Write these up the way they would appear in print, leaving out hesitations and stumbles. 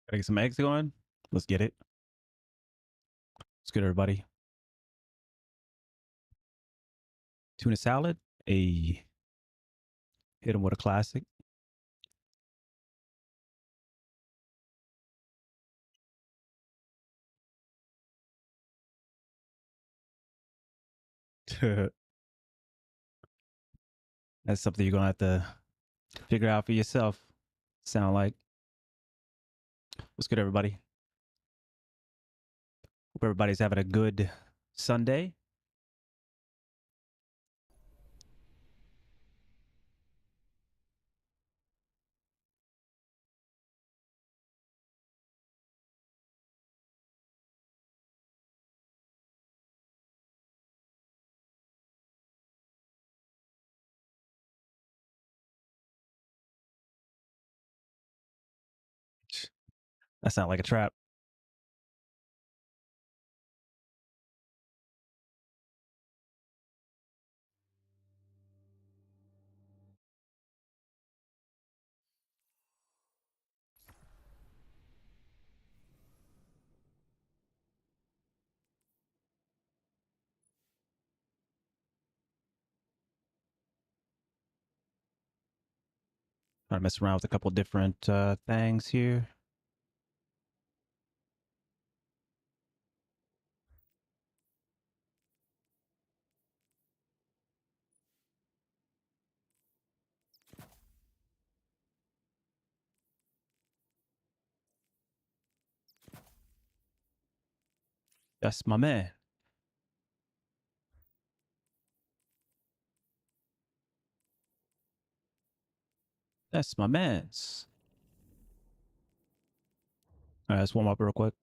Gotta get some eggs going. Let's get it. Let's get everybody. Tuna salad. A hit him with a classic. That's something you're gonna have to figure out for yourself. Sound like. What's good, everybody? Hope everybody's having a good Sunday. That sounds like a trap. Trying to mess around with a couple different things here. That's my man. That's my man's. All right, let's warm up real quick.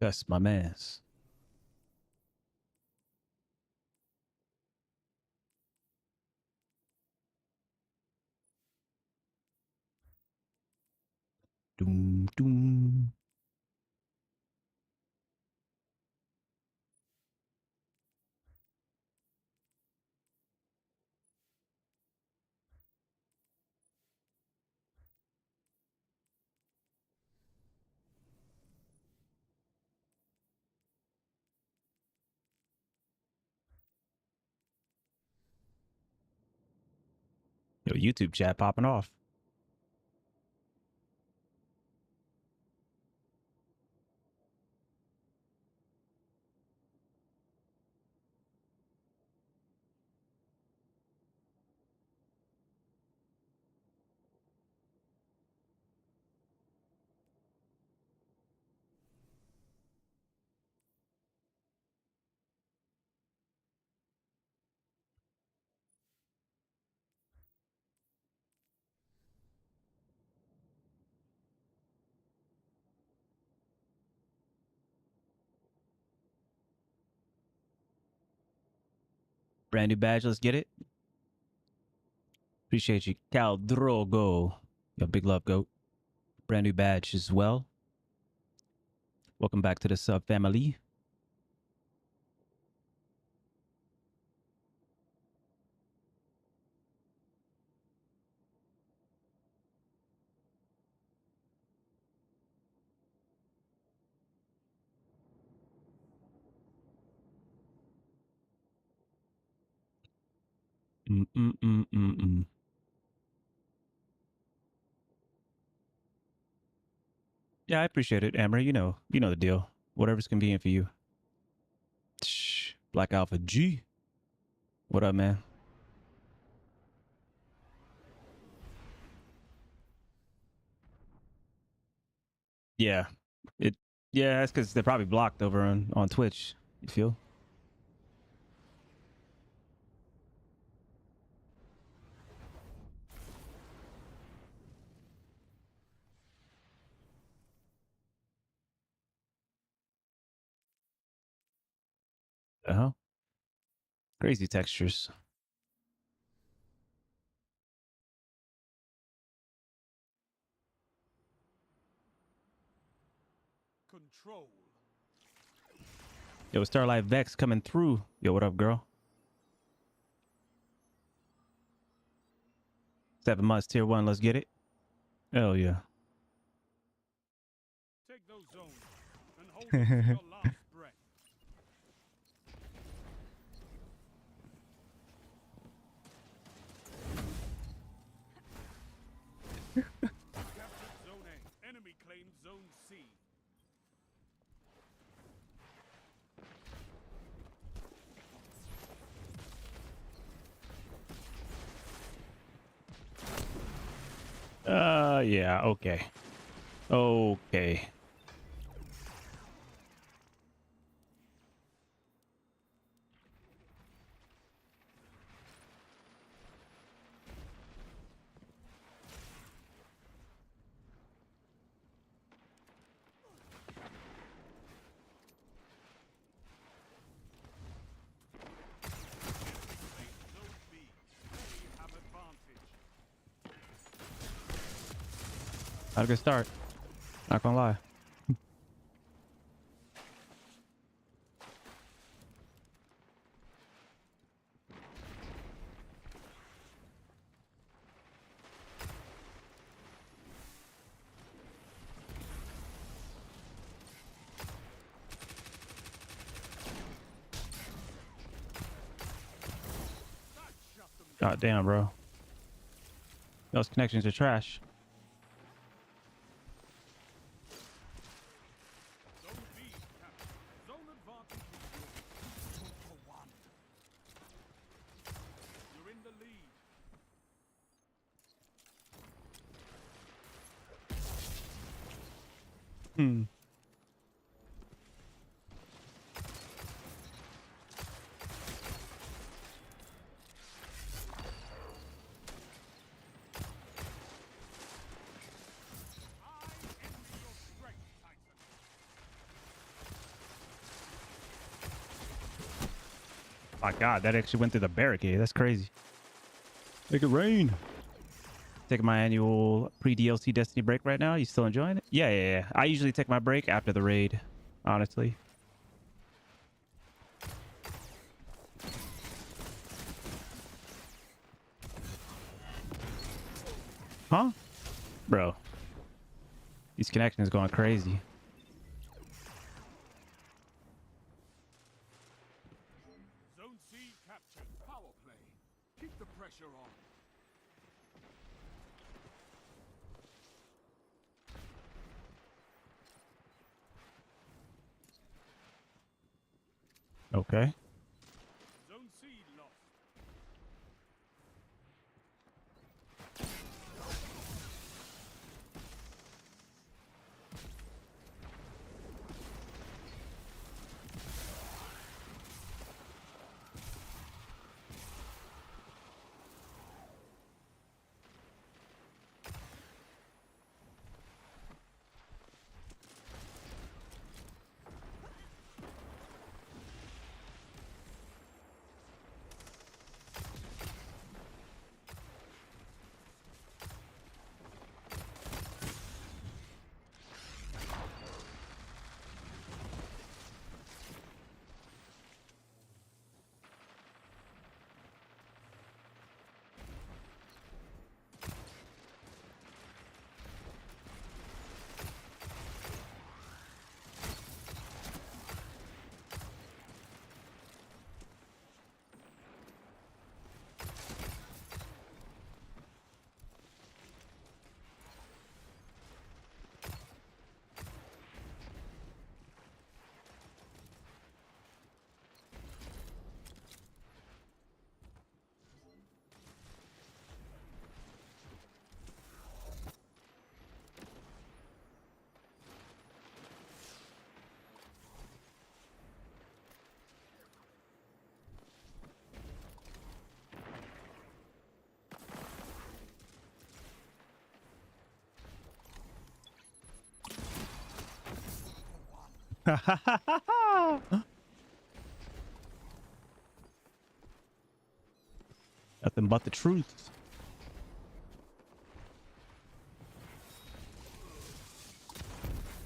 That's my man's. Doom, doom. Yo, YouTube chat popping off. Brand new badge. Let's get it. Appreciate you, Cal Drogo. Yo, big love, goat. Brand new badge as well. Welcome back to the sub family. Mm-mm-mm-mm-mm. Yeah, I appreciate it, Amber. You know the deal. Whatever's convenient for you. Shh. Black Alpha G. What up, man? Yeah. It. Yeah, that's because they're probably blocked over on Twitch. You feel? Uh huh. Crazy textures. Control. Yo, Starlight Vex coming through. Yo, what up, girl? 7 months, tier 1. Let's get it. Hell yeah. Take those zones and hold them to your last breath. Captured Zone A. Enemy claimed Zone C. Yeah, okay. Okay. Zone B. They have advantage. Not a good start. Not gonna lie. That shut them down. God damn, bro. Those connections are trash. Zone B captured. Zone advantage is yours. 2-1. You're in the lead. Hmm. I envy your strength, Titan. My God, that actually went through the barricade. That's crazy. Make it rain. Taking my annual pre-DLC Destiny break right now. You still enjoying it? Yeah. I usually take my break after the raid, honestly. Huh? Bro. These connections going crazy. Zone C captured. Power play. Keep the pressure on. Okay. Zone C lost. Nothing but the truth.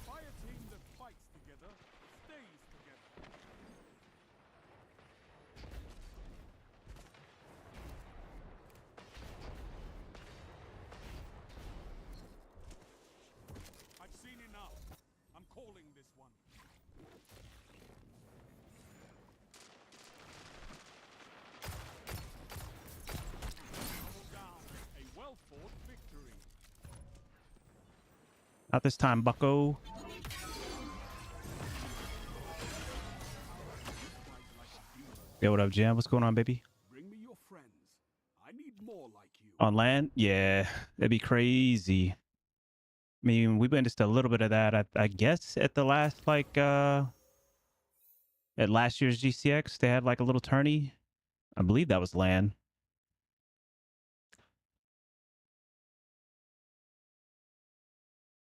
Fire team that fights together stays together. Not this time, bucko. Yo, what up, Jam? What's going on, baby? Bring me your friends. I need more like you. On land? Yeah, that'd be crazy. I mean, we witnessed a little bit of that, I guess, at the last, like, at last year's GCX. They had, like, a little tourney. I believe that was LAN.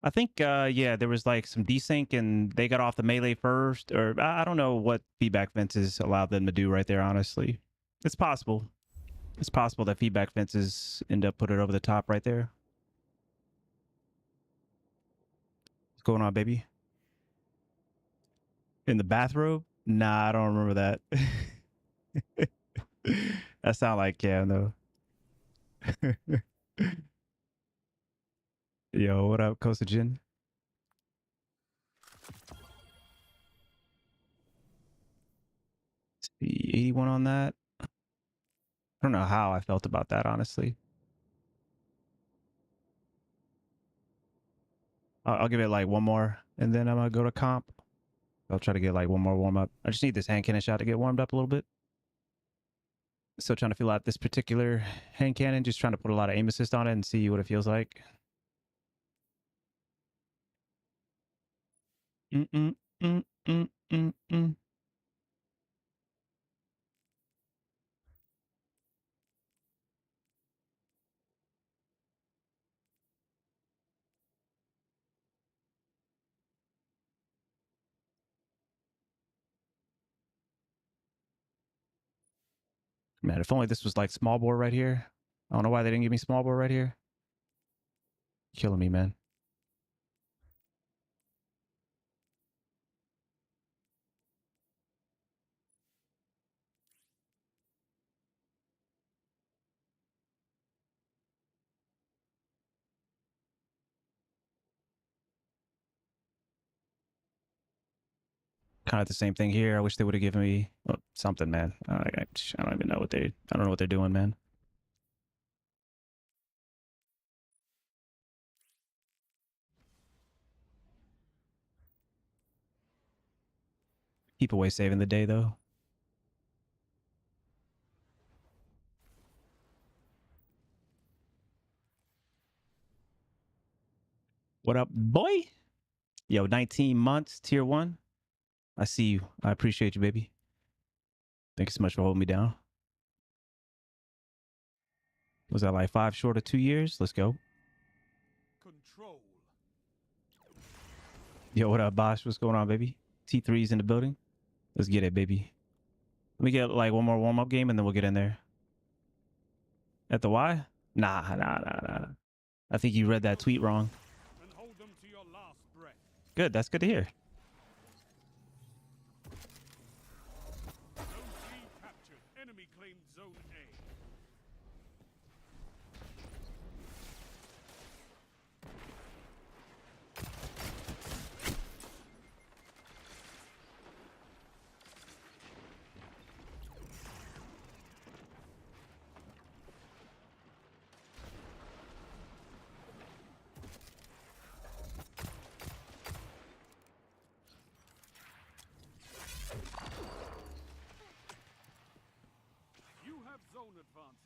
I think, yeah, there was, like, some desync, and they got off the melee first, or I don't know what feedback fences allowed them to do right there, honestly. It's possible. It's possible that feedback fences end up put it over the top right there. What's going on, baby? In the bathrobe? Nah, I don't remember that. That sound like, yeah, no. Yo, what up, Kosajin? Let's see, 81 on that. I don't know how I felt about that, honestly. I'll give it like one more, and then I'm gonna go to comp. I'll try to get like one more warm up. I just need this hand cannon shot to get warmed up a little bit. Still trying to feel out this particular hand cannon. Just trying to put a lot of aim assist on it and see what it feels like. Mm-mm. Man, if only this was like small bore right here. I don't know why they didn't give me small bore right here. Killing me, man. Kind of the same thing here. I wish they would have given me something, man. I don't even know what I don't know what they're doing, man. Keep away saving the day, though. What up, boy? Yo, 19 months, tier 1. I see you. I appreciate you, baby. Thank you so much for holding me down. Was that like 5 short of 2 years? Let's go. Control. Yo, what up, Bosch? What's going on, baby? T3's in the building. Let's get it, baby. Let me get like one more warm-up game, and then we'll get in there. At the Y? Nah. I think you read that tweet wrong. And hold them to your last breath. Good. That's good to hear. Zone C captured. Enemy claimed Zone A. You have zone advantage.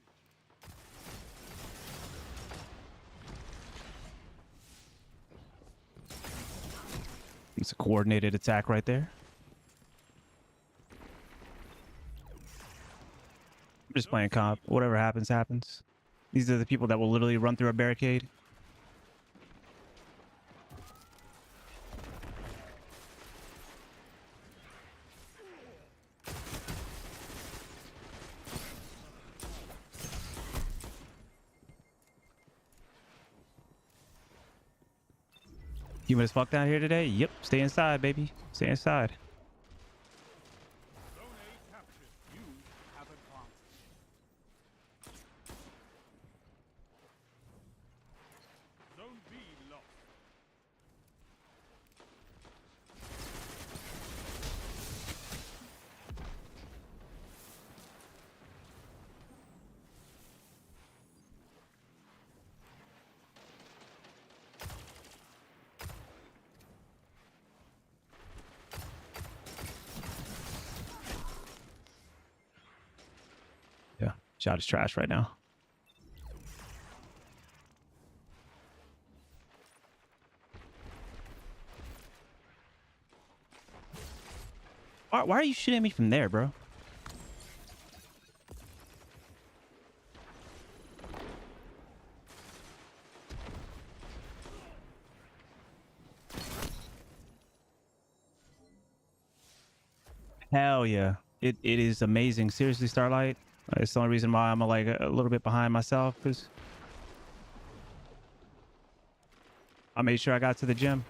It's a coordinated attack right there. I'm just playing comp. Whatever happens, happens. These are the people that will literally run through a barricade. Humid as fuck down here today? Yep. Stay inside, baby. Stay inside. Zone A captured. You have advantage. Zone B lost. Shot is trash right now. Why are you shooting at me from there, bro? Hell yeah. It is amazing. Seriously, Starlight. It's the only reason why I'm like a little bit behind myself, because I made sure I got to the gym.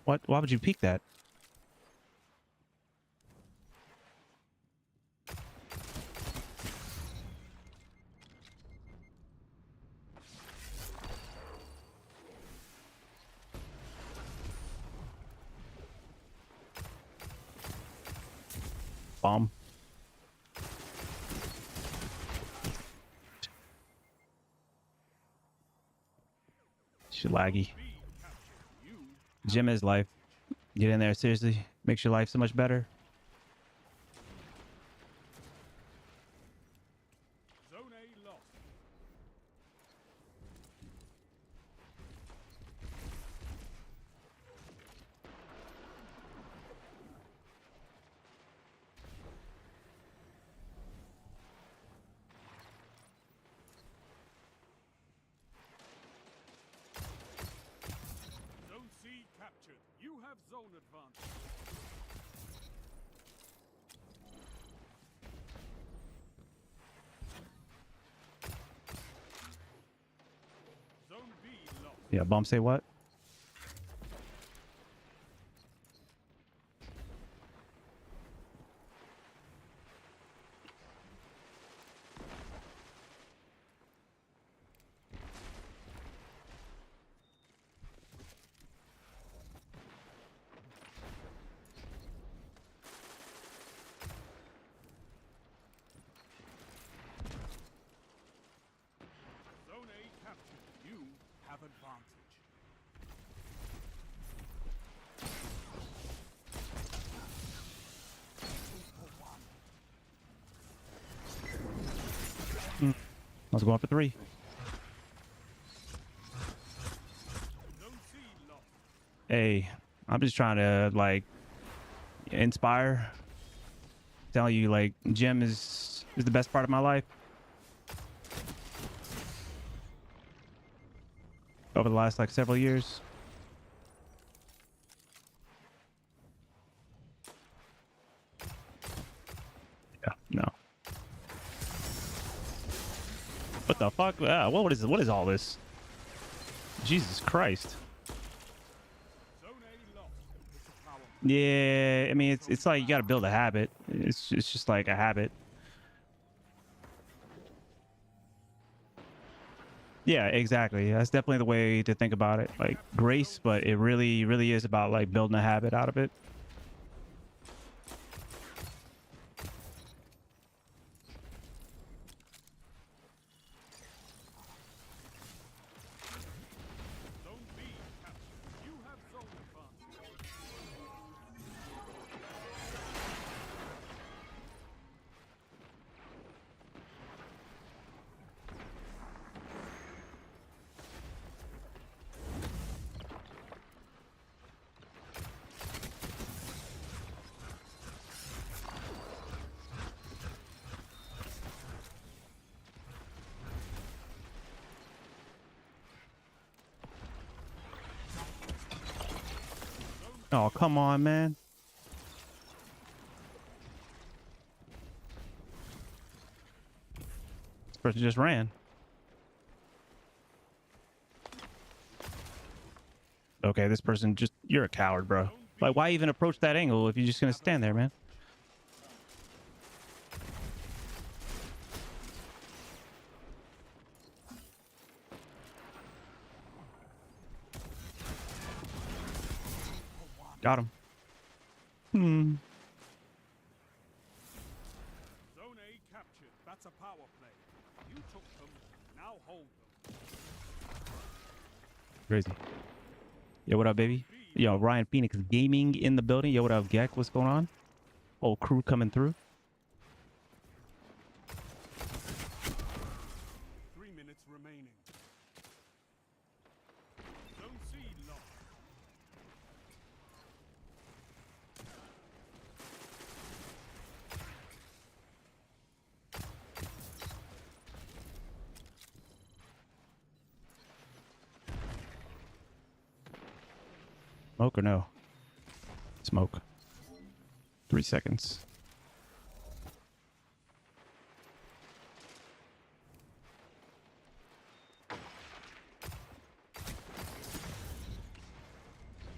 What? Why would you peek that? Bomb. Shit laggy. Gym is life. Get in there, seriously. Makes your life so much better. Zone A lost. Zone C captured. You have zone advantage. Zone B lost. Yeah, bomb say what? Zone A captured. You have advantage. I was going for 3. Zone C lost. Hey, I'm just trying to like inspire. Telling you like gym is the best part of my life. Over the last like several years. Yeah, no. What the fuck? What is all this? Jesus Christ. Zone A lost. It's a power. Yeah, I mean it's like you got to build a habit. It's just like a habit. Yeah, exactly. That's definitely the way to think about it. Like grace, but it really is about like building a habit out of it. Zone B captured. You have zone advantage. Oh, come on, man. This person just ran. Okay, this person just, you're a coward, bro. Like, why even approach that angle if you're just gonna stand there, man? Got him. Hmm. Zone A captured. That's a power play. You took them. Now hold them. Crazy. Yo, what up, baby? Yo, Ryan Phoenix Gaming in the building. Yo, what up, Gek? What's going on? Whole crew coming through. 3 minutes remaining. Zone C locked. Smoke or no? Smoke. 3 seconds.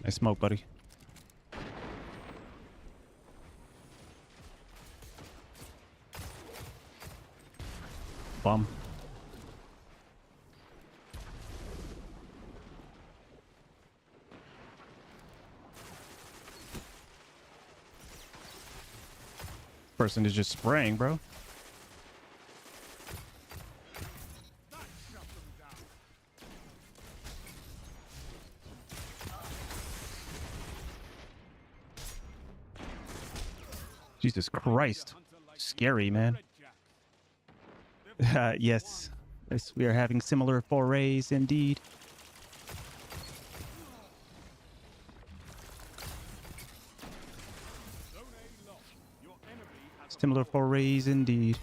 Nice smoke, buddy. Bum. Person is just spraying, bro. That shut them down. Jesus Christ. Hunter like Scary, man. Red Jack. Yes. Yes, we are having similar forays indeed. Zone A locked. Your enemy has a Similar power forays indeed.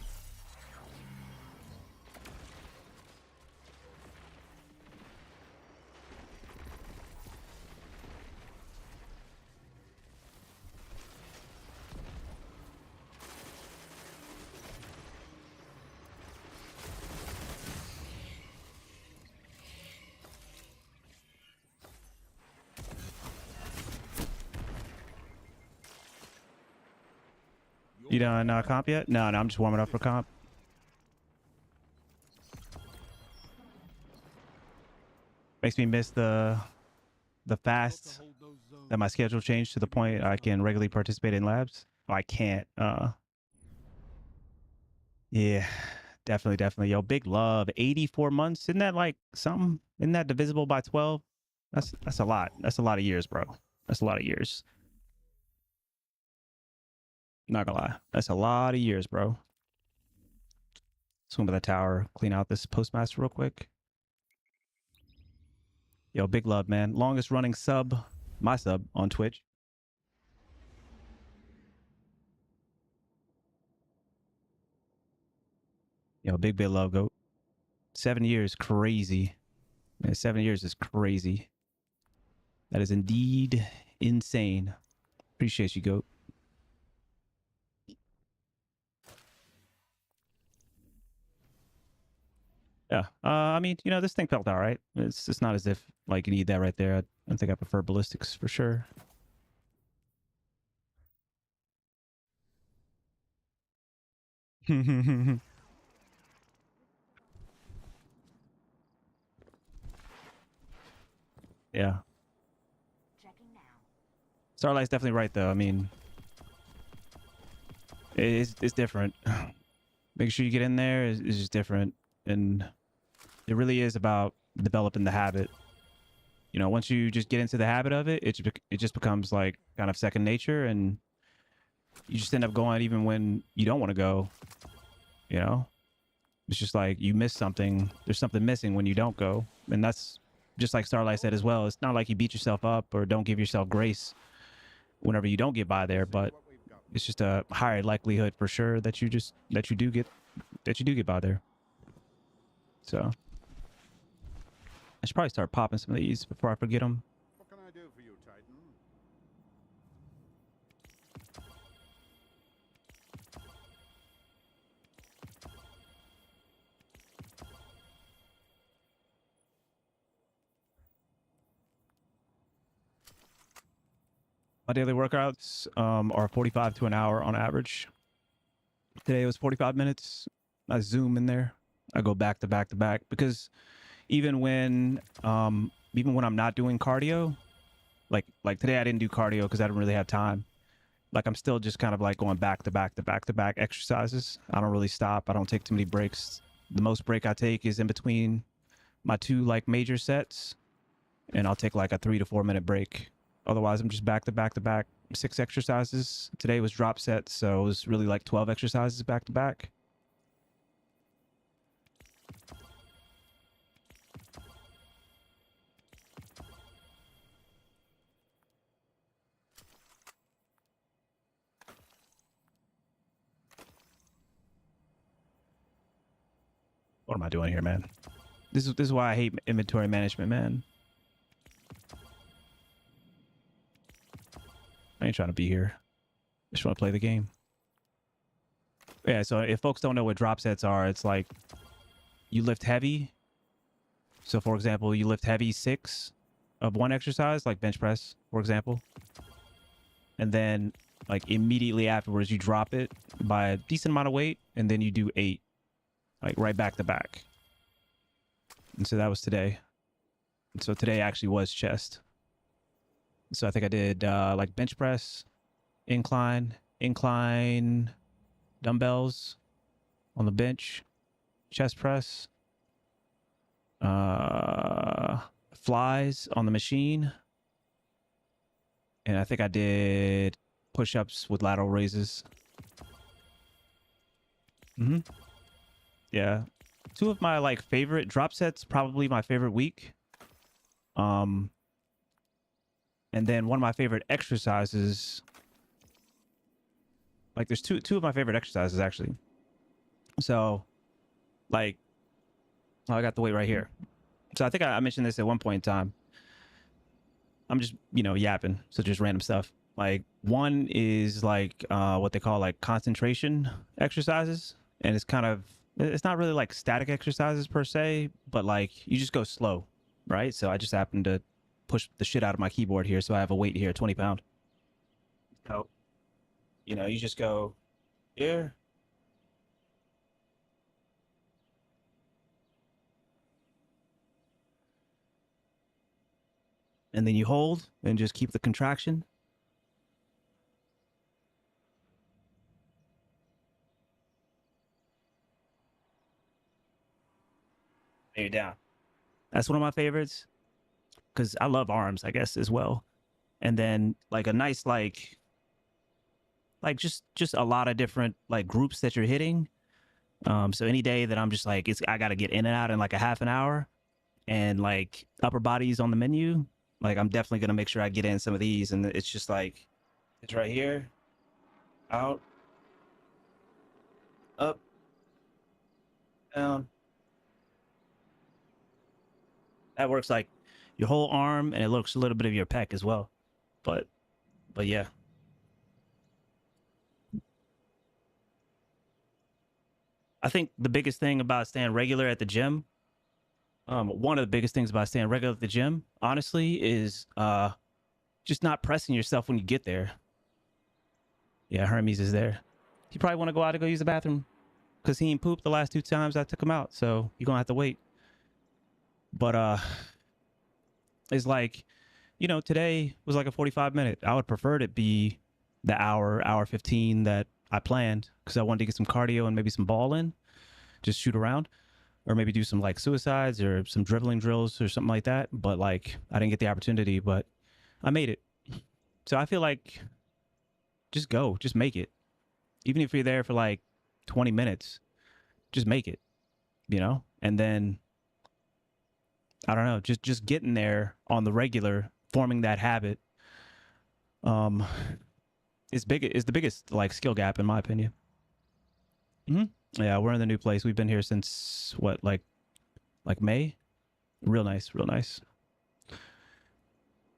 You done comp yet? No, I'm just warming up for comp. Makes me miss the fast hold those zones. that my schedule changed to the point I can regularly participate in labs. Oh, I can't. Yeah, definitely. Yo, big love. 84 months. Isn't that like something? Isn't that divisible by 12? That's a lot. That's a lot of years, bro. That's a lot of years. Not gonna lie. That's a lot of years, bro. Swim to the tower, clean out this postmaster real quick. Yo, big love, man. Longest running sub, my sub on Twitch. Yo, big love, goat. 7 years, crazy. Man, 7 years is crazy. That is indeed insane. Appreciate you, goat. Yeah. I mean, you know, this thing felt all right. It's not as if like you need that right there. I think I prefer ballistics for sure. Yeah. Starlight's definitely right though. I mean, it's different. Making sure you get in there is just different, and it really is about developing the habit. You know, once you just get into the habit of it, it just becomes like kind of second nature, and you just end up going even when you don't want to go. You know, it's just like you miss something. There's something missing when you don't go, and that's just like Starlight said as well. It's not like you beat yourself up or don't give yourself grace whenever you don't get by there, but it's just a higher likelihood for sure that you do get by there. So I should probably start popping some of these before I forget them. What can I do for you, Titan? My daily workouts are 45 to an hour on average. Today it was 45 minutes. I zoom in there. I go back to back to back because even when I'm not doing cardio, like today I didn't do cardio because I didn't really have time. Like I'm still just kind of like going back to back to back to back exercises. I don't really stop. I don't take too many breaks. The most break I take is in between my two like major sets, and I'll take like a 3 to 4 minute break. Otherwise, I'm just back to back to back 6 exercises. Today was drop sets, so it was really like 12 exercises back to back. What am I doing here, man? This is why I hate inventory management, man. I ain't trying to be here. I just want to play the game. Yeah, so if folks don't know what drop sets are, it's like you lift heavy. So for example, you lift heavy 6 of one exercise, like bench press, for example. And then like immediately afterwards, you drop it by a decent amount of weight, and then you do 8, like right back to back. And so that was today. And so today actually was chest. So I think I did like bench press, incline, dumbbells on the bench, chest press, flies on the machine. And I think I did push-ups with lateral raises. Yeah. 2 of my like favorite drop sets, probably my favorite week. And then one of my favorite exercises, like there's two of my favorite exercises actually. So like, oh, I got the weight right here. So I think I mentioned this at one point in time. I'm just, you know, yapping. So just random stuff. Like one is like what they call like concentration exercises. And it's kind of, it's not really like static exercises per se, but like you just go slow, right? So I just happen to push the shit out of my keyboard here. So I have a weight here, 20 pound. So, you know, you just go here. And then you hold and just keep the contraction. There you're down. That's one of my favorites because I love arms, I guess, as well. And then like a nice like just a lot of different like groups that you're hitting. So any day that I'm just like I gotta get in and out in like a half an hour, and like upper body's on the menu, like I'm definitely gonna make sure I get in some of these. And it's just like it's right here, out, up, down. That works like your whole arm, and it looks a little bit of your pec as well. But yeah. I think the biggest thing about staying regular at the gym, one of the biggest things about staying regular at the gym, honestly, is just not pressing yourself when you get there. Yeah, Hermes is there. You probably want to go out to go use the bathroom because he ain't pooped the last 2 times I took him out. So you're going to have to wait. But it's like, you know, today was like a 45-minute. I would prefer it be the hour 15 that I planned because I wanted to get some cardio and maybe some ball in, just shoot around, or maybe do some like suicides or some dribbling drills or something like that. But like, I didn't get the opportunity, but I made it. So I feel like just go, just make it. Even if you're there for like 20 minutes, just make it, you know? And then, I don't know, just getting there on the regular, forming that habit, is the biggest like skill gap in my opinion. Yeah, we're in the new place. We've been here since what, like May. Real nice.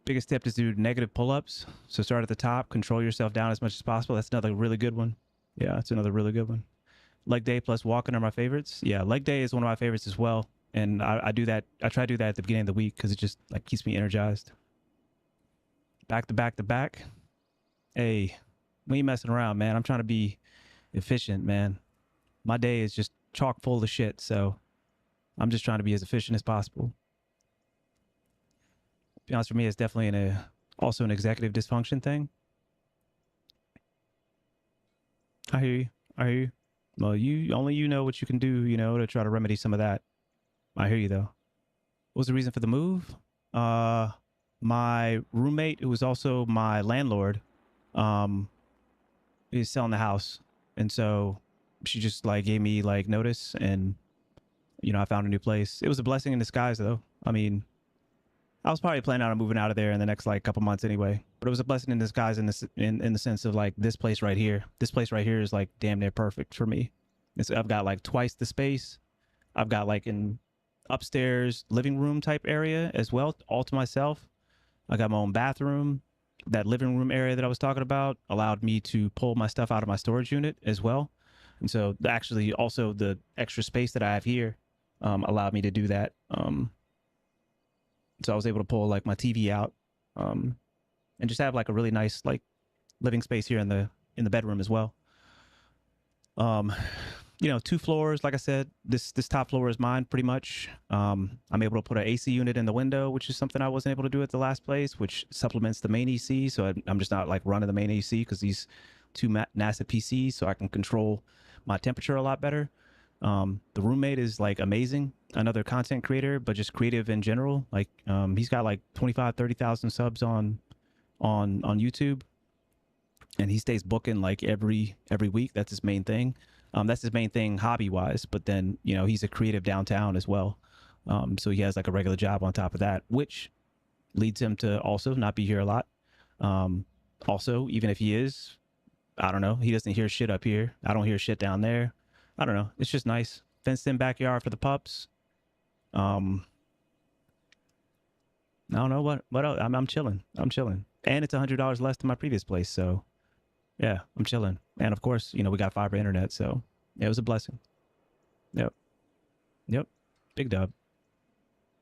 Biggest tip is do negative pull-ups. So start at the top, control yourself down as much as possible. That's another really good one. Yeah, it's another really good one. Leg day plus walking are my favorites. Yeah, leg day is one of my favorites as well. And I do that. I try to do that at the beginning of the week because it just like keeps me energized. Back to back. Hey, we ain't messing around, man. I'm trying to be efficient, man. My day is just chock full of shit, so I'm just trying to be as efficient as possible. To be honest, for me, it's definitely also an executive dysfunction thing. I hear you. Well, you know what you can do, you know, to try to remedy some of that. I hear you though. What was the reason for the move? My roommate, who was also my landlord, Is selling the house, and so she just like gave me like notice, and I found a new place. It was a blessing in disguise, though. I mean, I was probably planning on moving out of there in the next like couple months anyway, but it was a blessing in disguise in the sense of like this place right here. This place right here is like damn near perfect for me. I've got like twice the space. I've got like an upstairs living room type area as well, all to myself. I got my own bathroom. That living room area that I was talking about allowed me to pull my stuff out of my storage unit as well. And so actually also the extra space that I have here allowed me to do that. So I was able to pull like my TV out and just have like a really nice like living space here in the bedroom as well. 2 floors, like I said, this top floor is mine pretty much. I'm able to put an AC unit in the window, which is something I wasn't able to do at the last place, which supplements the main AC. So I'm just not like running the main AC because these 2 NASA PCs, so I can control my temperature a lot better. The roommate is like amazing, another content creator, but just creative in general. Like he's got like 30,000 subs on YouTube, and he stays booking like every week. That's his main thing. That's his main thing hobby wise, but then, he's a creative downtown as well. So he has like a regular job on top of that, which leads him to also not be here a lot. Also, even if he is, I don't know, he doesn't hear shit up here. I don't hear shit down there. I don't know. It's just nice. Fenced in backyard for the pups. I don't know what else. I'm chilling. And it's $100 less than my previous place. So yeah, I'm chilling. And of course, we got fiber internet. So yeah, it was a blessing. Yep. Big dub.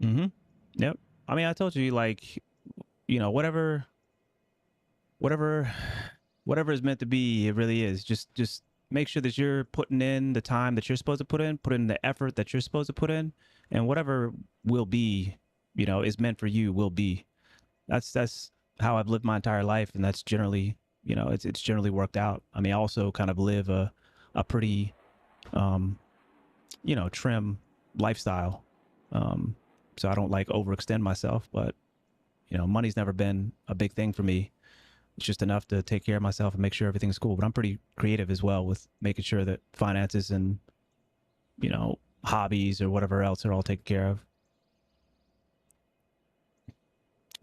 Yep. I mean, I told you, like, whatever is meant to be, it really is. Just make sure that you're putting in the time that you're supposed to put in the effort that you're supposed to put in, and whatever will be, is meant for you will be. That's how I've lived my entire life, and that's generally, it's generally worked out. I mean, I also kind of live a pretty, trim lifestyle. So I don't like overextend myself, but, money's never been a big thing for me. It's just enough to take care of myself and make sure everything's cool. But I'm pretty creative as well with making sure that finances and, hobbies or whatever else are all taken care of.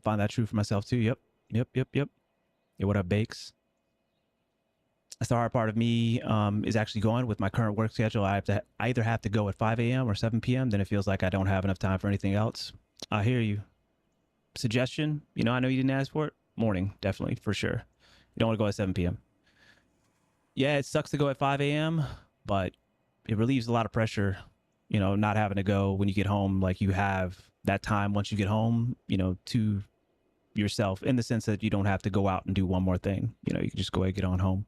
Find that true for myself too. Yep. Yeah, what up, Bakes? That's the hard part of me is actually going with my current work schedule. I either have to go at 5 a.m. or 7 p.m. Then it feels like I don't have enough time for anything else. I hear you. Suggestion? I know you didn't ask for it. Morning, definitely, for sure. You don't want to go at 7 p.m. Yeah, it sucks to go at 5 a.m., but it relieves a lot of pressure, not having to go when you get home. Like, you have that time once you get home, to yourself, in the sense that you don't have to go out and do one more thing. You can just go ahead and get on home.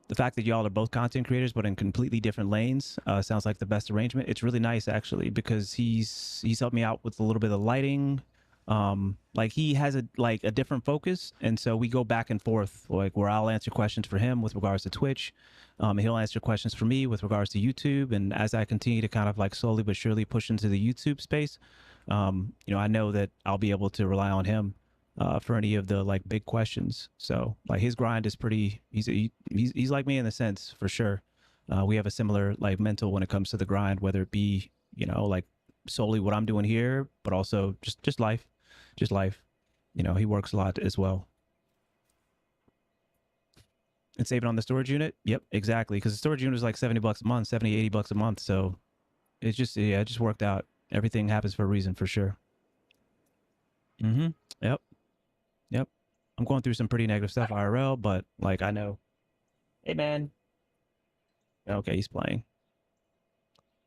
The fact that y'all are both content creators but in completely different lanes sounds like the best arrangement. It's really nice, actually, because he's helped me out with a little bit of lighting. Like, he has a different focus, and so we go back and forth, like, where I'll answer questions for him with regards to Twitch, and he'll answer questions for me with regards to YouTube. And as I continue to kind of like slowly but surely push into the YouTube space, I know that I'll be able to rely on him for any of the like big questions. So like, his grind is pretty, he's like me in the sense, for sure. We have a similar like mental when it comes to the grind, whether it be, like solely what I'm doing here, but also just life. He works a lot as well. And saving on the storage unit. Yep, exactly. Because the storage unit is like $70 a month, $80 a month. So it just worked out. Everything happens for a reason, for sure. Yep. I'm going through some pretty negative stuff IRL, but like, I know. Hey, man. Okay, he's playing.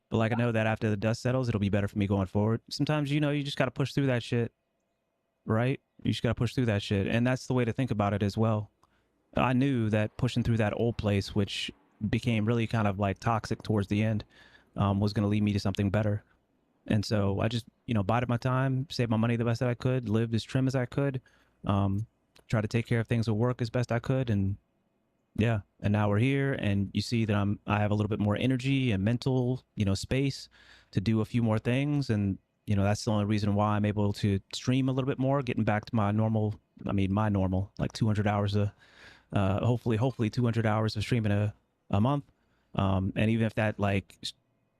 But like, I know that after the dust settles, it'll be better for me going forward. Sometimes, you just got to push through that shit, right? You just got to push through that shit. And that's the way to think about it as well. I knew that pushing through that old place, which became really kind of like toxic towards the end, was going to lead me to something better. And so I just, bided my time, saved my money the best that I could, lived as trim as I could, tried to take care of things at work as best I could. And yeah, and now we're here, and you see that I have a little bit more energy and mental, space to do a few more things. And, that's the only reason why I'm able to stream a little bit more, getting back to my normal, I mean, my normal, like 200 hours hopefully 200 hours of streaming a month. And even if that like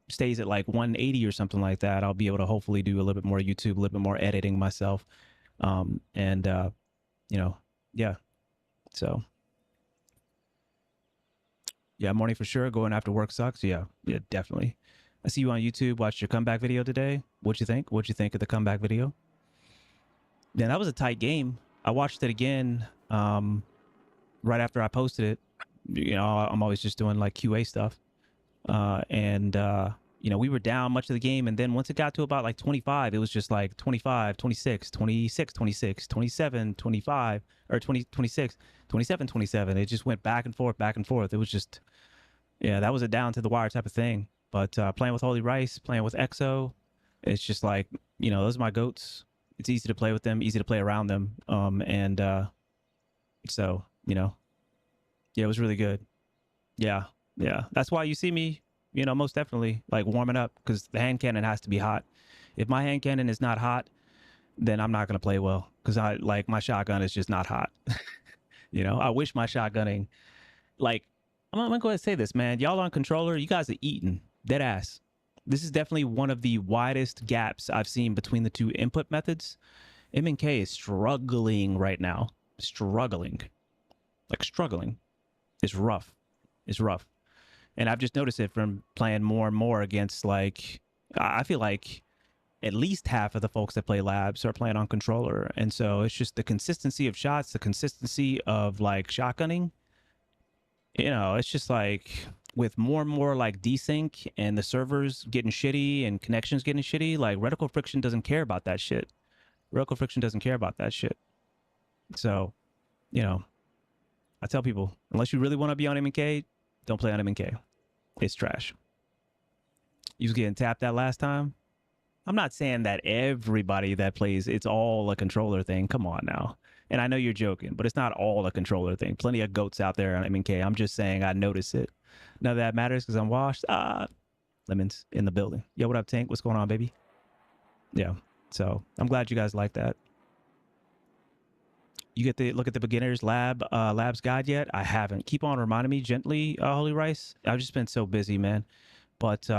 stays at like 180 or something like that, I'll be able to hopefully do a little bit more YouTube, a little bit more editing myself. And you know, yeah. So yeah, morning for sure. Going after work sucks. Yeah, definitely. I see you on YouTube. Watched your comeback video today. What'd you think? What'd you think of the comeback video? Yeah, that was a tight game. I watched it again right after I posted it. You know, I'm always just doing like QA stuff. You know, we were down much of the game. And then once it got to about like 25, it was just like 25, 26, 26, 26, 27, 25, or 20, 26, 27, 27. It just went back and forth, back and forth. It was just, yeah, that was a down to the wire type of thing. But playing with Holy Rice, playing with EXO, it's just like, you know, those are my goats. It's easy to play with them, easy to play around them. So, you know, yeah, it was really good. Yeah. That's why you see me, you know, most definitely like warming up, because the hand cannon has to be hot. If my hand cannon is not hot, then I'm not going to play well, because I like my shotgun is just not hot. You know, I wish my shotgunning, like, I'm going to go ahead and say this, man. Y'all on controller, you guys are eating dead ass. This is definitely one of the widest gaps I've seen between the two input methods. MNK is struggling right now. Struggling. It's rough. And I've just noticed it from playing more and more against, like, I feel like at least half of the folks that play labs are playing on controller. And so it's just the consistency of shots, the consistency of like shotgunning. You know, it's just like with more and more like desync and the servers getting shitty and connections getting shitty, like Reticle Friction doesn't care about that shit. So, you know, I tell people, unless you really want to be on MNK, don't play on MNK. It's trash. You was getting tapped that last time. I'm not saying that everybody that plays, it's all a controller thing. Come on now. And I know you're joking, but it's not all a controller thing. Plenty of goats out there on MNK. I'm just saying I notice it. None of that matters because I'm washed. Lemons in the building. Yo, what up, Tank? What's going on, baby? Yeah. So I'm glad you guys like that. You get to look at the beginner's labs guide yet? I haven't. Keep on reminding me gently, Holy Rice. I've just been so busy, man. But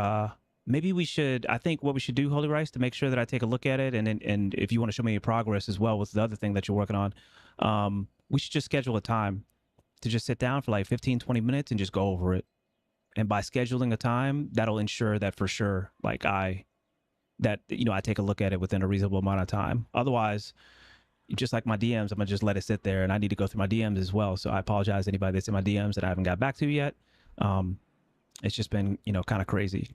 maybe we should, I think what we should do, Holy Rice, to make sure that I take a look at it, and if you want to show me your progress as well with the other thing that you're working on, we should just schedule a time to just sit down for like 15, 20 minutes and just go over it. And by scheduling a time, that'll ensure that for sure, like I take a look at it within a reasonable amount of time. Otherwise, just like my DMs, I'm gonna just let it sit there, and I need to go through my DMs as well. So I apologize to anybody that's in my DMs that I haven't got back to yet. It's just been, you know, kind of crazy.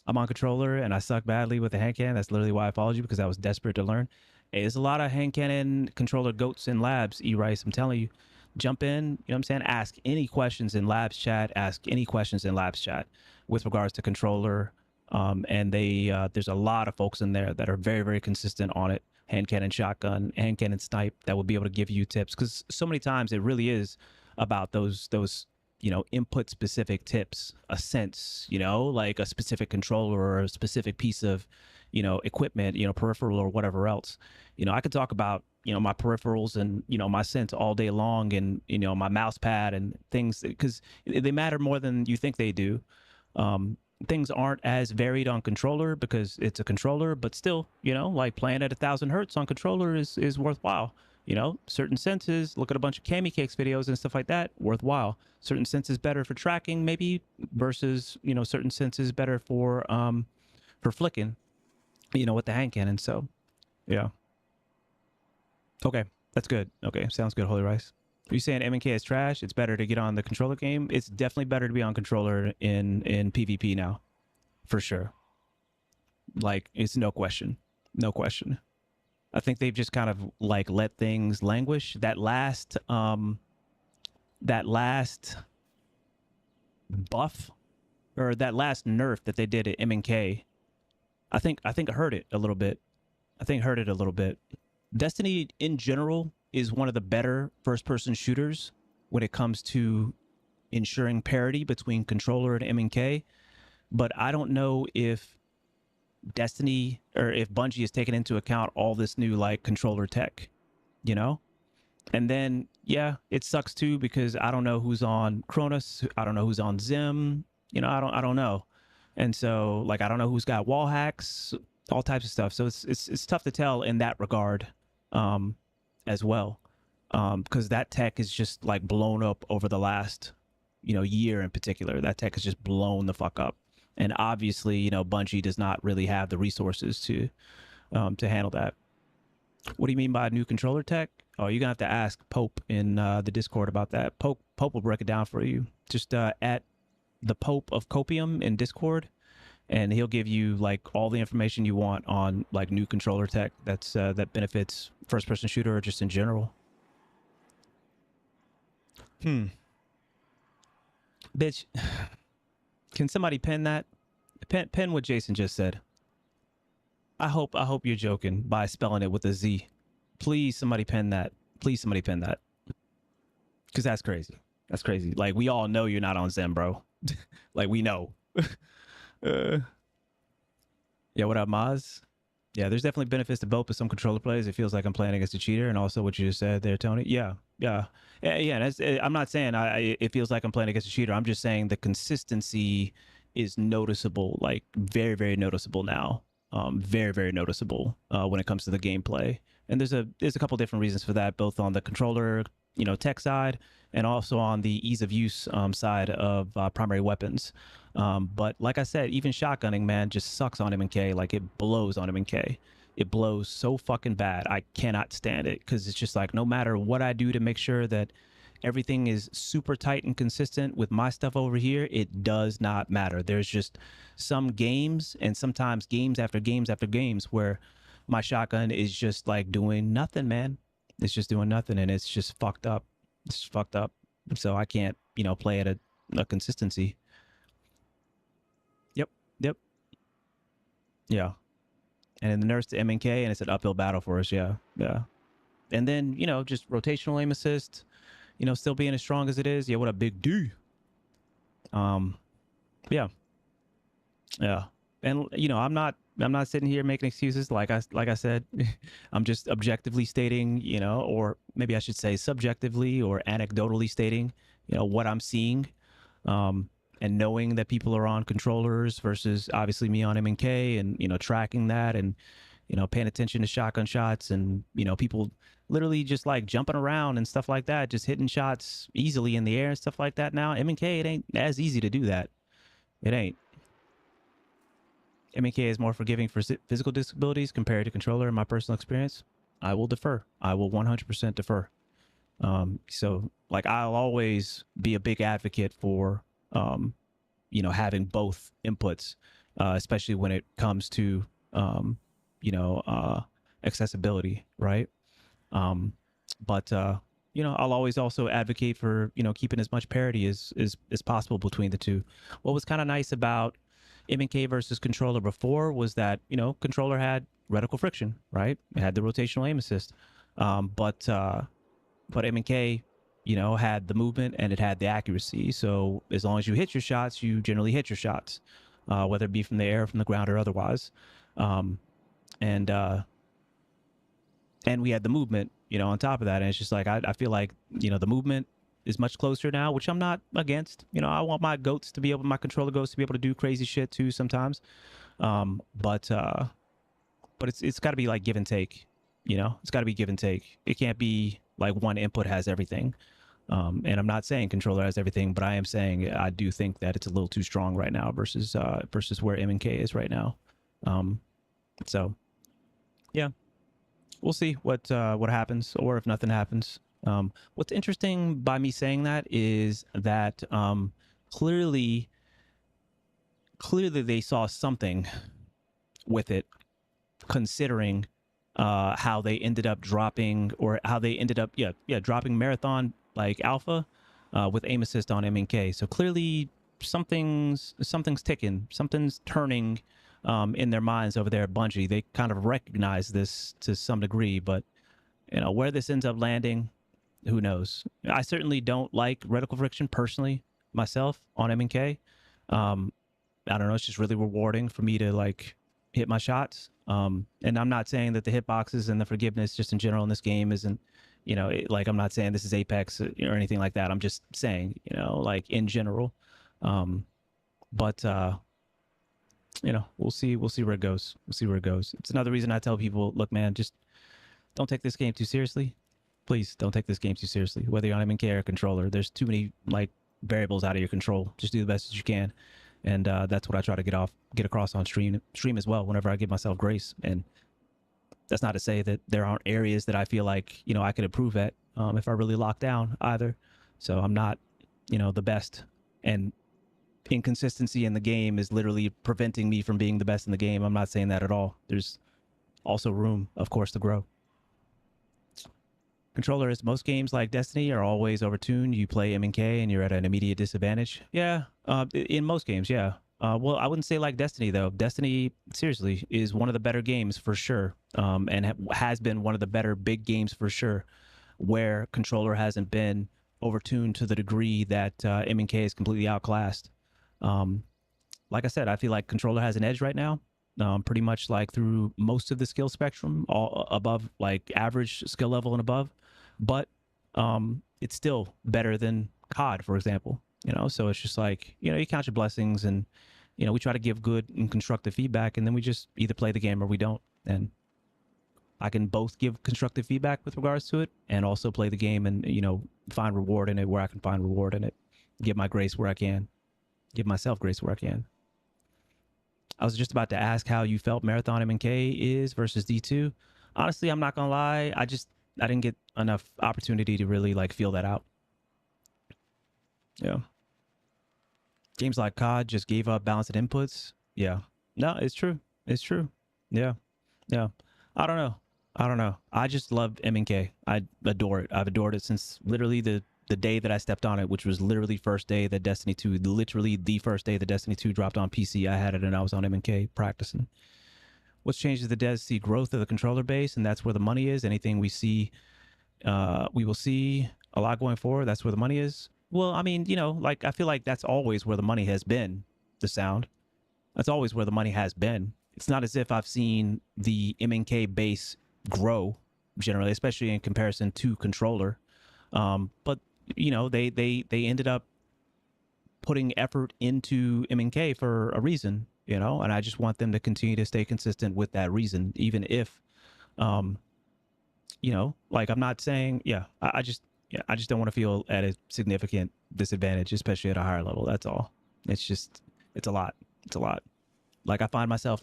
I'm on controller and I suck badly with the hand cannon. That's literally why I followed you, because I was desperate to learn. Hey, there's a lot of hand cannon controller goats in labs, E-Rice. I'm telling you, jump in, you know what I'm saying? Ask any questions in labs chat. With regards to controller. And there's a lot of folks in there that are very, very consistent on it. Hand cannon shotgun, hand cannon snipe, that will be able to give you tips, because so many times it really is about those you know, input specific tips, a sense, you know, like a specific controller or a specific piece of, you know, equipment, you know, peripheral or whatever else. You know, I could talk about, you know, my peripherals and, you know, my sense all day long, and, you know, my mouse pad and things, because they matter more than you think they do. Things aren't as varied on controller because it's a controller, but still, you know, like playing at 1,000 hertz on controller is worthwhile. You know, certain senses, look at a bunch of Kami Cakes videos and stuff like that, worthwhile. Certain senses better for tracking maybe versus, you know, certain senses better for flicking, you know, with the hand cannon. So, yeah. Okay, that's good. Okay, sounds good, Holy Rice. Are you saying MNK is trash? It's better to get on the controller game? It's definitely better to be on controller in PvP now, for sure. Like, it's no question. I think they've just kind of like let things languish. That last buff, or that last nerf that they did at MNK, I think hurt it a little bit. Destiny in general is one of the better first-person shooters when it comes to ensuring parity between controller and MNK. But I don't know if Destiny, or if Bungie has taken into account all this new like controller tech. you know? And then, yeah, it sucks too because I don't know who's on Cronus. I don't know who's on Zim. You know, I don't know. And so, like, I don't know who's got wall hacks, all types of stuff. So it's tough to tell in that regard, as well, because that tech is just like blown up over the last, year in particular. That tech is just blown the fuck up, and obviously, Bungie does not really have the resources to handle that. What do you mean by new controller tech? Oh, you're gonna have to ask Pope in the Discord about that. Pope will break it down for you. Just at the Pope of Copium in Discord, and he'll give you like all the information you want on like new controller tech that's that benefits first person shooter or just in general. Bitch, can somebody pen that? Pen what Jason just said. I hope you're joking by spelling it with a Z. Please somebody pen that. Please somebody pen that. Cause that's crazy. That's crazy. Like we all know you're not on Zen, bro. Like we know. Yeah, what up, Maz? Yeah, there's definitely benefits to both, but some controller plays, it feels like I'm playing against a cheater, and also what you just said there, Tony. Yeah. That's, I'm not saying it feels like I'm playing against a cheater. I'm just saying the consistency is noticeable, like very, very noticeable now. Very, very noticeable when it comes to the gameplay. And there's a couple different reasons for that, both on the controller, tech side, and also on the ease of use side of primary weapons. But like I said, even shotgunning, man, just sucks on M&K. Like it blows on M&K. It blows so fucking bad. I cannot stand it because it's just like no matter what I do to make sure that everything is super tight and consistent with my stuff over here, it does not matter. There's just some games, and sometimes games after games after games, where my shotgun is just like doing nothing, man. It's just doing nothing, and it's just fucked up. It's fucked up. So I can't, play at a consistency. Yep. Yeah. And then the nurse to M&K, and it's an uphill battle for us. Yeah. And then, just rotational aim assist, still being as strong as it is. Yeah, what a big D. Yeah. And I'm not sitting here making excuses. Like I said, I'm just objectively stating, or maybe I should say subjectively or anecdotally stating, what I'm seeing, and knowing that people are on controllers versus obviously me on M&K, and tracking that, and paying attention to shotgun shots, and people literally just like jumping around and stuff like that, just hitting shots easily in the air and stuff like that. Now M&K, it ain't as easy to do that. It ain't. M&K is more forgiving for physical disabilities compared to controller in my personal experience. I will defer. I will 100% defer. So like I'll always be a big advocate for having both inputs, especially when it comes to accessibility, right? But I'll always also advocate for keeping as much parity as possible between the two. What was kind of nice about M&K versus controller before was that controller had reticle friction, right? It had the rotational aim assist, but M&K had the movement and it had the accuracy. So as long as you hit your shots, you generally hit your shots, whether it be from the air, from the ground, or otherwise. And we had the movement on top of that, and it's just like I feel like the movement is much closer now, which I'm not against. I want my my controller goats to be able to do crazy shit too sometimes. But it's got to be like give and take. It's got to be give and take. It can't be like one input has everything. And I'm not saying controller has everything, but I am saying I do think that it's a little too strong right now versus where M&K is right now. So yeah, we'll see what happens, or if nothing happens. What's interesting by me saying that is that clearly they saw something with it, considering how they ended up dropping, or how they ended up dropping Marathon like alpha with aim assist on M&K. So clearly something's ticking, something's turning in their minds over there at Bungie. They kind of recognize this to some degree, but where this ends up landing, who knows? I certainly don't like reticle friction personally myself on M&K. I don't know. It's just really rewarding for me to like, hit my shots. And I'm not saying that the hitboxes and the forgiveness just in general in this game isn't, like I'm not saying this is Apex or anything like that. I'm just saying, like in general. But we'll see where it goes. We'll see where it goes. It's another reason I tell people, look, man, just don't take this game too seriously. Please don't take this game too seriously. Whether you're on MK or controller, there's too many like variables out of your control. Just do the best that you can. And that's what I try to get across on stream as well whenever I give myself grace. And that's not to say that there aren't areas that I feel like, I could improve at if I really lock down either. So I'm not, the best. And inconsistency in the game is literally preventing me from being the best in the game. I'm not saying that at all. There's also room, of course, to grow. Controller is most games like Destiny are always overtuned. You play M&K and you're at an immediate disadvantage. Yeah, in most games, yeah. Well, I wouldn't say like Destiny, though. Destiny, seriously, is one of the better games for sure, and has been one of the better big games for sure, where controller hasn't been overtuned to the degree that M&K is completely outclassed. Like I said, I feel like controller has an edge right now. Pretty much like through most of the skill spectrum, all above like average skill level and above, but it's still better than COD, for example. So it's just like, you count your blessings, and we try to give good and constructive feedback, and then we just either play the game or we don't. And I can both give constructive feedback with regards to it and also play the game and find reward in it where I can find reward in it, give my grace where I can, give myself grace where I can. I was just about to ask how you felt Marathon M&K is versus D2. Honestly, I'm not gonna lie. I didn't get enough opportunity to really like feel that out. Yeah. Games like COD just gave up balanced inputs. Yeah. No, it's true. It's true. Yeah. Yeah. I don't know. I just love M&K. I adore it. I've adored it since literally the day that I stepped on it, which was literally first day that Destiny 2, literally the first day that Destiny 2 dropped on PC. I had it and I was on M&K practicing. What's changed is the Destiny growth of the controller base, and that's where the money is. Anything we see, we will see a lot going forward. That's where the money is. Well, I mean, like I feel like that's always where the money has been, the sound. That's always where the money has been. It's not as if I've seen the M&K base grow generally, especially in comparison to controller. But they ended up putting effort into M&K for a reason, and I just want them to continue to stay consistent with that reason, even if, like I'm not saying, I just don't want to feel at a significant disadvantage, especially at a higher level. That's all. It's a lot. It's a lot. Like I find myself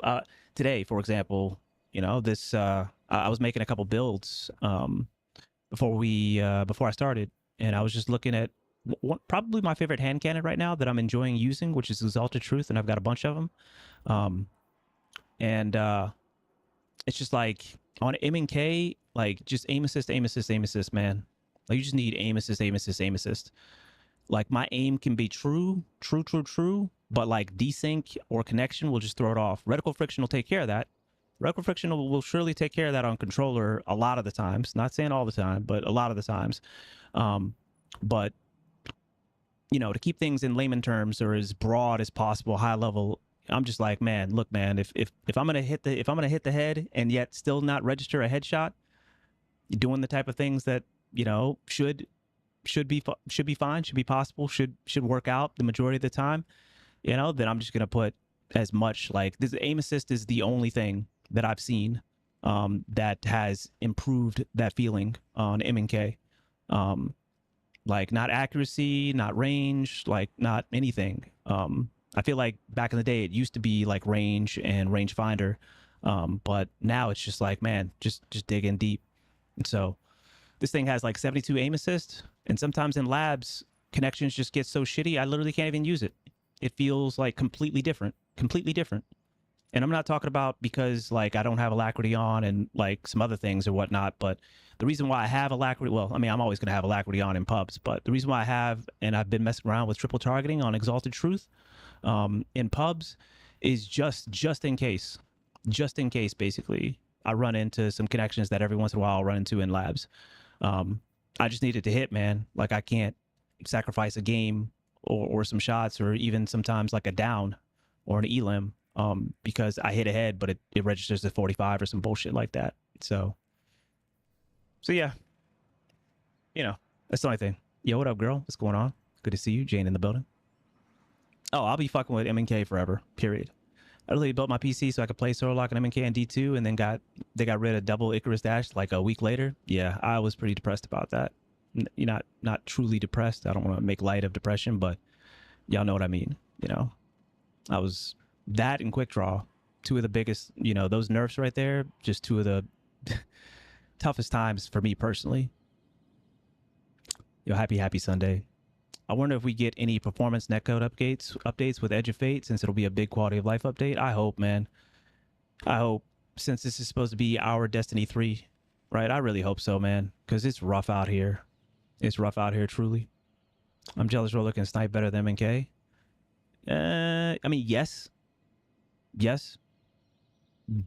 today, for example, this I was making a couple builds before I started, and I was just looking at probably my favorite hand cannon right now that I'm enjoying using, which is Exalted Truth, and I've got a bunch of them. And it's just like on M&K, like just aim assist, man. Like you just need aim assist. Like my aim can be true, but like desync or connection will just throw it off. Reticle friction will take care of that. Reticle friction will surely take care of that on controller a lot of the times. Not saying all the time, but a lot of the times. But to keep things in layman terms or as broad as possible, high level, I'm just like, man, look, man, if I'm gonna hit the head and yet still not register a headshot, doing the type of things that should be fine, should be possible, should work out the majority of the time, then I'm just gonna put as much like this. Aim assist is the only thing that I've seen that has improved that feeling on M&K. Like not accuracy, not range, like not anything. I feel like back in the day it used to be like range and rangefinder, but now it's just like, man, just dig in deep. And so this thing has like 72 aim assist, and sometimes in labs connections just get so shitty I literally can't even use it. It feels like completely different. And I'm not talking about because like I don't have Alacrity on and like some other things or whatnot, but the reason why I have Alacrity, well, I mean, I'm always going to have Alacrity on in pubs, but the reason why I have, and I've been messing around with triple targeting on Exalted Truth in pubs is just in case, basically, I run into some connections that every once in a while I'll run into in labs. I just needed to hit, man. Like I can't sacrifice a game or some shots or even sometimes like a down or an elim because I hit ahead, but it registers as 45 or some bullshit like that. So yeah, you know, that's the only thing. Yo, what up, girl? What's going on? Good to see you. Jane in the building. Oh, I'll be fucking with MNK forever, period. I really built my PC so I could play Solo Lock and MNK and D2, and then they got rid of double Icarus Dash like a week later. Yeah, I was pretty depressed about that. You're not truly depressed. I don't want to make light of depression, but y'all know what I mean. You know, I was that and Quick Draw, two of the biggest, you know, those nerfs right there, just two of the toughest times for me personally. Yo, happy Sunday. I wonder if we get any performance netcode updates with Edge of Fate, since it'll be a big quality of life update. I hope, man. I hope, since this is supposed to be our Destiny 3, right? I really hope so, man, because it's rough out here. It's rough out here, truly. I'm jealous Roller can snipe better than MNK. I mean, yes,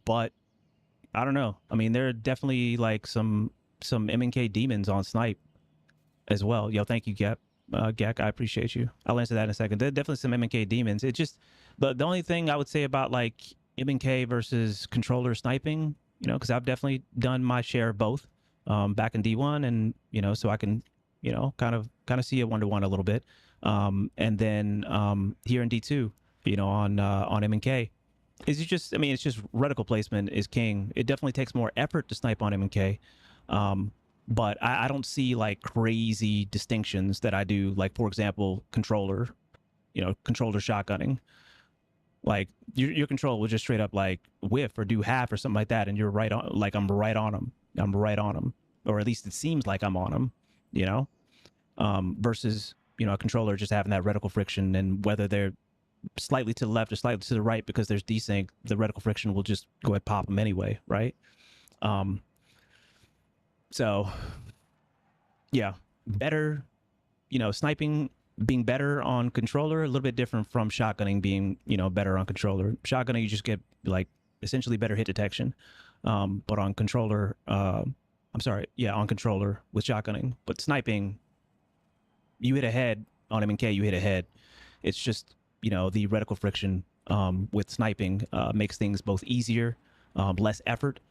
but I don't know. I mean, there are definitely like some MNK demons on snipe as well. Yo, thank you, Gek. I appreciate you. I'll answer that in a second. There are definitely some MNK demons. It just the only thing I would say about like MNK versus controller sniping, you know, because I've definitely done my share of both back in D1, and you know, so I can, you know, kind of see a 1-to-1 a little bit, and then here in D2, you know, on MNK, is it just, I mean, it's just reticle placement is king. It definitely takes more effort to snipe on MNK. But I don't see like crazy distinctions that I do. Like, for example, controller shotgunning. Like your controller will just straight up like whiff or do half or something like that, and you're right on. Like I'm right on them, or at least it seems like I'm on them. You know, versus, you know, a controller just having that reticle friction, and whether they're slightly to the left or slightly to the right, because there's desync, the reticle friction will just go ahead and pop them anyway, right? So, yeah, better, you know, sniping being better on controller, a little bit different from shotgunning being, you know, better on controller. Shotgunning, you just get like essentially better hit detection. But on controller, on controller with shotgunning. But sniping, you hit a head on MNK, you hit a head. It's just, you know, the reticle friction with sniping makes things both easier, less effort.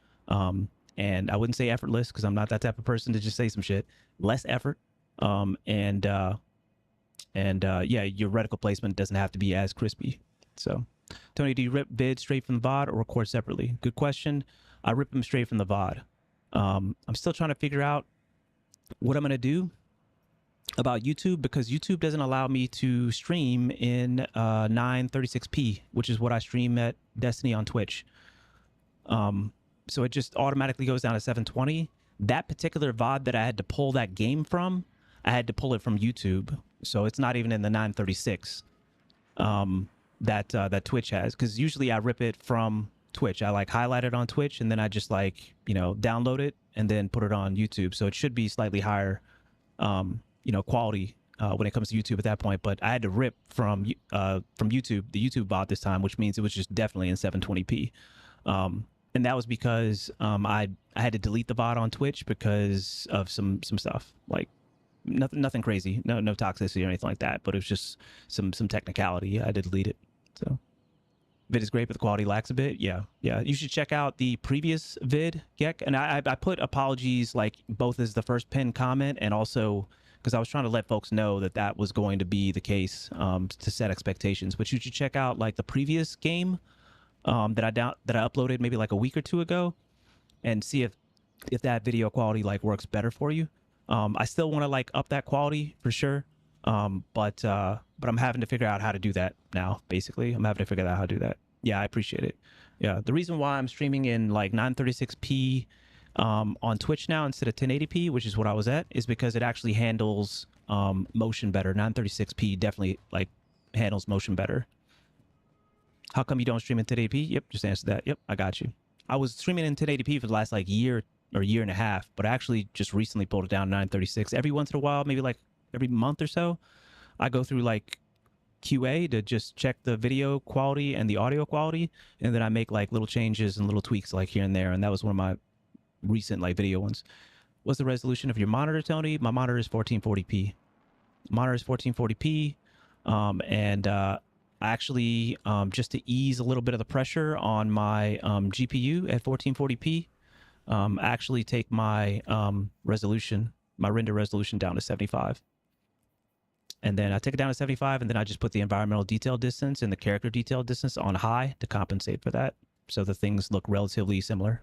And I wouldn't say effortless, because I'm not that type of person to just say some shit. Less effort, yeah, your reticle placement doesn't have to be as crispy. So, Tony, do you rip vids straight from the VOD or record separately? Good question. I rip them straight from the VOD. I'm still trying to figure out what I'm gonna do about YouTube, because YouTube doesn't allow me to stream in 936p, which is what I stream at Destiny on Twitch. So it just automatically goes down to 720. That particular VOD that I had to pull that game from, I had to pull it from YouTube. So it's not even in the 936 that Twitch has. Because usually I rip it from Twitch. I like highlight it on Twitch, and then I just like, you know, download it and then put it on YouTube. So it should be slightly higher, you know, quality when it comes to YouTube at that point. But I had to rip from YouTube, the YouTube VOD this time, which means it was just definitely in 720p. And that was because I had to delete the VOD on Twitch because of some stuff, like nothing crazy, no toxicity or anything like that, but it was just some technicality. I had to delete it. So vid is great, but the quality lacks a bit. Yeah. You should check out the previous vid, Gek. And I put apologies like both as the first pinned comment, and also because I was trying to let folks know that was going to be the case, to set expectations. But you should check out like the previous game that I uploaded maybe like a week or two ago, and see if that video quality like works better for you. I still want to like up that quality for sure, but I'm having to figure out how to do that now. Basically, I'm having to figure out how to do that. Yeah, I appreciate it. Yeah, the reason why I'm streaming in like 936p on Twitch now instead of 1080p, which is what I was at, is because it actually handles motion better. 936p definitely like handles motion better. How come you don't stream in 1080p? Yep, just answer that. Yep, I got you. I was streaming in 1080p for the last like year or year and a half, but I actually just recently pulled it down to 936. Every once in a while, maybe like every month or so, I go through like QA to just check the video quality and the audio quality, and then I make like little changes and little tweaks like here and there. And that was one of my recent like video ones. What's the resolution of your monitor, Tony? My monitor is 1440p. Monitor is 1440p, and I actually, just to ease a little bit of the pressure on my GPU at 1440p, actually take my resolution, my render resolution down to 75. And then I take it down to 75, and then I just put the environmental detail distance and the character detail distance on high to compensate for that. So the things look relatively similar.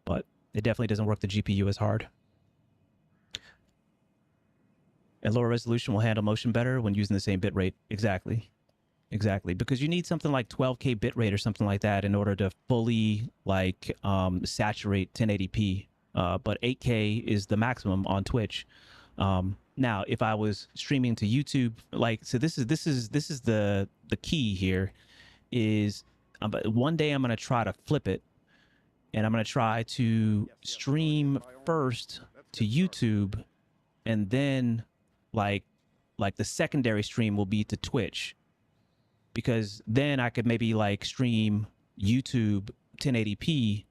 But it definitely doesn't work the GPU as hard. And lower resolution will handle motion better when using the same bitrate. Exactly. Exactly. Because you need something like 12K bitrate or something like that in order to fully like saturate 1080p. But 8K is the maximum on Twitch. Now, if I was streaming to YouTube, like, so this is the key here is one day I'm going to try to flip it, and I'm going to try to stream first to YouTube, and then like the secondary stream will be to Twitch, because then I could maybe like stream YouTube 1080p,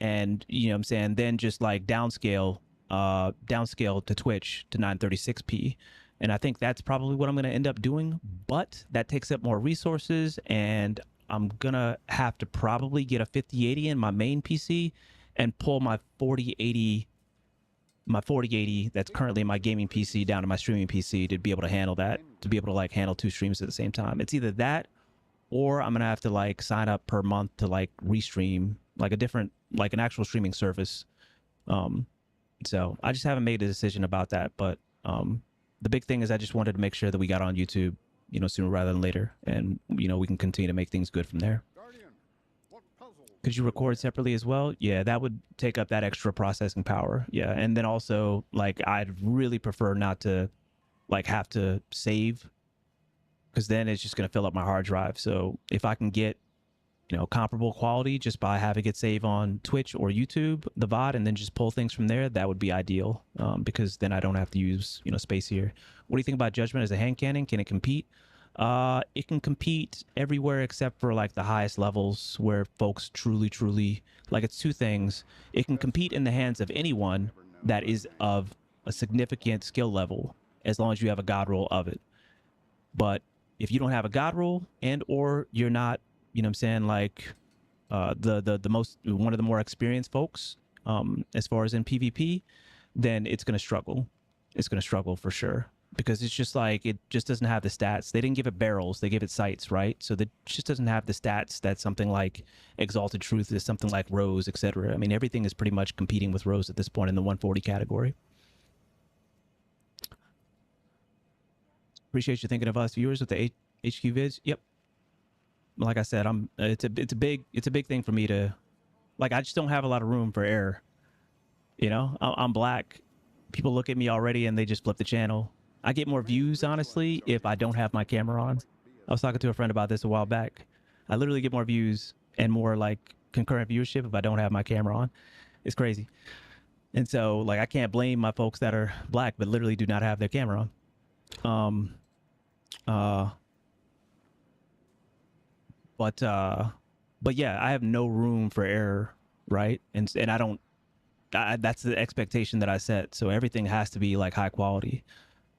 and you know what I'm saying, then just like downscale to Twitch to 936p. And I think that's probably what I'm going to end up doing, but that takes up more resources, and I'm going to have to probably get a 5080 in my main PC and pull my 4080 that's currently in my gaming PC down to my streaming PC to be able to handle that, to be able to like handle two streams at the same time. It's either that, or I'm going to have to like sign up per month to like restream like a different, like an actual streaming service. So I just haven't made a decision about that, but the big thing is I just wanted to make sure that we got on YouTube, you know, sooner rather than later, and you know, we can continue to make things good from there. Guardian, what puzzle? Could you record separately as well? Yeah, that would take up that extra processing power. Yeah, and then also like I'd really prefer not to like have to save, because then it's just going to fill up my hard drive. So if I can get, you know, comparable quality just by having it save on Twitch or YouTube, the VOD, and then just pull things from there, that would be ideal, because then I don't have to use, you know, space here. What do you think about Judgment as a hand cannon? Can it compete? It can compete everywhere except for like the highest levels where folks truly, like, it's two things. It can compete in the hands of anyone that is of a significant skill level, as long as you have a god roll of it. But if you don't have a god roll, and or you're not, you know what I'm saying, like the most, one of the more experienced folks as far as in PvP, then it's going to struggle. It's going to struggle for sure, because it's just like, it just doesn't have the stats. They didn't give it barrels, they gave it sights, right? So that just doesn't have the stats that something like Exalted Truth is, something like Rose, etc. I mean, everything is pretty much competing with Rose at this point in the 140 category. Appreciate you thinking of us viewers with the HQ vids. Yep. Like I said, it's a big thing for me to, like, I just don't have a lot of room for error. You know, I'm black. People look at me already and they just flip the channel. I get more views, honestly, if I don't have my camera on. I was talking to a friend about this a while back. I literally get more views and more like concurrent viewership if I don't have my camera on. It's crazy. And so like, I can't blame my folks that are black but literally do not have their camera on. But yeah, I have no room for error, right? And I don't, that's the expectation that I set. So everything has to be like high quality.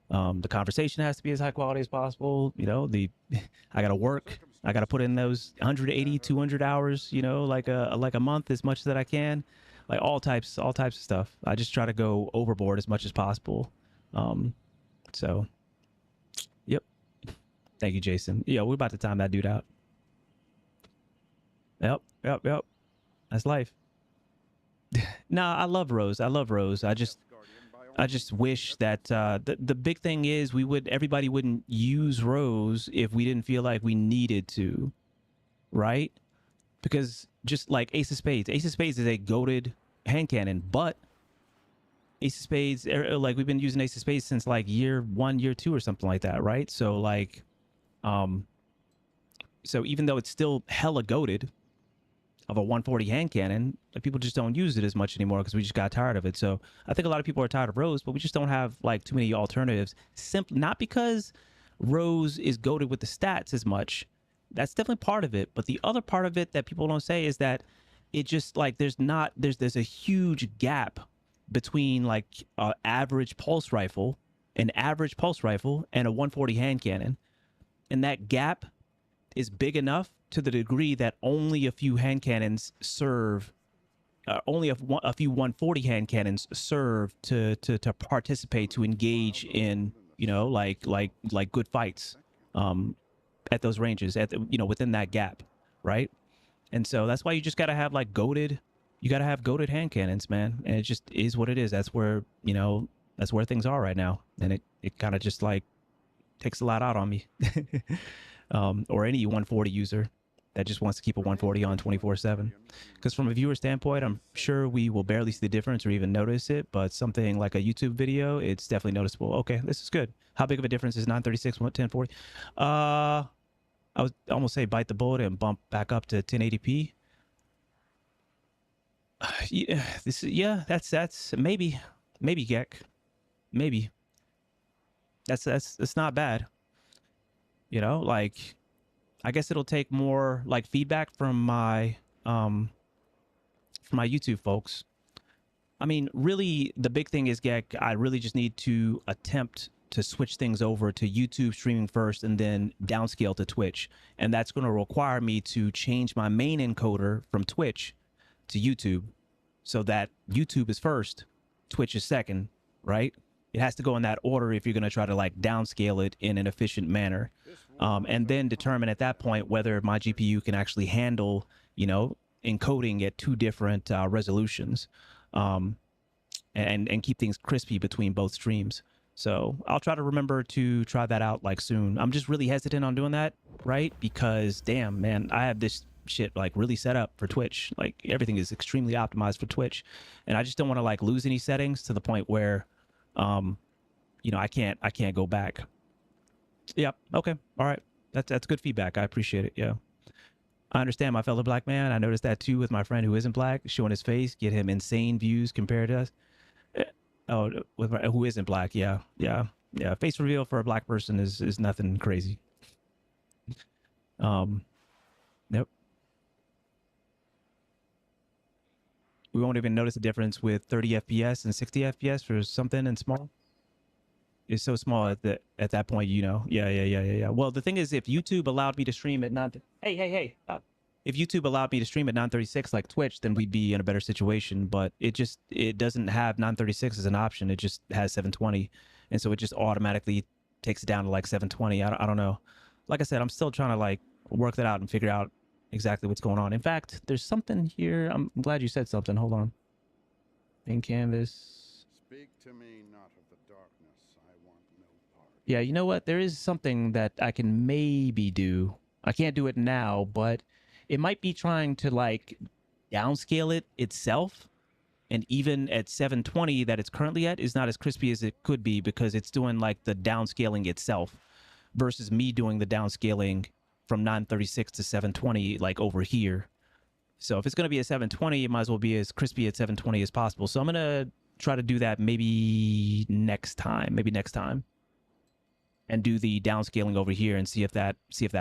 The conversation has to be as high quality as possible. You know, I got to work. I got to put in those 180, 200 hours, you know, like a month, as much that I can, like all types of stuff. I just try to go overboard as much as possible. So, yep. Thank you, Jason. Yeah, we're about to time that dude out. Yep. That's life. Nah, I love Rose. I just wish that the big thing is everybody wouldn't use Rose if we didn't feel like we needed to, right? Because just like Ace of Spades is a goated hand cannon, but Ace of Spades, like, we've been using Ace of Spades since like year 1, year 2 or something like that, right? So like, so even though it's still hella goated of a 140 hand cannon, people just don't use it as much anymore because we just got tired of it. So I think a lot of people are tired of Rose, but we just don't have like too many alternatives. Simply not because Rose is goated with the stats as much. That's definitely part of it. But the other part of it that people don't say is that it just like, there's a huge gap between like an average pulse rifle and a 140 hand cannon. and that gap is big enough to the degree that only a few hand cannons serve. Only a few 140 hand cannons serve to participate, to engage in, you know, like good fights at those ranges, at the, you know, within that gap, right? And so that's why you just got to have like goated, you got to have goated hand cannons, man. And it just is what it is. That's where, you know, that's where things are right now. And it kind of just like takes a lot out on me. Or any 140 user that just wants to keep a 140 on 24/7. Because from a viewer standpoint, I'm sure we will barely see the difference or even notice it. But something like a YouTube video, it's definitely noticeable. Okay, this is good. How big of a difference is 936 1040? I would almost say bite the bullet and bump back up to 1080p. Yeah, that's maybe Gek, maybe that's not bad. You know, like I guess it'll take more like feedback from my YouTube folks. I mean, really, the big thing is, Gek, I really just need to attempt to switch things over to YouTube streaming first and then downscale to Twitch. And that's going to require me to change my main encoder from Twitch to YouTube so that YouTube is first, Twitch is second, right? It has to go in that order if you're going to try to like downscale it in an efficient manner. And then determine at that point whether my GPU can actually handle, you know, encoding at two different resolutions, and keep things crispy between both streams. So I'll try to remember to try that out like soon. I'm just really hesitant on doing that, right? Because damn, man, I have this shit like really set up for Twitch. Like everything is extremely optimized for Twitch, and I just don't want to like lose any settings to the point where, you know, I can't go back. Yep. Okay. All right. That's good feedback. I appreciate it. Yeah. I understand, my fellow black man. I noticed that too with my friend who isn't black, showing his face, get him insane views compared to us. Oh, with who isn't black? Yeah. Face reveal for a black person is nothing crazy. Nope. We won't even notice a difference with 30 FPS and 60 FPS for something and small. It's so small at that point, you know. Yeah. Well, the thing is, if YouTube allowed me to stream at hey, if YouTube allowed me to stream at 936 like Twitch, then we'd be in a better situation. But it doesn't have 936 as an option. It just has 720, and so it just automatically takes it down to like 720. I don't know. Like I said, I'm still trying to like work that out and figure out exactly what's going on. In fact, there's something here. I'm glad you said something. Hold on. In canvas. Speak to me not of the darkness. I want no part. Yeah, you know what? There is something that I can maybe do. I can't do it now, but it might be trying to like downscale it itself. And even at 720 that it's currently at is not as crispy as it could be because it's doing like the downscaling itself versus me doing the downscaling from 936 to 720 like over here. So if it's going to be at 720, it might as well be as crispy at 720 as possible. So I'm going to try to do that maybe next time, and do the downscaling over here and see if that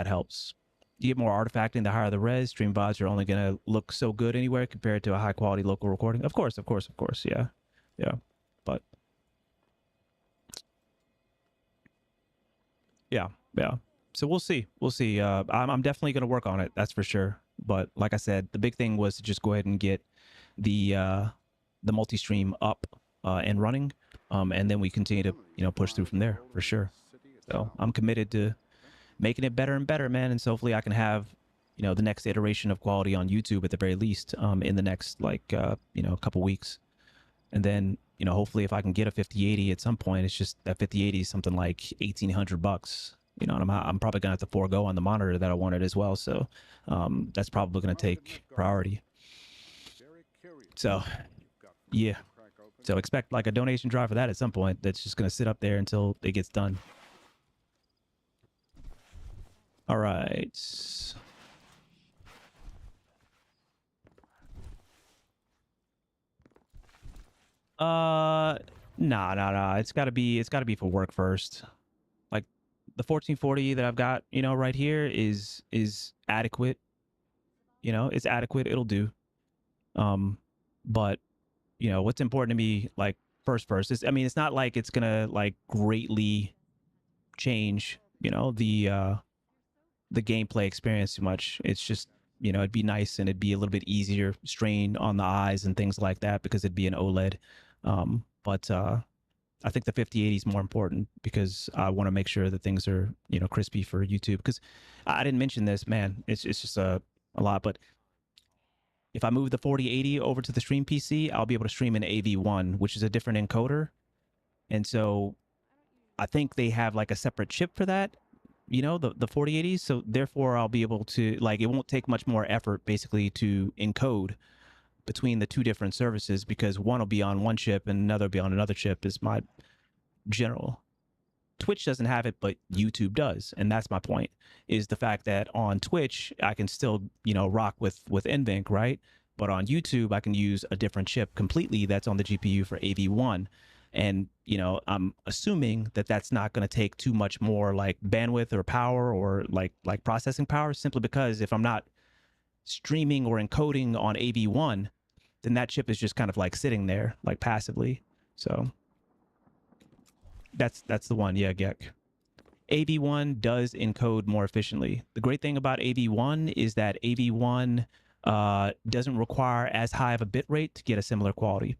helps. You get more artifacting the higher the res. Stream VODs are only going to look so good anywhere compared to a high quality local recording. Of course. Yeah. But yeah. So we'll see. I'm definitely going to work on it. That's for sure. But like I said, the big thing was to just go ahead and get the multi-stream up and running, and then we continue to push through from there for sure. So I'm committed to making it better and better, man. And so hopefully I can have the next iteration of quality on YouTube at the very least in the next couple weeks, and then hopefully if I can get a 5080 at some point, it's just that 5080 is something like $1,800. And I'm probably gonna have to forego on the monitor that I wanted as well. So that's probably gonna take priority. So yeah. So expect like a donation drive for that at some point. That's just gonna sit up there until it gets done. All right. Nah. It's gotta be for work first. The 1440 that I've got, right here is adequate. It's adequate. It'll do. But what's important to me, like first is, it's not like it's gonna like greatly change, the the gameplay experience too much. It's just, you know, it'd be nice and it'd be a little bit easier strain on the eyes and things like that because it'd be an OLED. But I think the 5080 is more important because I want to make sure that things are, you know, crispy for YouTube. Because I didn't mention this, man. It's just a lot. But if I move the 4080 over to the Stream PC, I'll be able to stream in AV1, which is a different encoder. And so I think they have like a separate chip for that, you know, the 4080s. So therefore, I'll be able to, like, it won't take much more effort basically to encode between the two different services because one will be on one chip and another will be on another chip is my general. Twitch doesn't have it, but YouTube does. And that's my point, is the fact that on Twitch, I can still, you know, rock with NVENC, right? But on YouTube, I can use a different chip completely that's on the GPU for AV1. And, you know, I'm assuming that that's not going to take too much more like bandwidth or power or like processing power, simply because if I'm not streaming or encoding on AV1, then that chip is just kind of like sitting there like passively. So that's the one. Yeah, Gek. AV1 does encode more efficiently. The great thing about AV1 is that AV1 doesn't require as high of a bit rate to get a similar quality.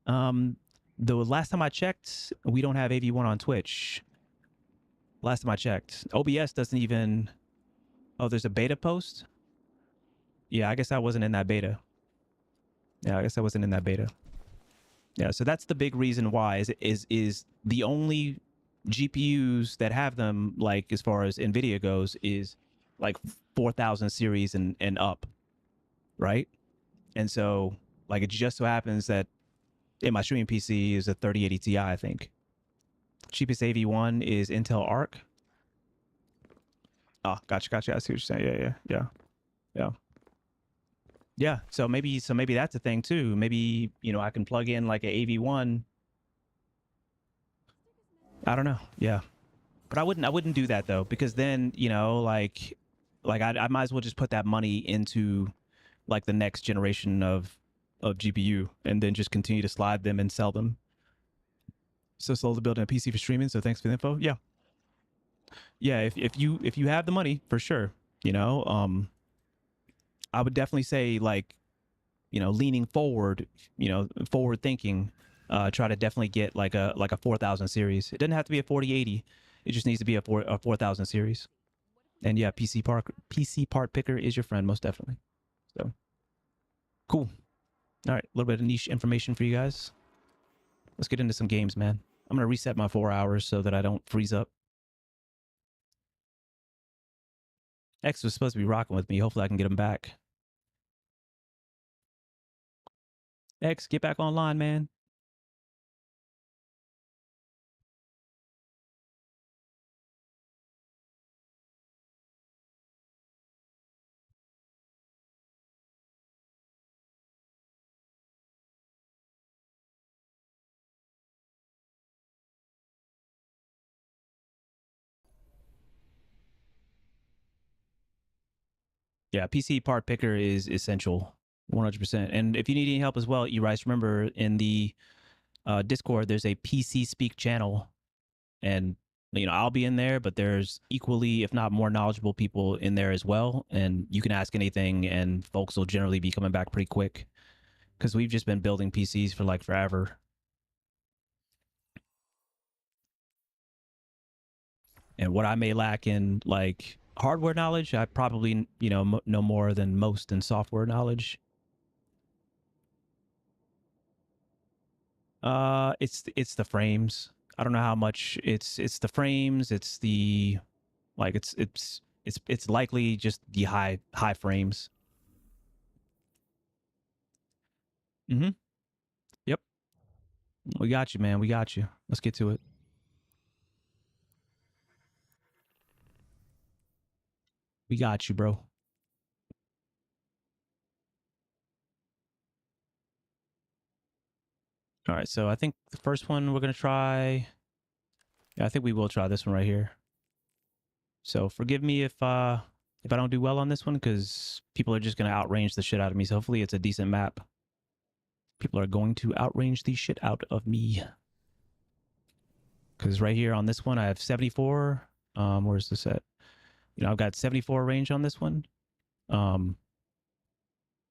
The last time I checked, we don't have AV1 on Twitch. Last time I checked, OBS doesn't even. Oh, there's a beta post. Yeah, I guess I wasn't in that beta. Yeah, so that's the big reason why is the only GPUs that have them, like as far as NVIDIA goes, is like 4000 series and up, right? And so like it just so happens that in my streaming PC is a 3080 Ti, I think. Cheapest AV1 is Intel Arc. Oh, gotcha. I see what you're saying. Yeah. So maybe that's a thing too. Maybe, you know, I can plug in like an AV1. I don't know. Yeah. But I wouldn't do that though, because then, you know, like I might as well just put that money into like the next generation of GPU and then just continue to slide them and sell them. So slowly building a PC for streaming. So thanks for the info. Yeah. Yeah. If you have the money, for sure, you know, I would definitely say, like, you know, leaning forward, you know, forward thinking, try to definitely get like a 4000 series. It doesn't have to be a 4080. It just needs to be a 4000 series. And yeah, PC part picker is your friend, most definitely. So cool. All right, a little bit of niche information for you guys. Let's get into some games, man. I'm gonna reset my 4 hours so that I don't freeze up. X was supposed to be rocking with me. Hopefully I can get him back. X, get back online, man. Yeah, PC part picker is essential, 100%. And if you need any help as well, you guys remember in the Discord, there's a PC Speak channel, and you know I'll be in there, but there's equally, if not more, knowledgeable people in there as well, and you can ask anything, and folks will generally be coming back pretty quick because we've just been building PCs for like forever. And what I may lack in like hardware knowledge, I probably, you know, know more than most in software knowledge. It's the frames. I don't know how much it's the frames. It's the like it's likely just the high frames. Mm-hmm. Yep. We got you, man. We got you. Let's get to it. We got you, bro. All right, so I think the first one we're gonna try. Yeah, I think we will try this one right here. So forgive me if I don't do well on this one, because people are just gonna outrange the shit out of me. So hopefully it's a decent map. People are going to outrange the shit out of me. Because right here on this one, I have 74 Where's this at? You know, I've got 74 range on this one.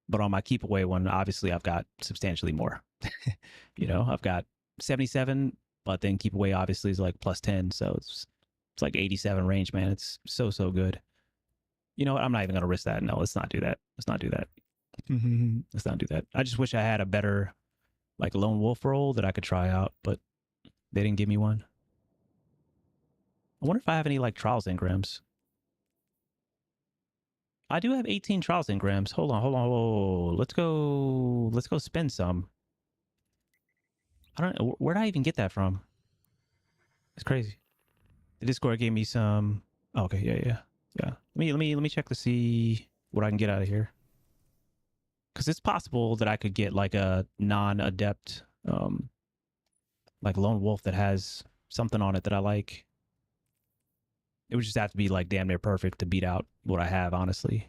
But on my keep away one, obviously I've got substantially more. You know, I've got 77, but then keep away obviously is like plus 10, so it's like 87 range, man. It's so good. You know what? I'm not even gonna risk that. No, let's not do that. Let's not do that. Let's not do that. I just wish I had a better like lone wolf roll that I could try out, but they didn't give me one. I wonder if I have any like trials engrams. I do have 18 trials engrams. Hold on. Whoa. Let's go spend some. I don't know. Where'd I even get that from? It's crazy. The Discord gave me some. Oh, okay. Yeah. Let me check to see what I can get out of here. Because it's possible that I could get like a non-adept, like lone wolf that has something on it that I like. It would just have to be like damn near perfect to beat out what I have, honestly.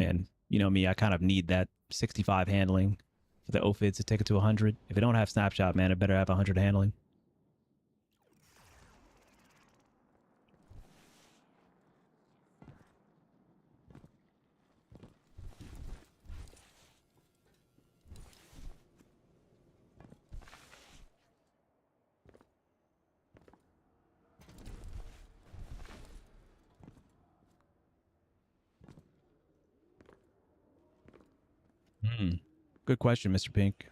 And you know me, I kind of need that 65 handling for the Ophids to take it to 100. If it don't have snapshot, man, it better have 100 handling. Good question, Mr. Pink.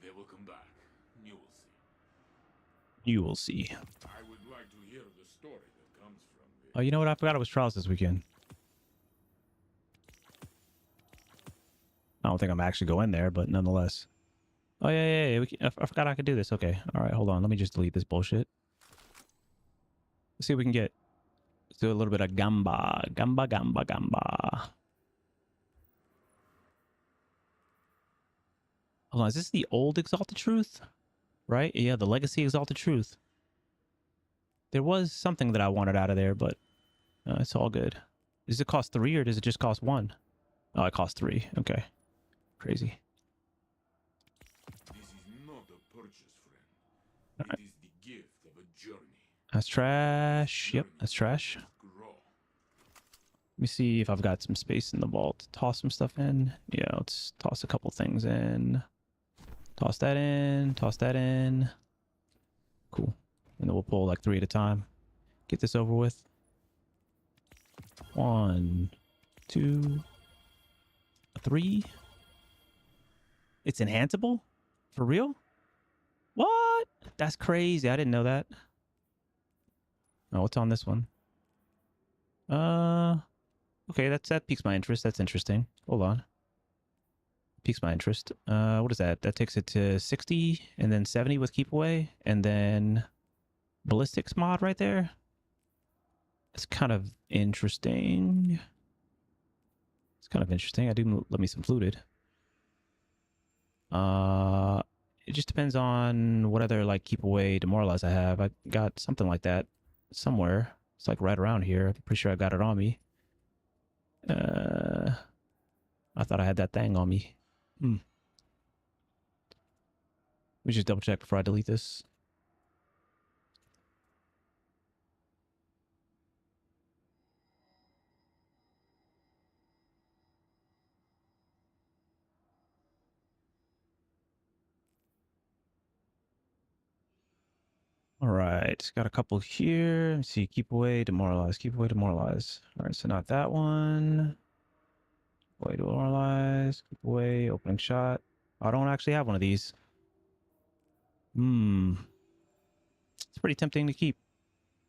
They will come back. You will see. You will see. I would like to hear the story that comes from the... Oh, you know what? I forgot it was trials this weekend. I don't think I'm actually going there, but nonetheless. Oh, yeah. I forgot I could do this. Okay. All right, hold on. Let me just delete this bullshit. Let's see what we can get. Let's do a little bit of gamba. Gamba. Hold on. Is this the old Exalted Truth? Right? Yeah, the Legacy Exalted Truth. There was something that I wanted out of there, but it's all good. Does it cost 3 or does it just cost 1? Oh, it costs 3. Okay. Crazy. This is not a purchase, friend. Right. It is the gift of a journey. That's trash. Yep, that's trash. Grow. Let me see if I've got some space in the vault to toss some stuff in. Yeah, let's toss a couple things in. Toss that in. Cool. And then we'll pull like 3 at a time. Get this over with. 1, 2, 3. It's enhanceable? For real? What? That's crazy. I didn't know that. Oh, what's on this one? Okay, that piques my interest. That's interesting. Hold on. Piques my interest. What is that? That takes it to 60 and then 70 with keep away and then ballistics mod right there. It's kind of interesting. I do let me some fluted. It just depends on what other like keep away demoralize I have. I got something like that somewhere. It's like right around here. I'm pretty sure I got it on me. I thought I had that thing on me. Let me just double check before I delete this. All right, got a couple here. Let me see. Keep away, demoralize. All right, so not that one. Keep away, demoralize. Keep away, opening shot. I don't actually have one of these. It's pretty tempting to keep.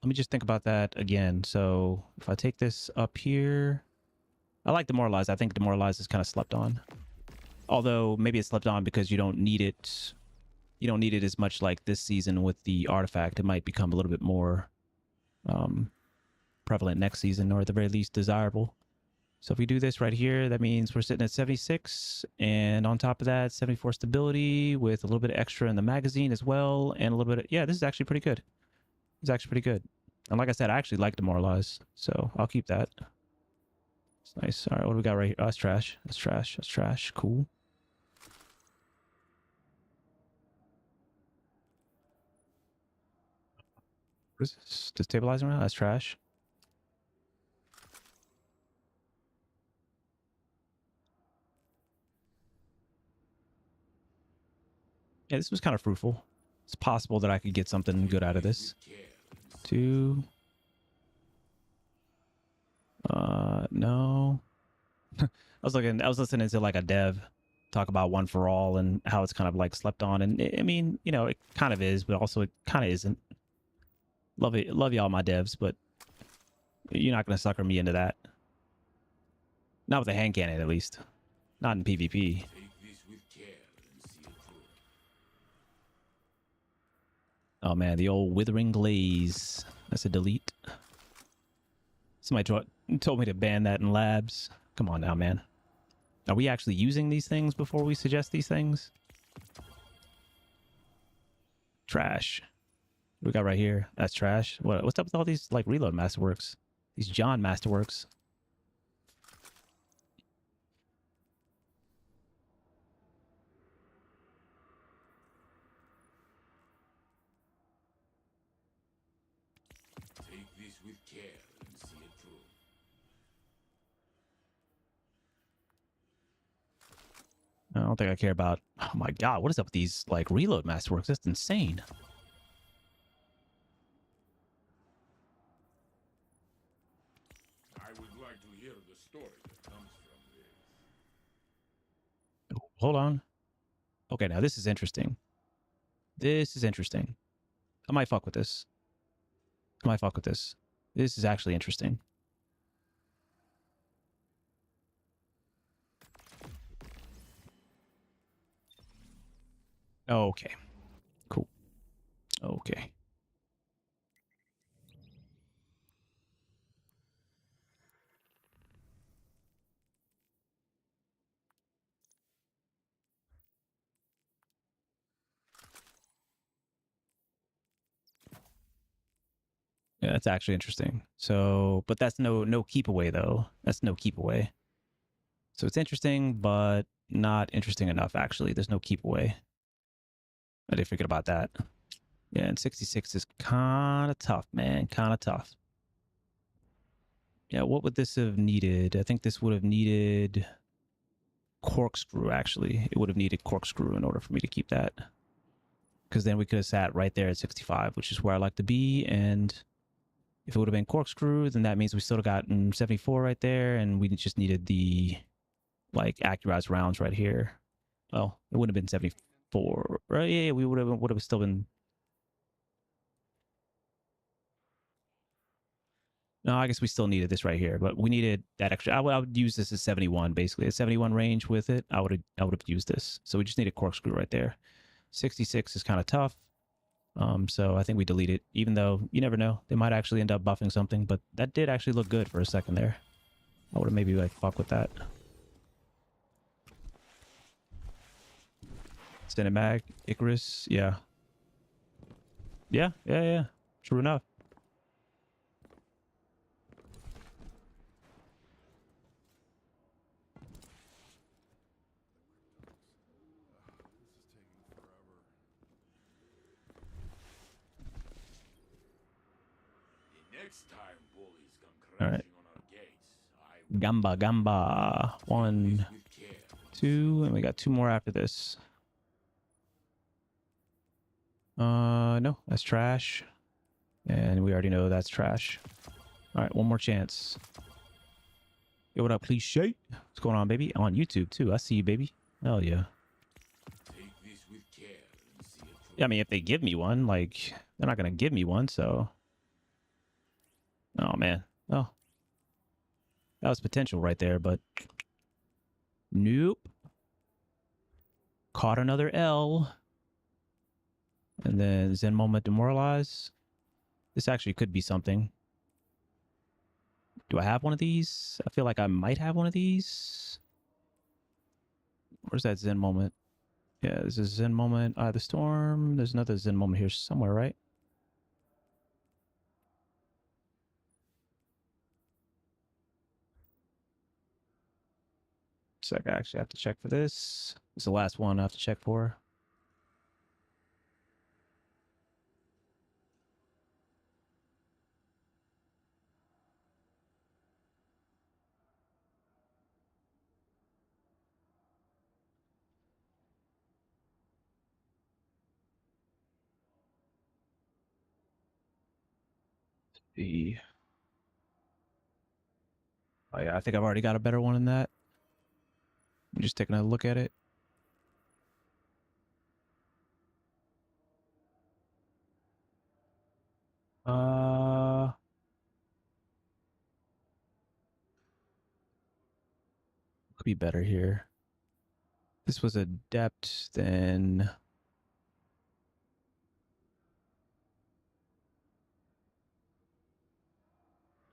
Let me just think about that again. So if I take this up here, I like demoralize. I think demoralize is kind of slept on. Although maybe it's slept on because you don't need it. You don't need it as much like this season with the artifact. It might become a little bit more prevalent next season, or at the very least desirable. So if we do this right here, that means we're sitting at 76, and on top of that, 74 stability with a little bit of extra in the magazine as well, and a little bit of, yeah, this is actually pretty good. It's actually pretty good. And like I said, I actually like demoralize, so I'll keep that. It's nice. All right, what do we got right here? Oh, that's trash. That's trash. Cool. What is this? Destabilizing round? That's trash. Yeah, this was kind of fruitful. It's possible that I could get something good out of this. Two. No. I was listening to like a dev talk about One for All and how it's kind of like slept on. And I mean, you know, it kind of is, but also it kind of isn't. Love it. Love y'all, my devs, but you're not going to sucker me into that. Not with a hand cannon, at least. Not in PvP. Oh man, the old Withering Glaze. That's a delete. Somebody told me to ban that in labs. Come on now, man. Are we actually using these things before we suggest these things? Trash. What we got right here? That's trash. What's up with all these like reload masterworks? These John masterworks. Take this with care and see it through. I don't think I care about... Oh my god, what is up with these like reload masterworks? That's insane. I would like to hear the story that comes from this. Hold on. Okay, now this is interesting. This is interesting. I might fuck with this. I might fuck with this. This is actually interesting. Okay. Cool. Okay. Yeah, that's actually interesting. So, but that's no keep away though. That's no keep away. So it's interesting, but not interesting enough actually. There's no keep away. I did forget about that. Yeah, and 66 is kind of tough, man. Kind of tough. Yeah, what would this have needed? I think this would have needed corkscrew, actually. It would have needed corkscrew in order for me to keep that. Because then we could have sat right there at 65, which is where I like to be. And if it would have been corkscrew, then that means we still got 74 right there. And we just needed the, like, accurized rounds right here. Well, it wouldn't have been 74, right? Yeah, we would have still been... No, I guess we still needed this right here, but we needed that extra. I would use this as 71, basically. A 71 range with it, I would have used this. So we just need a corkscrew right there. 66 is kind of tough. So I think we delete it, even though you never know. They might actually end up buffing something, but that did actually look good for a second there. I would have maybe like fuck with that. Cinemag, Icarus, yeah. Yeah. True enough. Next time bullies come All crashing right. on our gates, Gamba. One, with care. two, and we got two more after this. No, that's trash. And we already know that's trash. All right, one more chance. Yo, what up, cliche? What's going on, baby? On YouTube, too. I see you, baby. Hell yeah. Take this with care and see it through. Yeah, I mean, if they give me one, like, they're not going to give me one, so... Oh, man. Oh. That was potential right there, but... Nope. Caught another L. And then Zen Moment Demoralize. This actually could be something. Do I have one of these? I feel like I might have one of these. Where's that Zen Moment? Yeah, there's a Zen Moment. The Storm. There's another Zen Moment here somewhere, right? Sec, I actually have to check for this. It's the last one I have to check for. The Oh yeah, I think I've already got a better one than that. I'm just taking a look at it. Uh, could be better here. This was adept, then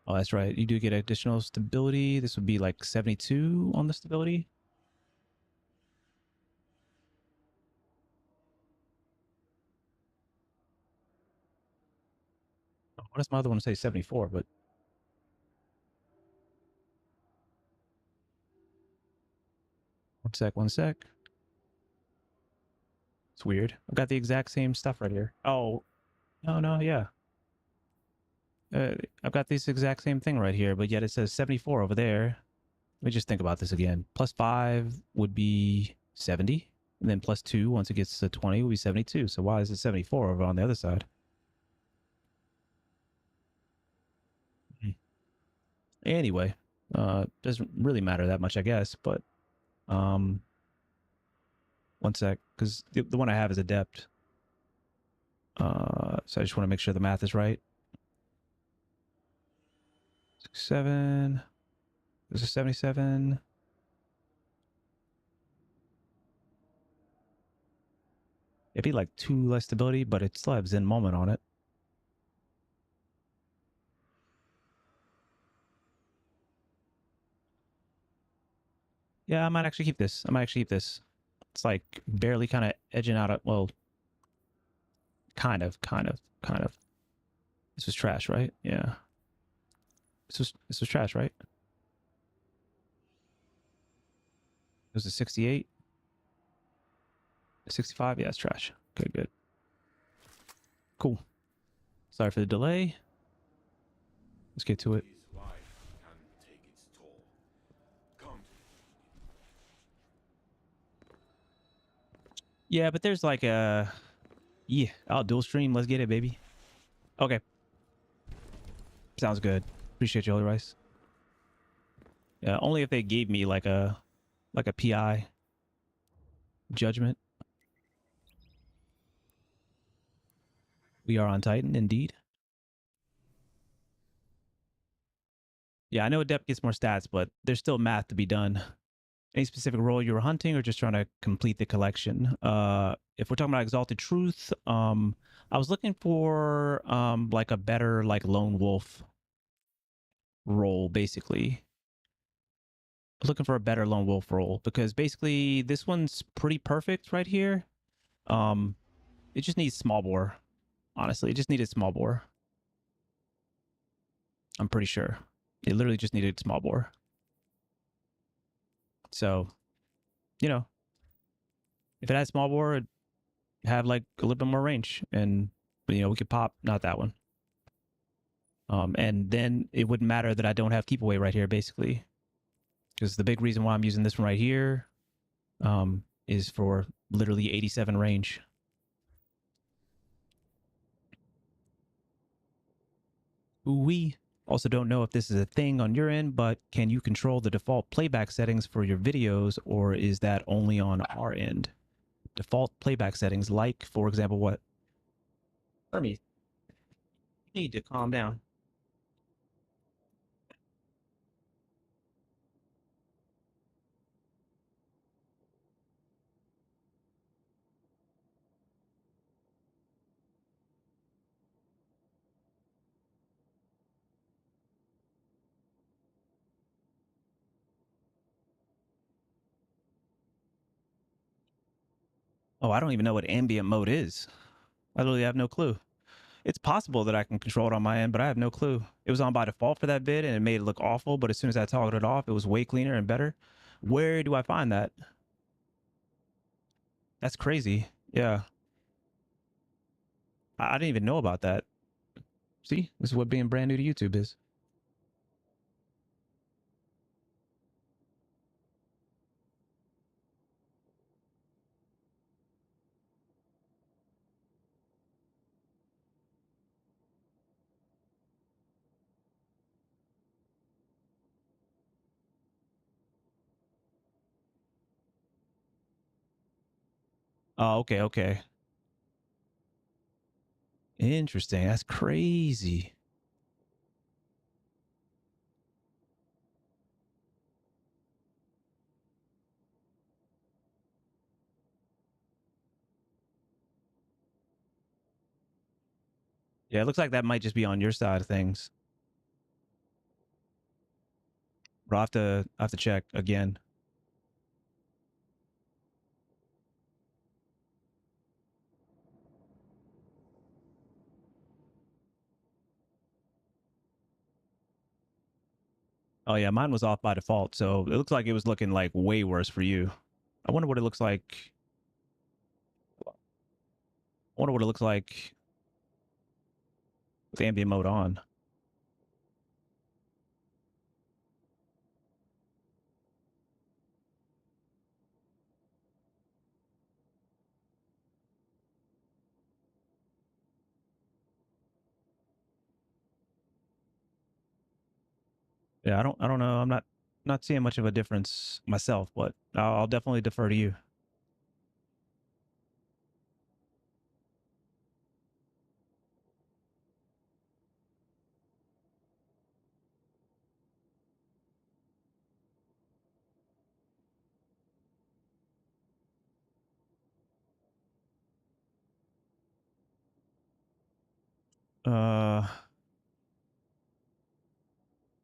oh, that's right. You do get additional stability. This would be like 72 on the stability. What does my other one say? 74, but one sec. It's weird. I've got the exact same stuff right here. Oh, no, yeah. I've got this exact same thing right here, but yet it says 74 over there. Let me just think about this again. Plus 5 would be 70. And then plus 2, once it gets to 20, will be 72. So why is it 74 over on the other side? Anyway, doesn't really matter that much, I guess. But one sec, because the one I have is adept. So I just want to make sure the math is right. 7. There's a 77. It'd be like 2 less stability, but it still has Zen moment on it. Yeah, I might actually keep this. It's like barely kind of edging out of, well, kind of. This was trash, right? Yeah. This was trash, right? It was a 68. 65? Yeah, it's trash. Okay, good. Cool. Sorry for the delay. Let's get to it. His life can take its toll. Come to Yeah, but there's like a... Yeah, I'll dual stream. Let's get it, baby. Okay. Sounds good. Appreciate you, Holy Rice. Yeah, only if they gave me like a PI judgment. We are on Titan, indeed. Yeah, I know Adept gets more stats, but there's still math to be done. Any specific role you were hunting or just trying to complete the collection? If we're talking about Exalted Truth, I was looking for like a better like lone wolf role, basically. Looking for a better lone wolf role because basically this one's pretty perfect right here. It just needs small bore. Honestly, it just needed small bore. I'm pretty sure. It literally just needed small bore. So, you know, if it had small bore, it'd have like a little bit more range and, you know, we could pop, not that one. And then it wouldn't matter that I don't have keep away right here, basically. Because the big reason why I'm using this one right here is for literally 87 range. We also don't know if this is a thing on your end, but can you control the default playback settings for your videos, or is that only on our end? Default playback settings, like, for example, what? Hermes, you need to calm down. Oh, I don't even know what ambient mode is. I literally have no clue. It's possible that I can control it on my end, but I have no clue. It was on by default for that bid and it made it look awful, but as soon as I toggled it off, it was way cleaner and better. Where do I find that? That's crazy. Yeah. I didn't even know about that. See, this is what being brand new to YouTube is. Oh, okay, okay. Interesting. That's crazy. Yeah, it looks like that might just be on your side of things. But I have to check again. Oh yeah, mine was off by default, so it looks like it was looking like way worse for you. I wonder what it looks like. I wonder what it looks like with ambient mode on. Yeah, I don't know. I'm not seeing much of a difference myself, but I'll definitely defer to you. Uh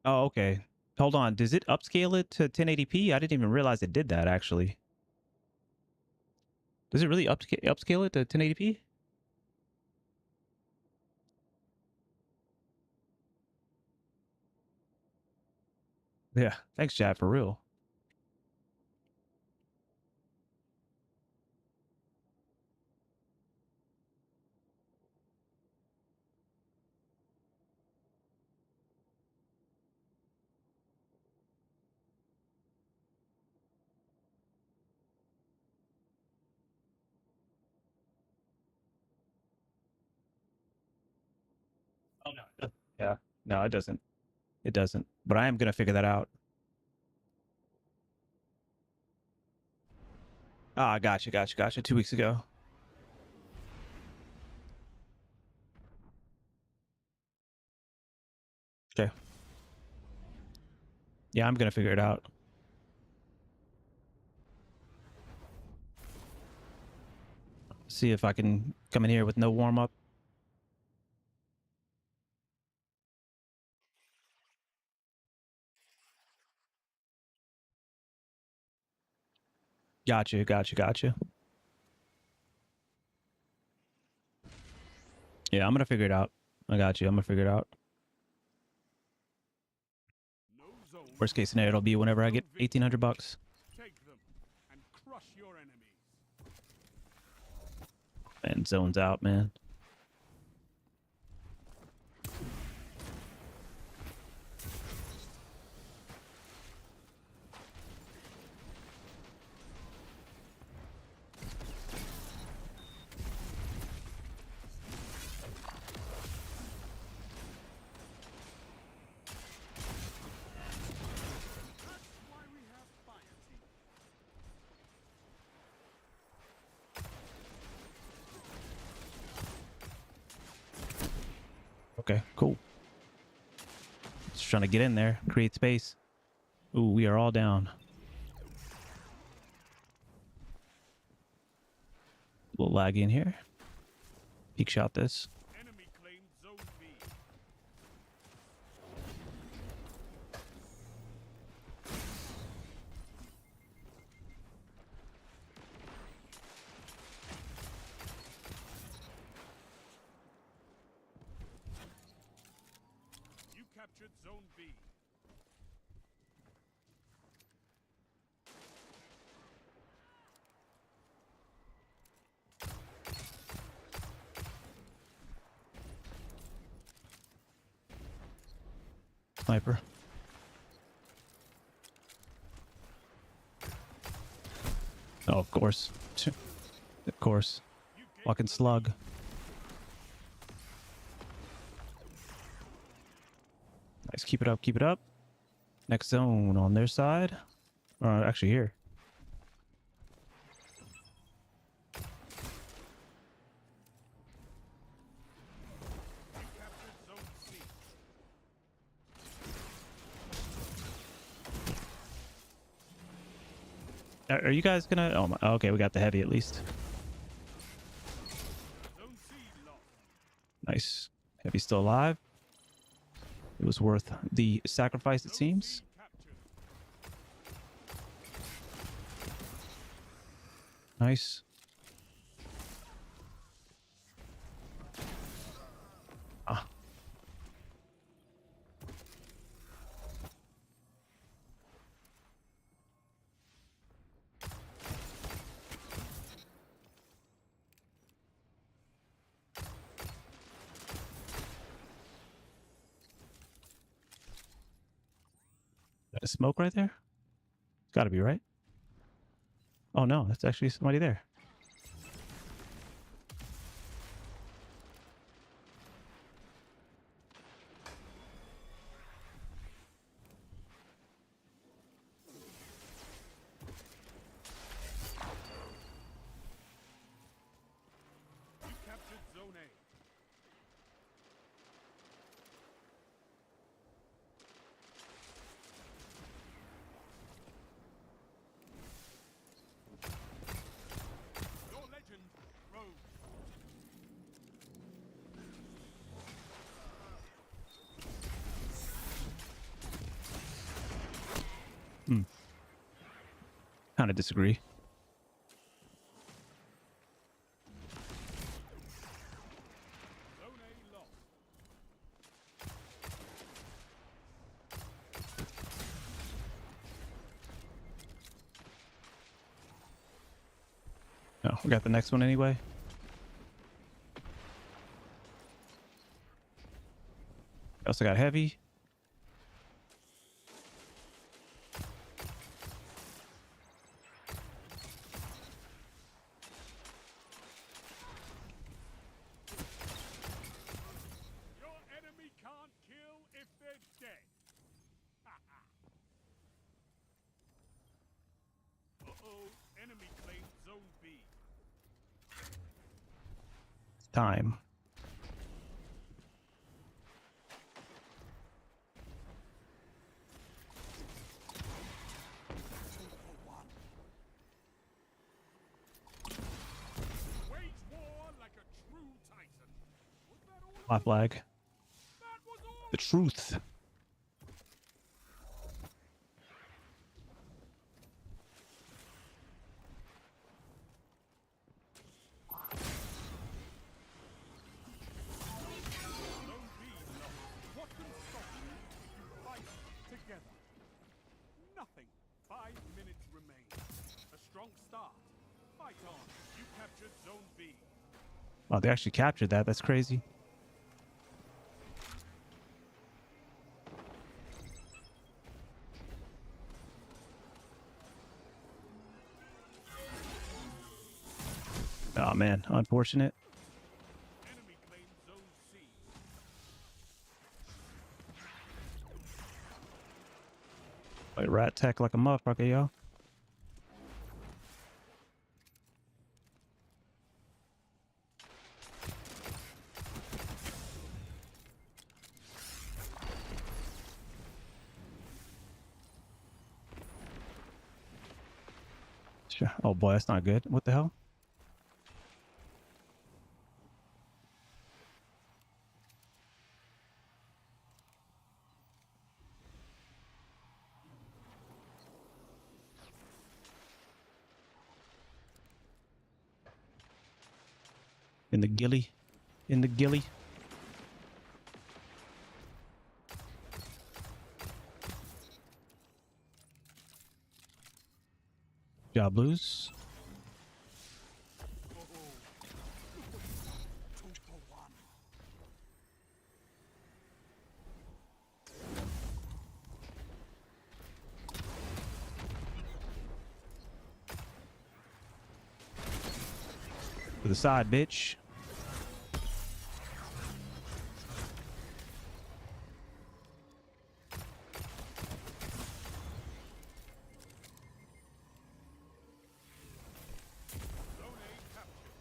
oh, okay. Hold on. Does it upscale it to 1080p? I didn't even realize it did that actually. Does it really upscale it to 1080p? Yeah. Thanks, Chad, for real. Oh no. Yeah. No, it doesn't. It doesn't. But I am gonna figure that out. Ah, gotcha. 2 weeks ago. Okay. Yeah, I'm gonna figure it out. See if I can come in here with no warm up. Gotcha. Yeah, I'm gonna figure it out. I got you. I'm gonna figure it out. No zone. Worst case scenario, it'll be whenever I get 1,800 bucks. Take them and crush your enemies. And zones out, man. That's why we have fire team. Okay, cool. Just trying to get in there, create space. Ooh, we are all down. A little laggy in here. Peek shot this. Enemy claimed zone B. You captured zone B. Sniper. Oh, of course. Of course. You gave Fucking the slug. Nice. Keep it up. Keep it up. Next zone on their side. Or actually here. Are you guys gonna? Oh my. Okay, we got the heavy at least. Zone C lost. Nice. Heavy's still alive. It was worth the sacrifice, it Zone seems. C captured. Nice. Ah. That a smoke right there? It's gotta be, right? Oh no, that's actually somebody there. You captured Zone A. Your legend rose. Kind of disagree. Zone A lost. No, we got the next one anyway. Also got heavy. Your enemy can't kill if they're dead. Uh-oh. Enemy claimed Zone B. Time. Wage war like a true Titan. Was that all? My flag. That was all. The truth. Zone B lost. What can stop you if you fight together? Nothing. 5 minutes remain. A strong start. Fight on. You captured Zone B. Oh, they actually captured that. That's crazy. Oh man, unfortunate. Enemy claimed Zone C. Like rat tech like a motherfucker, yo. Sure. Oh boy, that's not good. What the hell? In the gilly. In the gilly. Job blues. To the side, bitch. Zone A captured.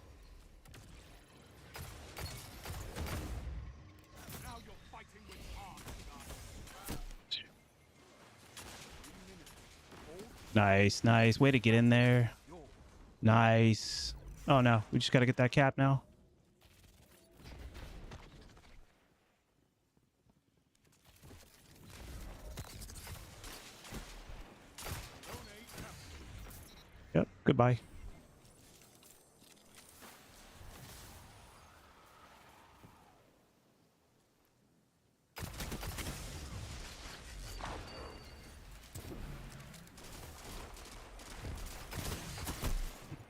Now you're fighting with heart, guys. 3 minutes. Hold Nice, nice. Way to get in there. Nice. Oh no, we just gotta get that cap now. Yep, goodbye.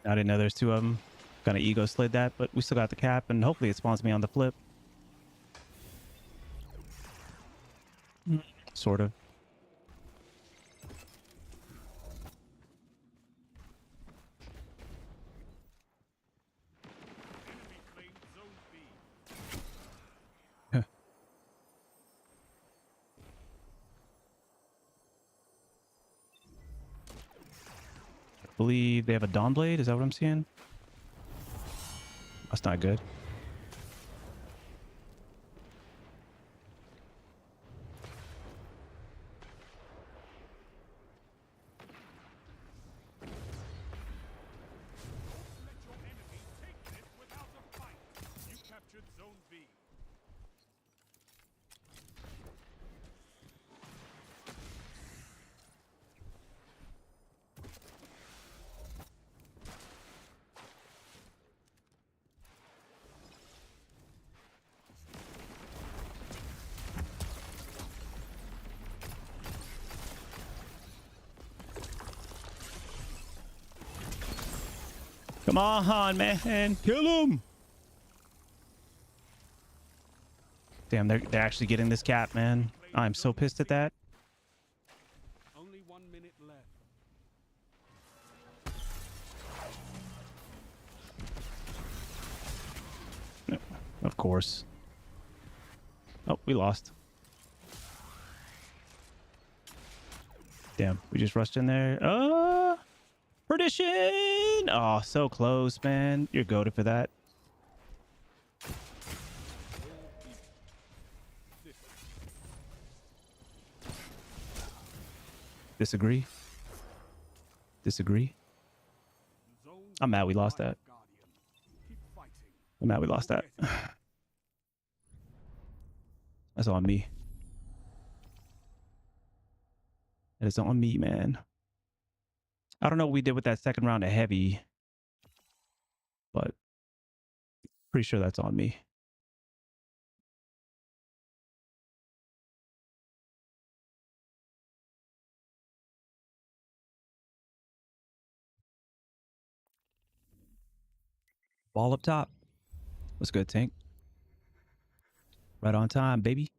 I didn't know there's two of them. Kind of ego slid that, but we still got the cap, and hopefully it spawns me on the flip. Sort of. Enemy claimed Zone B. I believe they have a Dawn Blade. Is that what I'm seeing? That's not good. Let your enemy take this without a fight. You captured Zone B. Come on, man. Kill him. Damn, they're actually getting this cap, man. I'm so pissed at that. Only 1 minute left. Of course. Oh, we lost. Damn, we just rushed in there. Perdition! Oh, so close, man. You're goated for that. Disagree. Disagree. Zone I'm mad we lost that. Guardian. Keep fighting. I'm mad we lost that. That's on me. That is on me, man. I don't know what we did with that second round of heavy, but pretty sure that's on me. Ball up top. What's good, Tank? Right on time, baby.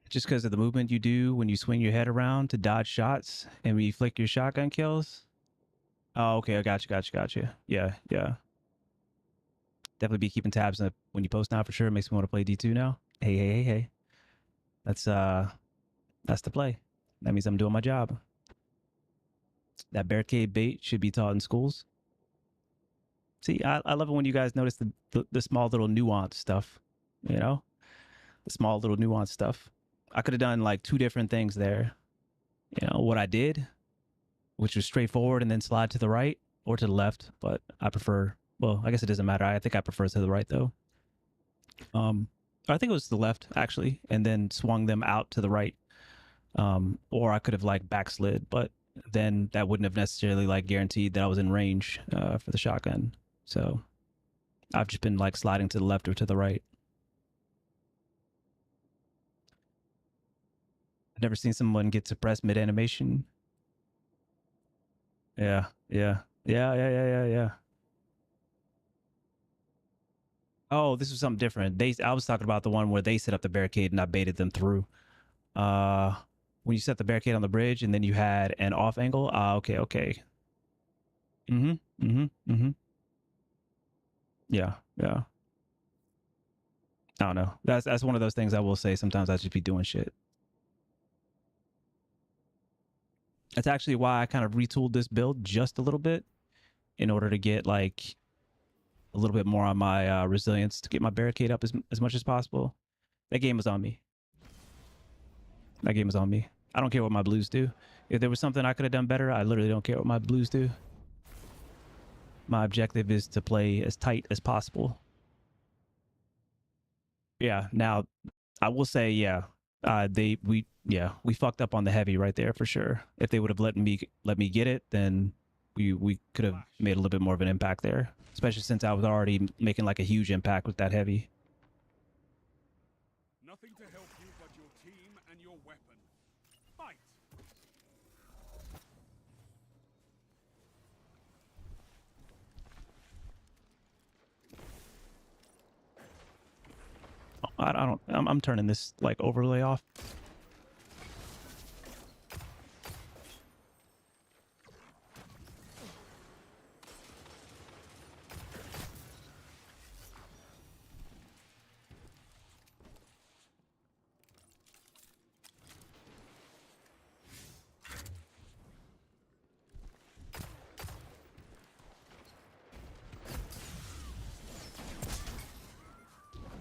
Just because of the movement you do when you swing your head around to dodge shots and when you flick your shotgun kills. Oh, okay. I got you. Yeah. Definitely be keeping tabs on when you post now for sure. It makes me want to play D2 now. Hey. That's the play. That means I'm doing my job. That barricade bait should be taught in schools. See, I love it when you guys notice the small little nuance stuff, you know? The small little nuance stuff. I could have done like two different things there. You know, what I did, which was straightforward and then slide to the right or to the left, but I prefer, well, I guess it doesn't matter. I think I prefer to the right though. I think it was the left actually, and then swung them out to the right. Or I could have like backslid, but then that wouldn't have necessarily like guaranteed that I was in range for the shotgun. So I've just been like sliding to the left or to the right. I've never seen someone get suppressed mid animation. Yeah. Oh, this was something different. I was talking about the one where they set up the barricade and I baited them through. When you set the barricade on the bridge and then you had an off angle. Okay. Yeah. I don't know. That's one of those things I will say. Sometimes I just be doing shit. That's actually why I kind of retooled this build just a little bit in order to get like a little bit more on my resilience to get my barricade up as much as possible. That game was on me. That game was on me. I don't care what my blues do. If there was something I could have done better, I literally don't care what my blues do. My objective is to play as tight as possible. Yeah. Now, I will say, yeah, we fucked up on the heavy right there for sure. If they would have let me get it, then we could have made a little bit more of an impact there. Especially since I was already making like a huge impact with that heavy. Nothing to help you but your team and your weapon. Fight! I don't. I'm turning this like overlay off.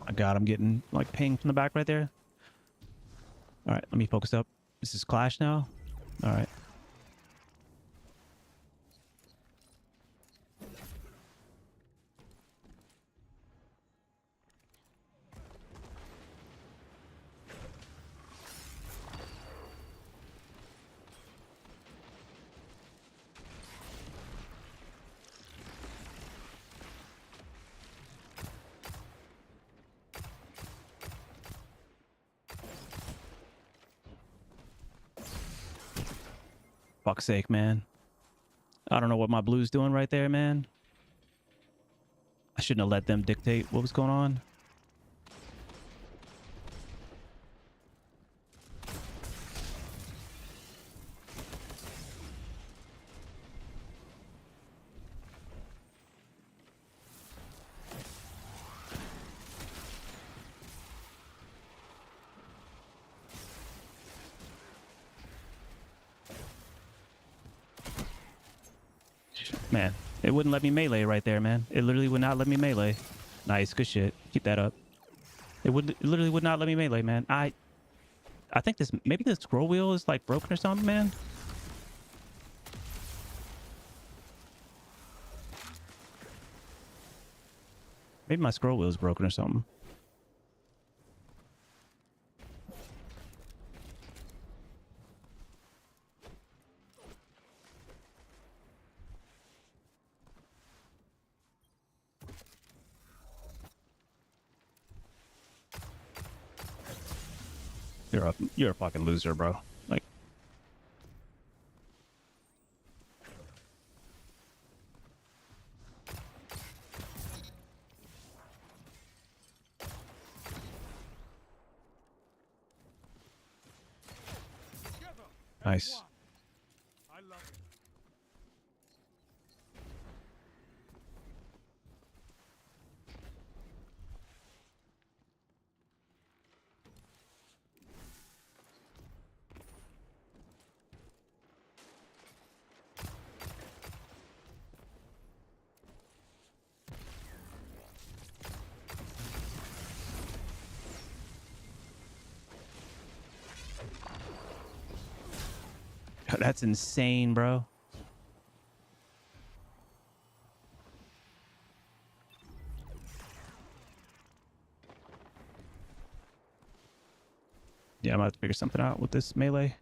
My God, I'm getting like pinged from the back right there. All right, let me focus up. This is Clash now. All right. Fuck's sake, man. I don't know what my blue's doing right there, man. I shouldn't have let them dictate what was going on. Man, it wouldn't let me melee right there, man. It literally would not let me melee. Nice, good shit. Keep that up. It literally would not let me melee, man. I think this, maybe the scroll wheel is like broken or something, man. Maybe my scroll wheel is broken or something. You're a fucking loser, bro. Like, Together as nice. one. I love it. That's insane, bro. Yeah, I'm gonna have to figure something out with this melee.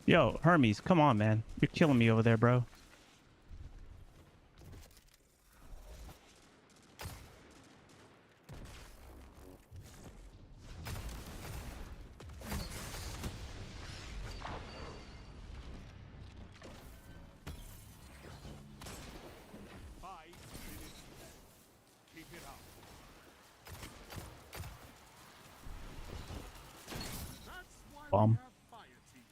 Yo, Hermes, come on, man. You're killing me over there, bro. Keep it up. That's why Bomb. we have fire teams.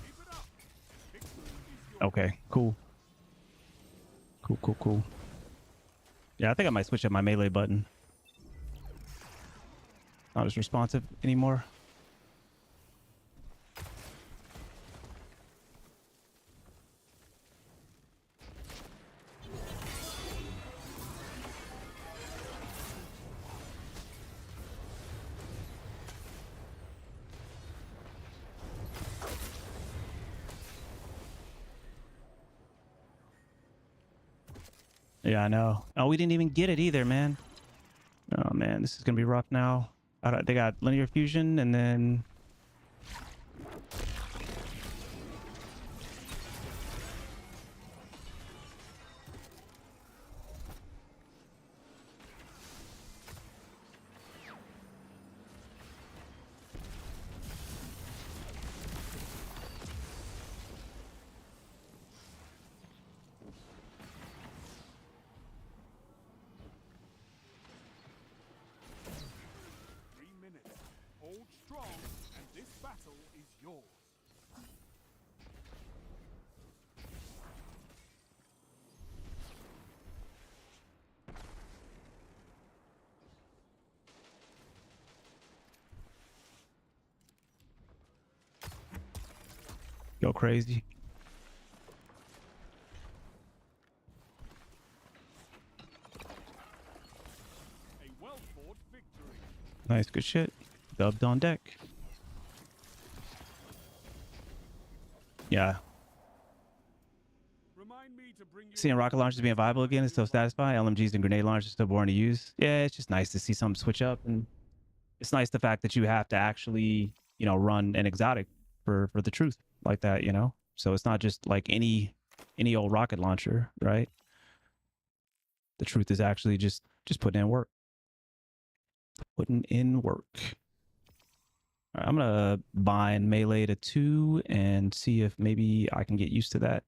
Keep it up. Victory is yours. Okay, cool. Cool. Yeah, I think I might switch up my melee button. Not as responsive anymore. Yeah, I know. Oh, we didn't even get it either, man. Oh, man, this is going to be rough now. They got linear fusion and then... Hold strong, and this battle is yours. Go crazy. A well-fought victory. Nice, good shit. Dubbed on deck. Yeah. Remind me to bring you Seeing rocket launchers being viable again is so satisfying. LMGs and grenade launchers still boring to use. Yeah, it's just nice to see something switch up, and it's nice the fact that you have to actually, you know, run an exotic for the truth like that, you know. So it's not just like any old rocket launcher, right? The truth is actually just putting in work. Putting in work. All right, I'm gonna bind melee to 2 and see if maybe I can get used to that.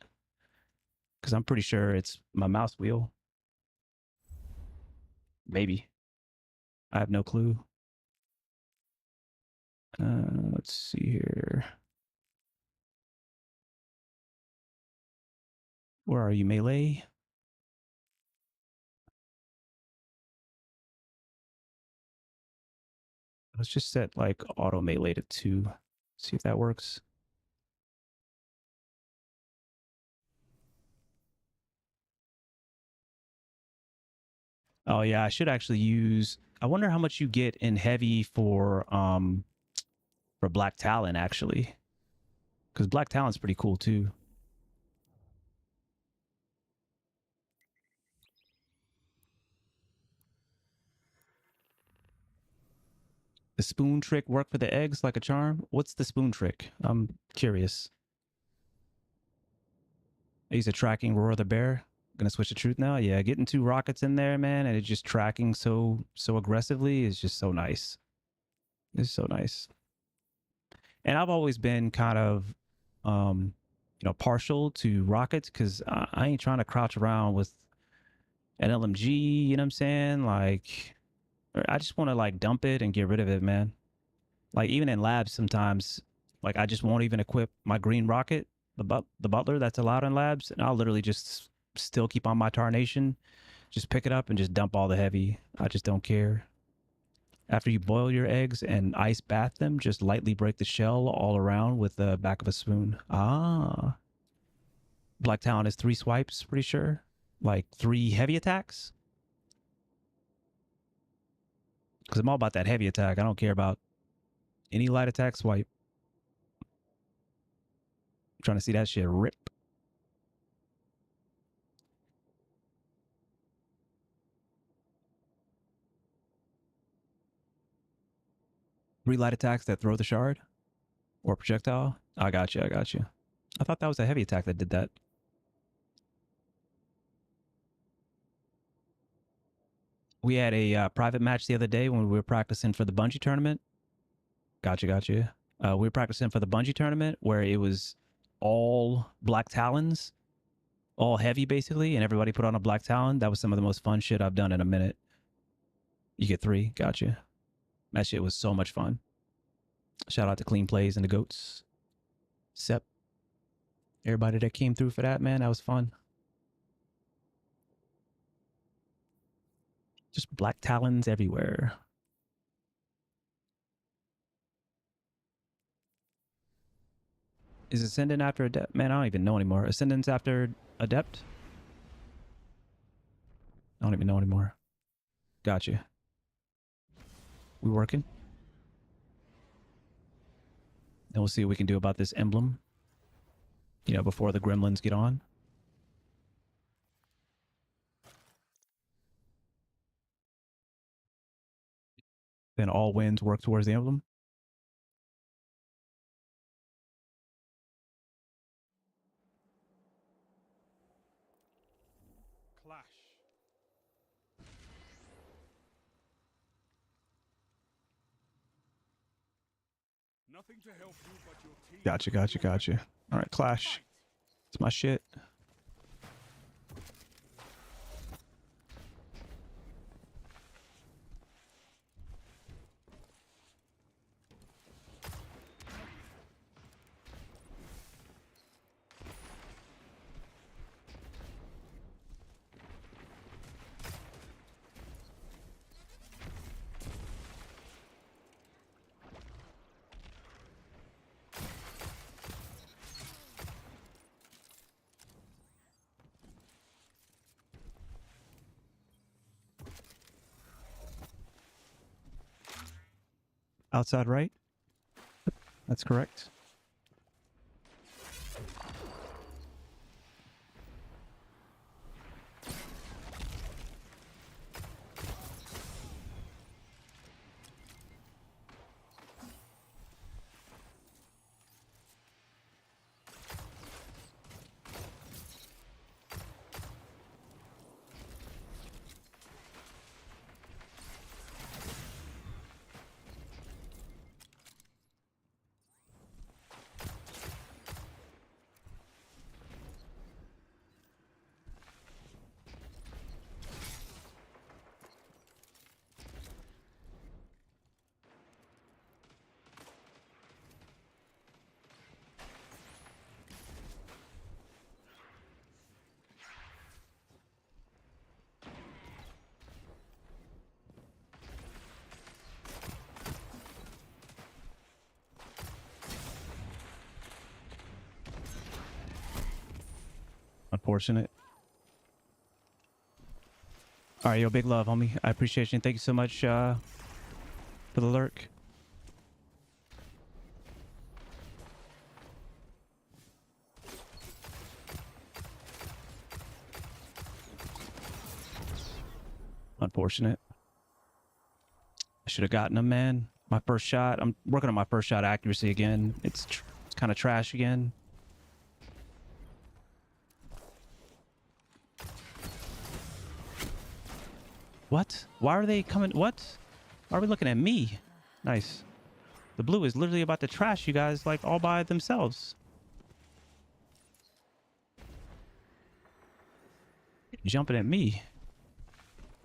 Because I'm pretty sure it's my mouse wheel. Maybe. I have no clue. Let's see here. Where are you, melee? Let's just set like auto melee to 2. See if that works. Oh yeah, I should actually use. I wonder how much you get in heavy for Black Talon actually, because Black Talon's pretty cool too. The spoon trick work for the eggs like a charm? What's the spoon trick? I'm curious. I use a tracking Roar the Bear. Gonna switch to truth now. Yeah, getting 2 rockets in there, man, and it's just tracking so aggressively is just so nice. It's so nice. And I've always been kind of, you know, partial to rockets because I ain't trying to crouch around with an LMG. You know what I'm saying? Like, I just want to like dump it and get rid of it, man. Like even in labs sometimes, like I just won't even equip my green rocket, the butler that's allowed in labs, and I'll literally just still keep on my Tarnation, just pick it up and just dump all the heavy. I just don't care. After you boil your eggs and ice bath them, just lightly break the shell all around with the back of a spoon. Ah. Black Talon is 3 swipes, pretty sure. Like 3 heavy attacks. Because I'm all about that heavy attack. I don't care about any light attack swipe. I'm trying to see that shit rip. 3 light attacks that throw the shard? Or projectile? I got you, I got you. I thought that was a heavy attack that did that. We had a private match the other day when we were practicing for the Bungie tournament. Gotcha, gotcha. We were practicing for the Bungie tournament where it was all Black Talons, all heavy basically, and everybody put on a Black Talon. That was some of the most fun shit I've done in a minute. You get 3, gotcha. That shit was so much fun. Shout out to Clean Plays and the Goats. Sep. Everybody that came through for that, man, that was fun. Just Black Talons everywhere. Is Ascendant after Adept? Man, I don't even know anymore. Ascendant's after Adept? I don't even know anymore. Gotcha. We working? And we'll see what we can do about this emblem. You know, before the gremlins get on. Then all winds work towards the emblem. Clash. Nothing to help you but your team. Gotcha, gotcha, gotcha. All right, Clash. Fight. It's my shit. Outside right. That's correct. Unfortunate. All right, yo, big love, homie. I appreciate you. And thank you so much for the lurk. Unfortunate. I should have gotten him, man. My first shot. I'm working on my first shot accuracy again. It's kind of trash again. What? Why are they coming? What? Why are we looking at me? Nice. The blue is literally about to trash you guys like all by themselves. Jumping at me.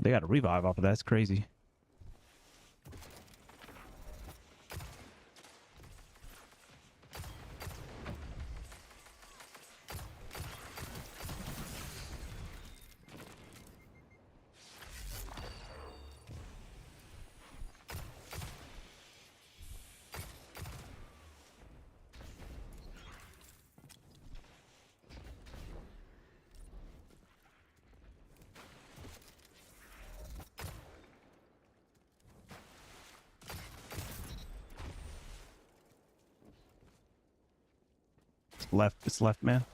They got a revive off of that. That's crazy. Left. It's left, man.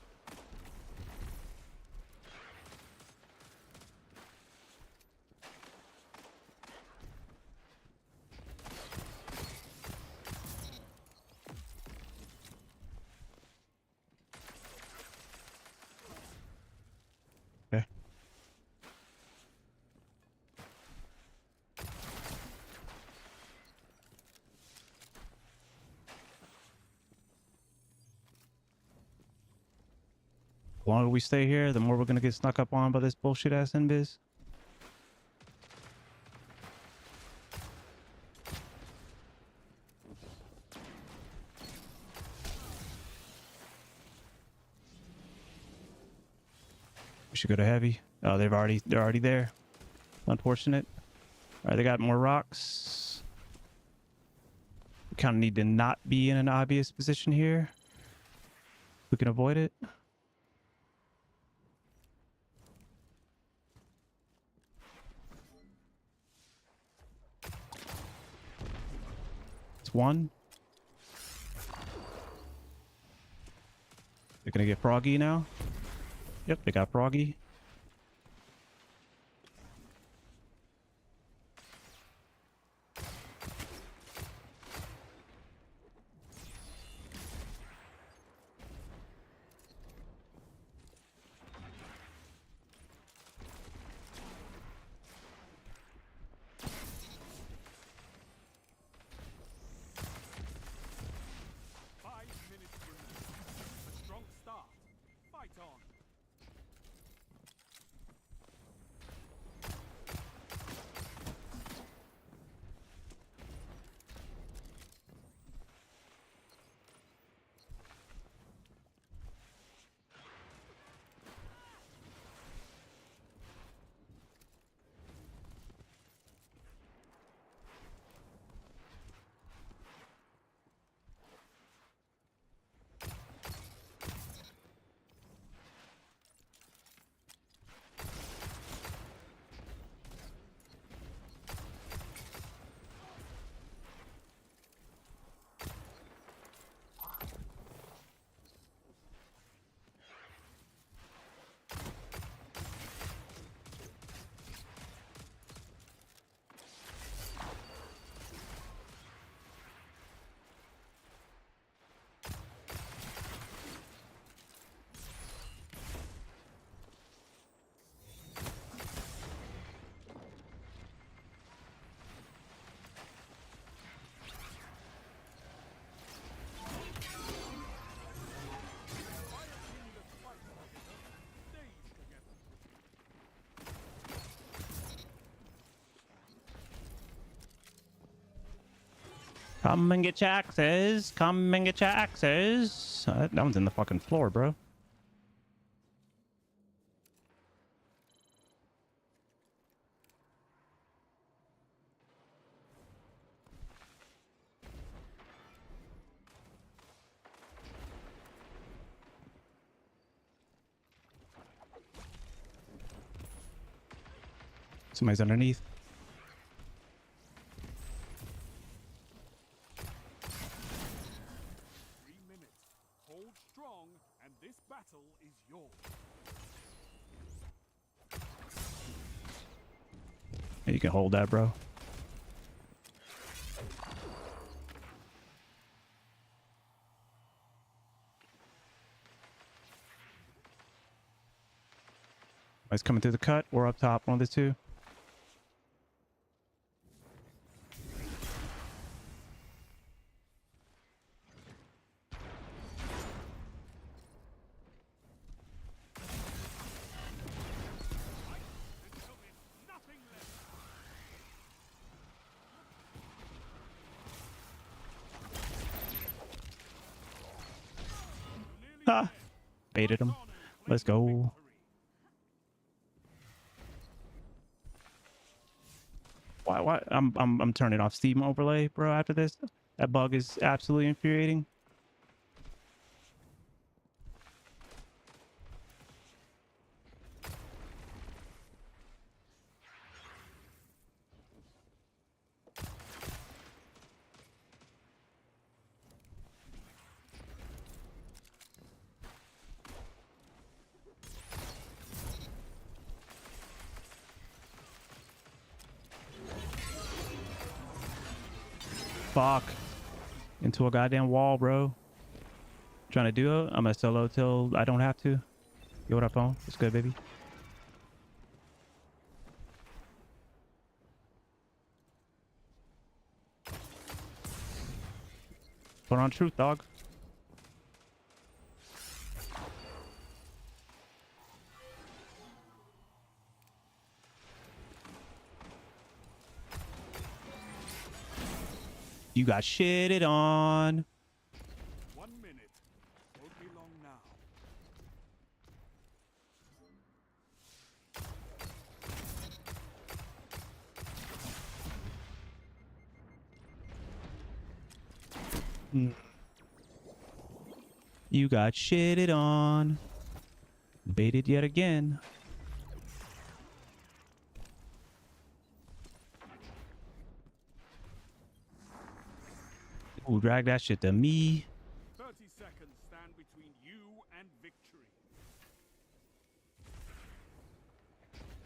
Okay. The longer we stay here, the more we're gonna get snuck up on by this bullshit ass invis. We should go to heavy. Oh, they're already there. Unfortunate. All right, they got more rocks. We kind of need to not be in an obvious position here. We can avoid it. It's one. They're gonna get froggy now. Yep, they got froggy. A strong start. Fight on. Come and get your axes. Come and get your axes. That one's in the fucking floor, bro. Somebody's underneath. 3 minutes. Hold strong, and this battle is yours. You can hold that, bro. Somebody's coming through the cut. We're up top, one of the two. Until there's nothing left. Nearly Ha! there. Baited him. On and Let's claim go. victory. Why? I'm turning off Steam overlay, bro. After this, that bug is absolutely infuriating. Fuck. Into a goddamn wall, bro. Trying to do it. I'm gonna solo till I don't have to. Yo, what up, phone? It's good, baby. Put on truth, dog. You got shitted on. 1 minute. Won't be long now. You got shitted on. Baited yet again. Ooh, drag that shit to me. 30 seconds stand between you and victory.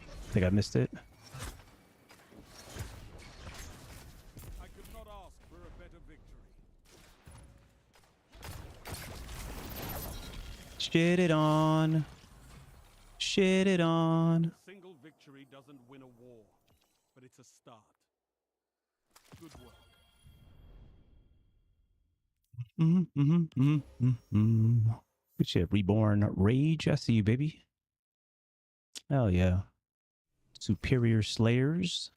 I think I missed it. I could not ask for a better victory. Shitted on. Shitted on. A single victory doesn't win a war, but it's a start. Good work. Good shit. Reborn Rage. I see you, baby. Hell yeah. Superior Slayers.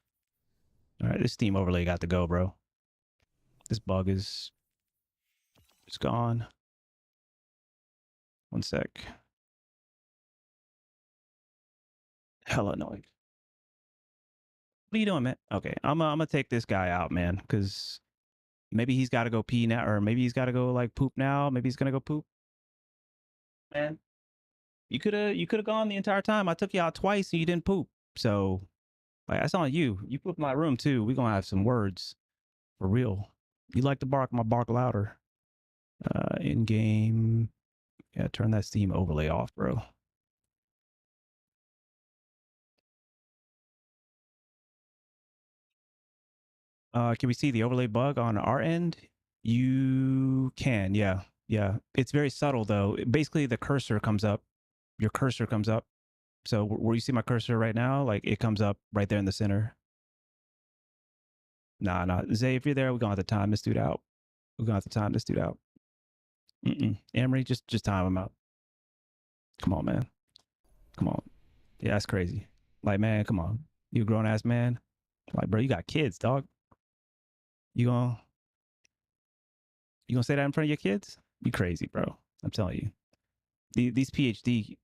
All right, this Steam overlay got to go, bro. This bug is it's gone. One sec. Hella annoying. What are you doing, man? Okay, I'm gonna take this guy out, man, because maybe he's got to go pee now, or maybe he's got to go like poop now. Maybe he's gonna go poop. Man, you could have gone the entire time. I took you out twice and you didn't poop. So, like, that's on you. You pooped in my room too. We gonna have some words for real. You like to bark, I'm gonna bark louder. In game, yeah. Turn that Steam overlay off, bro. Can we see the overlay bug on our end? You can, yeah. Yeah. It's very subtle though. Basically the cursor comes up. Your cursor comes up. So where you see my cursor right now, like it comes up right there in the center. Nah. Zay, if you're there, we're gonna have to time this dude out. We're gonna have to time this dude out. Emery, just time him out. Come on, man. Come on. Yeah, that's crazy. Like, man, come on. You a grown ass man. Like, bro, you got kids, dog. You gonna say that in front of your kids? You crazy, bro. I'm telling you. These PhD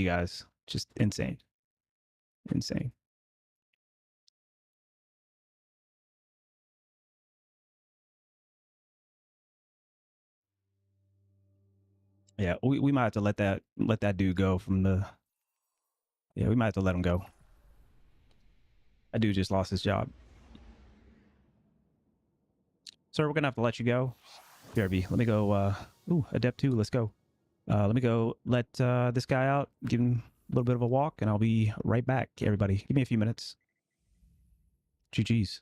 guys, just insane. Insane. Yeah, we might have to let that dude go from the. Yeah, we might have to let him go. That dude just lost his job. Sir, we're gonna have to let you go. BRB, let me go. Ooh, Adept 2, let's go. Let me go let this guy out, give him a little bit of a walk, and I'll be right back, everybody. Give me a few minutes. GG's.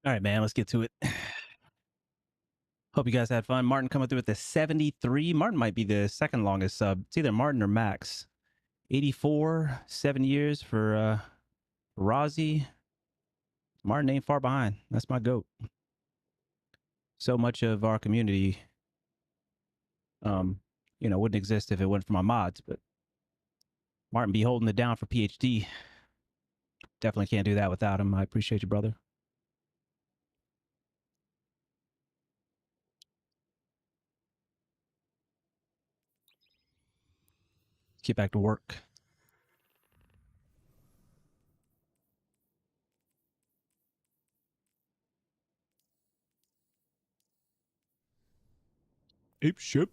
All right, man, let's get to it. Hope you guys had fun. Martin coming through with the 73. Martin might be the second longest sub. It's either Martin or Max. 84, 7 years for Rozzy. Martin ain't far behind. That's my goat. So much of our community, wouldn't exist if it wasn't for my mods, but Martin be holding it down for PhD. Definitely can't do that without him. I appreciate you, brother. Get back to work. Ape ship.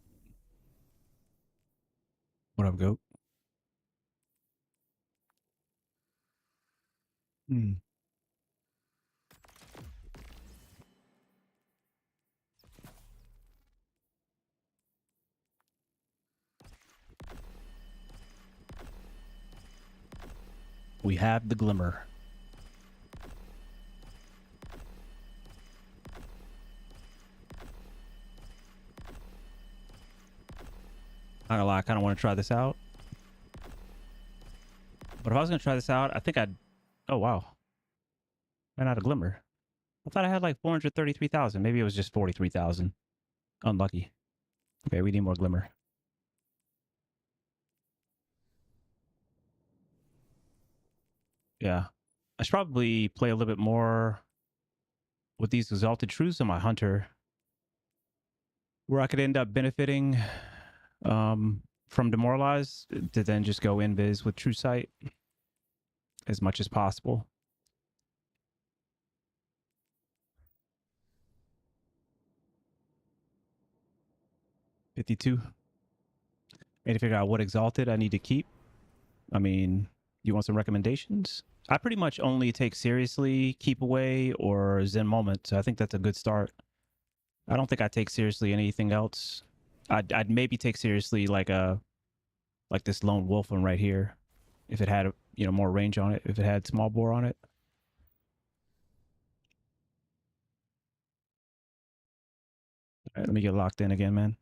What up, goat? We have the glimmer. Not gonna lie, I kind of want to try this out. But if I was gonna try this out, I think I'd. Oh wow, ran out of glimmer. I thought I had like 433,000. Maybe it was just 43,000. Unlucky. Okay, we need more glimmer. Yeah, I should probably play a little bit more with these exalted truths on my hunter, where I could end up benefiting from demoralize to then just go invis with true sight as much as possible. $52. Need to figure out what exalted I need to keep. I mean, you want some recommendations? I pretty much only take seriously Keep Away or Zen Moment, so I think that's a good start. I don't think I take seriously anything else. I'd maybe take seriously like this Lone Wolf one right here, if it had more range on it, if it had small bore on it. All right, let me get locked in again, man.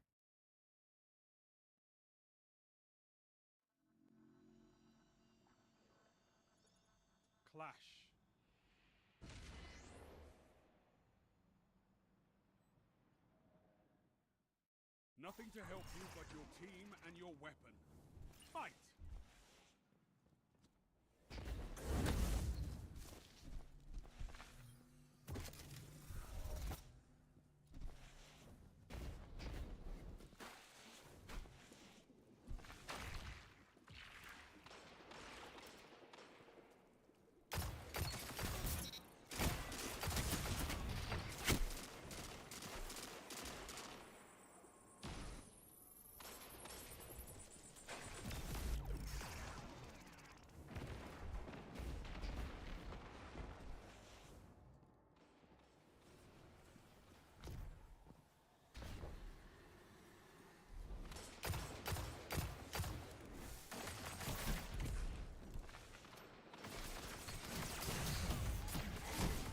Clash. Nothing to help you but your team and your weapon. Fight!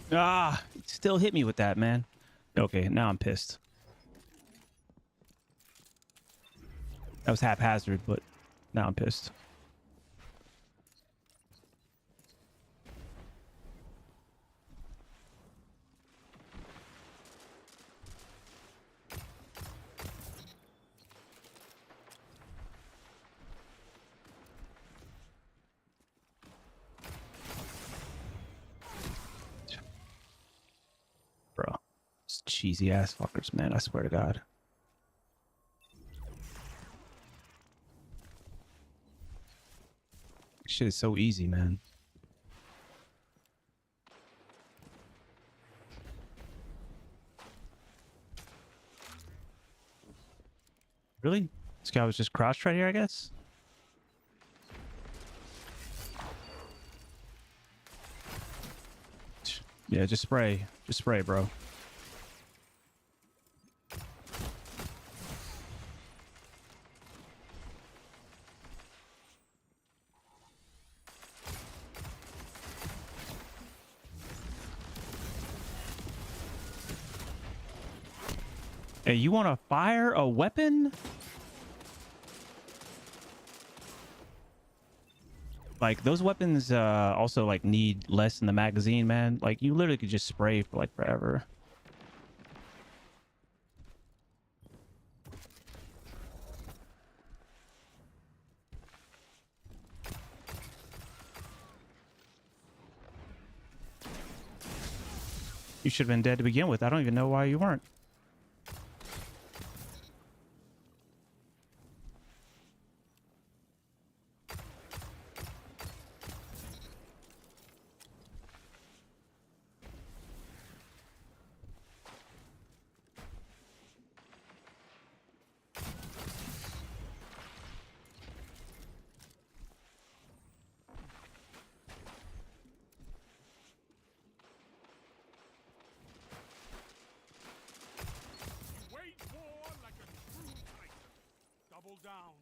Ah, still hit me with that, man. Okay, now I'm pissed. That was haphazard, but now I'm pissed. Bro, it's cheesy ass fuckers, man. I swear to God. Shit is so easy, man. Really? This guy was just crouched right here, I guess? Yeah, just spray. Just spray, bro. Hey, you want to fire a weapon? Like those weapons also like need less in the magazine, man. Like you literally could just spray for like forever. You should have been dead to begin with. I don't even know why you weren't. Wage war like a true titan. Double down.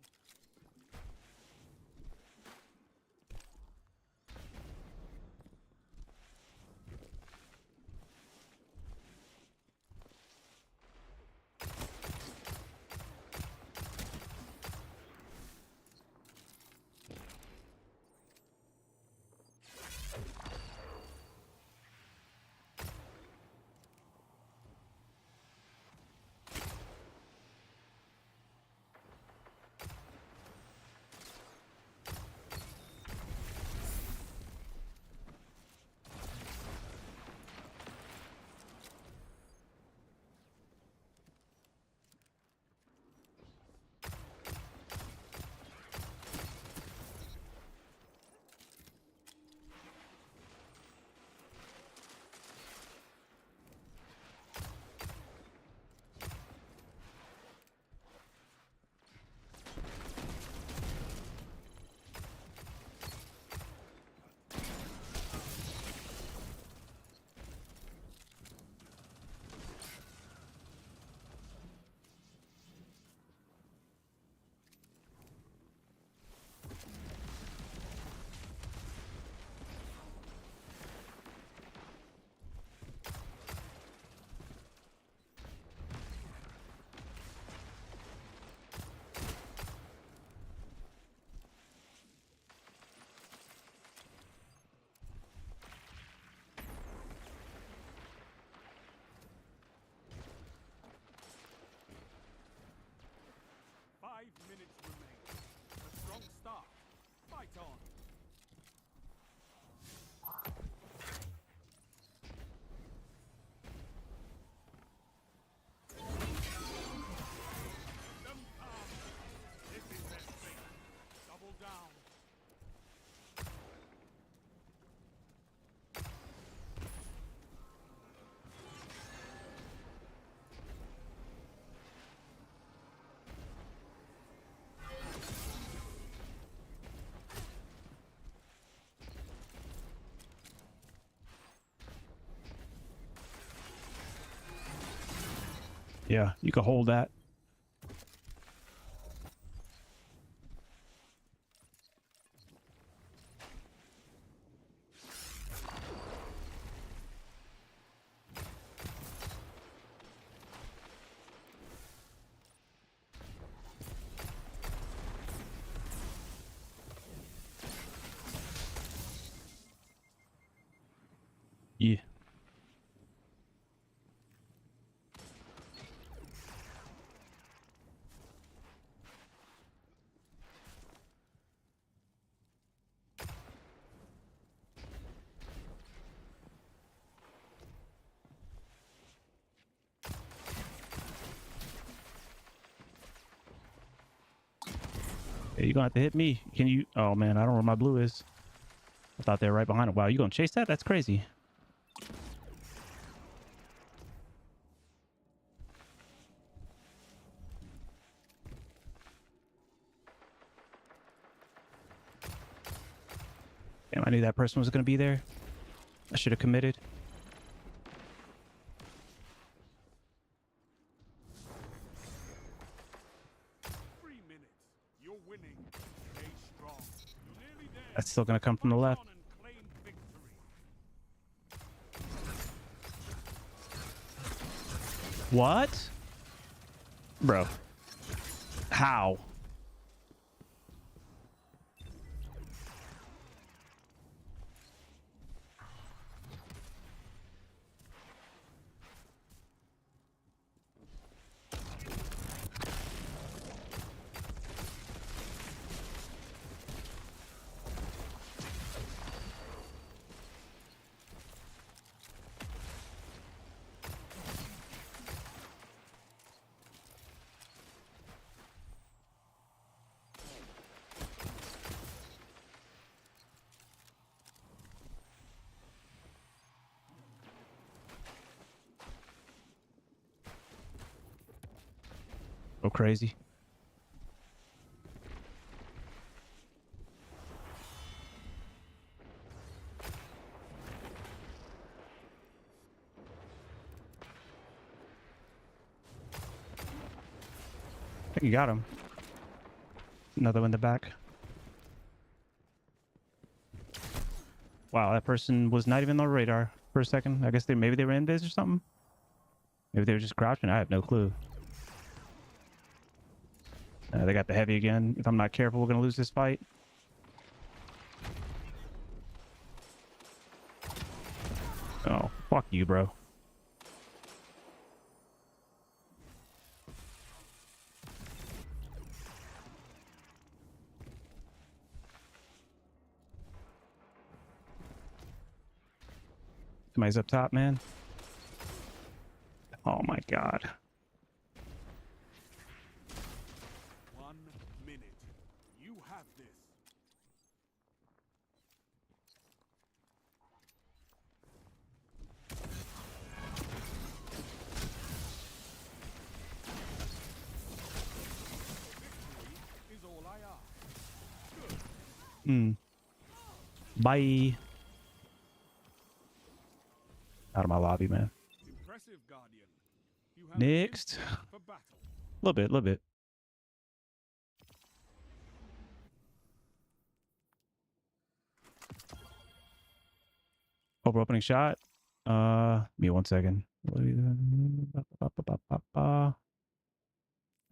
Minutes remain. A strong start. Fight on. Them come. This is their fate. Double down. Yeah, you can hold that. Yeah. Hey, you're gonna have to hit me. Can you? Oh man, I don't know where my blue is. I thought they were right behind it. Wow, you gonna chase that? That's crazy. Damn, I knew that person was gonna be there. I should have committed. 3 minutes. You're winning. Stay strong. You're nearly there. That's still gonna come from the Fight left. on and claim victory. What? Bro. How? Go crazy. I think you got him. Another one in the back. Wow, that person was not even on the radar for a second. I guess maybe they were in biz or something. Maybe they were just crouching. I have no clue. They got the heavy again. If I'm not careful, we're gonna lose this fight. Oh, fuck you, bro. Somebody's up top, man. Oh my god. 1 minute. You have this. Victory is all I ask. Bye. Out of my lobby, man. Impressive, Guardian. You have Next. instinct for battle. A little bit. Opening shot. Give me 1 second. I don't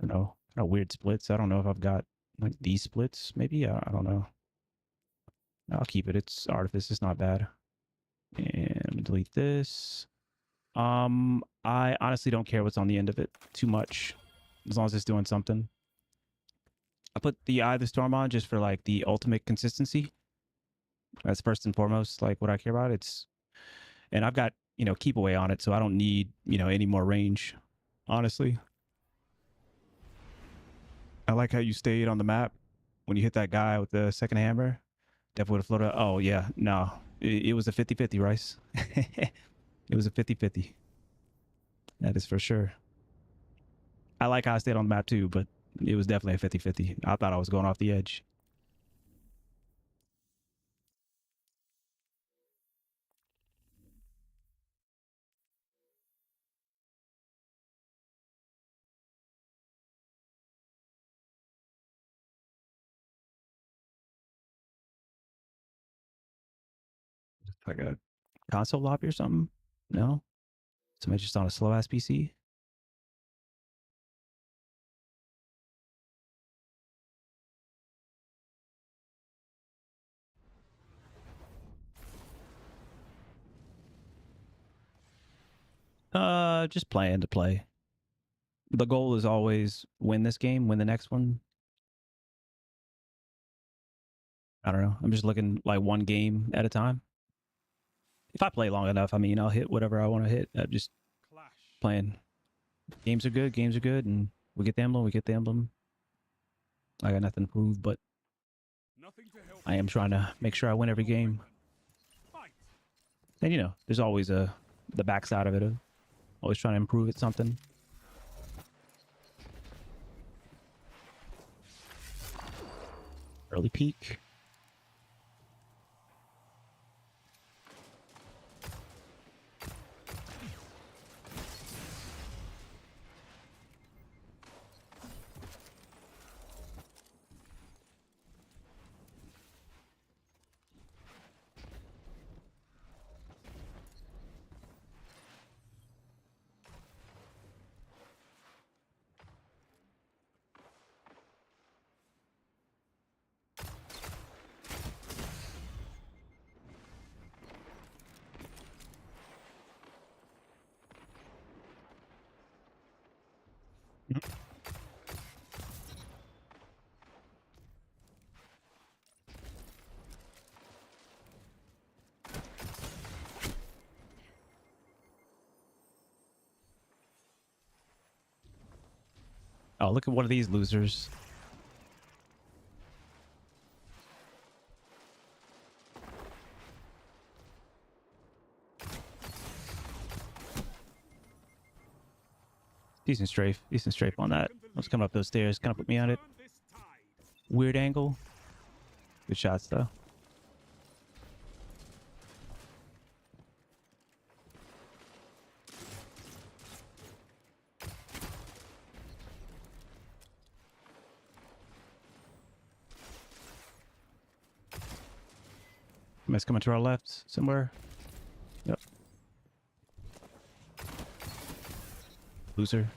know. Kind of weird splits. I don't know if I've got like these splits. Maybe I don't know. I'll keep it. It's artifice. It's not bad. And delete this. I honestly don't care what's on the end of it too much, as long as it's doing something. I put the Eye of the Storm on just for like the ultimate consistency. That's first and foremost, like what I care about. And I've got, keep away on it, so I don't need, any more range, honestly. I like how you stayed on the map when you hit that guy with the second hammer. Definitely would have floated. Oh, yeah. No, it was a 50-50, Rice. It was a 50-50. That is for sure. I like how I stayed on the map too, but it was definitely a 50-50. I thought I was going off the edge. Like a console lobby or something? No? Somebody just on a slow ass PC? Just playing to play. The goal is always win this game, win the next one. I don't know. I'm just looking like one game at a time. If I play long enough, I mean, I'll hit whatever I want to hit. I'm just Clash. playing. Games are good, and we get the emblem. I got nothing to prove, but Nothing to help I am trying to make sure I win every game. Fight. And there's always the backside of it. Always trying to improve at something. Early peak. Oh, look at one of these losers. Decent strafe on that. Let's come up those stairs. Kind of put me on it. Turn this tide. Weird angle. Good shots though. Somebody's coming to our left somewhere. Yep. Loser.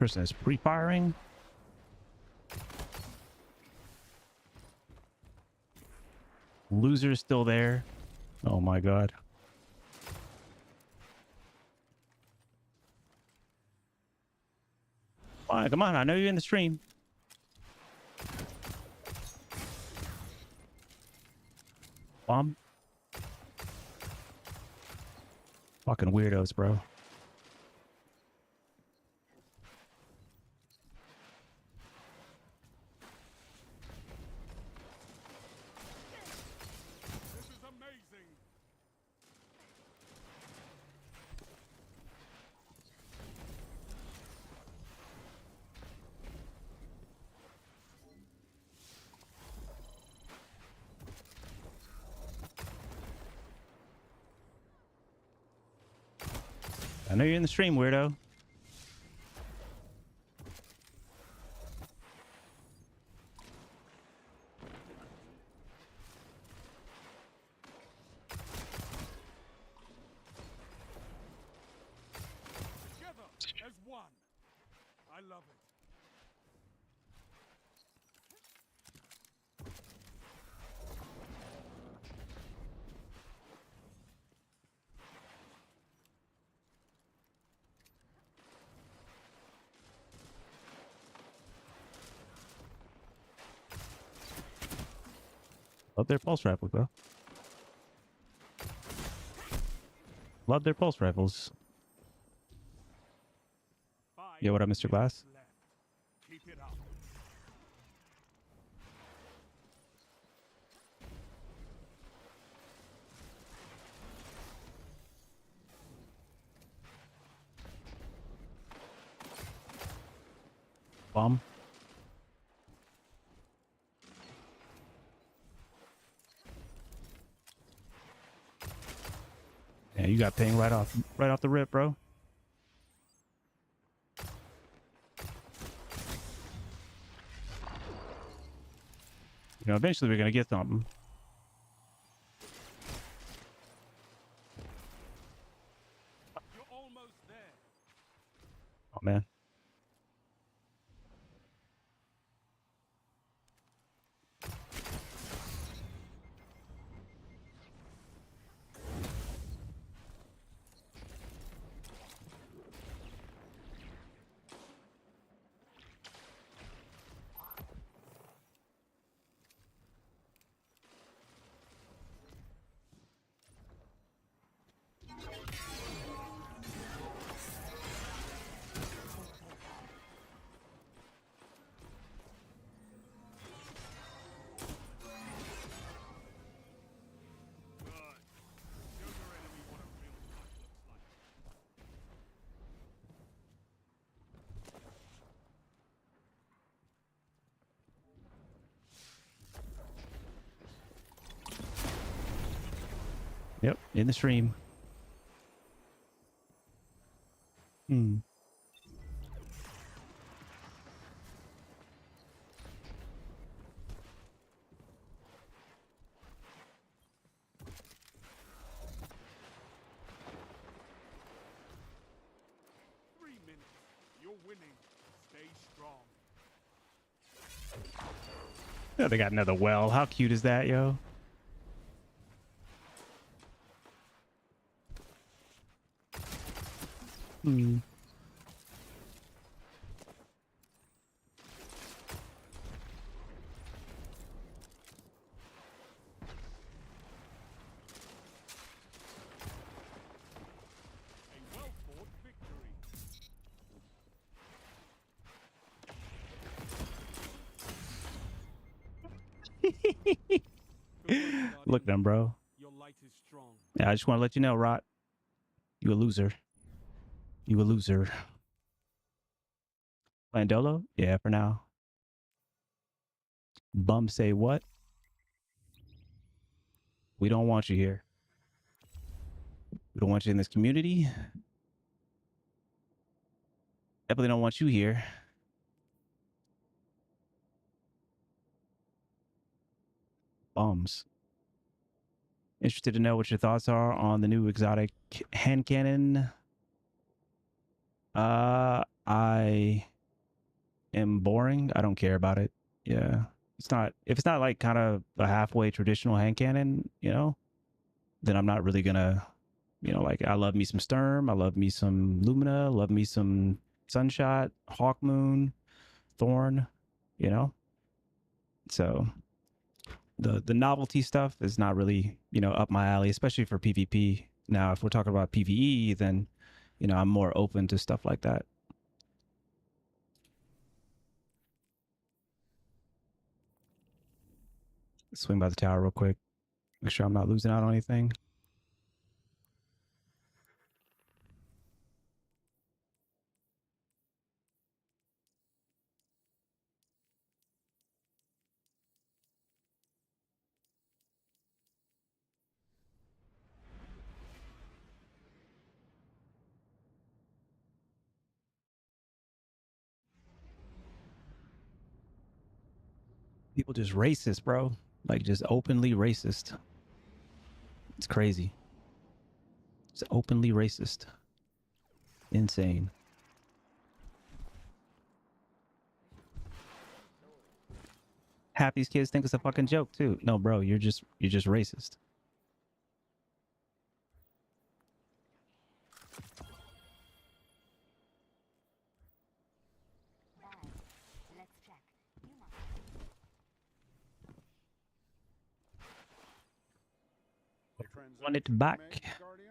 Person is pre-firing. Loser's still there. Oh my god. Come on, I know you're in the stream. Bomb. Fucking weirdos, bro. This is amazing. I know you're in the stream, weirdo. Together as one. I love it. Love their pulse rifle, bro. Love their pulse rifles. 5 Yeah, what up, Mr. Glass? minutes left. Keep it up. Bomb. Yeah, you got ping right off the rip, bro. You know, eventually we're gonna get something. You're almost there. Oh man. Yep, in the stream. Hmm. You're winning. Stay strong. Oh, they got another well. How cute is that, yo? Hmm. A well-fought victory. Good work, Look, Guardian. them, bro. Your light is strong. Yeah, I just want to let you know, Rot. You a loser. You a loser. Playing Dolo? Yeah, for now. Bum say what? We don't want you here. We don't want you in this community. Definitely don't want you here. Bums. Interested to know what your thoughts are on the new exotic hand cannon. I am boring. I don't care about it. Yeah. It's not, if it's not like kind of a halfway traditional hand cannon, you know, then I'm not really gonna, you know, like I love me some Sturm, I love me some Lumina, love me some Sunshot, Hawkmoon, Thorn, you know. So the novelty stuff is not really, you know, up my alley, especially for PvP. Now, if we're talking about PvE, then, you know, I'm more open to stuff like that. Swing by the tower real quick. Make sure I'm not losing out on anything. People just racist, bro. Like just openly racist. It's crazy. It's openly racist. Insane. Half these kids think it's a fucking joke too. No, bro, you're just racist. Let's check. You must. Want it Transaction back. made, Guardian?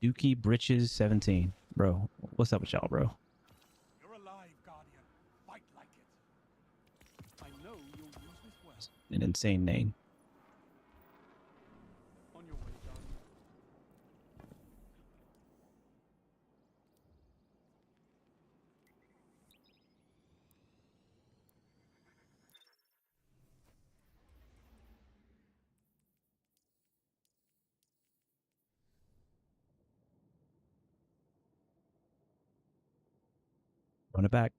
Dookie Britches 17. Bro, what's up with y'all, bro? You're alive, Guardian. Fight like it. I know you'll use this well. An insane name. On your way, Guardian. Run it back.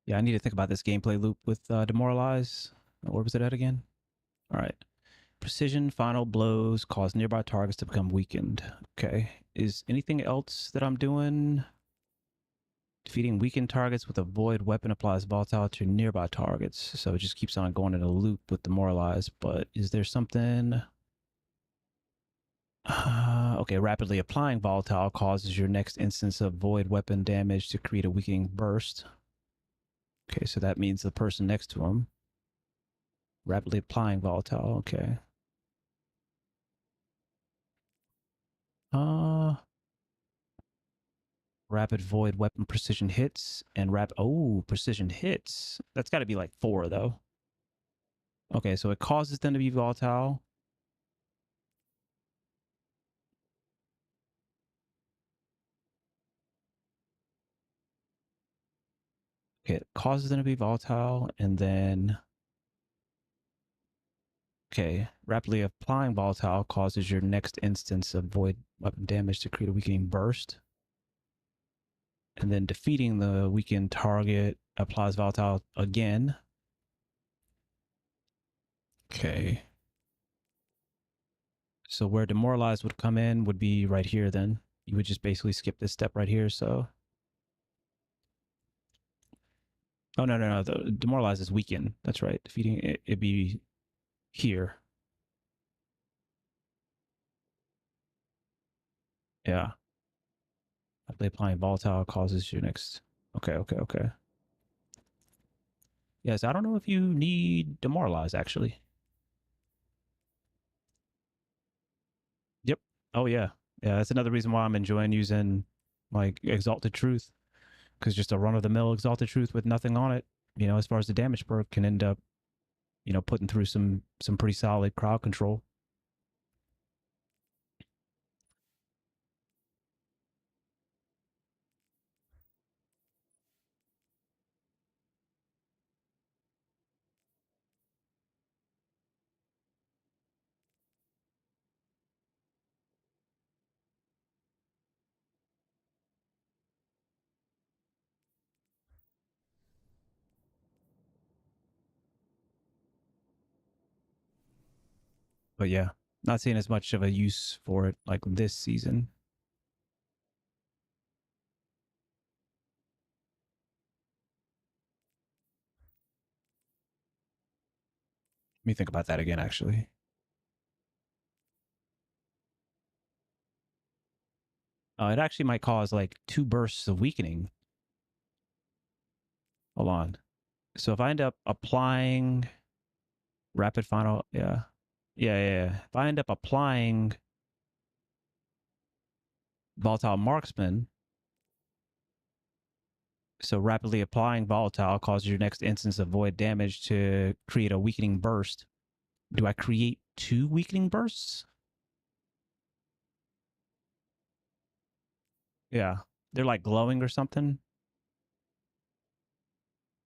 Yeah, I need to think about this gameplay loop with Demoralize. Where was it at again? All right. Precision final blows cause nearby targets to become weakened. Okay. Is anything else that I'm doing? Defeating weakened targets with a void weapon applies volatile to nearby targets. So it just keeps on going in a loop with demoralize. But is there something? Okay, rapidly applying volatile causes your next instance of void weapon damage to create a weakening burst. Okay, so that means the person next to him. Rapidly applying volatile, okay. Rapid void weapon precision hits and precision hits. That's got to be like 4 though. Okay, so it causes them to be volatile. Okay, it causes them to be volatile, and then okay, rapidly applying volatile causes your next instance of void weapon damage to create a weakening burst. And then defeating the weakened target applies volatile again. Okay. So where demoralized would come in would be right here then. You would just basically skip this step right here, so. Oh, no. The demoralized is weaken. That's right. Defeating it, it'd be here. Yeah. Rapidly applying volatile causes your next. Okay. Yes, I don't know if you need demoralize actually. Yep. Oh yeah. Yeah, that's another reason why I'm enjoying using like Exalted Truth. Because just a run-of-the-mill Exalted Truth with nothing on it, you know, as far as the damage perk can end up, you know, putting through some pretty solid crowd control. But yeah, not seeing as much of a use for it like this season. Let me think about that again, actually. It actually might cause like 2 bursts of weakening. Hold on. So if I end up applying rapid final, yeah. If I end up applying volatile marksman, so rapidly applying volatile causes your next instance of void damage to create a weakening burst. Do I create 2 weakening bursts? Yeah, they're like glowing or something.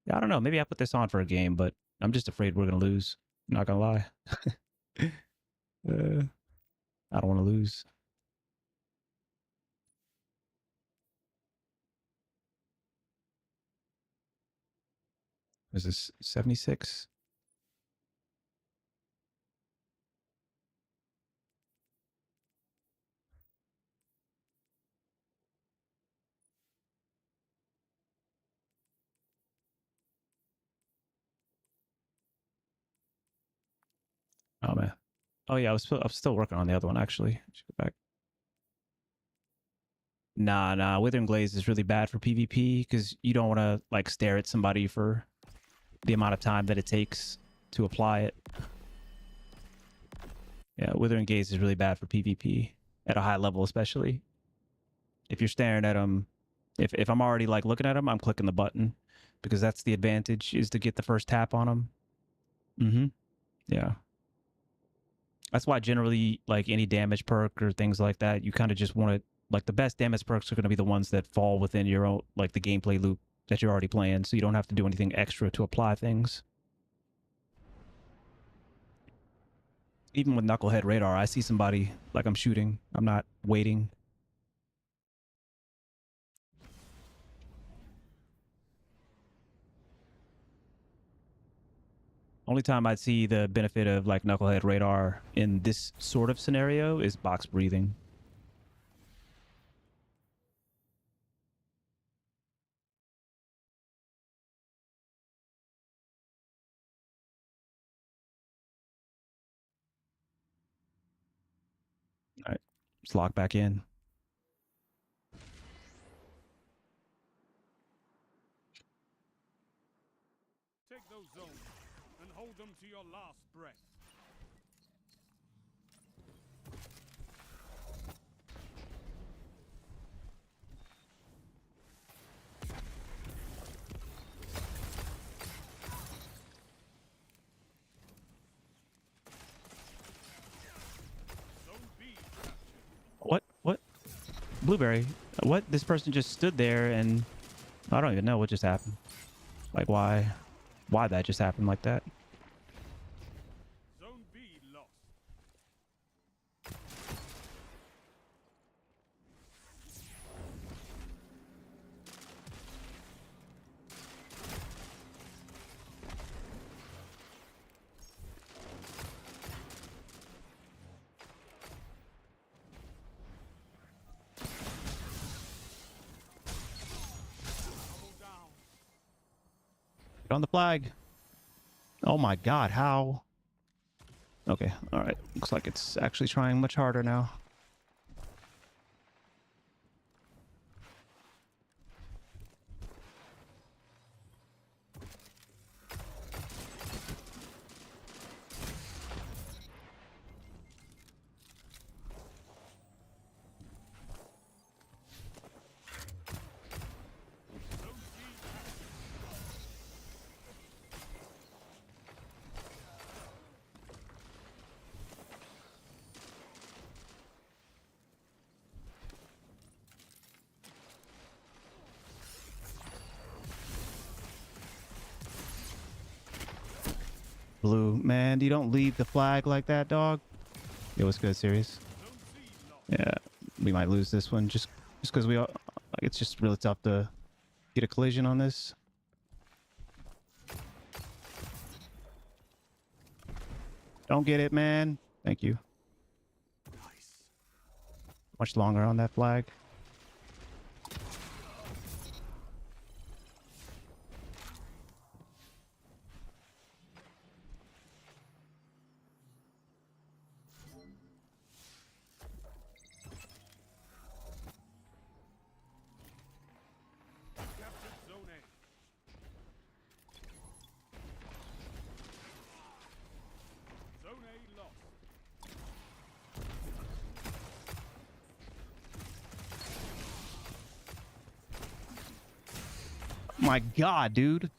Yeah, I don't know. Maybe I put this on for a game, but I'm just afraid we're gonna lose. I'm not gonna lie. I don't want to lose. Is this 76? Oh man. Oh yeah, I'm still working on the other one actually. Should go back. Nah. Withering Glaze is really bad for PvP because you don't want to like stare at somebody for the amount of time that it takes to apply it. Yeah, Withering Gaze is really bad for PvP at a high level, especially if you're staring at them. If I'm already like looking at them, I'm clicking the button because that's the advantage, is to get the first tap on them. Mm-hmm. Yeah. That's why generally, like any damage perk or things like that, you kind of just want to, like the best damage perks are going to be the ones that fall within your own, like the gameplay loop that you're already playing, so you don't have to do anything extra to apply things. Even with Knucklehead Radar, I see somebody like I'm shooting. I'm not waiting. Only time I'd see the benefit of like Knucklehead Radar in this sort of scenario is box breathing. Just lock back in. Take those zones and hold them to your last breath. Zone B captured. What? Blueberry. What? This person just stood there and I don't even know what just happened. Like why that just happened like that. Zone B lost. Double down. Get on the flag. Oh my god, how? Okay, alright. Looks like it's actually trying much harder now. Zone C captured. Blue, man, you don't leave the flag like that, dog. It was good, serious. Zone C lost. Yeah, we might lose this one just because we all. Like, it's just really tough to get a collision on this. Don't get it, man. Thank you. Nice. Much longer on that flag. Captured Zone A. Zone A lost. My god, dude.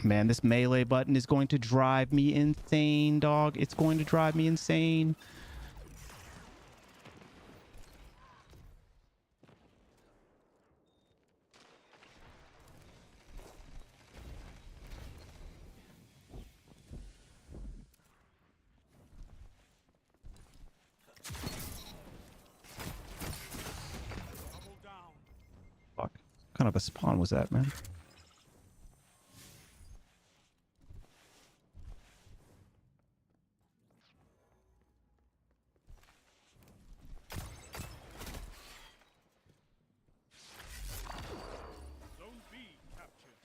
Man, this melee button is going to drive me insane, dog. It's going to drive me insane. Double down. Fuck. What kind of a spawn was that, man? Zone B captured.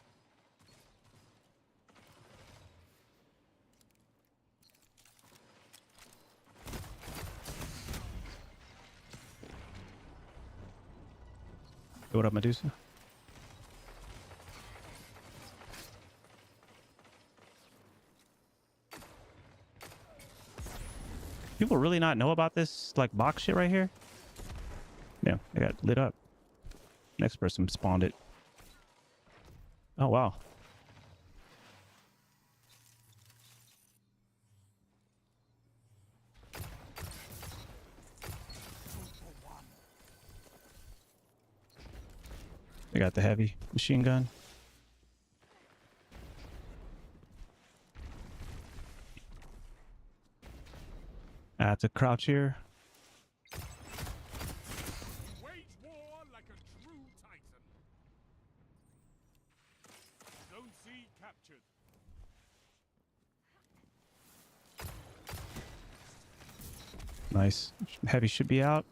Hey, what up, Medusa? People really not know about this like box shit right here? Yeah, I got lit up. Next person spawned it. Oh wow. They got the heavy machine gun. It's a crouch here. Wage war like a true titan. Zone C captured. Nice. Heavy should be out.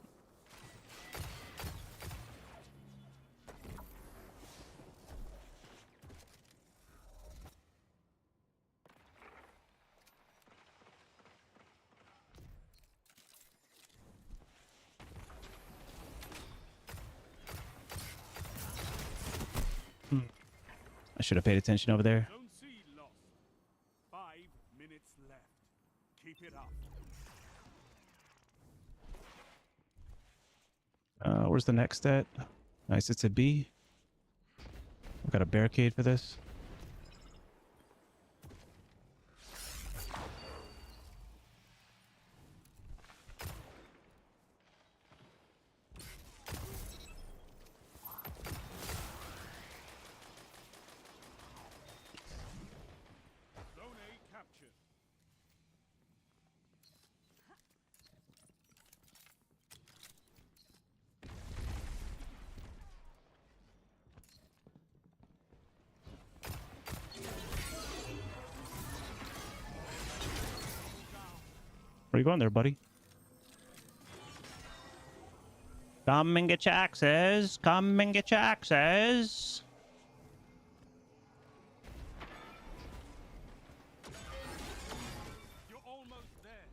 should have paid attention over there. Zone C lost. 5 minutes left. Keep it up. Where's the next stat? Nice, it's a B. I've got a barricade for this. Zone A captured. Where you going there, buddy? Come and get your axes. Come and get your axes. You're almost there.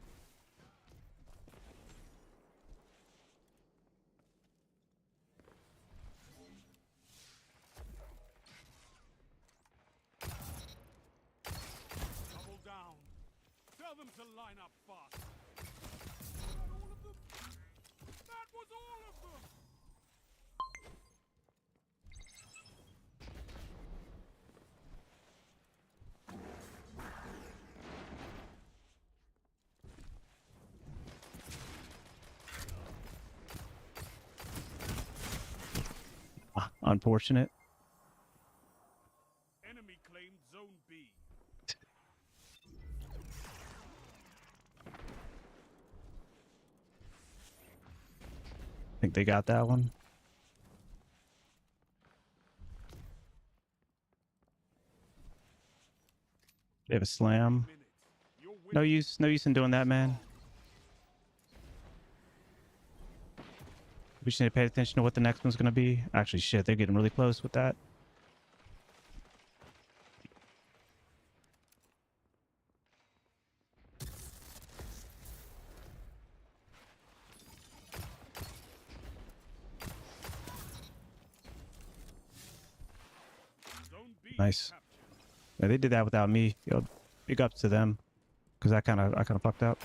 Double down. Tell them to line up fast. Not all of them. That was all of them. Ah, unfortunate. Enemy claimed Zone B. I think they got that one. They have a slam. Minutes. You're No winning. use in doing that, man. We just need to pay attention to what the next one's gonna be. Actually, shit, they're getting really close with that. Zone B Nice. captured. Yeah, they did that without me. Yo, big ups to them, because I kind of fucked up.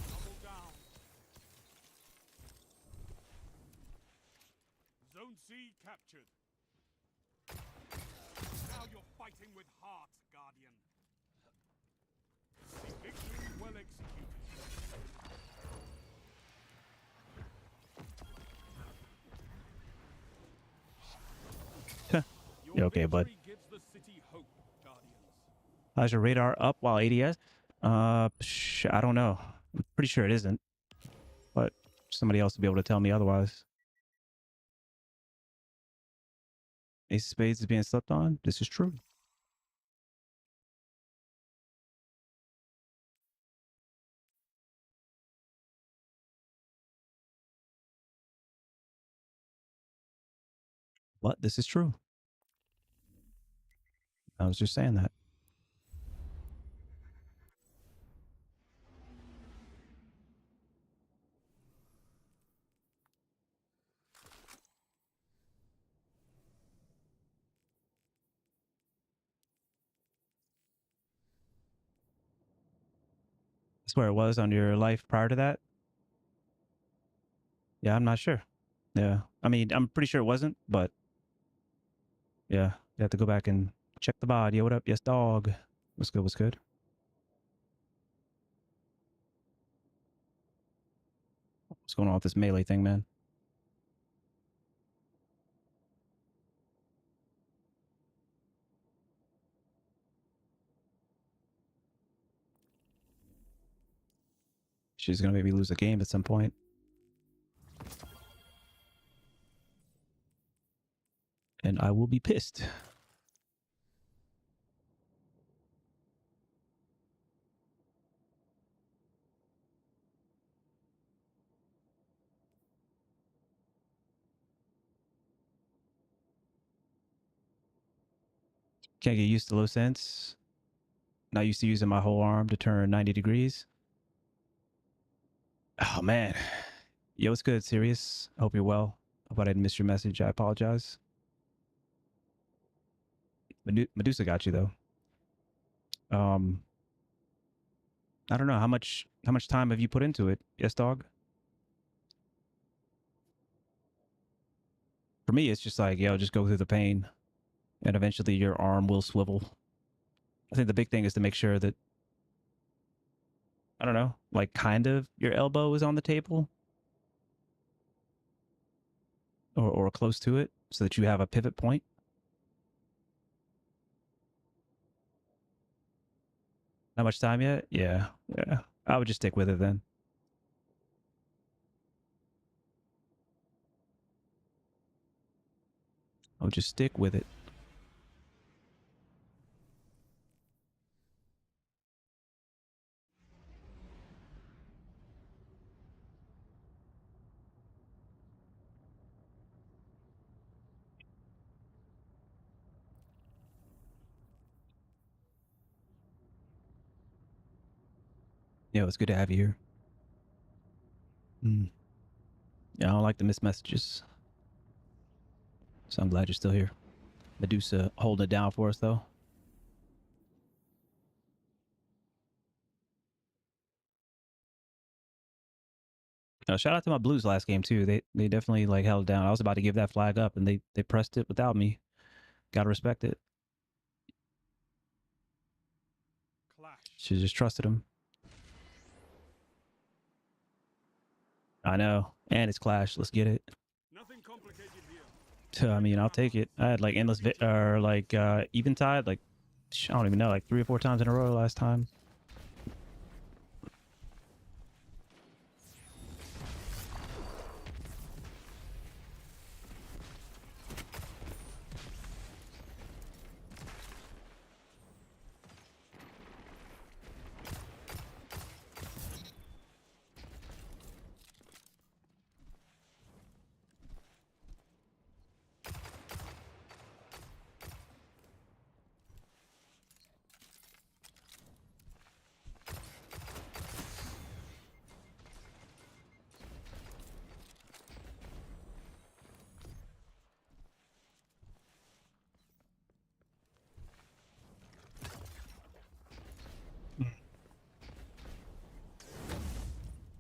Double down. Zone C captured. Now you're fighting with heart, Guardian. Victory well executed. Your You okay, bud? victory gives the city hope, Guardians. How's your radar up while ADS? I don't know. I'm pretty sure it isn't, but somebody else will be able to tell me otherwise. Ace of Spades is being slept on. This is true. But this is true. I was just saying that. That's where it was on your life prior to that. Yeah, I'm not sure. Yeah, I mean, I'm pretty sure it wasn't, but yeah, you have to go back and check the body. What up? Yes, dog. What's good? What's good? What's going on with this melee thing, man? She's gonna maybe lose a game at some point. And I will be pissed. Can't get used to low sense. Not used to using my whole arm to turn 90 degrees. Oh man. Yo, what's good, Sirius? I hope you're well. Hope I didn't miss your message. I apologize. Medusa got you though. I don't know how much time have you put into it? Yes, dog. For me, it's just like, yo, just go through the pain, and eventually your arm will swivel. I think the big thing is to make sure that, I don't know, like kind of your elbow is on the table, or close to it, so that you have a pivot point. Not much time yet? Yeah. I would just stick with it then. I would just stick with it. Yeah, it's good to have you here. Yeah, I don't like to miss messages. So I'm glad you're still here. Medusa holding it down for us, though. Shout out to my Blues last game too. They definitely like held it down. I was about to give that flag up, and they pressed it without me. Gotta respect it. Clash. Should just trusted him. I know, and it's Clash. Let's get it. Nothing complicated here. I mean, I'll take it. I had like endless or like eventide, like I don't even know, like 3 or 4 times in a row last time.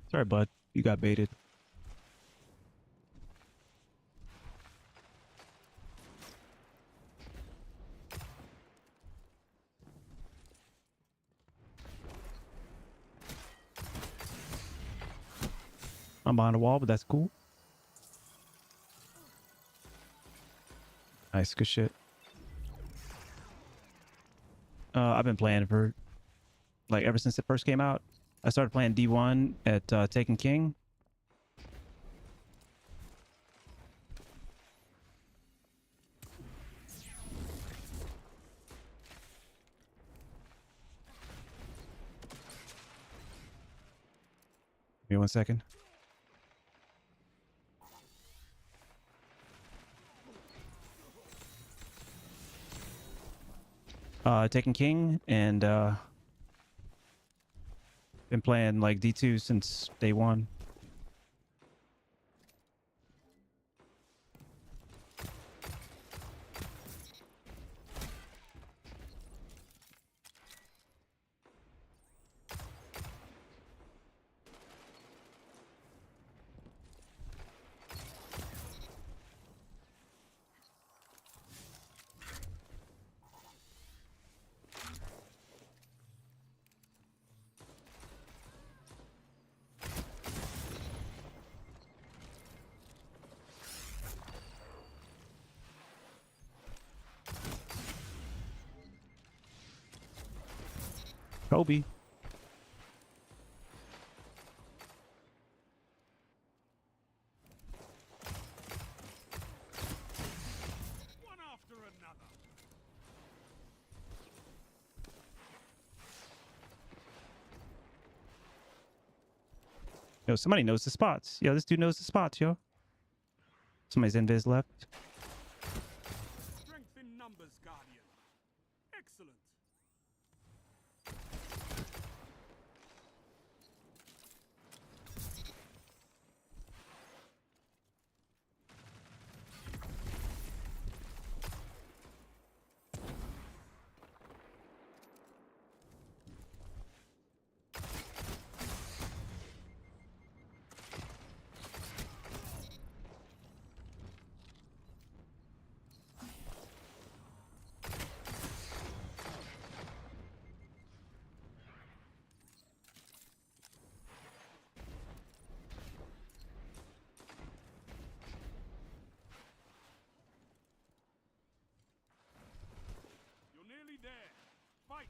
Sorry, bud. You got baited. I'm behind a wall, but that's cool. Nice, good shit. I've been playing for like ever since it first came out. I started playing D1 at Taken King. Give me 1 second. Taken King, and been playing like D2 since day 1. Kobe. One after another. Yo, somebody knows the spots. Yo, this dude knows the spots, yo. Somebody's invis left. Strength in numbers, Guardian. Excellent.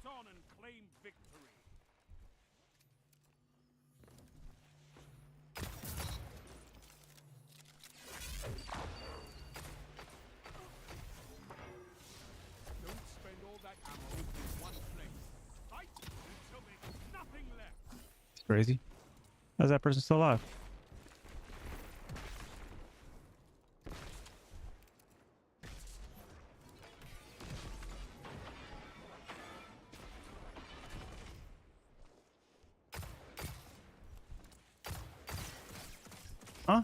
Fight on and claim victory. Don't spend all that ammo in one place. Fight until there's nothing left. It's crazy. How's that person still alive? Huh?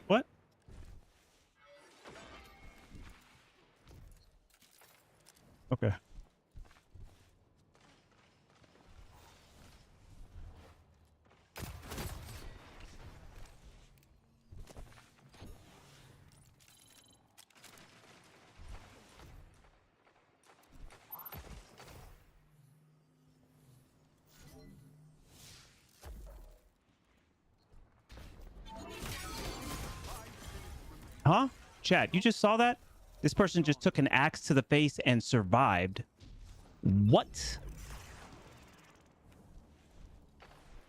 What? Okay. Huh? Chat, you just saw that? This person just took an axe to the face and survived. What?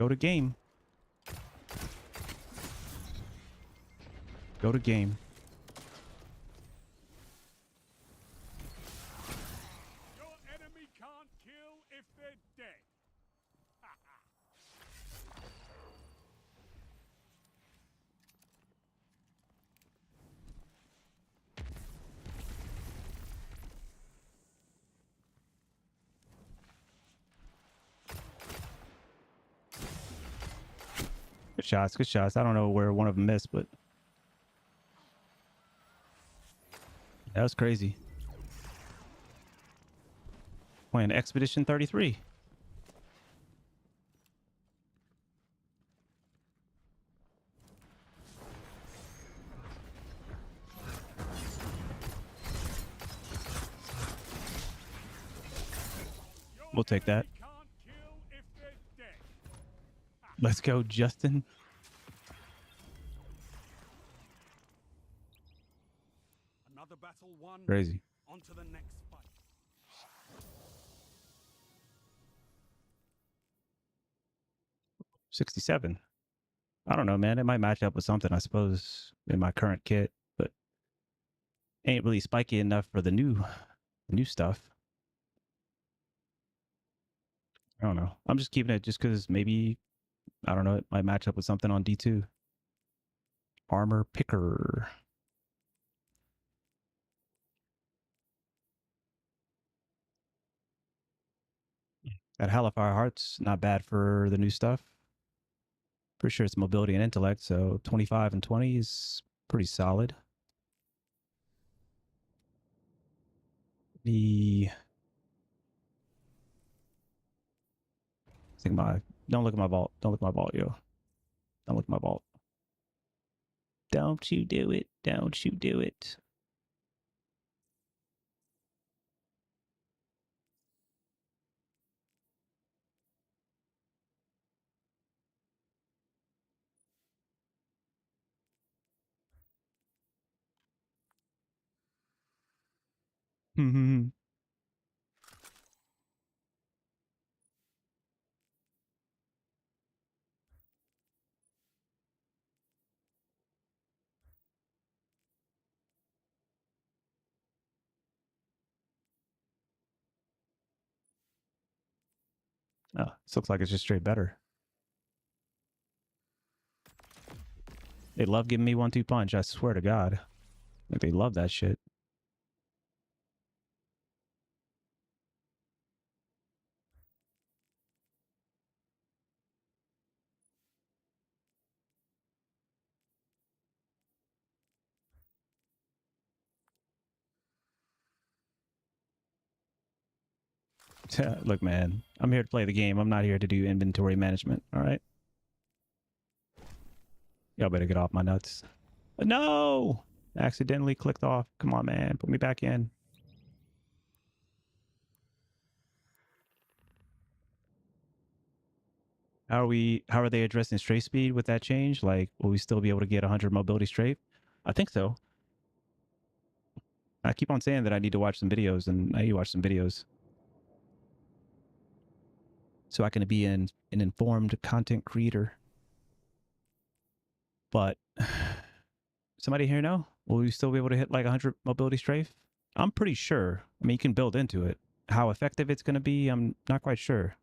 Go to game. Go to game. Your enemy can't kill if they're dead. Good shots, good shots. I don't know where one of them missed, but that was crazy. Playing Expedition 33. We'll take that. Can't kill if they're dead. Let's go, Justin. Another battle won. Crazy. On to the next fight. 67. I don't know, man. It might match up with something, I suppose, in my current kit, but ain't really spiky enough for the new stuff. I don't know. I'm just keeping it just because maybe, I don't know, it might match up with something on D2. Armor Picker. That Hellfire Heart's not bad for the new stuff. Pretty sure it's mobility and intellect, so 25 and 20 is pretty solid. Don't look at my vault. Don't look at my vault, yo. Don't look at my vault. Don't you do it. Don't you do it. Oh, this looks like it's just straight better. They love giving me 1-2 punch. I swear to God. Like, they love that shit. Look, man, I'm here to play the game. I'm not here to do inventory management. All right. Y'all better get off my nuts. No! Accidentally clicked off. Come on, man. Put me back in. How are they addressing strafe speed with that change? Like, will we still be able to get 100 mobility strafe? I think so. I keep on saying that I need to watch some videos, and I need to watch some videos so I can be an informed content creator. But somebody here know? Will we still be able to hit like 100 mobility strafe? I'm pretty sure. I mean, you can build into it. How effective it's going to be, I'm not quite sure.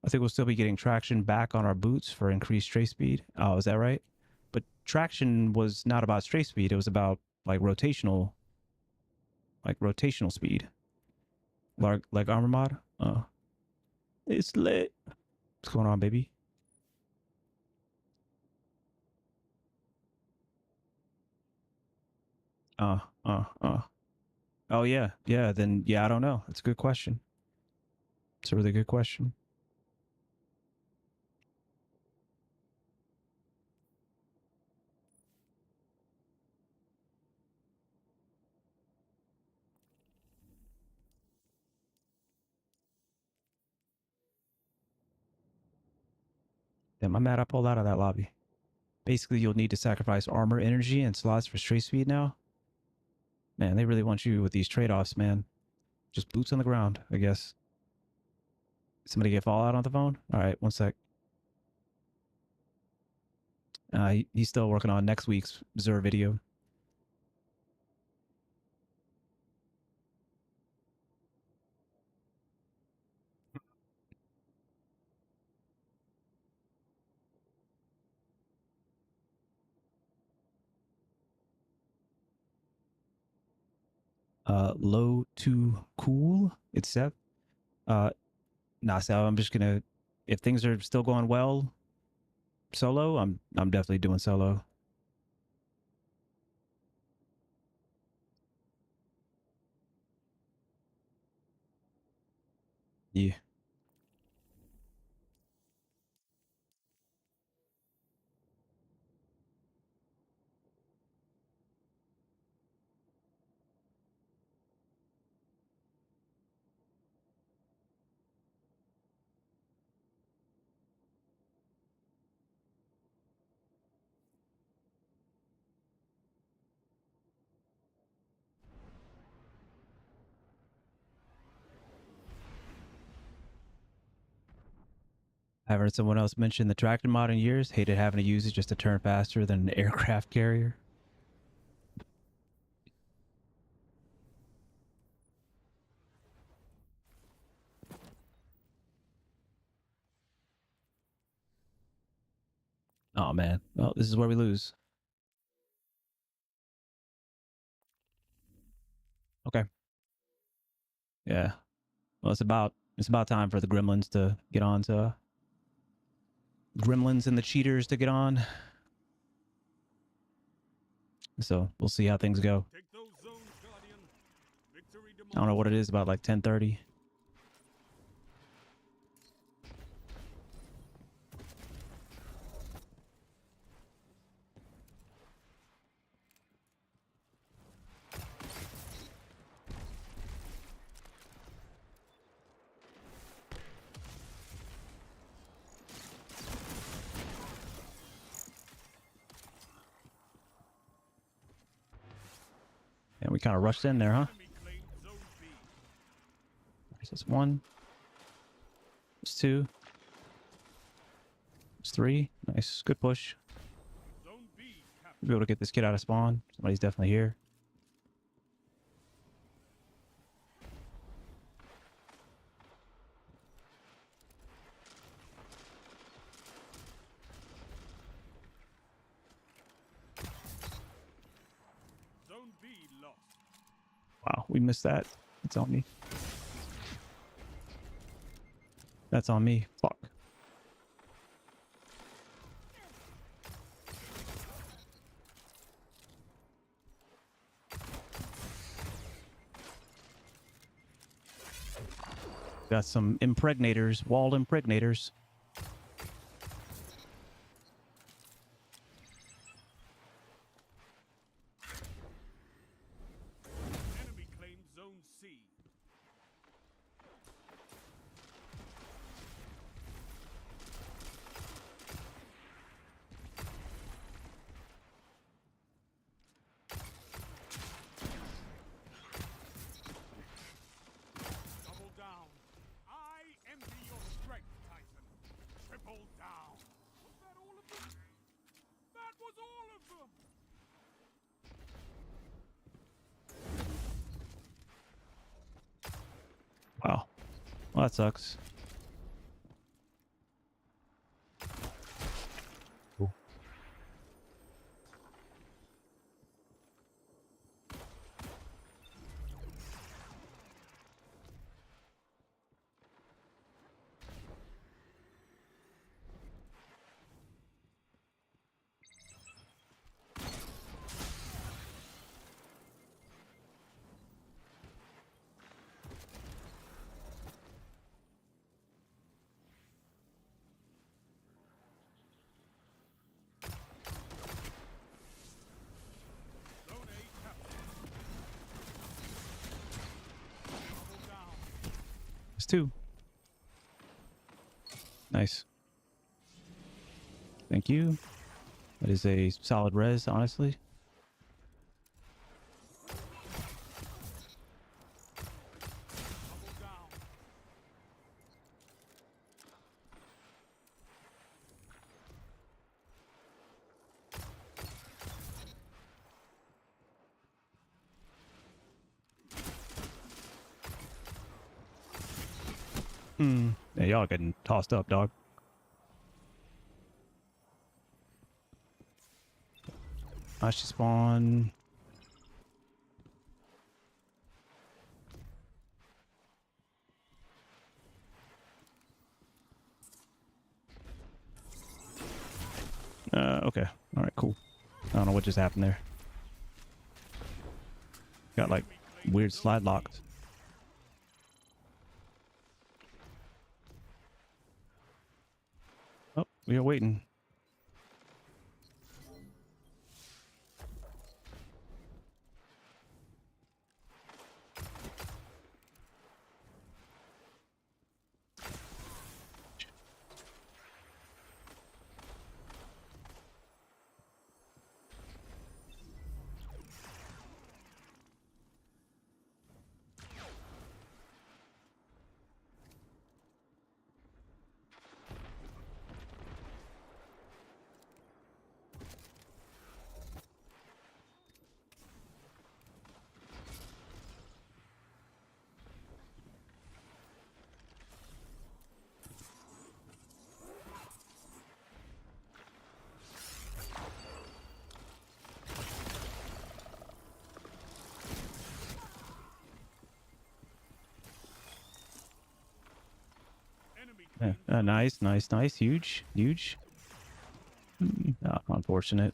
I think we'll still be getting traction back on our boots for increased strafe speed. Oh, is that right? But traction was not about strafe speed. It was about like rotational speed. Like armor mod. It's lit. What's going on, baby? Uh. Oh yeah, yeah. Then yeah, I don't know. That's a good question. It's a really good question. Damn, I'm mad I pulled out of that lobby. Basically, you'll need to sacrifice armor, energy, and slots for straight speed now. Man, they really want you with these trade-offs, man. Just boots on the ground, I guess. Somebody get Fallout on the phone? All right, one sec. He's still working on next week's Zur video. Low to cool. It's Seth. Nah, Sal, I'm just gonna, if things are still going well, solo, I'm definitely doing solo. Yeah. I've heard someone else mention the tractor mod in years. Hated having to use it just to turn faster than an aircraft carrier. Oh man. Well, this is where we lose. Okay. Yeah. Well, it's about time for the gremlins to get on to gremlins and the cheaters to get on. So we'll see how things go. Take those zones, Guardian. Victory I don't know what it is, about like 10:30. And we kind of rushed in there, huh? Enemy claimed Zone B. That's one. That's two. That's three. Nice. Good push. Zone B captured. We'll be able to get this kid out of spawn. Somebody's definitely here. Zone B lost. Wow, we missed that. That's on me. That's on me. Fuck. Got some impregnators, walled impregnators. Enemy claimed Zone C. Wow. Well, that sucks. Cool. Zone A captured. Double down. There's two. Nice. Thank you. That is a solid res, honestly. Double down. Yeah, y'all getting tossed up, dog. I should spawn. Okay. All right, cool. I don't know what just happened there. Got like weird slide locked. Oh, we are waiting. Enemy Yeah, nice, nice, nice. Huge, huge. Unfortunate.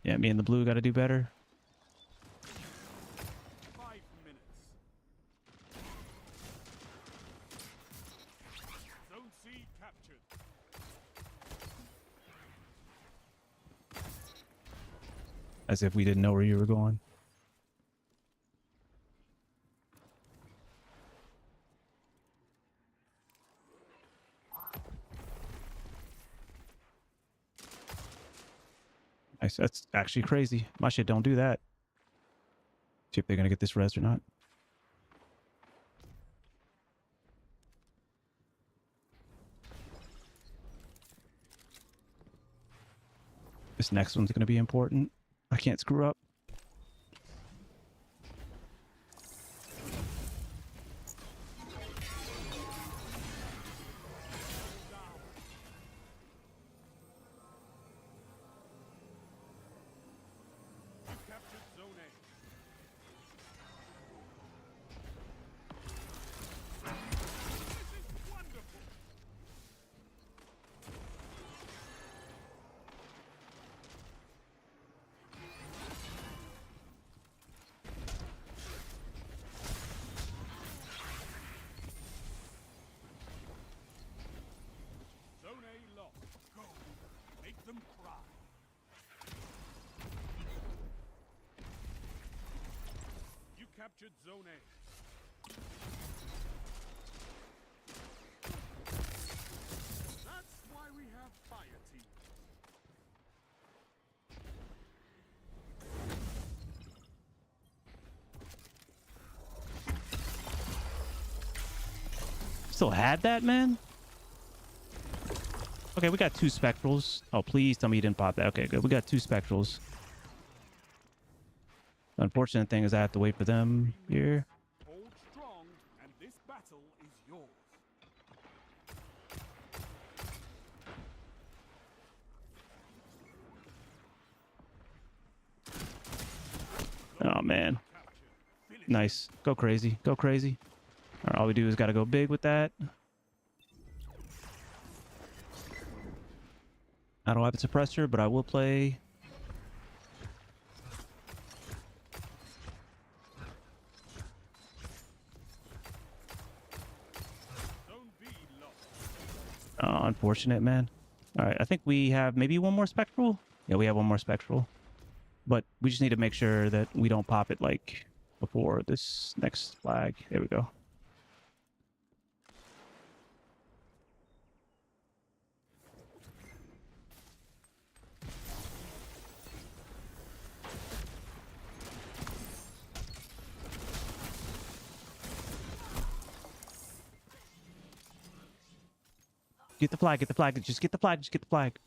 Yeah, me and the blue got to do better. 5 minutes. Zone C captured. As if we didn't know where you were going. Nice. That's actually crazy. My shit don't do that. See if they're gonna get this res or not. This next one's gonna be important. I can't screw up. You captured Zone A. This is wonderful. Zone A lost. Go. Make them cry. You captured Zone A. That's why we have fire teams. Still had that, man? Okay, we got two spectrals. Oh, please tell me you didn't pop that. Okay, good. We got two spectrals. The unfortunate thing is I have to wait for them here. Hold strong, and This battle is yours. Oh man, Captured. Finish nice. Go crazy. Go crazy. All right, all we do is got to go big with that. I don't have a suppressor, but I will play. Zone B lost. Unfortunate, man. All right, I think we have maybe one more spectral. Yeah, we have one more spectral, but we just need to make sure that we don't pop it like before this next flag. There we go. Get the flag, get the flag, just get the flag, just get the flag.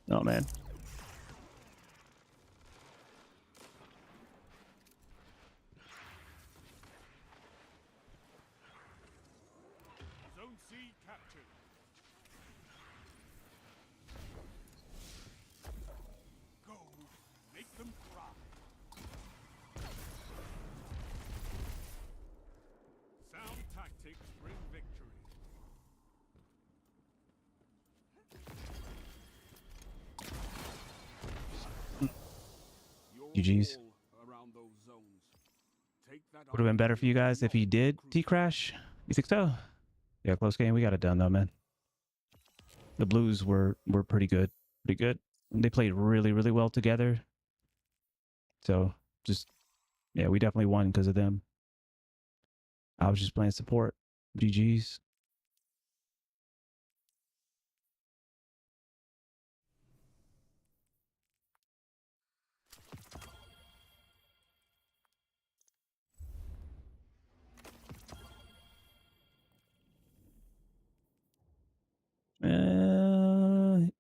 Oh man. Zone C captured. Go. Make them cry. Sound tactics bring victory. You're GG's. all around those zones. Take that Would have been better for you guys if he did Crucial. T-Crash. You think so? Yeah, close game. We got it done though, man. The Blues were pretty good. Pretty good. They played really, really well together. So just yeah, we definitely won because of them. I was just playing support. GG's.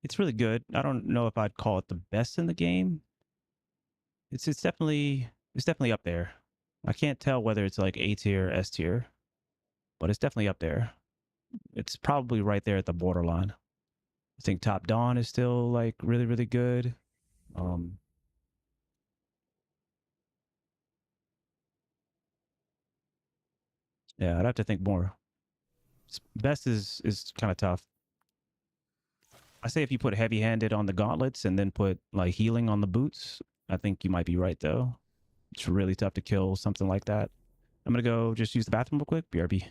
It's really good. I don't know if I'd call it the best in the game. It's definitely up there. I can't tell whether it's like A tier, S tier, but it's definitely up there. It's probably right there at the borderline. I think Top Dawn is still like really, really good. Um, yeah, I'd have to think more. Best is kind of tough. I say if you put heavy handed on the gauntlets and then put like healing on the boots, I think you might be right though. It's really tough to kill something like that. I'm gonna go just use the bathroom real quick. BRB.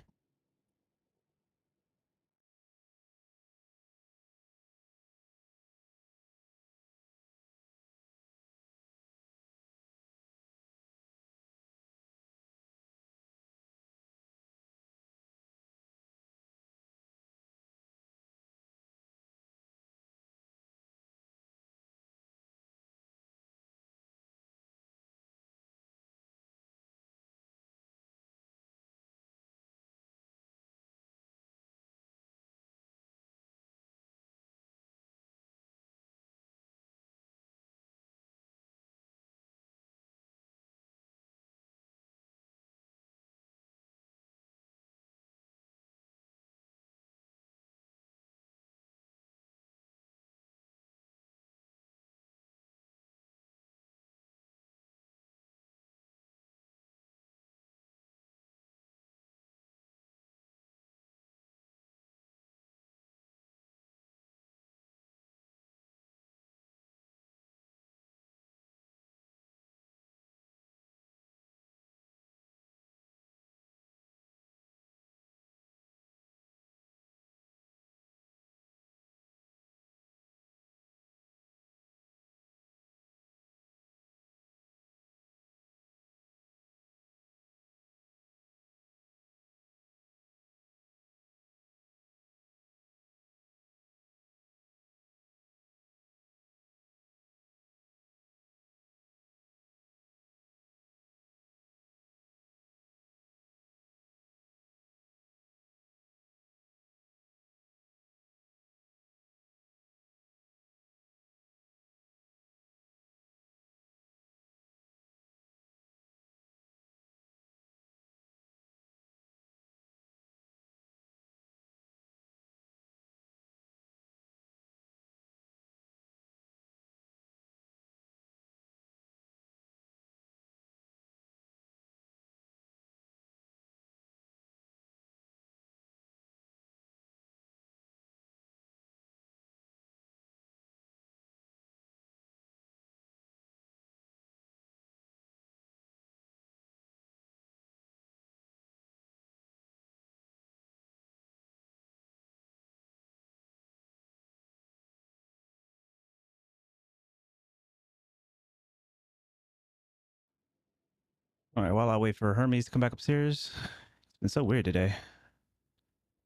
All right, while I wait for Hermes to come back upstairs, it's been so weird today.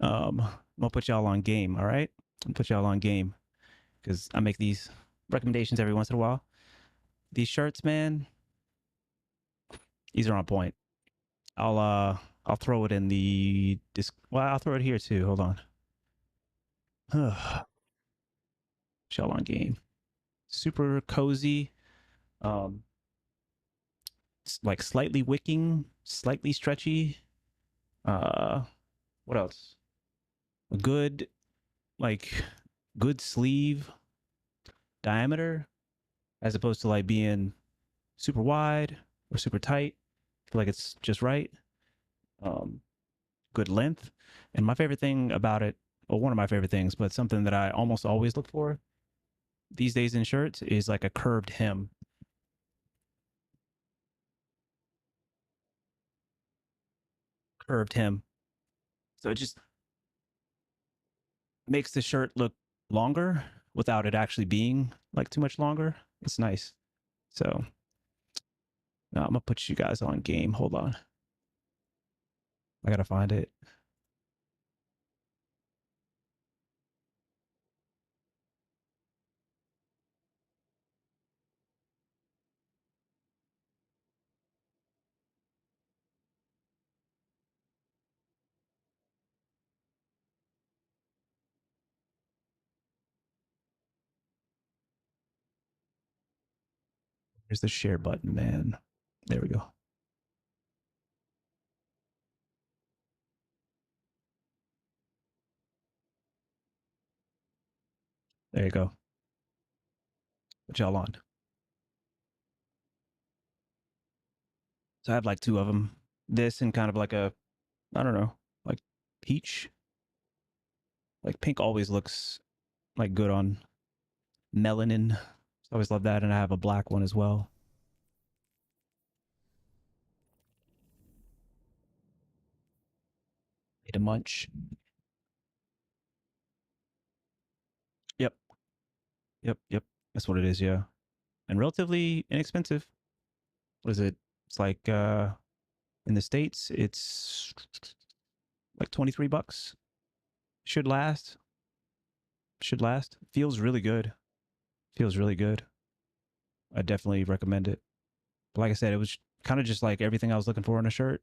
I'm gonna put y'all on game. All right, I'm gonna put y'all on game because I make these recommendations every once in a while. These shirts, man, these are on point. I'll throw it in the disc. Well, I'll throw it here too. Hold on. Y'all on game. Super cozy. Um, like slightly wicking, slightly stretchy. What else? A good, like, good sleeve diameter, as opposed to like being super wide or super tight. I feel like it's just right. Um, good length. And my favorite thing about it, or one of my favorite things, but something that I almost always look for these days in shirts is like a curved hem. Curved hem. So it just makes the shirt look longer without it actually being like too much longer. It's nice. So now I'm gonna put you guys on game. Hold on. I gotta find it. Here's the share button, man. There we go. There you go. Put y'all on. So I have like two of them. This and kind of like a, I don't know, like peach. Like pink always looks like good on melanin. So I always love that. And I have a black one as well. Need a munch. Yep. Yep. That's what it is. Yeah. And relatively inexpensive. What is it? It's like, in the States, it's like 23 bucks. Should last. Should last. Feels really good. Feels really good. I definitely recommend it. But like I said, it was kind of just like everything I was looking for in a shirt.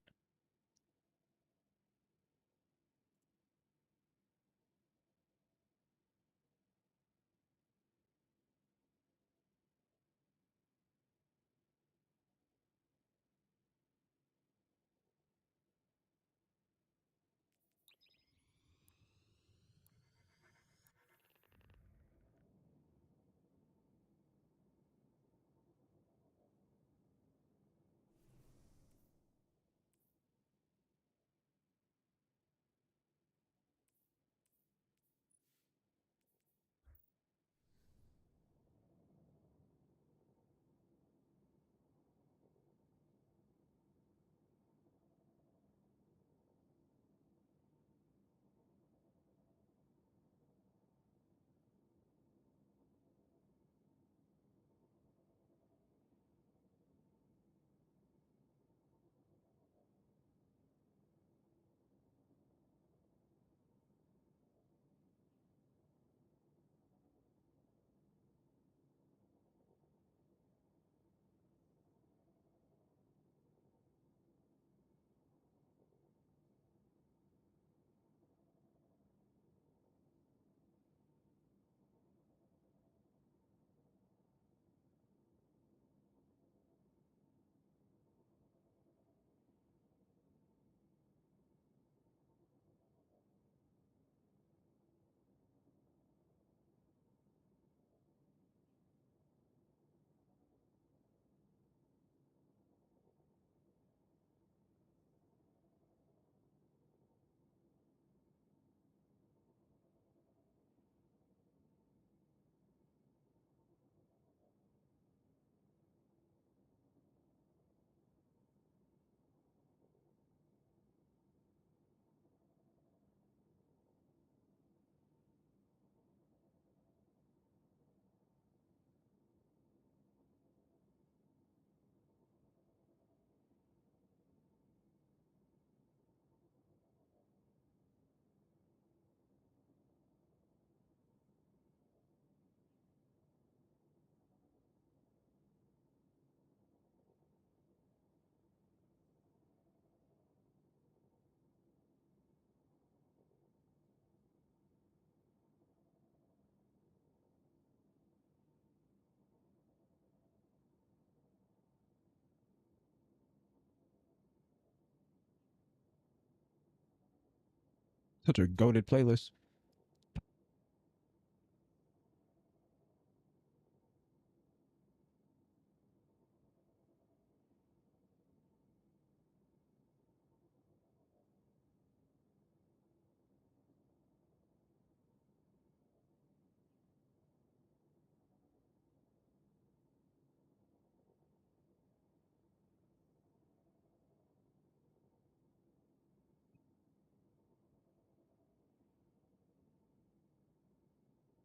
Such a goated playlist.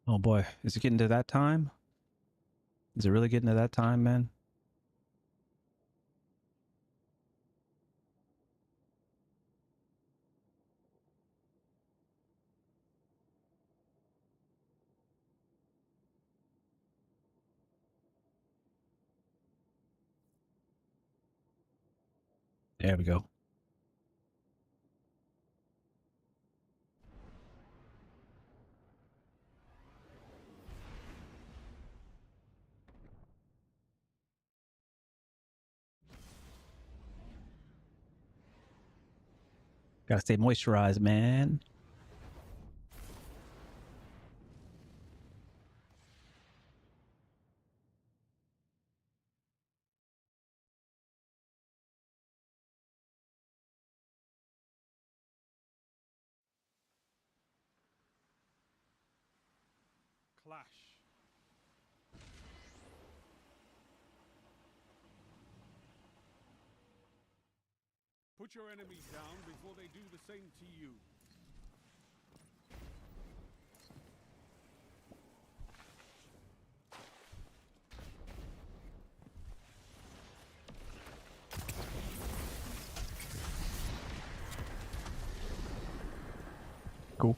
Oh boy, is it getting to that time? Is it really getting to that time, man? There we go. Gotta stay moisturized, man. Clash. Put your enemies down before they do the same to you. Cool.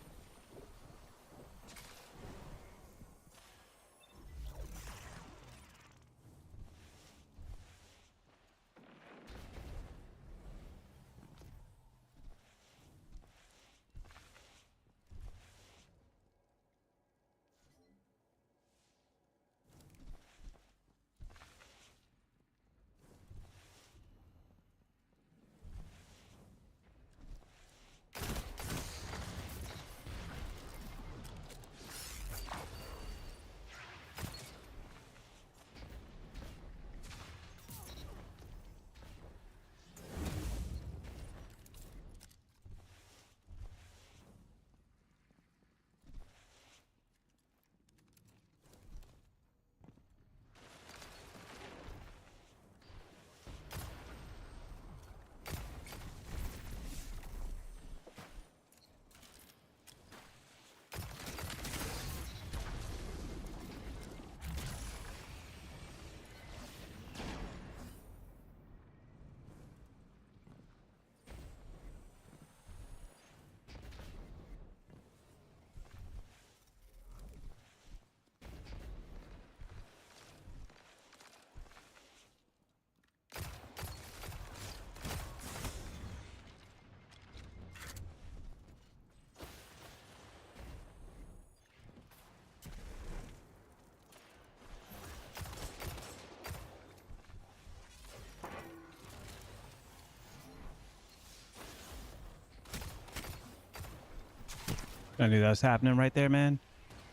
I knew that was happening right there, man.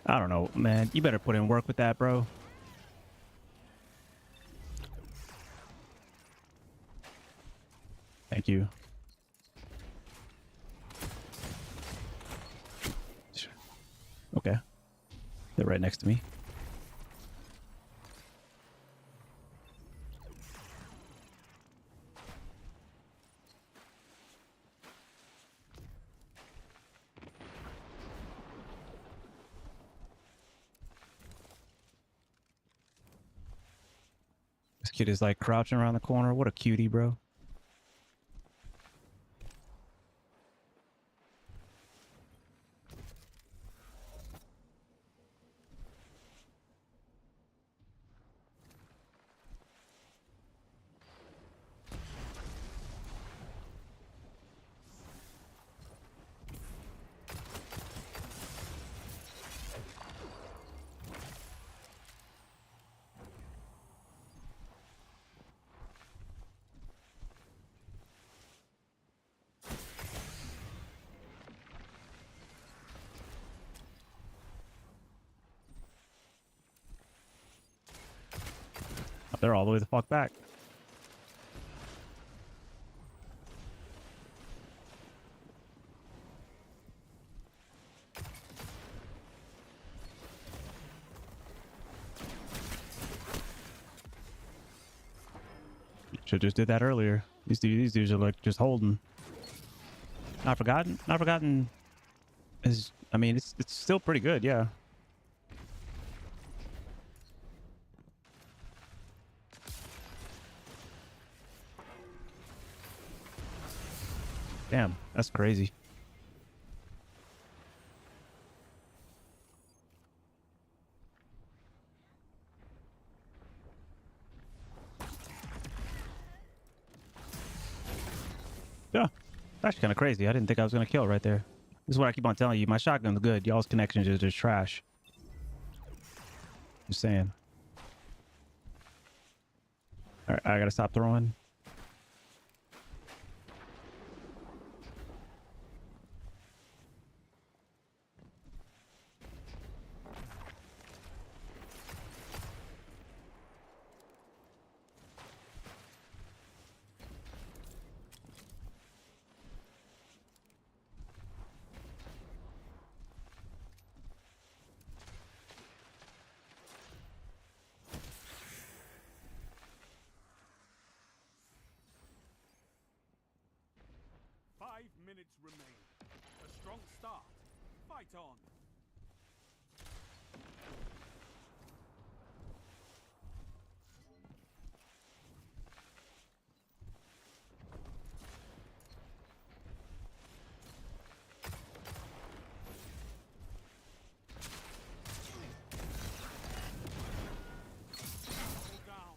I don't know, man. You better put in work with that, bro. Thank you. Okay. They're right next to me. This kid is like crouching around the corner. What a cutie, bro. They're all the way the fuck back. Should just did that earlier. These dudes are like just holding. Not forgotten. Not forgotten. Is I mean it's still pretty good. Yeah. Damn, that's crazy. Yeah, it's actually kind of crazy. I didn't think I was gonna kill right there. This is what I keep on telling you. My shotgun's good. Y'all's connections are just trash. Just saying. All right, I gotta stop throwing. Minutes remain. A strong start. Fight on. Down.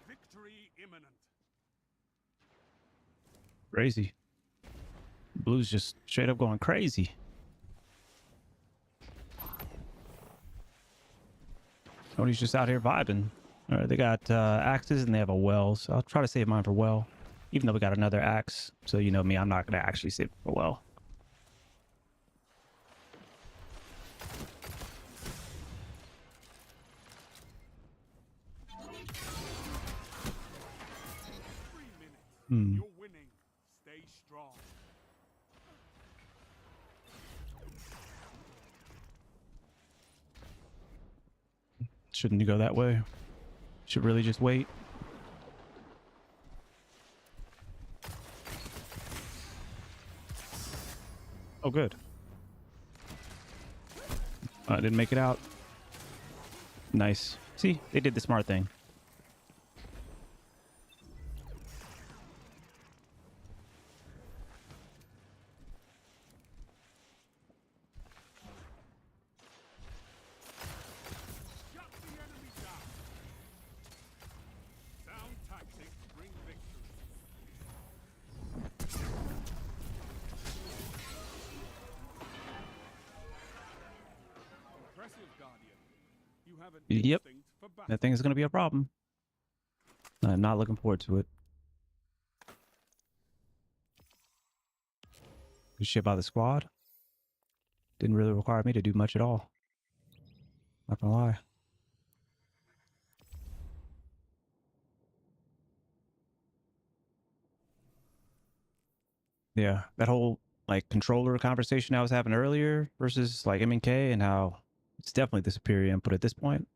Victory imminent. Crazy. Blue's just straight up going crazy. Tony's just out here vibing. All right, they got axes and they have a well, so I'll try to save mine for well. Even though we got another axe, so you know me, I'm not gonna actually save it for well. You're winning. Stay strong. Shouldn't you go that way? Should really just wait. Oh, good. I didn't make it out. Nice. See, they did the smart thing. Shut the enemy down. Sound tactics bring victory. Impressive, Guardian. You have an Yep. instinct for battle. That thing is going to be a problem. I'm not looking forward to it. Good shit by the squad. Didn't really require me to do much at all. Not gonna lie. Yeah, that whole like controller conversation I was having earlier versus like M and K and how It's definitely the superior input at this point.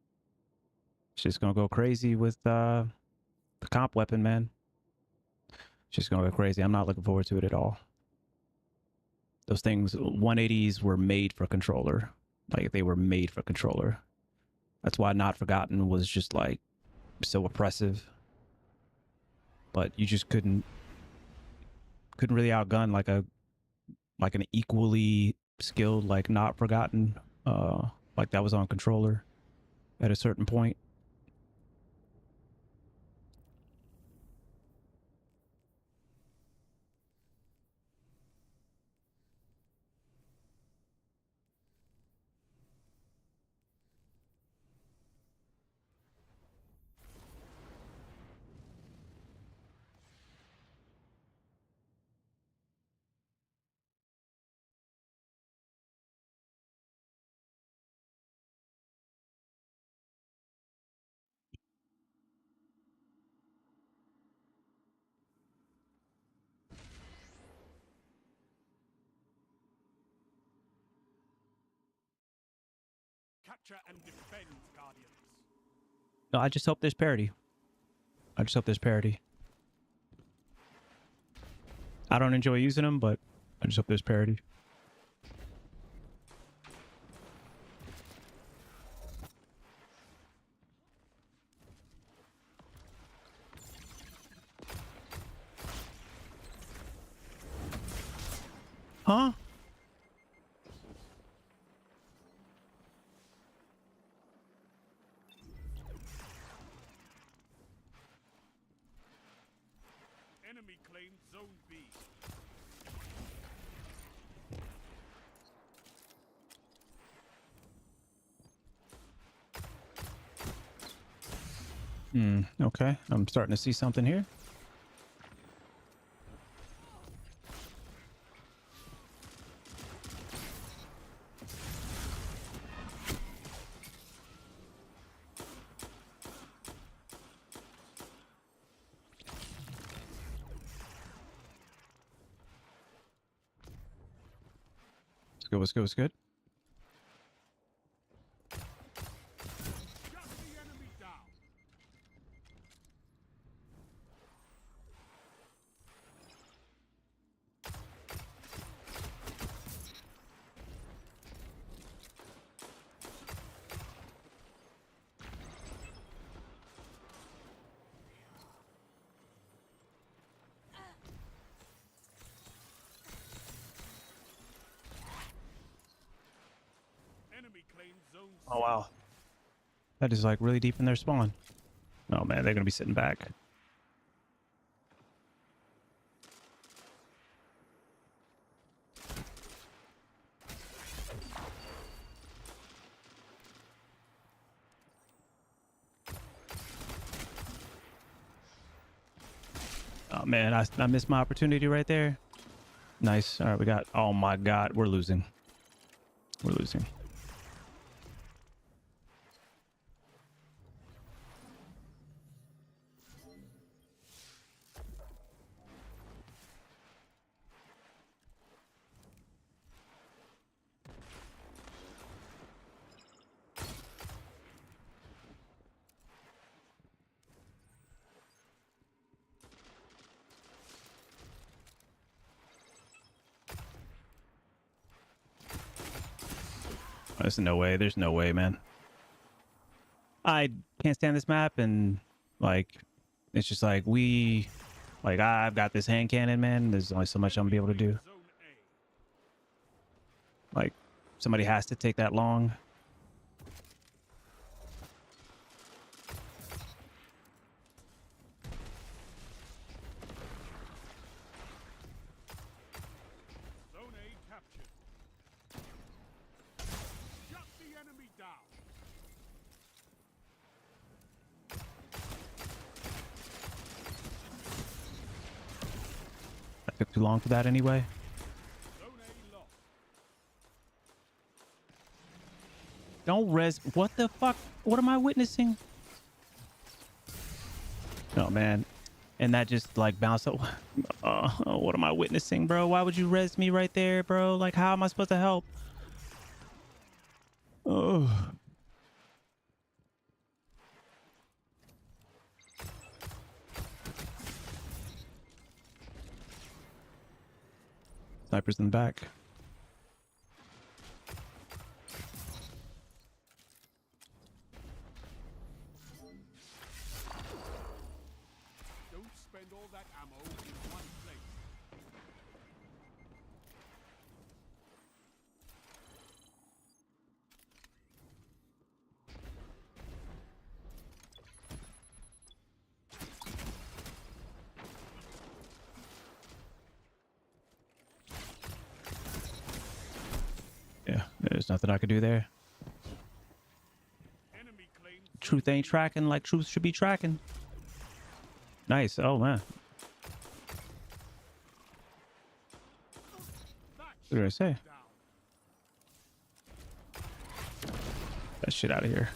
It's just gonna go crazy with the comp weapon, man. It's just gonna go crazy. I'm not looking forward to it at all. Those things, 180s were made for controller. Like they were made for controller. That's why Not Forgotten was just like so oppressive. But you just couldn't really outgun like an equally skilled like Not Forgotten like that was on controller at a certain point. Capture and defend, Guardians. No, I just hope there's parity. I just hope there's parity. I don't enjoy using them, but I just hope there's parity. Huh? Enemy claimed Zone B. Okay. I'm starting to see something here. Let's go, let's go, let's good. Shut the enemy down. Enemy claimed Zone C. Oh, wow. That is like really deep in their spawn. Oh, man, they're going to be sitting back. Oh, man, I missed my opportunity right there. Nice. All right, we got... Oh, my God. We're losing. We're losing. There's no way. There's no way, man. I can't stand this map, and like, it's just like I've got this hand cannon, man. There's only so much I'm gonna be able to do. Zone A. Like, somebody has to take that long. Zone A captured. Shut the enemy down. That took too long for that anyway. Zone A lost. Don't res. What the fuck? What am I witnessing? Oh, man. And that just like bounced up. What am I witnessing, bro? Why would you res me right there, bro? Like, how am I supposed to help? Oh. Snipers in the back. Don't spend all that ammo in one place. Yeah, there's nothing I could do there. Enemy claimed Truth ain't tracking like truth should be tracking. Nice. Oh man. that What did I say? down. That shit out of here.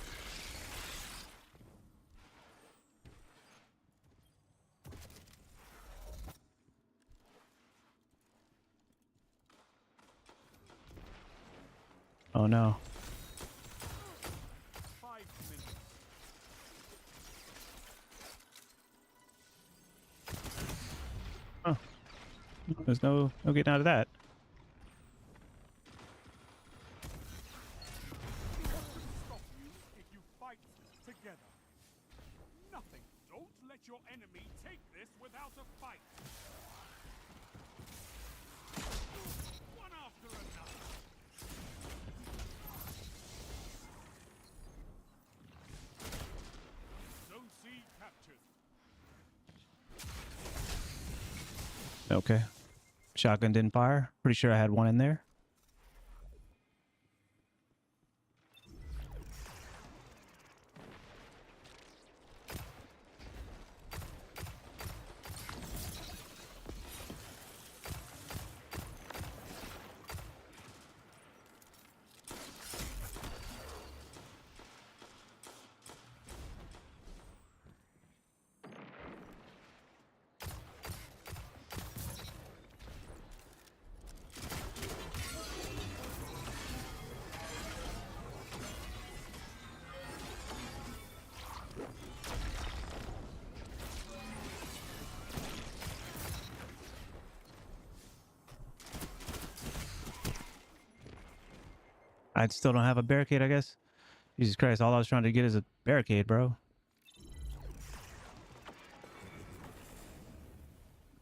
Oh no. 5 minutes. Oh. There's no getting out of that. What can stop you if you fight together? Nothing. Don't let your enemy take this without a fight. One after another. Zone C captured. Okay. Shotgun didn't fire. Pretty sure I had one in there. I still don't have a barricade, I guess. Jesus Christ, all I was trying to get is a barricade, bro.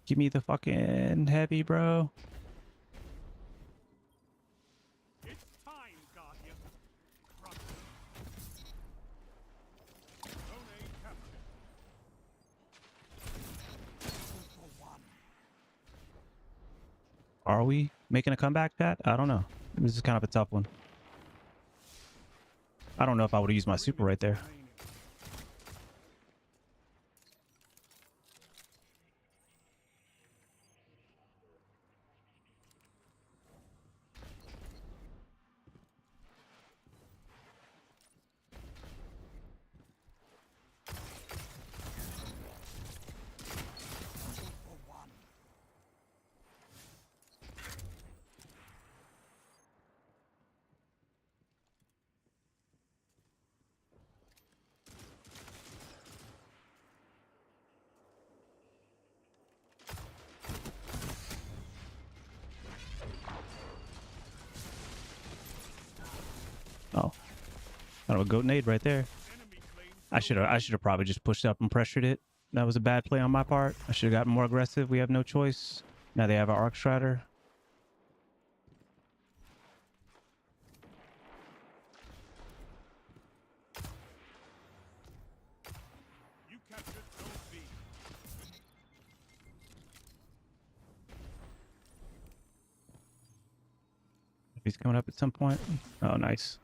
Give me the fucking heavy, bro. It's time, Guardian. Run. Zone A captured. 2-for-1. Are we making a comeback, chat? I don't know. This is kind of a tough one. I don't know if I would have used my super right there. Remaining. Oh, kind of a goat nade right there. Enemy claims I should have probably just pushed up and pressured it. That was a bad play on my part. I should have gotten more aggressive. We have no choice. Now they have an Arc Strider. you captured Zone B. He's coming up at some point. Oh, nice.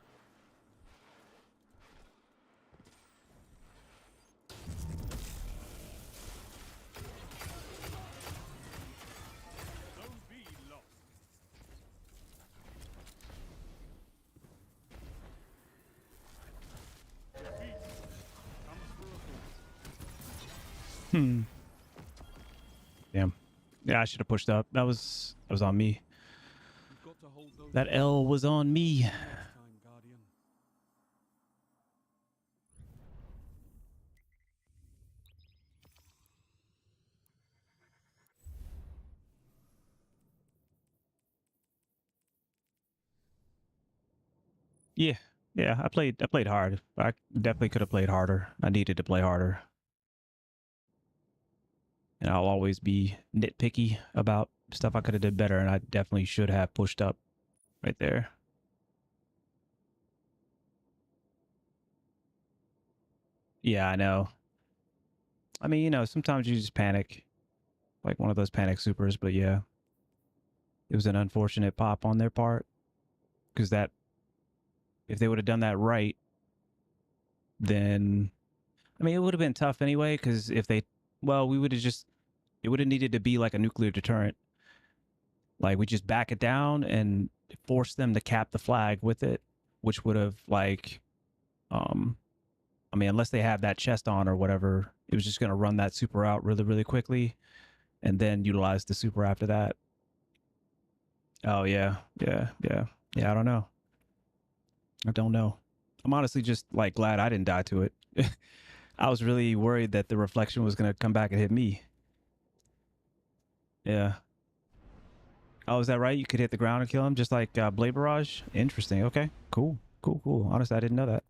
Zone B lost. Defeat comes for a fool. Hmm. Damn. Yeah, I should have pushed up. That was on me. You've got to hold those That L was on me. next time, Guardian. Yeah, yeah. I played hard. I definitely could have played harder. I needed to play harder, and I'll always be nitpicky about stuff I could have did better, and I definitely should have pushed up right there. Yeah, I know. I mean, you know, sometimes you just panic, like one of those panic supers. But yeah, it was an unfortunate pop on their part because that if they would have done that right, then I mean, it would have been tough anyway. Because if they, well, we would have just it would have needed to be like a nuclear deterrent. Like we just back it down and force them to cap the flag with it, which would have like, um, I mean, unless they have that chest on or whatever, it was just gonna run that super out really, really quickly, and then utilize the super after that. Oh yeah, yeah, yeah, yeah. I don't know. I don't know. I'm honestly just like glad I didn't die to it. I was really worried that the reflection was gonna come back and hit me. Yeah. Oh, is that right? You could hit the ground and kill him just like Blade Barrage? Interesting. Okay. Cool. Cool, cool. Honestly, I didn't know that.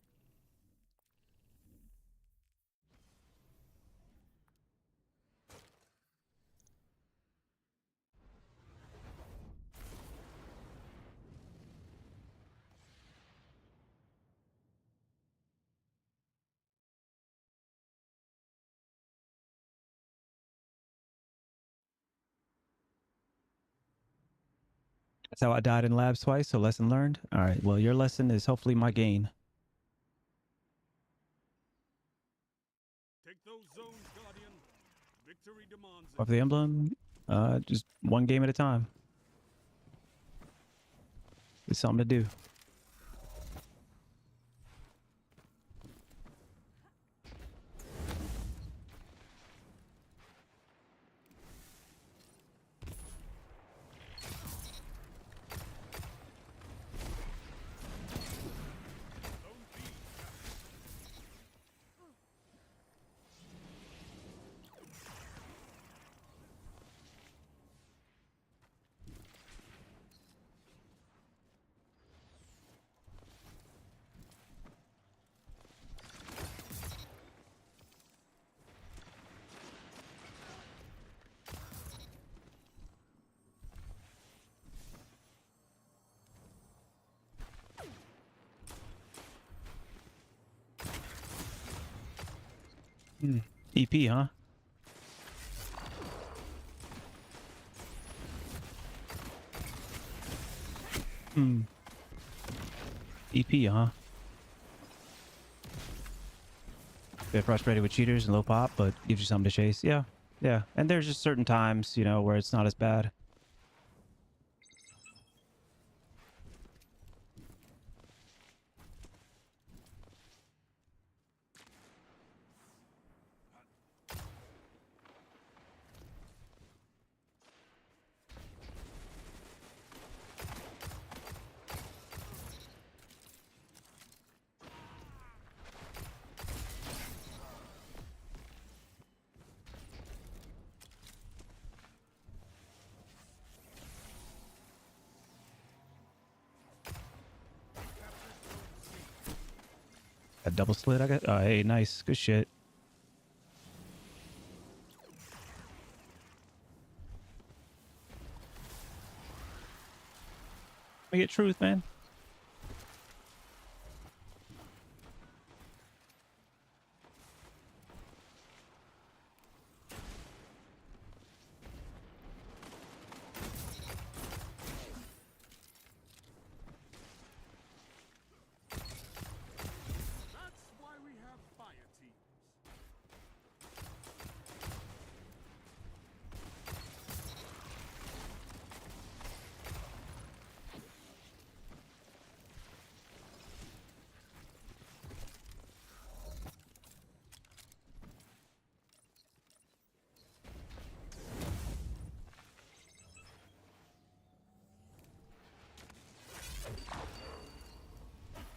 That's how I died in labs twice, so lesson learned. All right, well, your lesson is hopefully my gain. Take those zones, Guardian. Victory demands Of it. the emblem, just one game at a time. It's something to do. Zone B EP, huh? Hmm. EP, huh? Bit frustrated with cheaters and low pop, but gives you something to chase. Yeah, yeah. And there's just certain times, you know, where it's not as bad. A double slit, I got. Oh, hey, nice. Good shit. We get truth, man. That's why we have fire teams.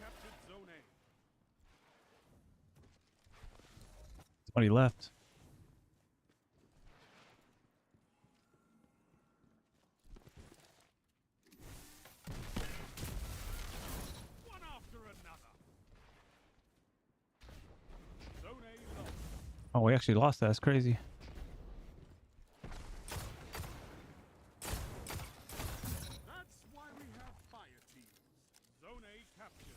Captured Zone A. 20 left. One after Oh, we actually lost that. That's crazy. That's why we have fire teams. Zone A captured.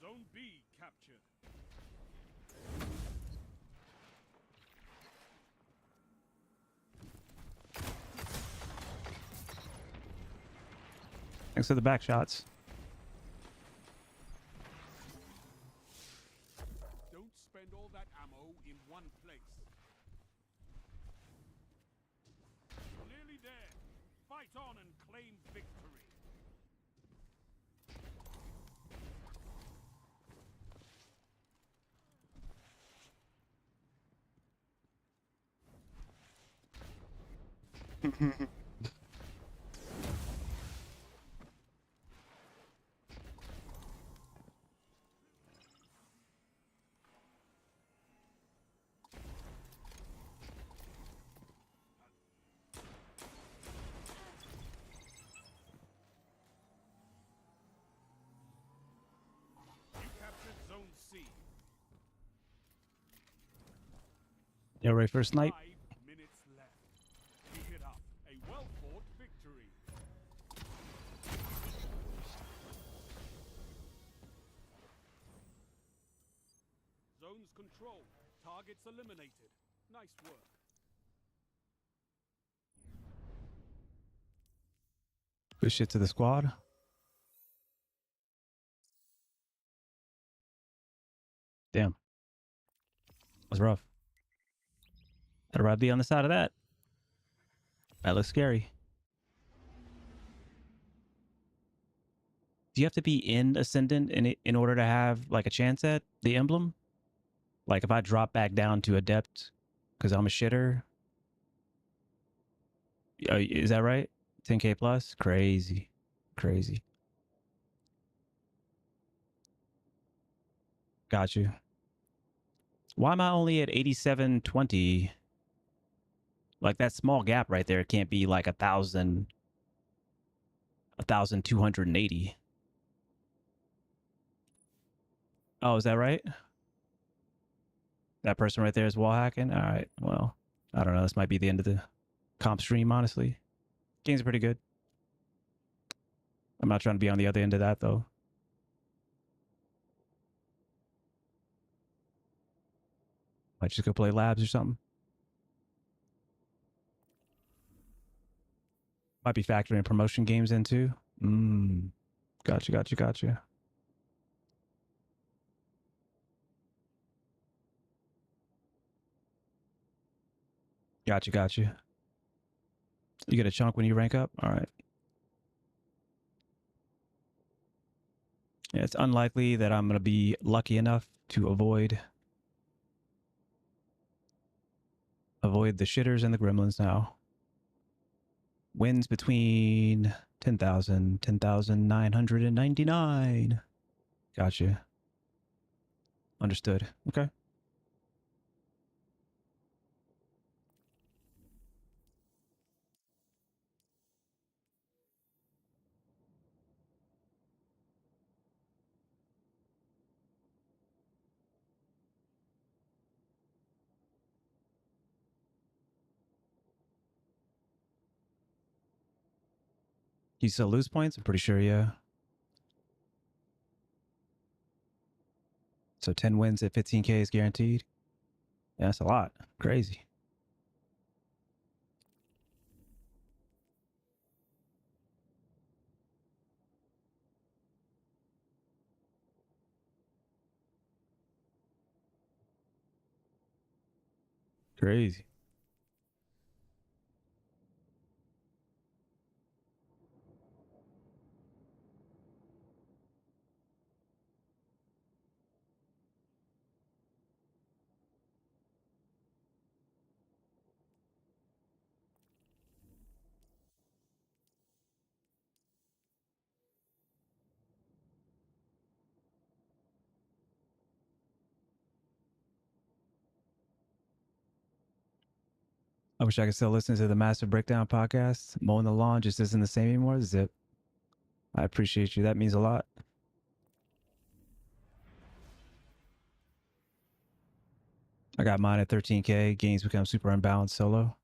Zone B captured. Thanks for the back shots. Don't spend all that ammo in one place. Nearly there. Fight on and claim victory. You captured Zone C. Yeah, ready for a snipe? 5 minutes left. Keep it up. A well-fought victory. Zones controlled. Targets eliminated. Nice work. Good shit to the squad. Damn. That's rough. I'd rather be on the side of that. That looks scary. Do you have to be in Ascendant in order to have like a chance at the emblem? Like if I drop back down to Adept because I'm a shitter. Is that right? 10K plus? Crazy. Crazy. Got you. Why am I only at 8720? Like that small gap right there can't be like 1,280. Oh, is that right? That person right there is wall hacking? All right. Well, I don't know. This might be the end of the comp stream, honestly. Game's pretty good. I'm not trying to be on the other end of that, though. Might just go play labs or something. Might be factoring promotion games in, too. Gotcha, gotcha, gotcha. Gotcha, gotcha. You get a chunk when you rank up? All right. Yeah, it's unlikely that I'm going to be lucky enough to avoid the shitters and the gremlins now. Wins between 10,000, 10,999. Gotcha. Understood. Okay. You still lose points? I'm pretty sure, yeah. So 10 wins at 15K is guaranteed. Yeah, that's a lot. Crazy. Crazy. I wish I could still listen to the Massive Breakdown podcast. Mowing the lawn just isn't the same anymore. Zip. I appreciate you. That means a lot. I got mine at 13K. Games become super unbalanced solo.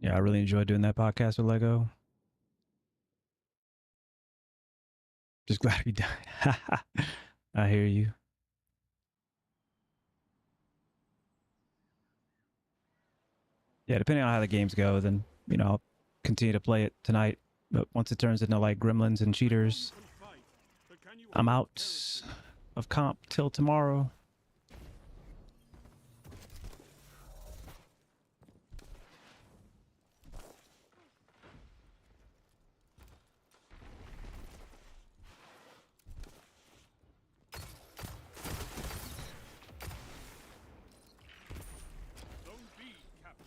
Yeah, I really enjoyed doing that podcast with Lego. Just glad to be done. I hear you. Yeah, depending on how the games go, then, you know, I'll continue to play it tonight. But once it turns into like gremlins and cheaters, You can fight, but can you I'm hold out territory? of comp till tomorrow. Zone B captured.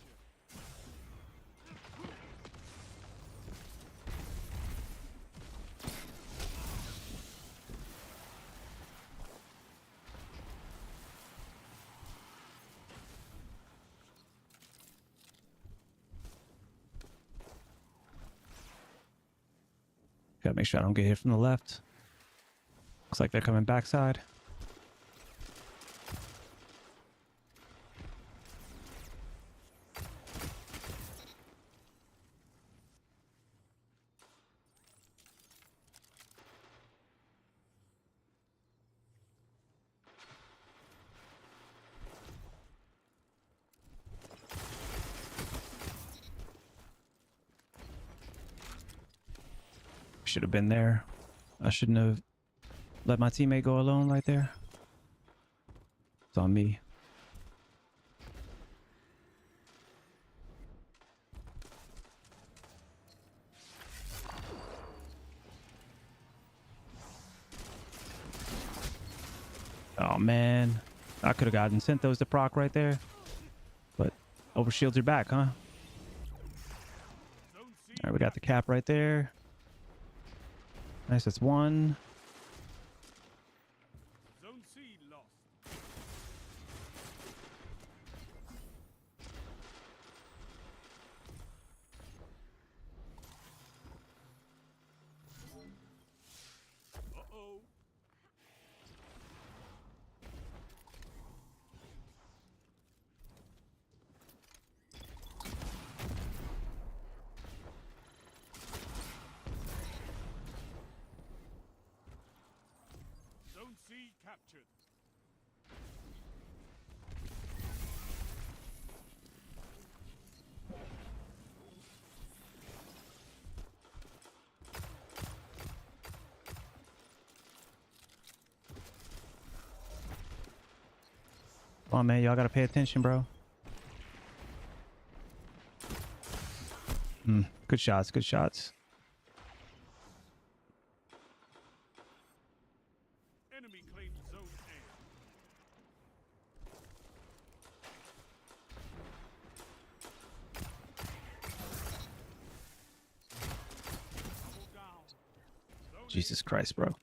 Gotta make sure I don't get hit from the left. Looks like they're coming backside. Should have been there. I shouldn't have let my teammate go alone right there. It's on me. Oh man, I could have gotten sent those to proc right there, but overshields are back, huh? Zone C All right, we got the cap right there. Nice, that's one. Zone C lost. Uh-oh. Zone C captured. Come on, man, y'all gotta pay attention, bro. Good shots, good shots. Enemy claimed Zone A. Double down. Zone A Jesus Christ, bro.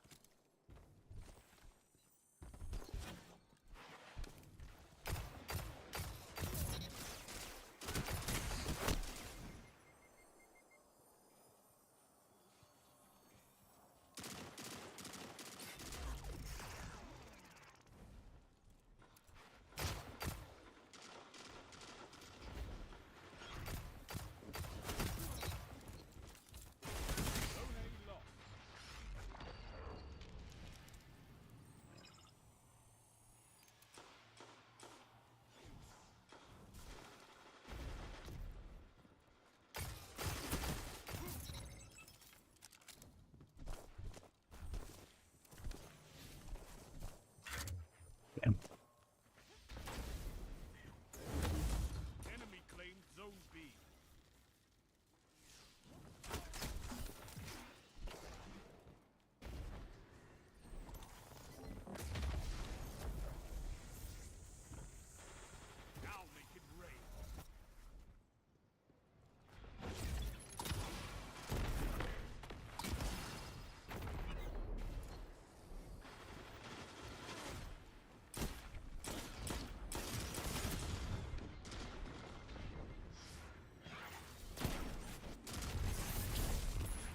Zone A lost.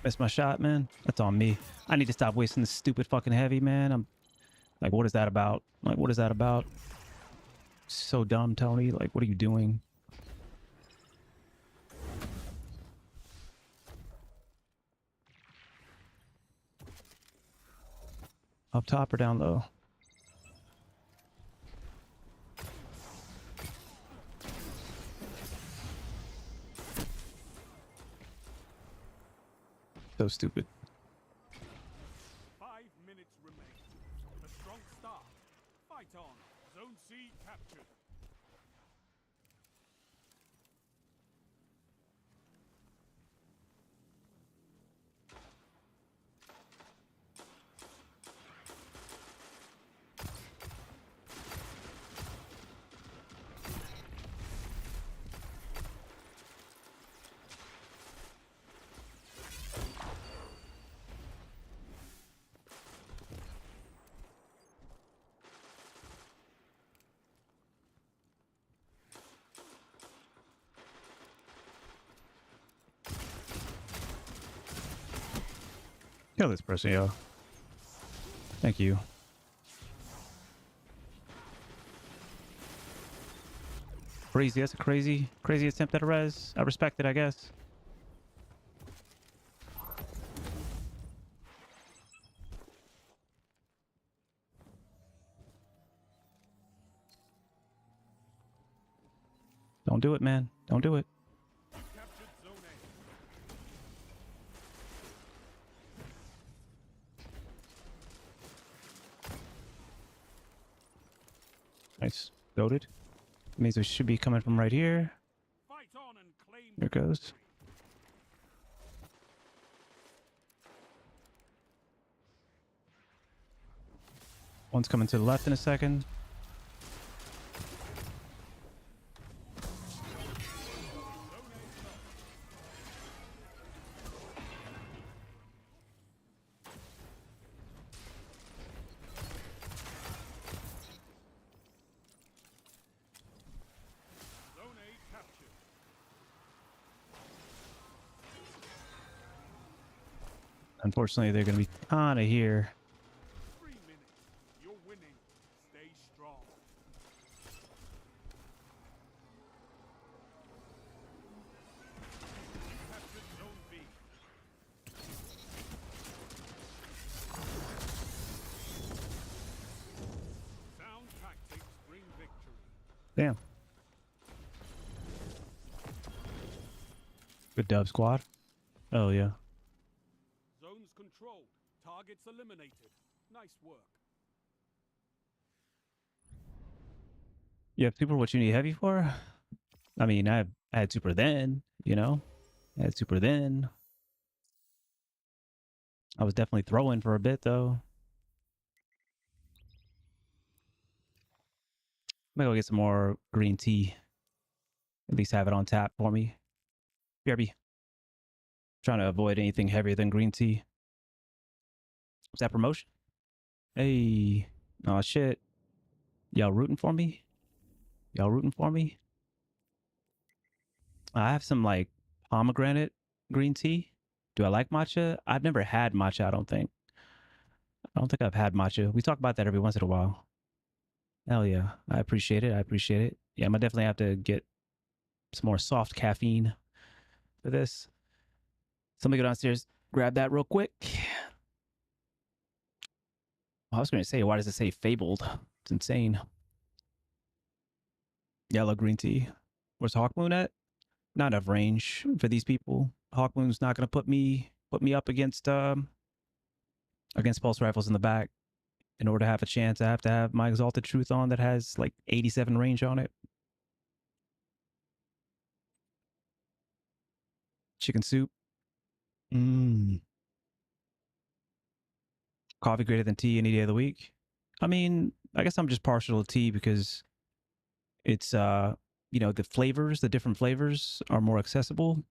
Missed my shot, man. That's on me. I need to stop wasting this stupid fucking heavy, man. I'm like, what is that about? Like, what is that about? So dumb, Tony. Like, what are you doing? Up top or down low? So stupid. 5 minutes remain. A strong start. Fight on. Zone C captured. Kill this person, yo. Thank you. Crazy. That's a crazy attempt at a res. I respect it, I guess. Don't do it, man. Don't do it. Captured Zone A. Nice. Loaded. Means we should be coming from right here. Fight on and claim There it goes. One's coming to the left in a second. Zone A captured. Unfortunately, they're going to be kind of here. 3 minutes. You're winning. Stay strong. Captured Zone B. Sound tactics bring victory. Damn. Good dub, squad. Oh, yeah. Zones controlled. Targets eliminated. Nice work. Yeah, super what you need heavy for? I mean, I had super then, you know? I had super then. I was definitely throwing for a bit, though. I'm gonna go get some more green tea. At least have it on tap for me. BRB. Trying to avoid anything heavier than green tea. Was that promotion? Hey. Oh, shit. Y'all rooting for me? Y'all rooting for me? I have some, like, pomegranate green tea. Do I like matcha? I've never had matcha, I don't think. I don't think I've had matcha. We talk about that every once in a while. Hell yeah. I appreciate it. I appreciate it. Yeah, I'm gonna definitely have to get some more soft caffeine for this. Somebody go downstairs, grab that real quick. I was going to say, why does it say fabled? It's insane. Yellow green tea. Where's Hawkmoon at? Not enough range for these people. Hawkmoon's not going to put me up against pulse rifles in the back. In order to have a chance, I have to have my Exalted Truth on that has like 87 range on it. Chicken soup. Coffee greater than tea any day of the week. I mean, I guess I'm just partial to tea because it's you know, the different flavors are more accessible.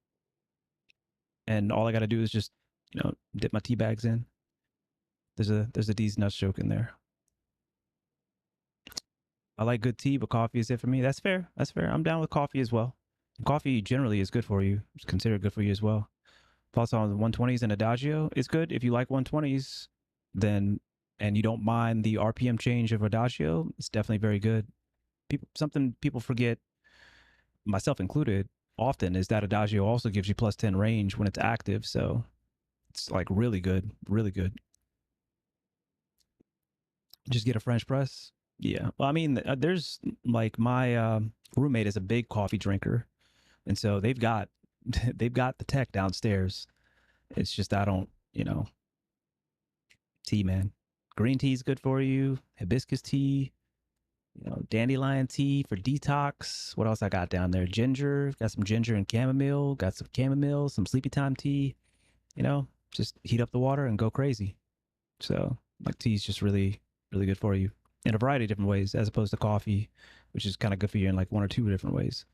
And all I gotta do is just, you know, dip my tea bags in. There's a D's nuts joke in there. I like good tea, but coffee is it for me. That's fair. That's fair. I'm down with coffee as well. Coffee generally is good for you. It's considered good for you as well. Thoughts on 120s and Adagio? It's good if you like 120s, then and you don't mind the RPM change of Adagio. It's definitely very good. Something people forget, myself included, often is that Adagio also gives you plus 10 range when it's active. So it's like really good, really good. Just get a French press. Yeah. Well, I mean, there's like my roommate is a big coffee drinker, and so they've got they've got the tech downstairs. It's just I don't, tea, man. Green tea is good for you. Hibiscus tea, dandelion tea for detox. What else I got down there? Ginger. Got some ginger and chamomile. Got some chamomile, some sleepy time tea. Just heat up the water and go crazy. So like tea is just really, really good for you in a variety of different ways, as opposed to coffee, which is kind of good for you in like one or two different ways.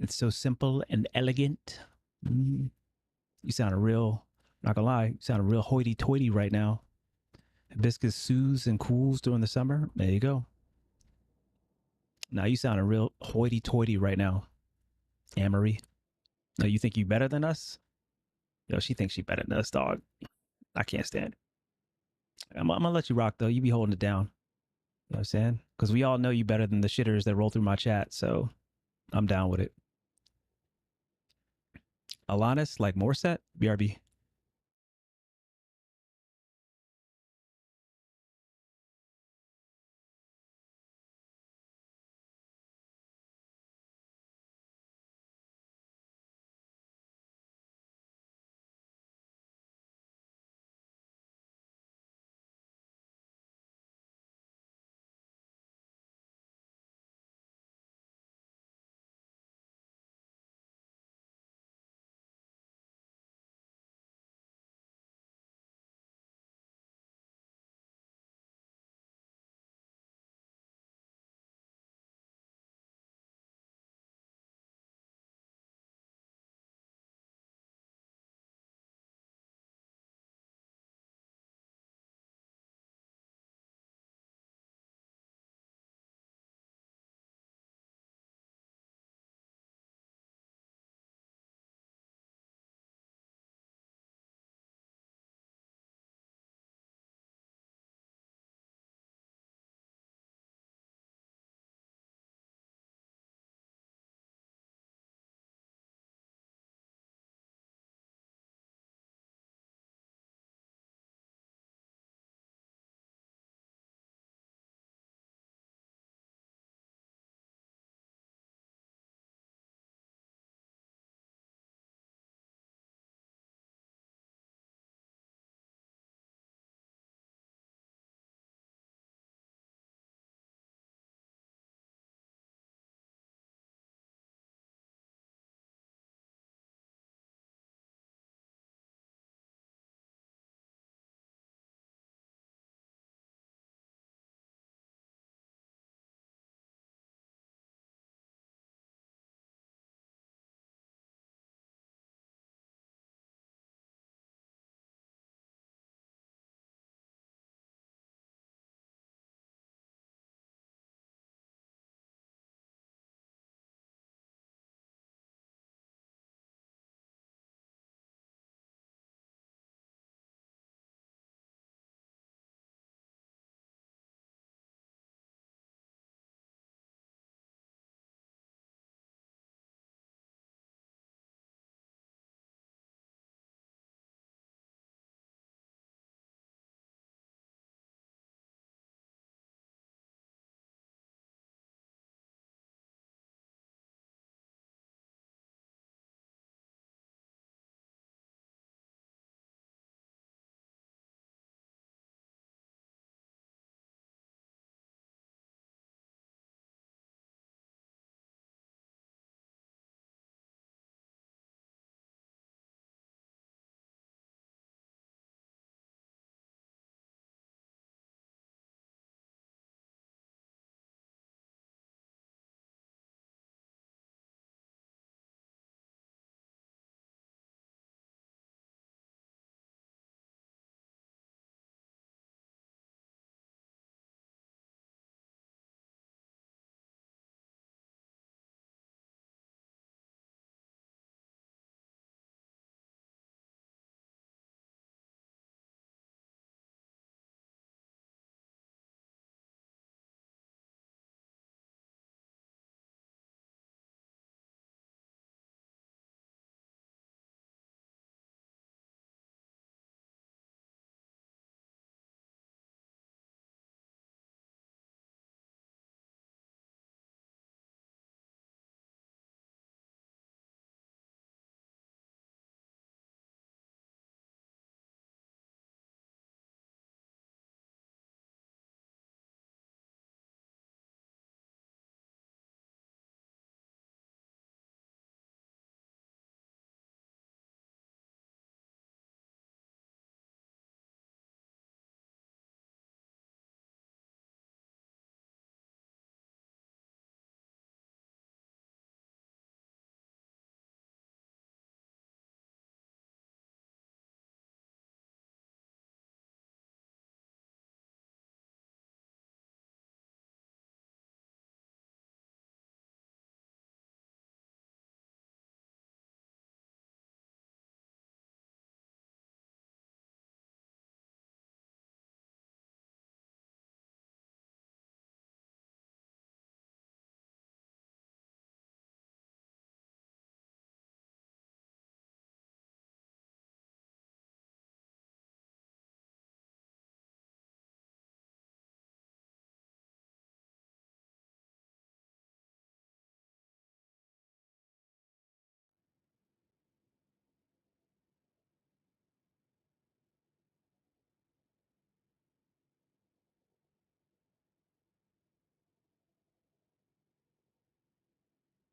It's so simple and elegant. You sound a real, not gonna lie, you sound a real hoity-toity right now. Hibiscus soothes and cools during the summer. There you go. Now you sound a real hoity-toity right now, Amory. No, you think you better than us? Yo, she thinks she better than us, dog. I can't stand it. I'm gonna let you rock though. You be holding it down. You know what I'm saying? Because we all know you better than the shitters that roll through my chat. So I'm down with it. Alanis, like Morset, BRB.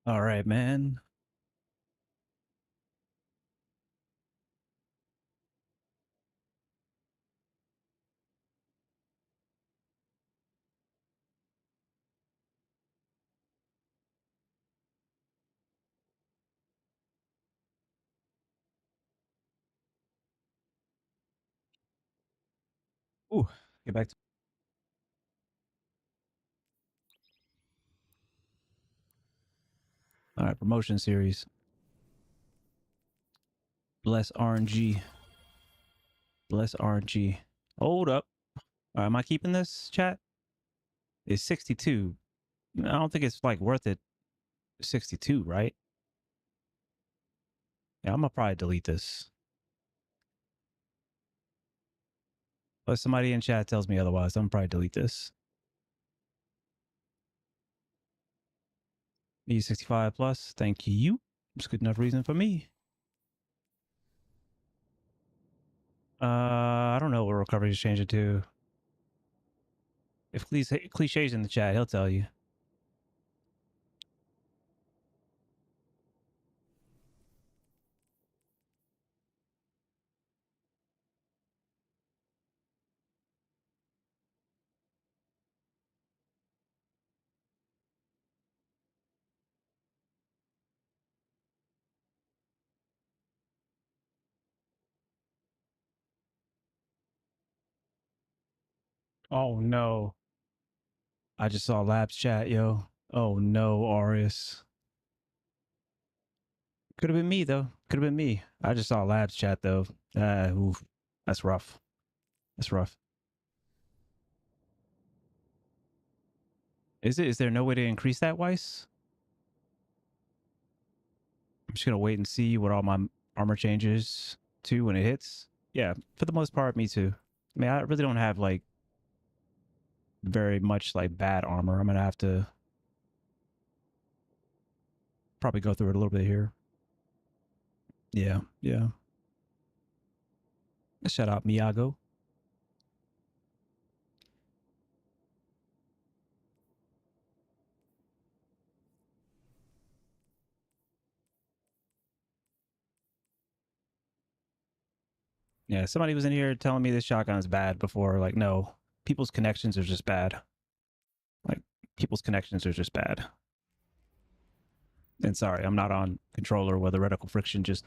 All right, man. Ooh, get back to. All right, promotion series. Bless RNG. Bless RNG. Hold up. All right, am I keeping this chat? It's 62. I don't think it's like worth it. 62, right? Yeah, I'm gonna probably delete this. Unless somebody in chat tells me otherwise, I'm gonna probably delete this. Need 65 plus. Thank you. It's good enough reason for me. I don't know what recovery is changing to. If cliches in the chat, he'll tell you. Oh no. I just saw Labs chat, yo. Oh no, Arius. Could have been me though. Could have been me. I just saw Labs chat though. Oof. That's rough. That's rough. Is it? Is there no way to increase that, Weiss? I'm just gonna wait and see what all my armor changes to when it hits. Yeah, for the most part, me too. I mean, I really don't have like very much like bad armor. I'm gonna have to probably go through it a little bit here. Yeah, yeah. Shout out Miyago. Yeah, somebody was in here telling me this shotgun is bad before. Like, no, people's connections are just bad. Like, people's connections are just bad. And sorry, I'm not on controller where the reticle friction just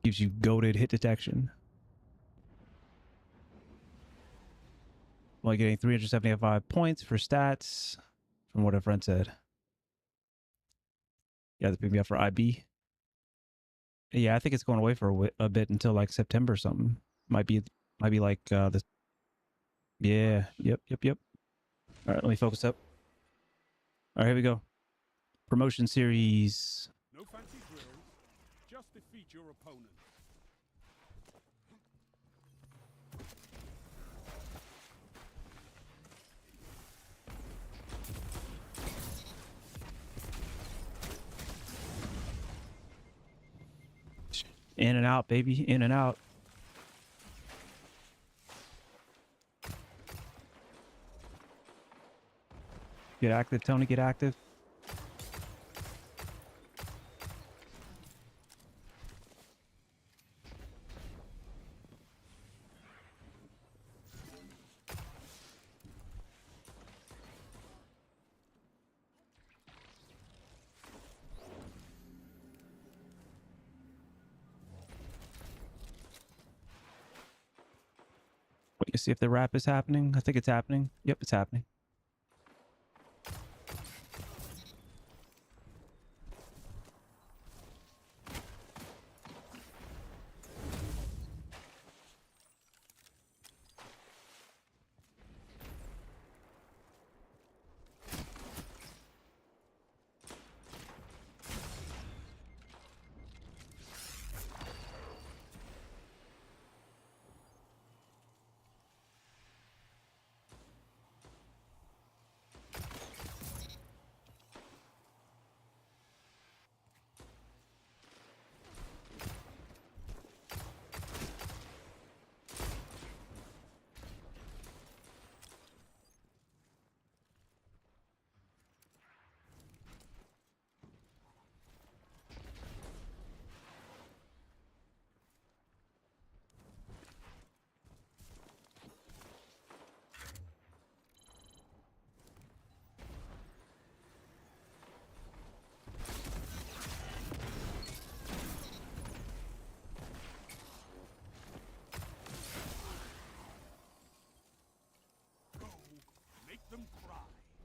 gives you goated hit detection. Only getting 375 points for stats from what a friend said. Yeah, they pick me up for IB. Yeah, I think it's going away for a bit until like September or something. Might be like this. Yeah, yep. All right, let me focus up. All right, here we go. Promotion series. No fancy drills, just defeat your opponent. In and out, baby. In and out. Get active, Tony. Get active. Wait to see if the wrap is happening. I think it's happening. Yep, it's happening.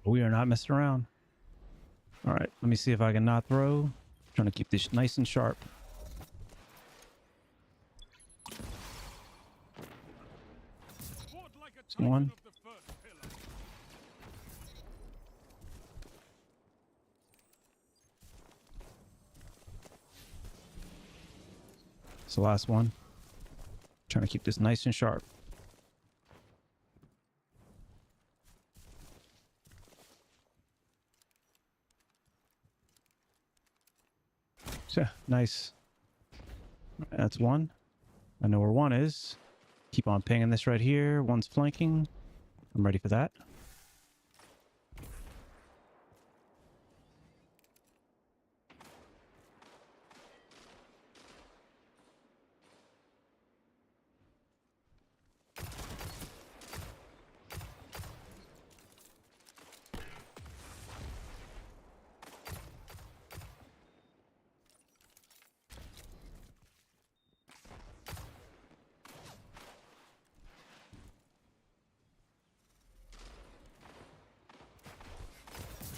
We are not messing around. All right, let me see if I can not throw. Trying to keep this nice and sharp. Fought like a Come on. titan of the first pillar. It's the last one. Trying to keep this nice and sharp. Nice. That's one. I know where one is. Keep on pinging this right here. One's flanking. I'm ready for that.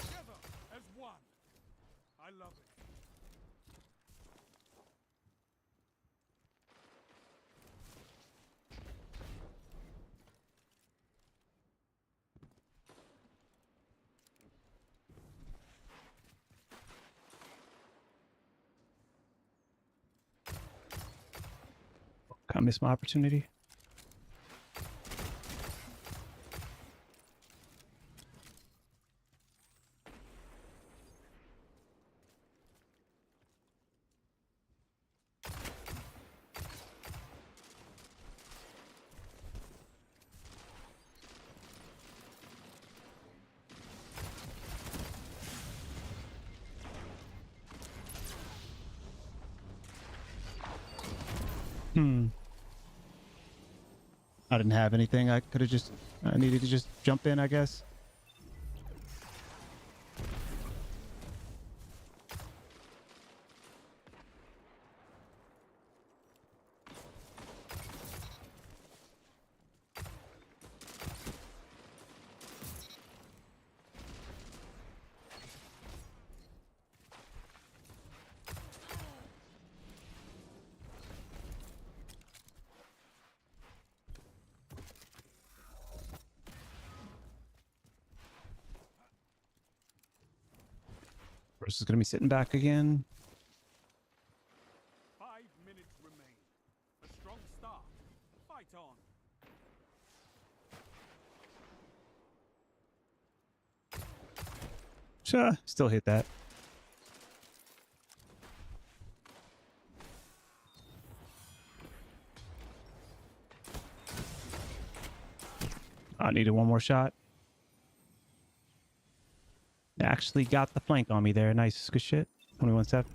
Together as one. I love it. Can't miss my opportunity. I didn't have anything. I could have just... I needed to just jump in, I guess. Bruce is going to be sitting back again. 5 minutes remain. A strong start. Fight on. Still hit that. I needed one more shot. Actually got the flank on me there. Nice. Good shit. 21 step.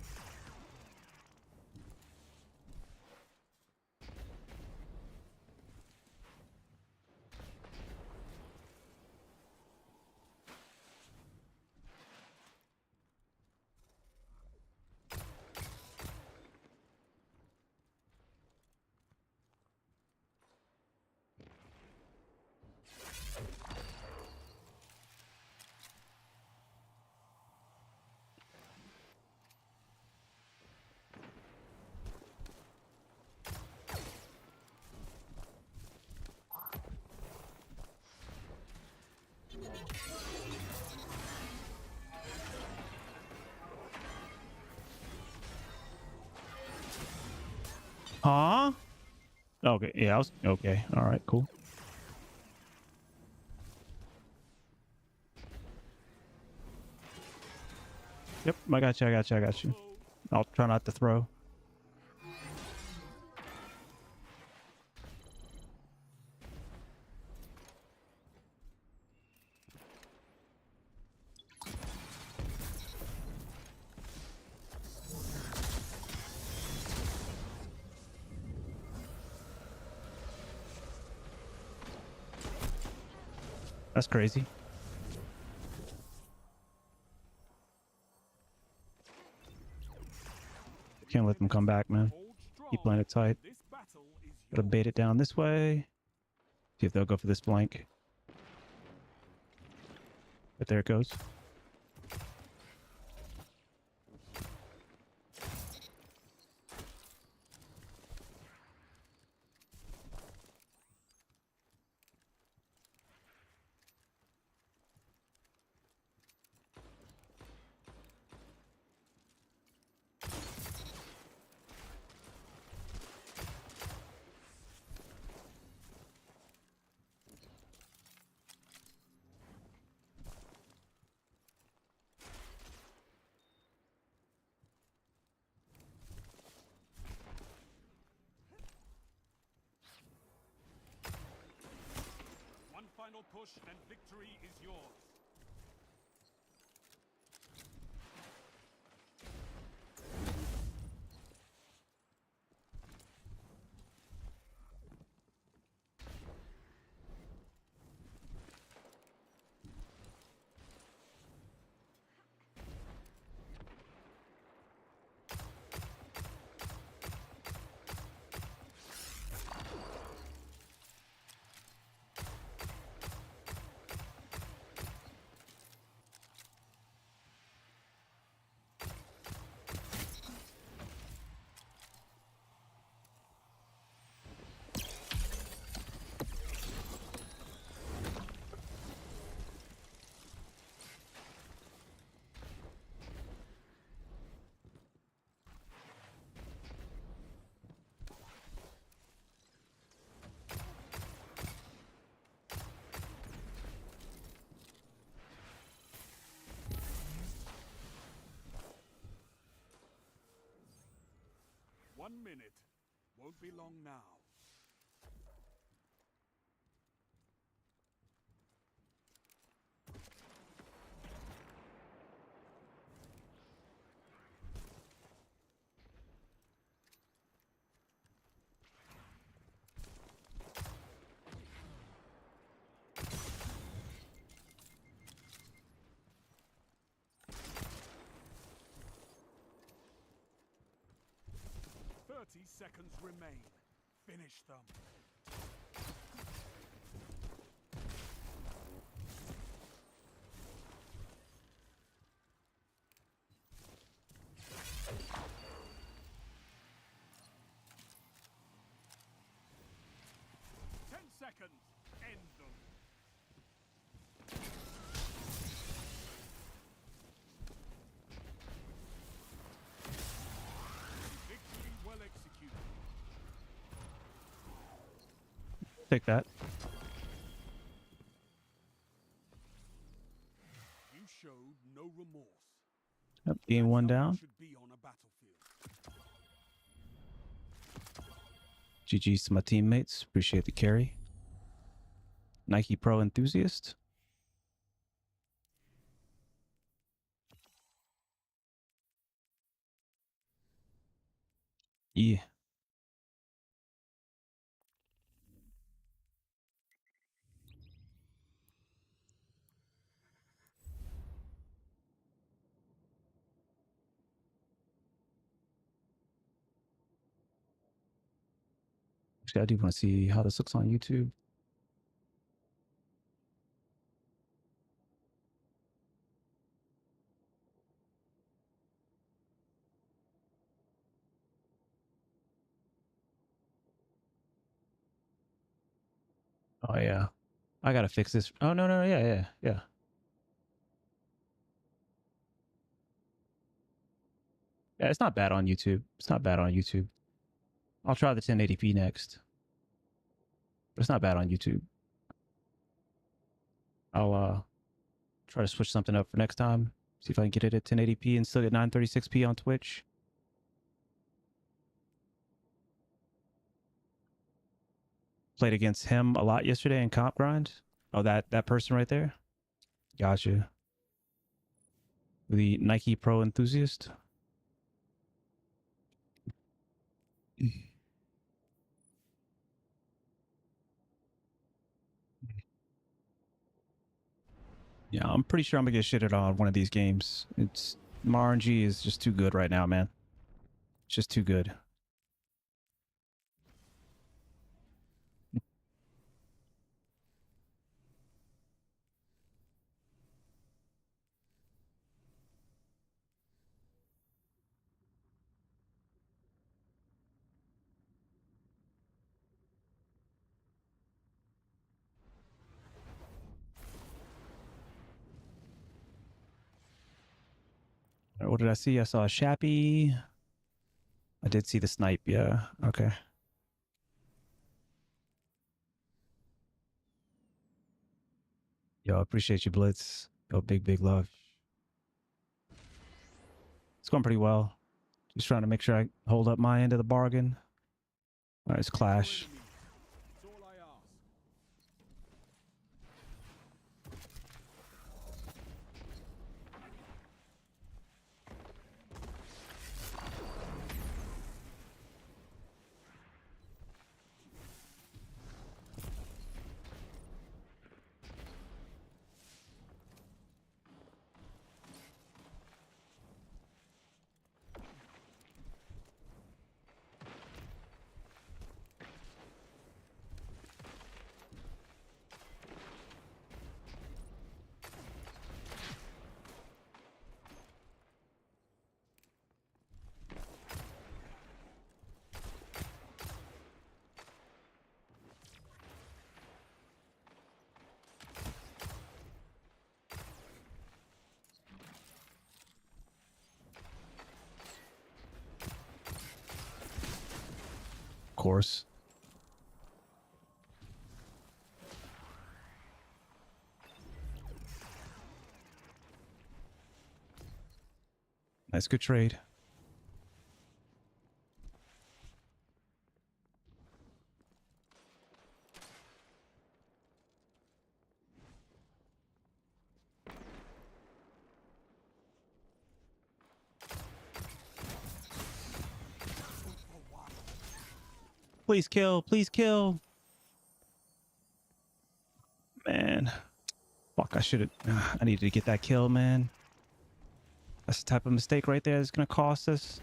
Huh? Okay. Yeah, I was okay. All right, cool. Yep, I got you. I got you. I got you. I'll try not to throw. That's crazy. Can't let them come back, man. Hold strong. Keep playing it tight. This battle is Gotta yours. bait it down this way. See if they'll go for this flank. But there it goes. One final push and victory is yours. One minute. Won't be long now. Seconds remain. Finish them. Seconds. End them. Victory well executed. Take that. You showed no remorse. Yep, game one That's how it down. should be on a battlefield. GG's to my teammates. Appreciate the carry. Nike Pro enthusiast. Yeah. Actually, I do want to see how this looks on YouTube. Oh yeah. I gotta fix this. Oh no, yeah. Yeah, it's not bad on YouTube. It's not bad on YouTube. I'll try the 1080p next. But it's not bad on YouTube. I'll try to switch something up for next time. See if I can get it at 1080p and still get 936p on Twitch. Played against him a lot yesterday in comp grind. Oh, that person right there. Gotcha. The Nike Pro enthusiast. Yeah, I'm pretty sure I'm gonna get shitted on one of these games. It's my RNG is just too good right now, man. It's just too good. What did I see? I saw a Shappy. I did see the snipe. Yeah. Okay. Yo, appreciate you, Blitz. Yo, big love. It's going pretty well. Just trying to make sure I hold up my end of the bargain. All right, it's Clash. Enemies. It's all I ask. Of course. Nice, good trade. Please kill. Please kill. Man. Fuck, I should have. I needed to get that kill, man. That's the type of mistake right there that's going to cost us.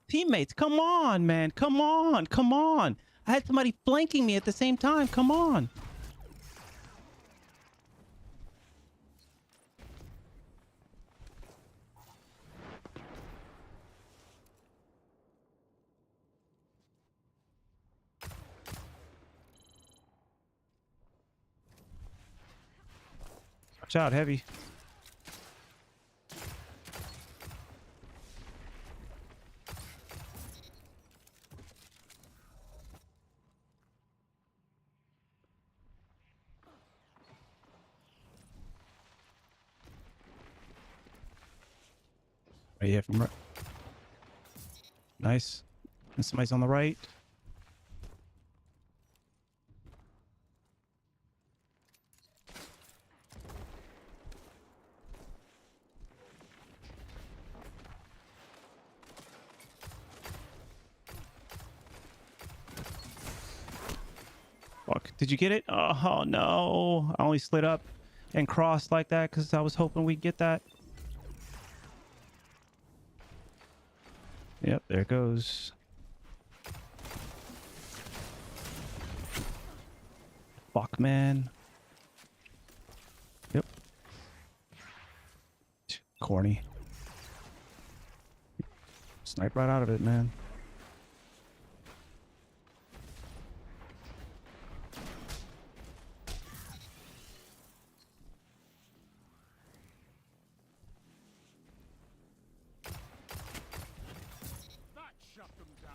Teammates, come on, man. Come on. Come on. I had somebody flanking me at the same time. Come on. Watch out, heavy. Right here from right. Nice. And somebody's on the right. Fuck. Did you get it? Oh, no. I only slid up and crossed like that because I was hoping we'd get that. Yep, there it goes. Fuck, man. Yep. Corny. Snipe right out of it, man. That shut them down.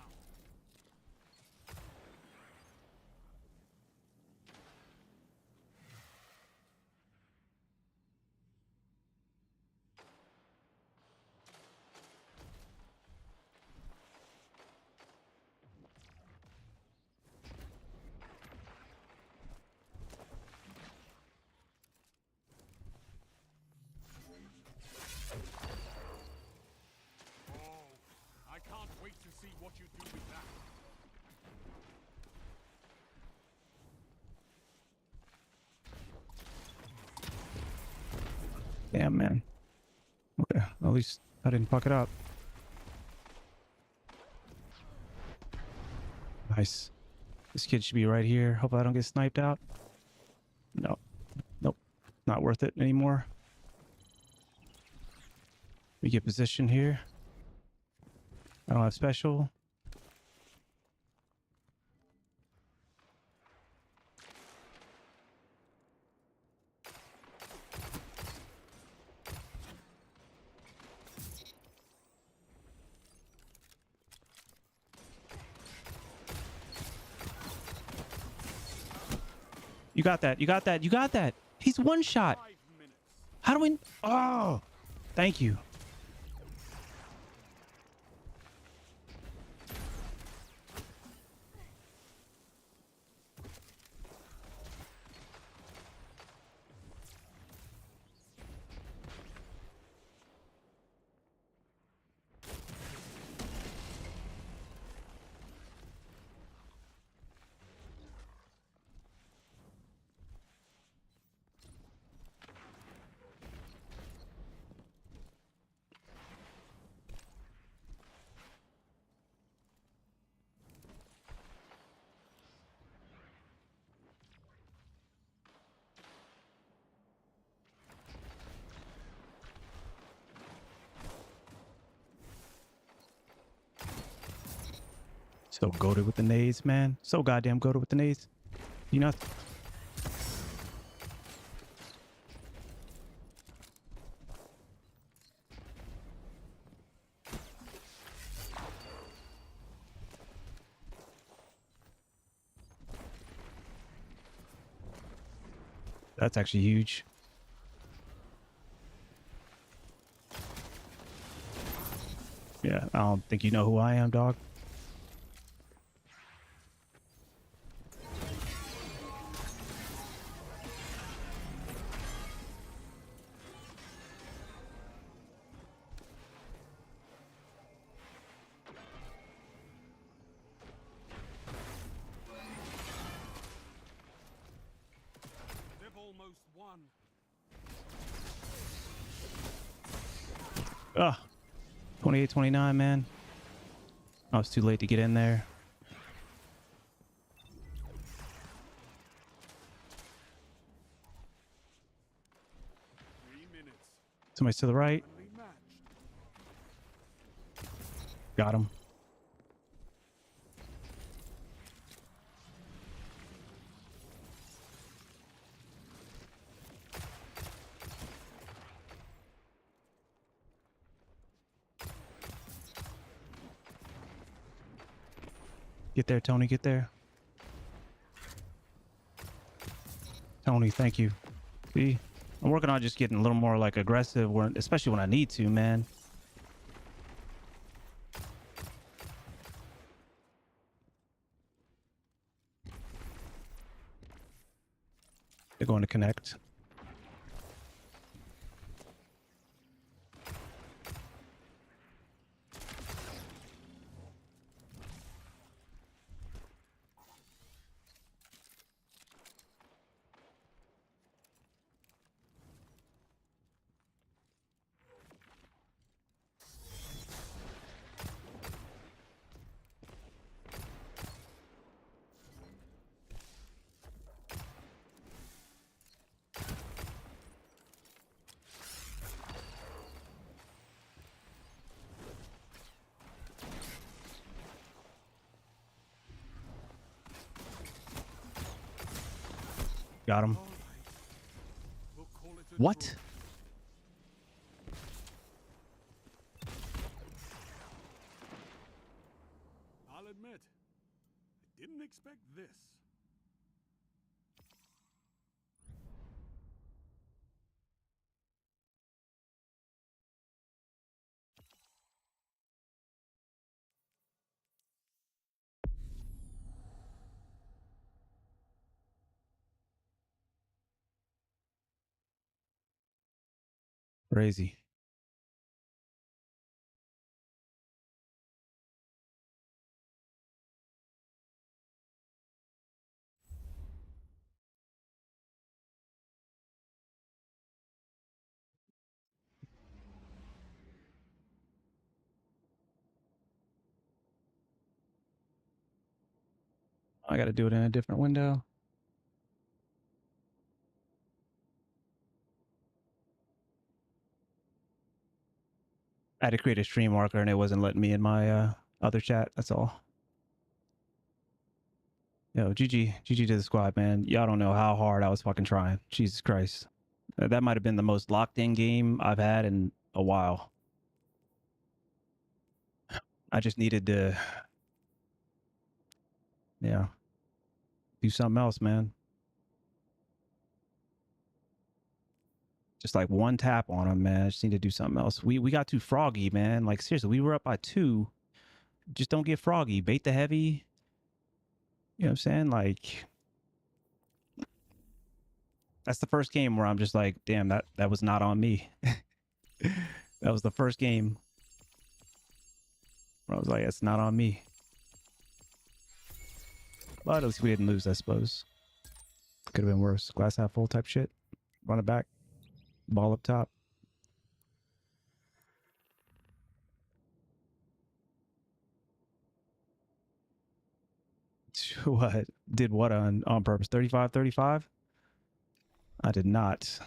Oh, I can't wait to see what you do with that. Damn, man. Okay, at least I didn't fuck it up. Nice. This kid should be right here. Hope I don't get sniped out. No. Nope. Not worth it anymore. We get position here. I don't have special. You got that. You got that. You got that. He's one shot. 5 minutes. How do we? Oh, thank you. So goated with the nades, man. So goddamn goated with the nades. You know. That's actually huge. Yeah, I don't think you know who I am, dog. They've almost won. Ugh. 28, 29, man. I was too late to get in there. Somebody's to the right. Evenly matched. Got him. Get there, Tony. Get there. Tony, thank you. See? I'm working on just getting a little more like aggressive, especially when I need to, man. They're going to connect. Got him. All right. We'll call it a What? draw. I'll admit, I didn't expect this. Crazy. I got to do it in a different window. I had to create a stream marker and it wasn't letting me in my other chat. That's all. Yo, GG to the squad, man. Y'all don't know how hard I was fucking trying. Jesus Christ. That might have been the most locked in game I've had in a while. I just needed to, yeah, do something else, man. Just like one tap on him, man. I just need to do something else. We got too froggy, man. Like seriously, we were up by 2. Just don't get froggy. Bait the heavy. You know what I'm saying? Like that's the first game where I'm just like, damn, that was not on me. That was the first game where I was like, it's not on me. But at least we didn't lose, I suppose. Could have been worse. Glass half full type shit. Run it back. Ball up top. What? Did what on purpose? 35, 35? I did not.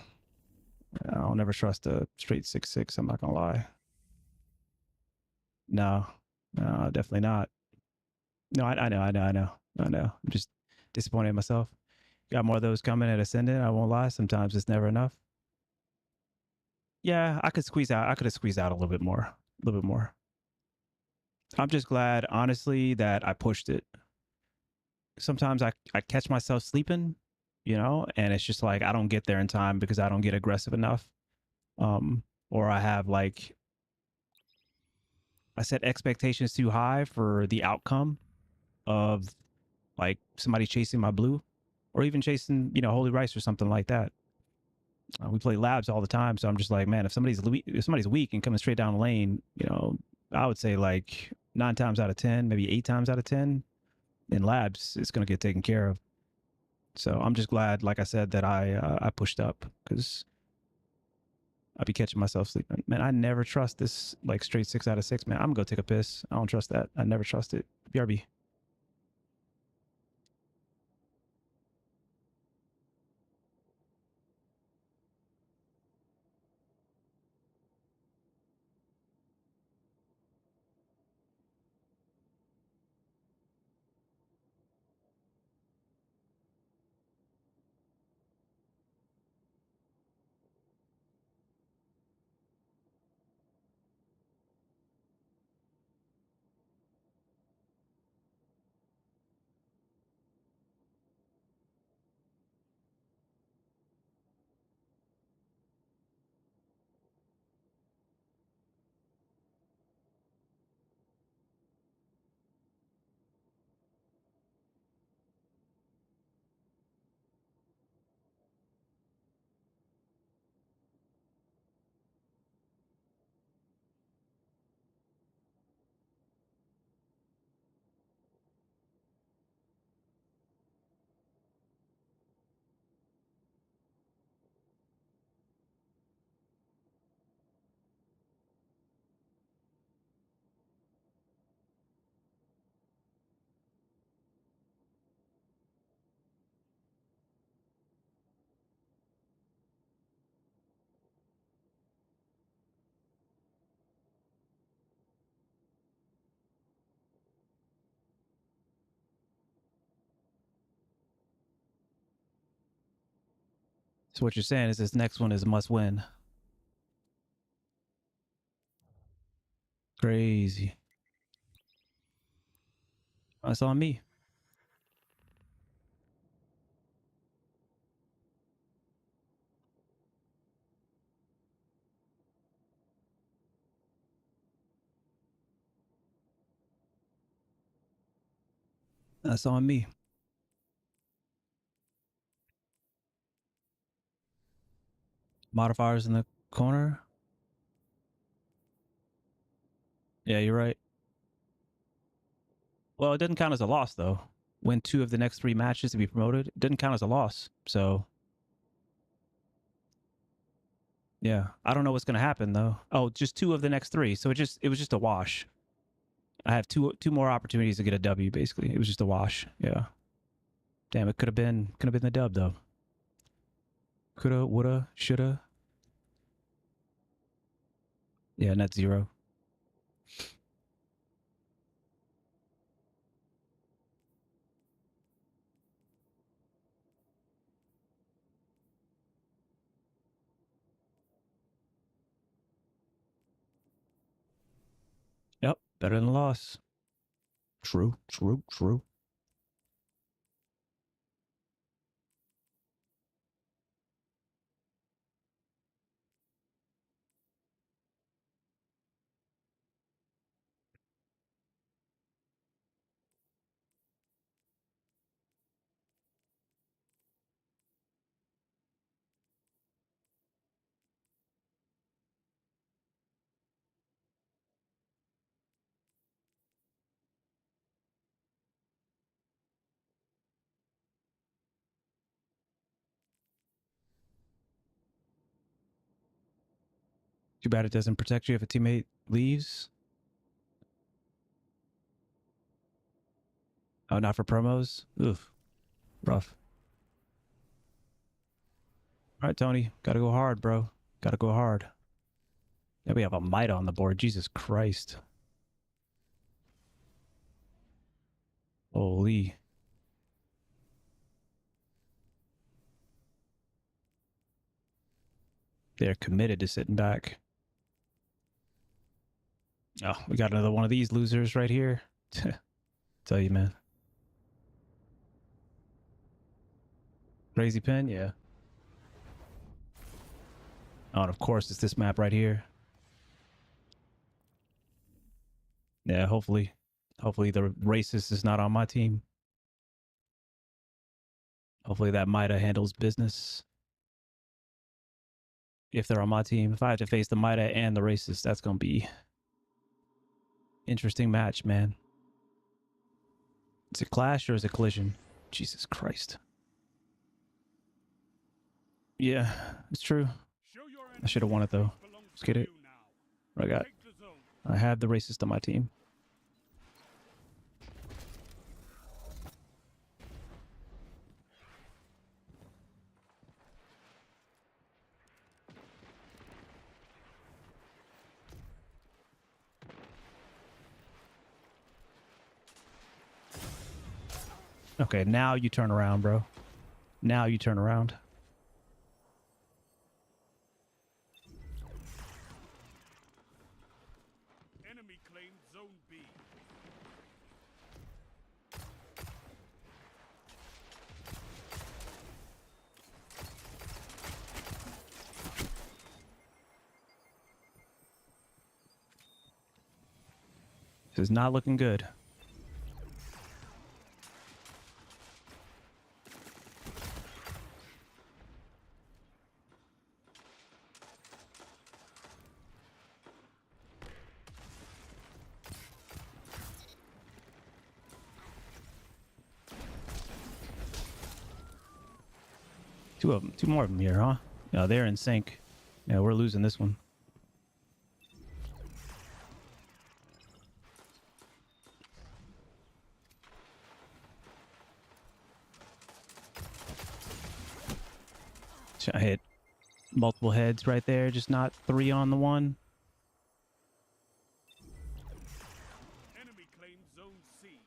I'll never trust a straight 6-6. I'm not gonna lie. No, definitely not. No, I know. I'm just disappointed in myself. Got more of those coming at Ascendant. I won't lie. Sometimes it's never enough. Yeah, I could squeeze out. I could have squeezed out a little bit more. A little bit more. I'm just glad, honestly, that I pushed it. Sometimes I catch myself sleeping, you know, and it's just like I don't get there in time because I don't get aggressive enough. Or I have like I set expectations too high for the outcome of like somebody chasing my blue or even chasing, you know, Holy Rice or something like that. We play labs all the time, so I'm just like, man, if somebody's weak and coming straight down the lane, you know, I would say like 9 times out of 10, maybe 8 times out of 10 in labs, it's going to get taken care of. So I'm just glad, like I said, that I pushed up because I'd be catching myself sleeping. Man, I never trust this like straight 6 out of 6, man. I'm gonna go take a piss. I don't trust that. I never trust it. BRB. So what you're saying is this next one is a must win. Crazy. That's on me. That's on me. Modifiers in the corner. Yeah, you're right. Well, it didn't count as a loss though. Win 2 of the next 3 matches to be promoted. It didn't count as a loss. So yeah, I don't know what's gonna happen though. Oh, just 2 of the next 3. So it was just a wash. I have two more opportunities to get a W. Basically, it was just a wash. Yeah. Damn, it could have been the dub though. Coulda, woulda, shoulda. Yeah, net 0. Yep, better than a loss. True, true, true. Too bad it doesn't protect you if a teammate leaves. Oh, not for promos? Oof. Rough. All right, Tony. Gotta go hard, bro. Gotta go hard. Yeah, we have a Mida on the board. Jesus Christ. Holy. They're committed to sitting back. Oh, we got another one of these losers right here. Tell you, man. Crazy pen, yeah. Oh, and of course, it's this map right here. Yeah, hopefully the racist is not on my team. Hopefully that Mida handles business. If they're on my team, if I have to face the Mida and the racist, that's gonna be interesting match, man. Is it clash or is it collision? Jesus Christ. Yeah, it's true. Show your I should have won it though. belongs Let's get to it. you now. What I got? Take the zone. I have the racist on my team. Okay, now you turn around, bro. Now you turn around. Enemy claimed zone B. This is not looking good. Two of them, two more of them here, huh? Yeah, they're in sync. Yeah, we're losing this one. I hit multiple heads right there, just not three on the one. Enemy claimed zone C.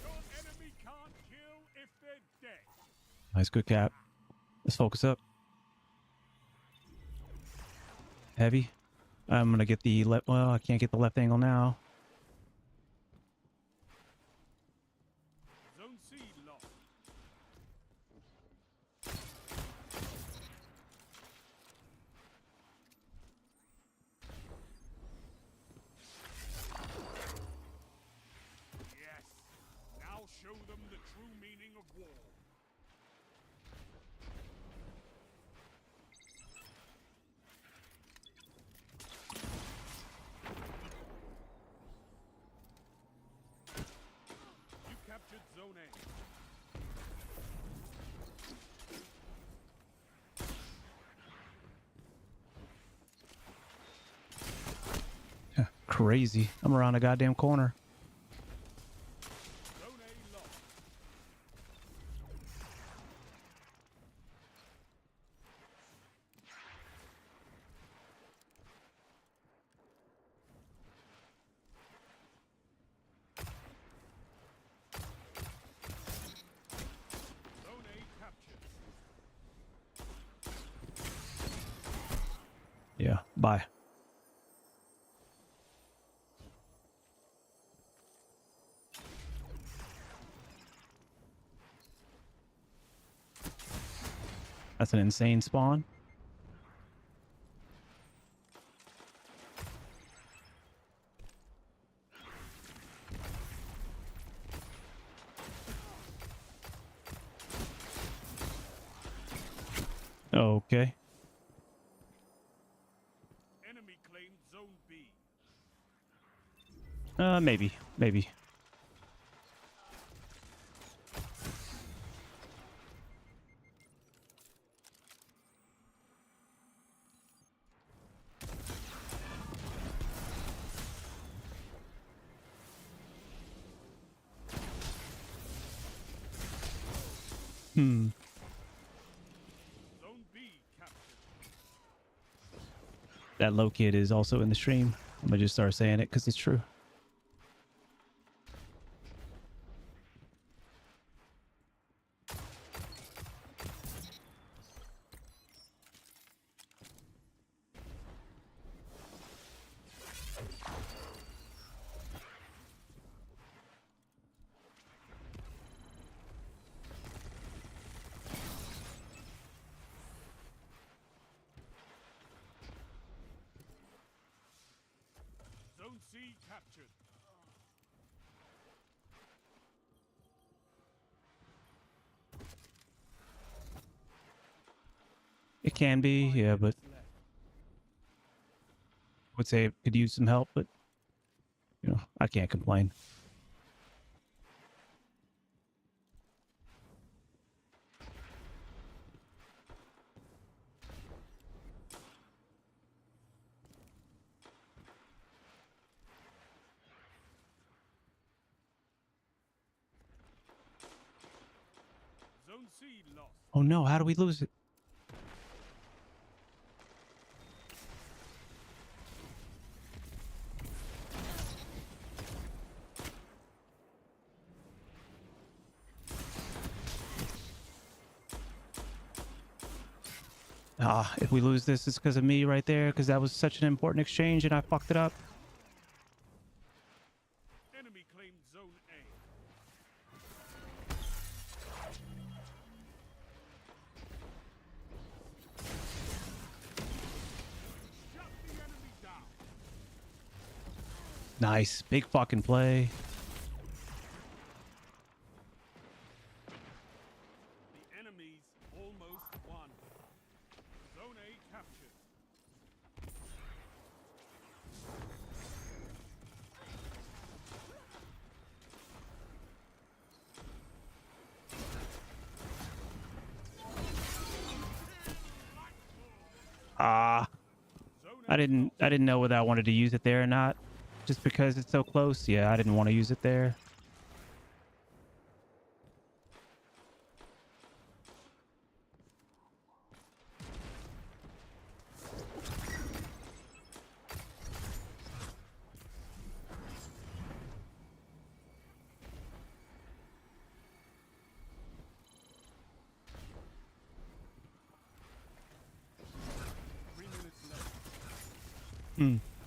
Your enemy can't kill if they're dead. Nice, good cap. Let's focus up. Heavy. I'm gonna get the left. Well, I can't get the left angle now. Zone C lost. Yes. Now show them the true meaning of war. You captured zone A. Crazy. I'm around a goddamn corner. Zone A lost. Zone A captured. Yeah. Bye. That's an insane spawn. Okay. Maybe. Maybe. Hmm. Zone B captured. That low kid is also in the stream. I'm gonna just start saying it because it's true. Zone C captured. It can be, yeah, but I would say it could use some help, but you know, I can't complain. Zone C lost. Oh no, how do we lose it? Ah, if we lose this, it's because of me right there, because that was such an important exchange and I fucked it up. Enemy claimed Zone A. Shut the enemy down. Nice. Big fucking play. The enemy's almost won. Zone A captured. Ah, Zone A I didn't know whether I wanted to use it there or not. Just because it's so close. Yeah, I didn't want to use it there.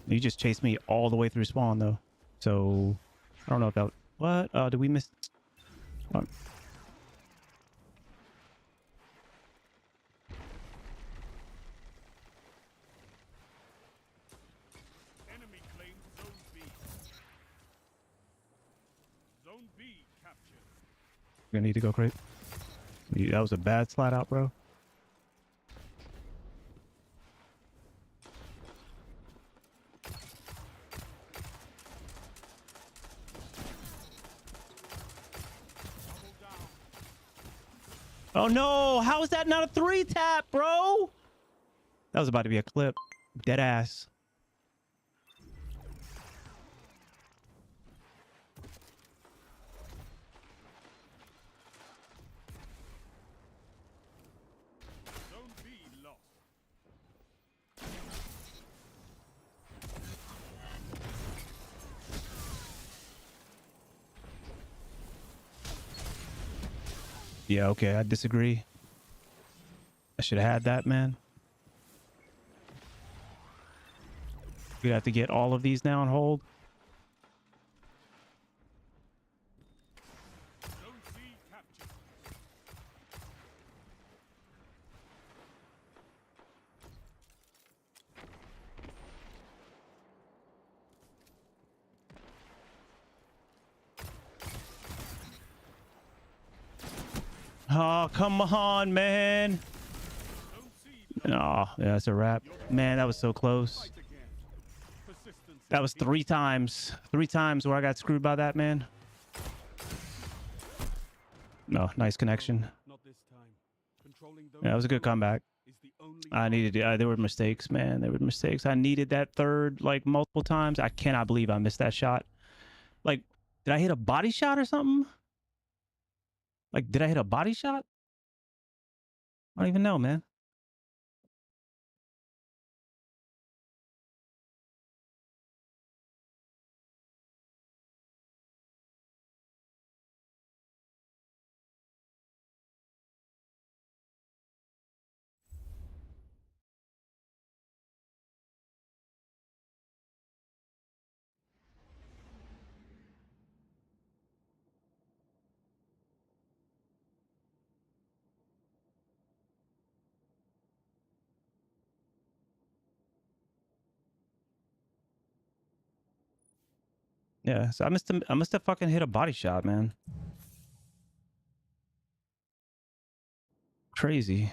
You just chased me all the way through spawn though. So I don't know if that what? Did we miss oh, Enemy claimed Zone B. Zone B captured. gonna need to go crate. That was a bad slide out, bro. Double down. Oh no, how is that not a 3-tap, bro? That was about to be a clip. Dead ass. Zone B lost. Yeah, okay, I disagree. I should have had that, man. We have to get all of these now and hold. Zone C captured. Oh, come on, man. Zone C Oh, yeah, that's a wrap. Man, that was so close. fight again. Persistence That was three times where I got screwed by that, man. No, nice connection. Not this time. Controlling those Yeah, it was a good comeback. is the only I needed it. There were mistakes, man. There were mistakes. I needed that third like multiple times. I cannot believe I missed that shot. Like, did I hit a body shot or something? Like, did I hit a body shot? I don't even know, man. Yeah, so I must have fucking hit a body shot, man. Crazy.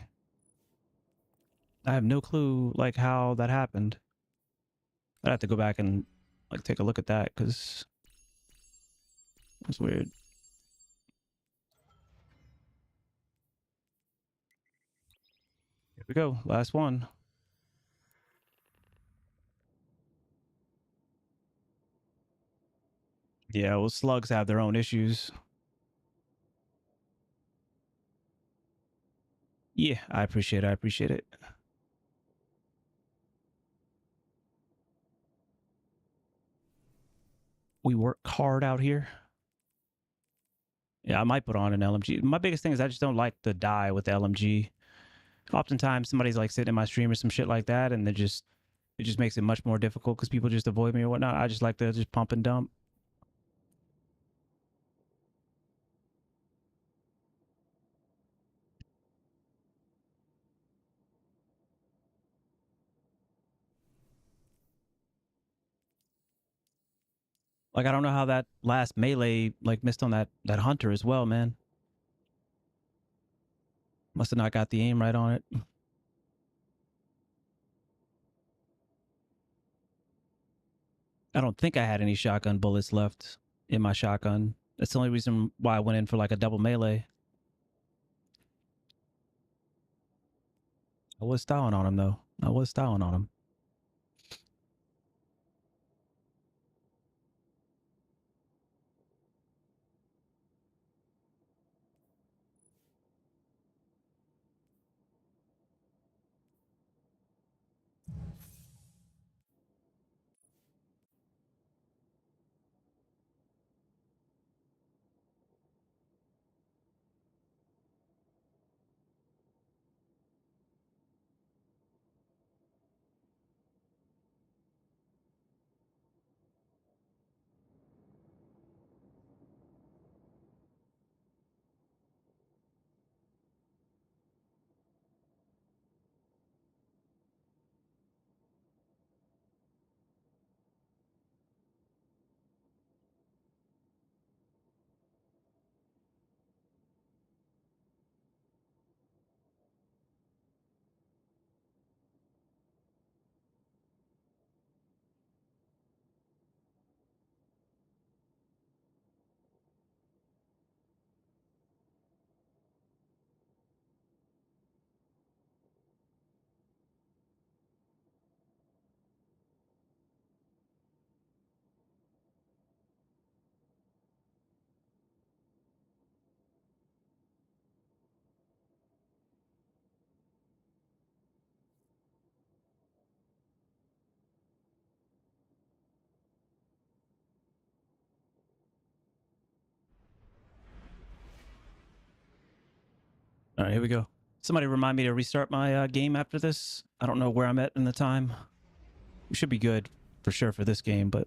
I have no clue like how that happened. I'd have to go back and like take a look at that because it's weird. Here we go. Last one. Yeah, well, slugs have their own issues. Yeah, I appreciate it. I appreciate it. We work hard out here. Yeah, I might put on an LMG. My biggest thing is I just don't like the die with the LMG. Oftentimes somebody's like sitting in my stream or some shit like that, and it just makes it much more difficult because people just avoid me or whatnot. I just like to just pump and dump. Like I don't know how that last melee like missed on that hunter as well, man. Must have not got the aim right on it. I don't think I had any shotgun bullets left in my shotgun. That's the only reason why I went in for like a double melee. I was styling on him though. I was styling on him. All right, here we go. Somebody remind me to restart my game after this. I don't know where I'm at in the time. We should be good for sure for this game, but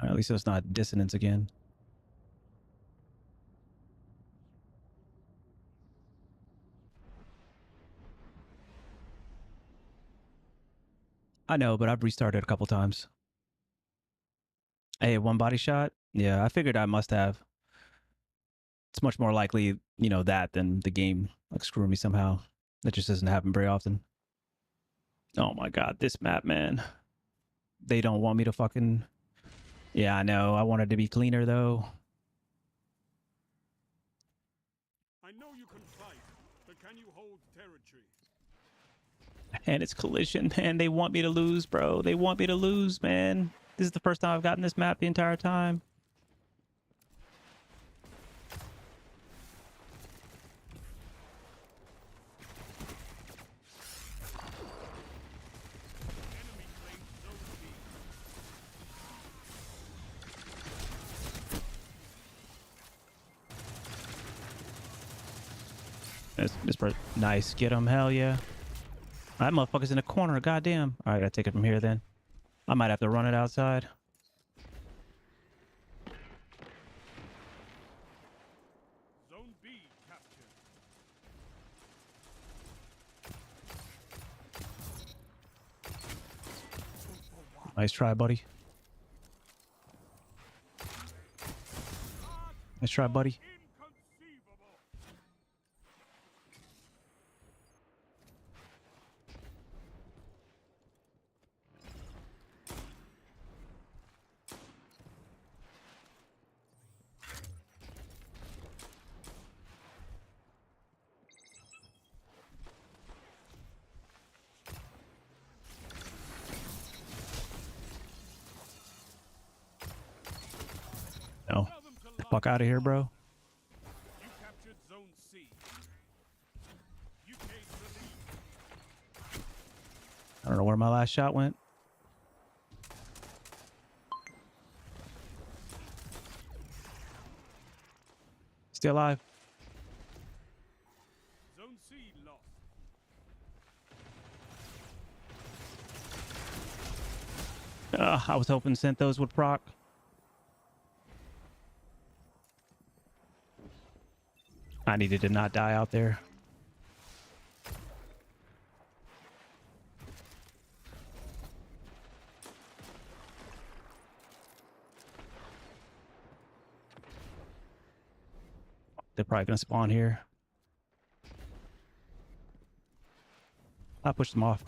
at least it's not dissonance again. I know, but I've restarted a couple times. Hey, one body shot? Yeah, I figured I must have. It's much more likely, you know, that than the game like screwing me somehow. That just doesn't happen very often. Oh my god, this map, man. They don't want me to fucking... Yeah, I know. I wanted to be cleaner, though. I know you can fight, but can you hold territory? And it's collision, man. They want me to lose, bro. They want me to lose, man. This is the first time I've gotten this map the entire time. Enemy claims Zone B. Nice. Get him. Hell yeah. That motherfucker's in the corner. Goddamn. All right, I gotta take it from here then. I might have to run it outside. Zone B captured. Nice try, buddy. Nice try, buddy. Inconceivable. No. Tell them to The lie. fuck out of here, bro. You captured Zone C. You gave the lead. I don't know where my last shot went. Still alive. Zone C lost. I was hoping Synthos would proc. I needed to not die out there. They're probably gonna spawn here. I pushed them off.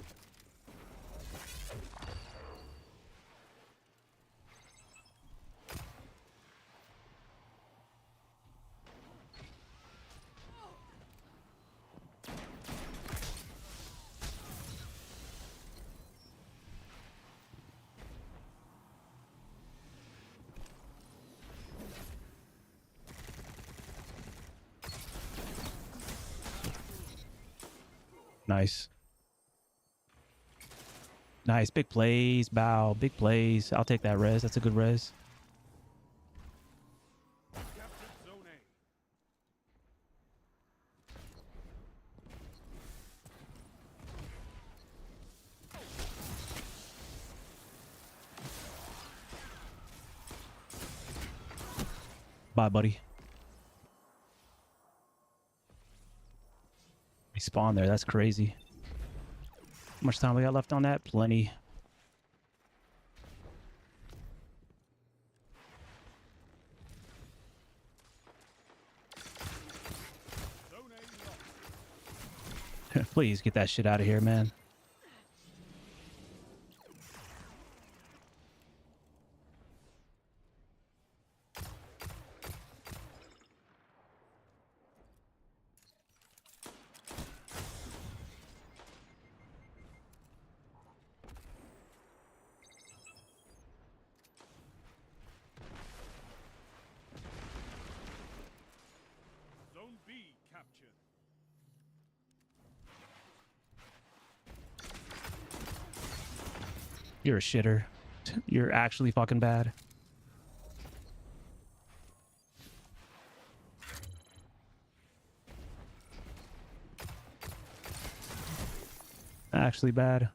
Nice. Nice. Big plays. Bow. Big plays. I'll take that res. That's a good res. Captured Zone A. Bye, buddy. Respawn there. That's crazy. How much time we got left on that? Plenty. Zone A lost. Please get that shit out of here, man. Zone B captured. You're a shitter. You're actually fucking bad. Actually bad.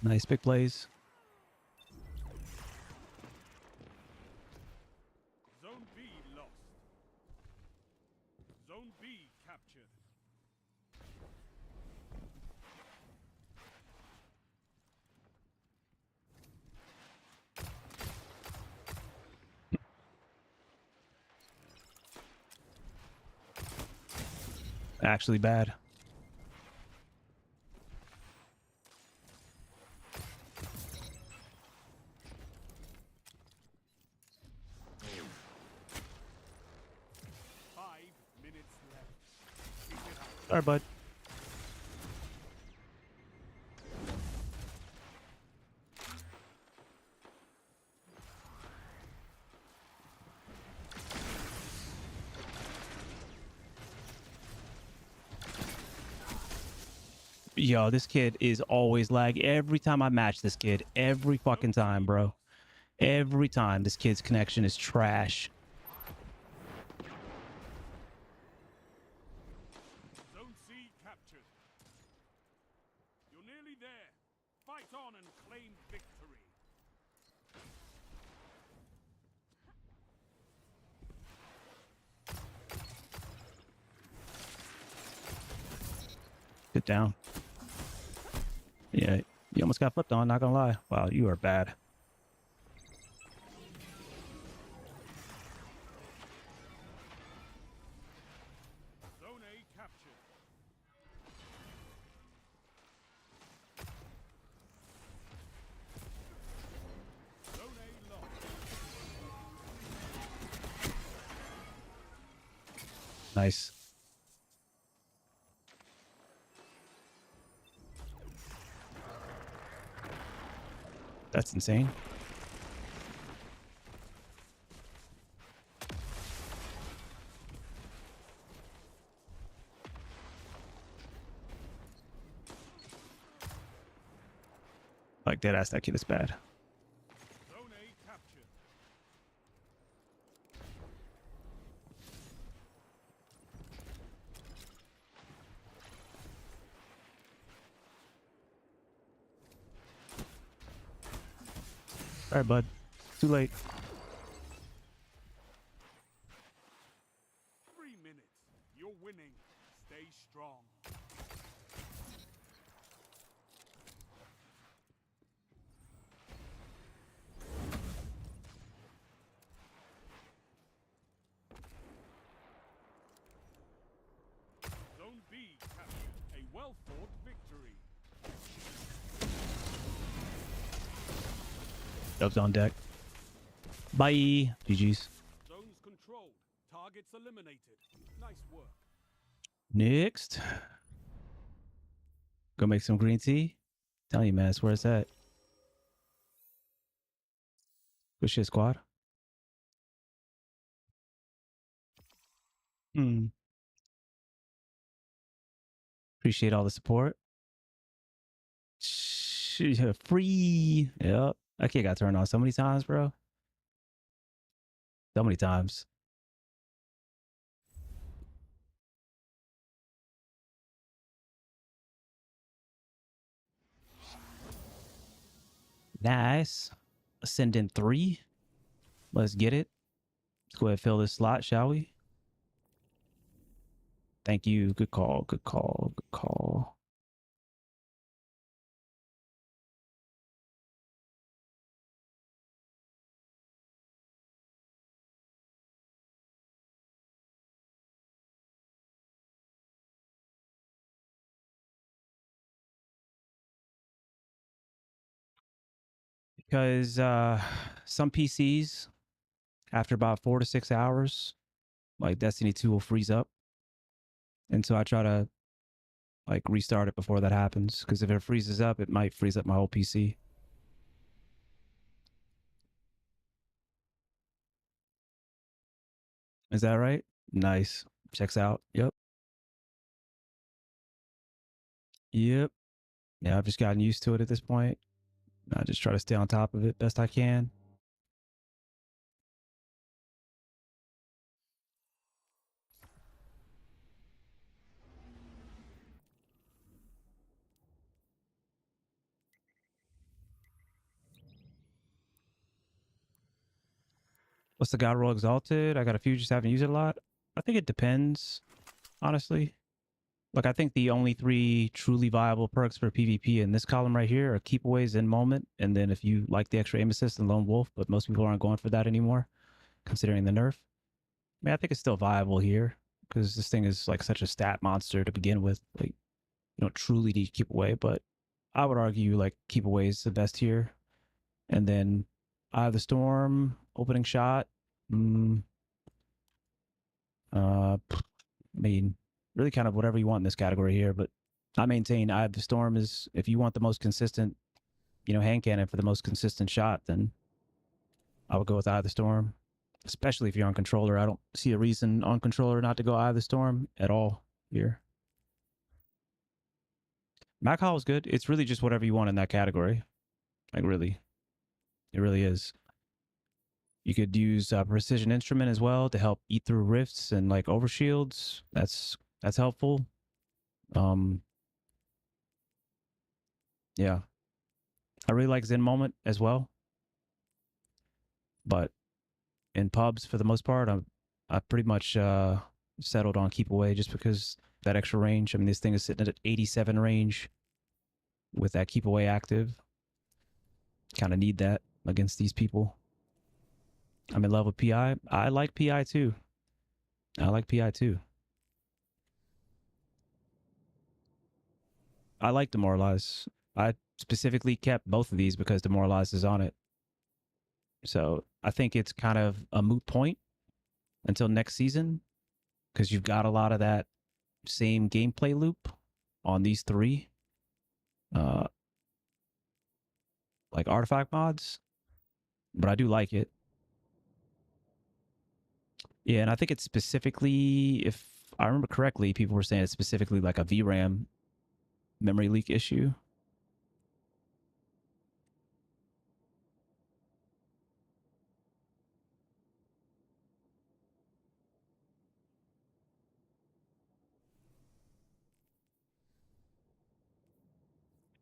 Nice big plays. Zone B lost. Zone B captured. actually bad. Minutes left. Keep it up. Sorry, bud. Yo, this kid is always lag. Every time I match this kid, every fucking time, bro. Every time this kid's connection is trash. Zone C captured. You're nearly there. Fight on and claim victory. Sit down. Yeah, you almost got flipped on, not gonna lie. Wow, you are bad. Zone A captured. Zone A lost. Nice. That's insane. Like dead ass, that kid is bad. Zone A captured. All right, bud. Too late. 3 minutes. You're winning. Stay strong. Zone B captured. A well-fought victory. Dubs on deck. Bye. GG's. Zones controlled. Targets eliminated. Nice work. Next. Go make some green tea. Tell you, man, that's where it's at. Good shit, squad. Appreciate all the support. Free. Yep. That kid got turned on so many times, bro. So many times. Nice. Ascendant 3. Let's get it. Let's go ahead and fill this slot, shall we? Thank you. Good call. Good call. Good call. Because some PCs, after about 4 to 6 hours, like Destiny 2 will freeze up. And so I try to like restart it before that happens. Because if it freezes up, it might freeze up my whole PC. Is that right? Nice. Checks out. Yep. Yep. Yeah, I've just gotten used to it at this point. I just try to stay on top of it best I can. What's the God Roll Exalted? I got a few, just haven't used it a lot. I think it depends, honestly. Like, I think the only 3 truly viable perks for PvP in this column right here are Keepaways in Moment, and then if you like the extra aim assist and Lone Wolf, but most people aren't going for that anymore, considering the nerf. I mean, I think it's still viable here. because this thing is like such a stat monster to begin with. Like, you don't truly need to keep away, but I would argue like keep away is the best here. And then Eye of the Storm, opening shot. I mean, really kind of whatever you want in this category here, but I maintain Eye of the Storm is, if you want the most consistent, hand cannon for the most consistent shot, then I would go with Eye of the Storm, especially if you're on controller. I don't see a reason on controller not to go Eye of the Storm at all here. Mac Hall is good. It's really just whatever you want in that category. Like, really. It really is. You could use Precision Instrument as well to help eat through rifts and like overshields. That's helpful. Yeah. I really like Zen Moment as well. But in pubs, for the most part, I pretty much settled on Keep Away just because that extra range. I mean, this thing is sitting at 87 range with that Keep Away active. Kind of need that against these people. I'm in love with PI. I like PI too. I like PI too. I like Demoralize. I specifically kept both of these because Demoralize is on it. So I think it's kind of a moot point until next season because you've got a lot of that same gameplay loop on these three like artifact mods, but I do like it. Yeah, and I think it's specifically, if I remember correctly, people were saying it's specifically like a VRAM memory leak issue.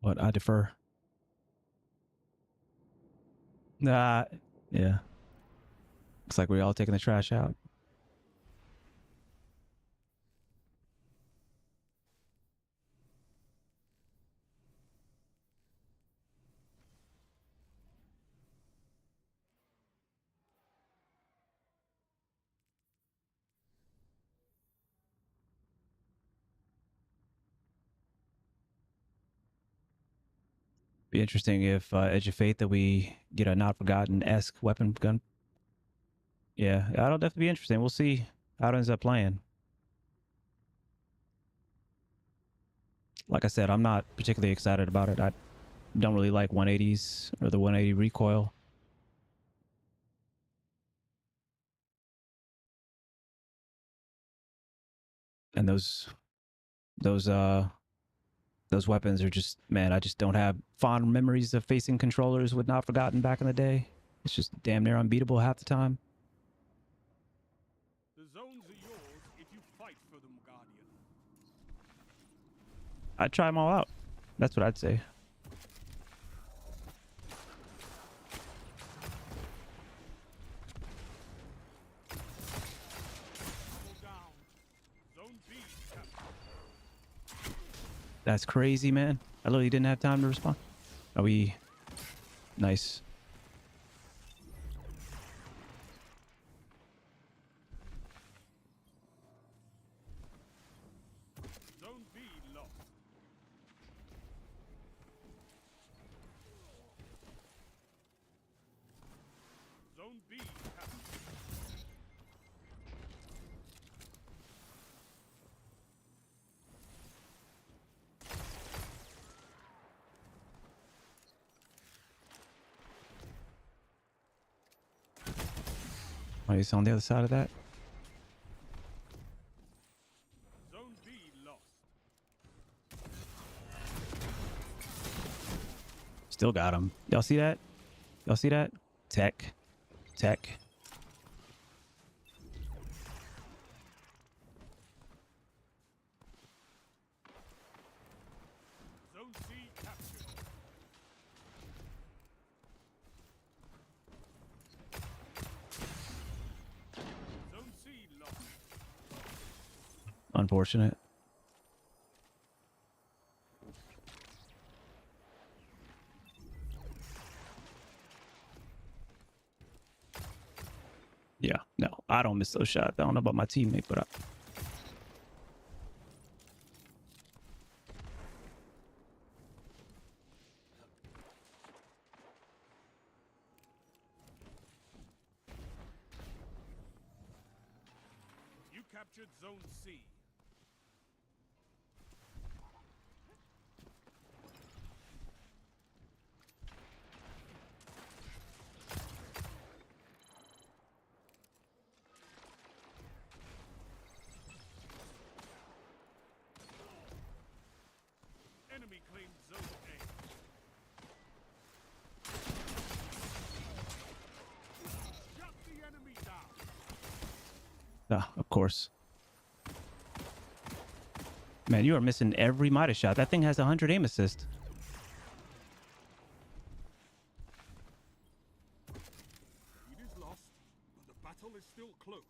But I defer. Nah, yeah. Looks like we're all taking the trash out. Be interesting if Edge of Fate that we get a Not Forgotten-esque weapon gun. Yeah, that'll definitely be interesting. We'll see how it ends up playing. Like I said, I'm not particularly excited about it. I don't really like 180s or the 180 recoil. And those weapons are just, man, I just don't have fond memories of facing controllers with Not Forgotten back in the day. It's just damn near unbeatable half the time. The zones are yours if you fight for them, Guardian. I'd try them all out. That's what I'd say. Double down. Zone B captured. That's crazy, man. I literally didn't have time to respond. Are we... Nice. Zone B lost. Zone B captured. Oh, he's on the other side of that. Zone B lost. Still got him. Y'all see that? Y'all see that? Tech. Tech. Zone C captured. Zone C lost. Unfortunate. Yeah, no, I don't miss those shots. I don't know about my teammate, but captured Zone C. Enemy claimed Zone A. Shut the enemy down. Ah, of course. Man, you are missing every Midas shot. That thing has 100 aim assist. Lead is lost, but the battle is still close.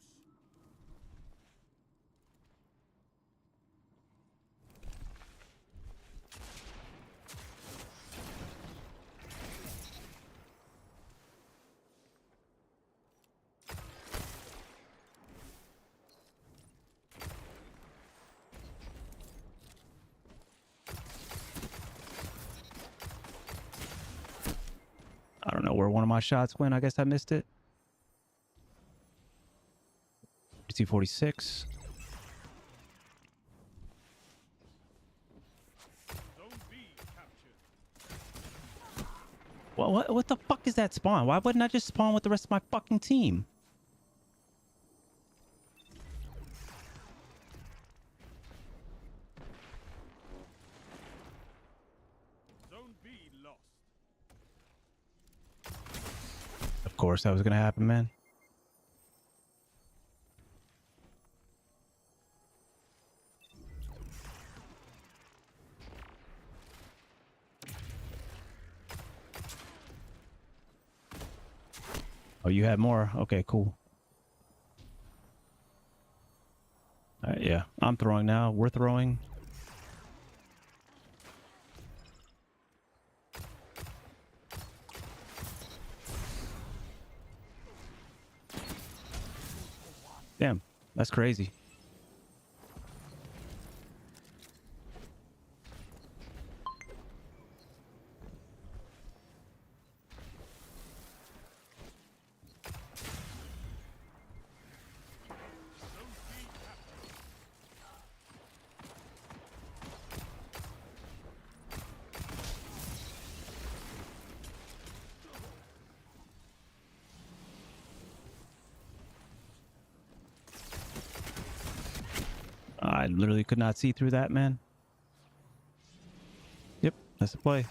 I don't know where one of my shots went. I guess I missed it. 246. Zone B captured. What the fuck is that spawn? Why wouldn't I just spawn with the rest of my fucking team? Zone B lost. Of course that was gonna happen, man. Oh, you had more? Okay, cool. Yeah, I'm throwing now. We're throwing. Damn, that's crazy. Zone C captured. I literally could not see through that, man. Yep, that's the play.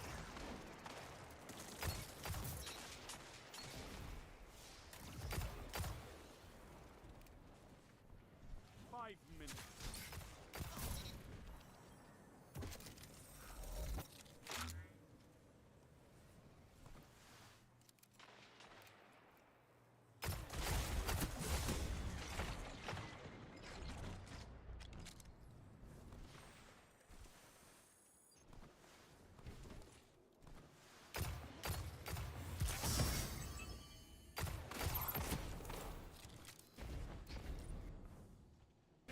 5 minutes.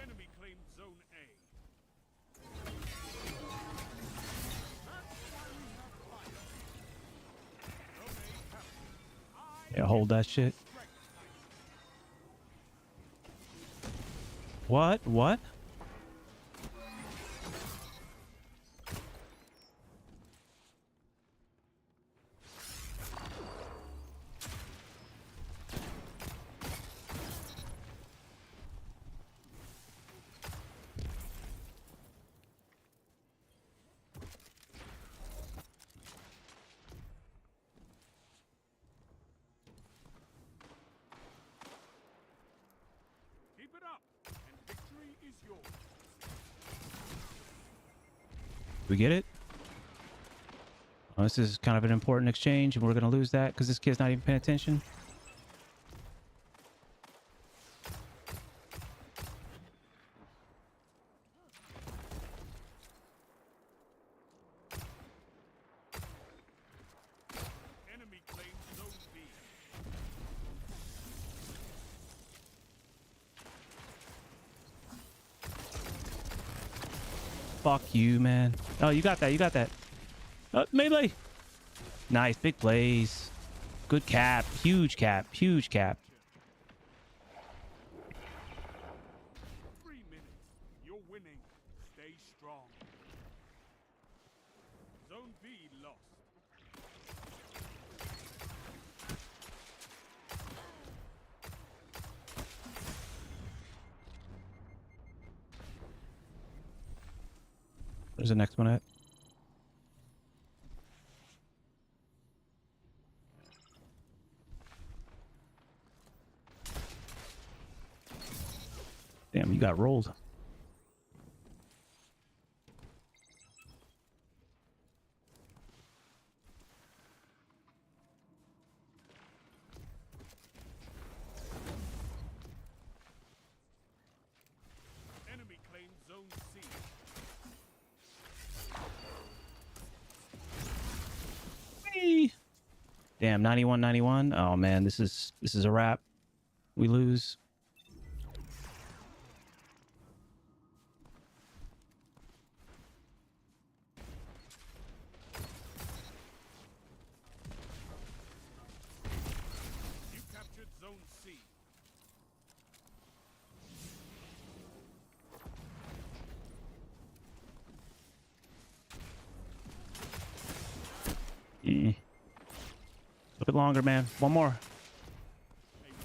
Enemy claimed Zone A. Zone A captured. Yeah, hold that shit. What? What? Keep it up, and victory is yours. We get it? Oh, this is kind of an important exchange, and we're gonna lose that because this kid's not even paying attention. Enemy claimed Zone B. Fuck you, man. Oh, you got that. You got that. Melee. Nice. Big plays. Good cap. Huge cap. Huge cap. winning. Stay strong. Zone B lost. There's the next one at. Damn, you got rolled. Enemy claimed Zone C. Whee! Damn, 91-91. Oh man, this is a wrap. We lose. You captured Zone C. A bit longer, man. One more.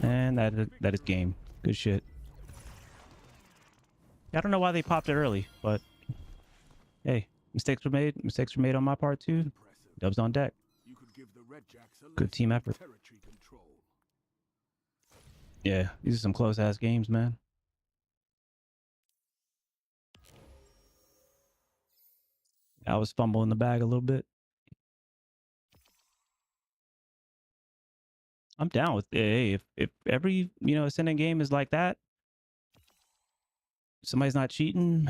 And that is game. Good shit. I don't know why they popped it early, but hey, mistakes were made. Mistakes were made on my part too. Dubs on deck. You could give the Red Jacks a Good team lesson in effort. territory control. Yeah, these are some close ass games, man. I was fumbling the bag a little bit. I'm down with hey, if every ascending game is like that, somebody's not cheating.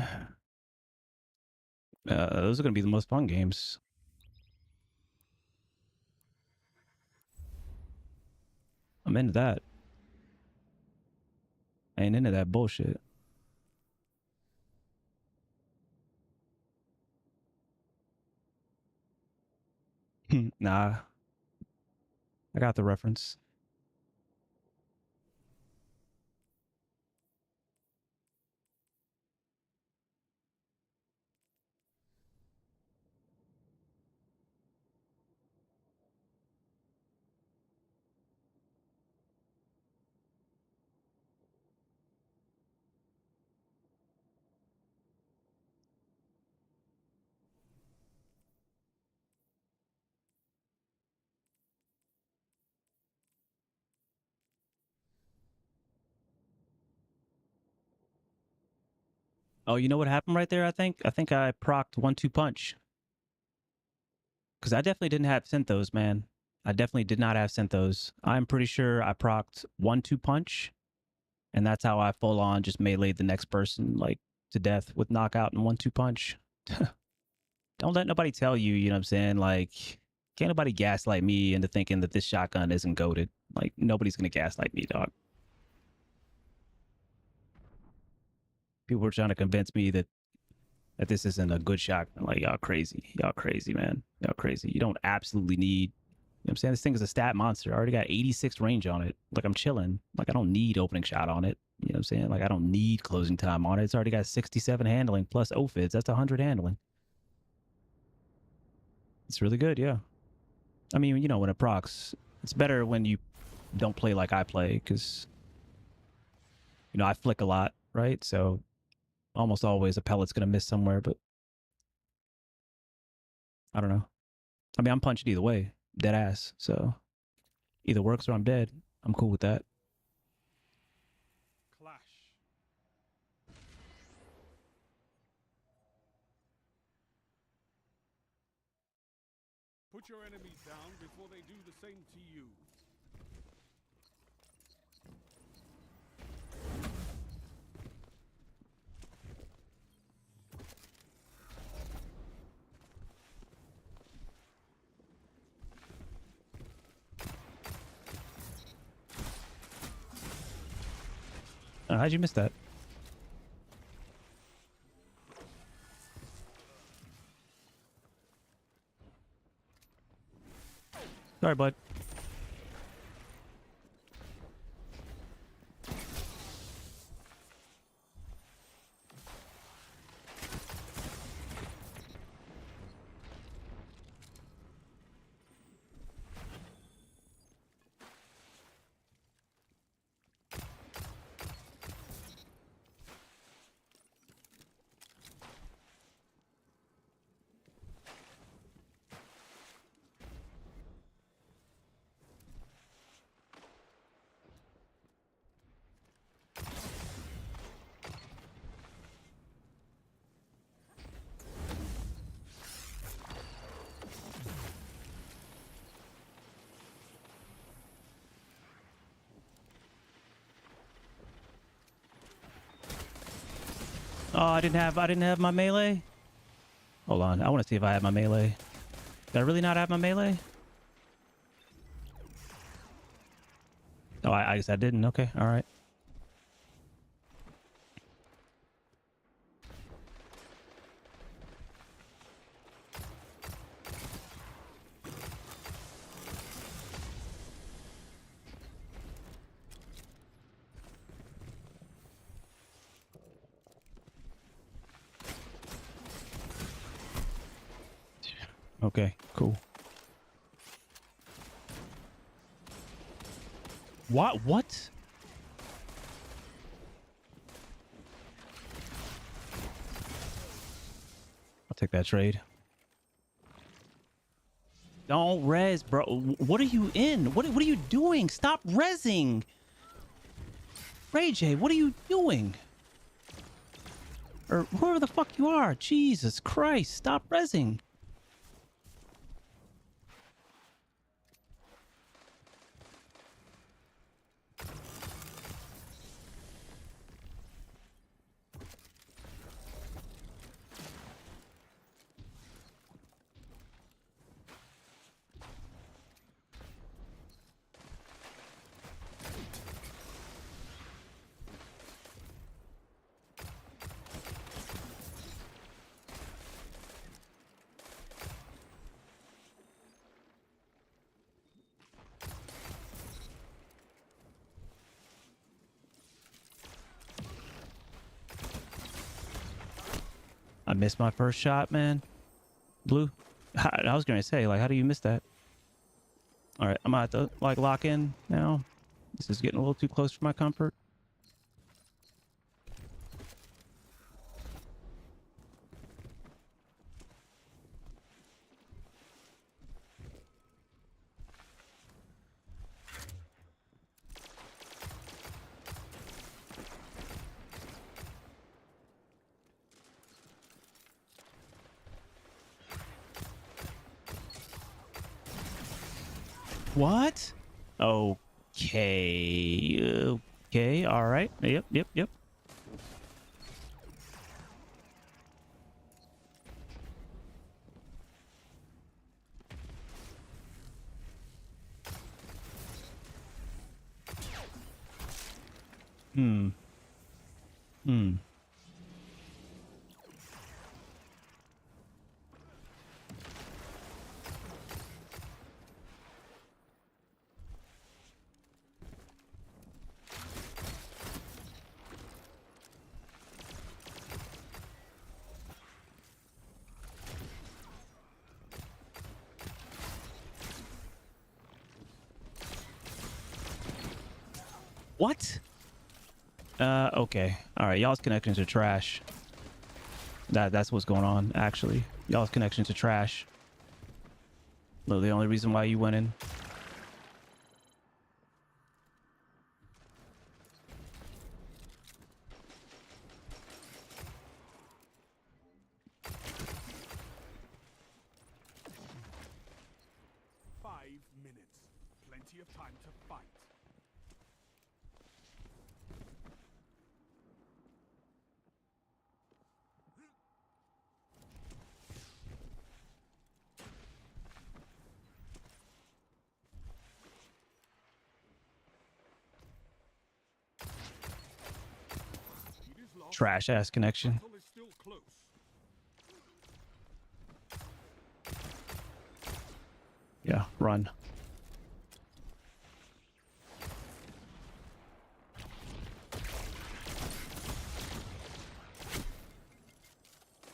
Those are gonna be the most fun games. I'm into that. I ain't into that bullshit. Nah, I got the reference. Oh, you know what happened right there? I think I procced 1-2 punch. Because I definitely didn't have Synthos, man. I definitely did not have Synthos. I'm pretty sure I procced 1-2 punch. And that's how I full on just meleeed the next person like to death with knockout and 1-2 punch. Don't let nobody tell you, you know what I'm saying? Like, can't nobody gaslight me into thinking that this shotgun isn't goated. Like, nobody's gonna gaslight me, dog. People were trying to convince me that this isn't a good shotgun. Like, y'all crazy. Y'all crazy, man. Y'all crazy. You don't absolutely need, you know what I'm saying? This thing is a stat monster. I already got 86 range on it. Like, I'm chilling. Like, I don't need opening shot on it. You know what I'm saying? Like, I don't need closing time on it. It's already got 67 handling plus OFIDs. That's 100 handling. It's really good, yeah. I mean, you know, when it procs, it's better when you don't play like I play, because, you know, I flick a lot, right? So almost always a pellet's going to miss somewhere, but I don't know. I mean, I'm punching either way, dead ass. So either works or I'm dead. I'm cool with that. Clash. Put your enemies down before they do the same to you. How'd you miss that? Sorry, bud. Oh, I didn't have my melee. Hold on, I want to see if I have my melee. Did I really not have my melee? Oh, I guess I didn't. Okay, all right. Okay, cool. What? I'll take that trade. Don't res, bro. What are you in? What are you doing? Stop resing. Ray J, what are you doing? Or whoever the fuck you are. Jesus Christ, stop resing. I missed my first shot, man. Blue. I was gonna say, like, how do you miss that? All right, I'm gonna have to like lock in now. This is getting a little too close for my comfort. What? Okay. Okay. All right. Yep. Yep. Yep. Hmm. Hmm. What? Okay. All right. Y'all's connections are trash. That's what's going on, actually. Y'all's connections are trash. Literally the only reason why you went in. minutes. Plenty of time to fight. It is lost. Trash ass connection. Battle is still close. Yeah, run.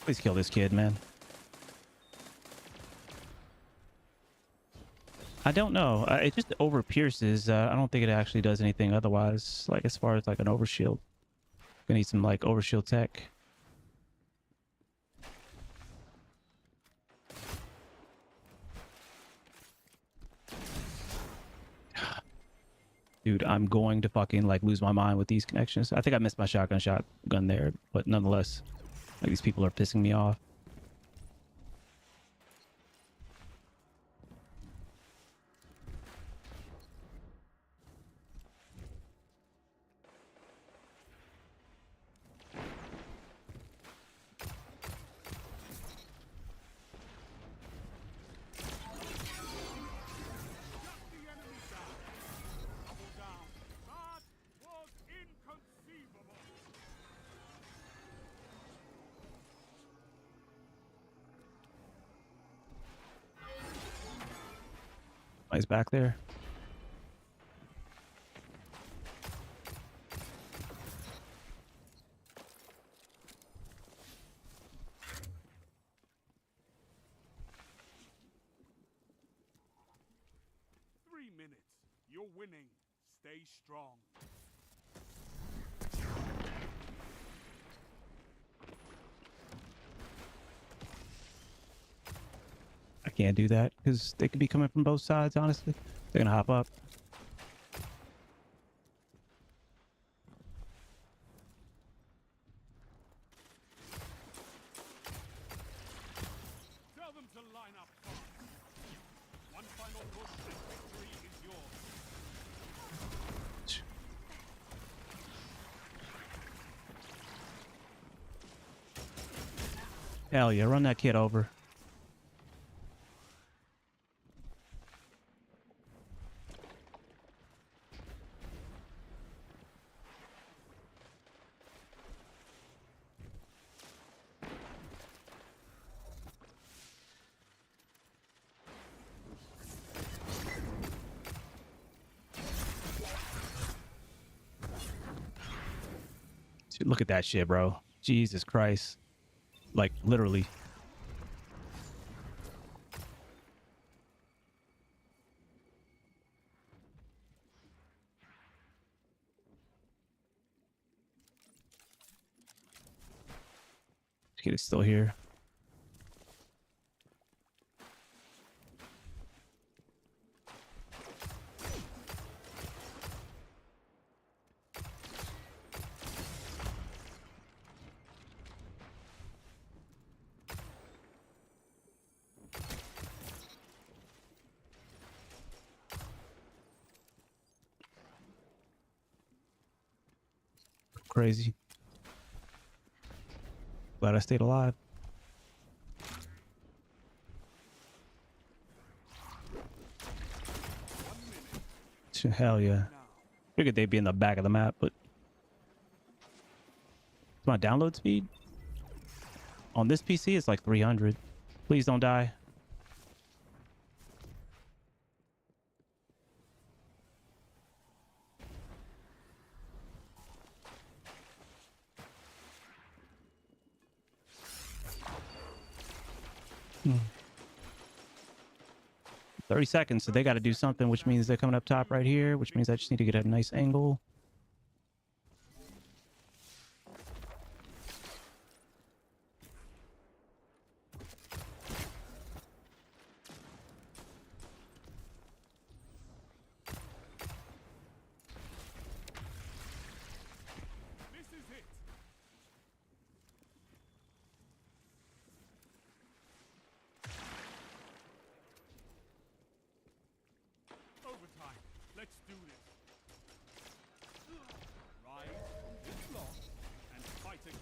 Please kill this kid, man. I don't know. It just over pierces. I don't think it actually does anything otherwise. Like as far as like an overshield. Gonna need some like overshield tech. Dude, I'm going to fucking like lose my mind with these connections. I think I missed my shotgun there, but nonetheless, like these people are pissing me off. He's back there. You're winning. Stay strong. I can't do that because they could be coming from both sides, honestly. They're gonna hop up. Tell them to line up fast. One final push and victory is yours. Hell yeah, run that kid over. Dude, look at that shit, bro. Jesus Christ. Like, literally. This kid is still here. Crazy. Glad I stayed alive. Hell yeah. Figured they'd be in the back of the map, but my download speed on this PC is like 300. Please don't die. Hmm. 30 seconds, so they got to do something, which means they're coming up top right here, which means I just need to get a nice angle. This is it. Overtime. Let's do this. Rise from this loss and fight again.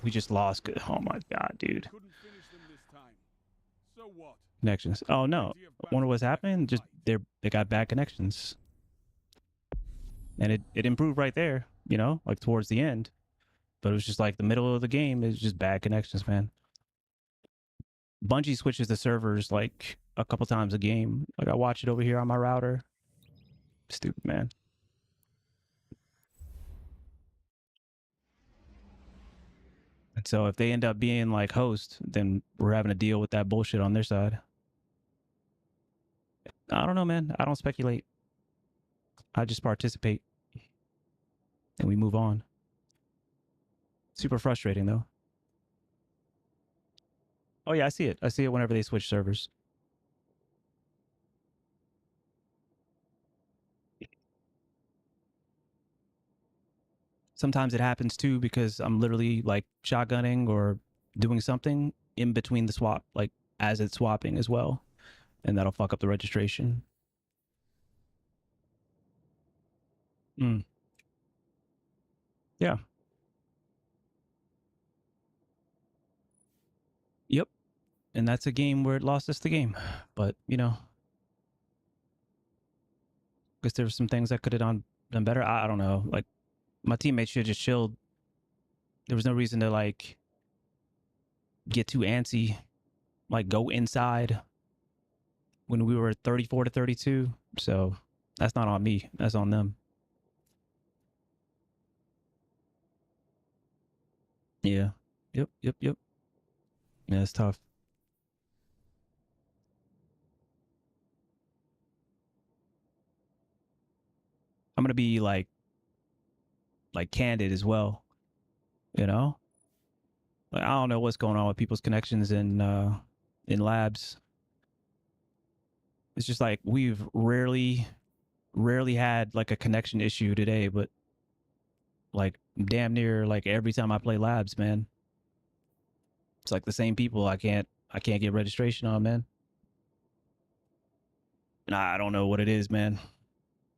We just lost. Oh my god, dude. Couldn't finish them this time. So what? Connections. Oh no. I wonder what's happening. Just they got bad connections. And it improved right there, you know, like towards the end. But it was just like the middle of the game is just bad connections, man. Bungie switches the servers like a couple times a game. Like I watch it over here on my router. Stupid, man. And so if they end up being like host, then we're having to deal with that bullshit on their side. I don't know, man. I don't speculate. I just participate. And we move on. Super frustrating though. Oh yeah, I see it. I see it whenever they switch servers. Sometimes it happens too because I'm literally like shotgunning or doing something in between the swap, like as it's swapping as well. And that'll fuck up the registration. Yeah. Yep. And that's a game where it lost us the game. But, you know, guess there were some things I could have done better. I don't know. Like, my teammates should have just chilled. There was no reason to, like, get too antsy, like go inside when we were 34 to 32. So that's not on me. That's on them. Yeah. Yep. Yep. Yep. Yeah, it's tough. I'm gonna be like candid as well. You know, like, I don't know what's going on with people's connections in labs. It's just like we've rarely had like a connection issue today, but like damn near like every time I play labs, man, it's like the same people I can't get registration on, man. And I don't know what it is, man.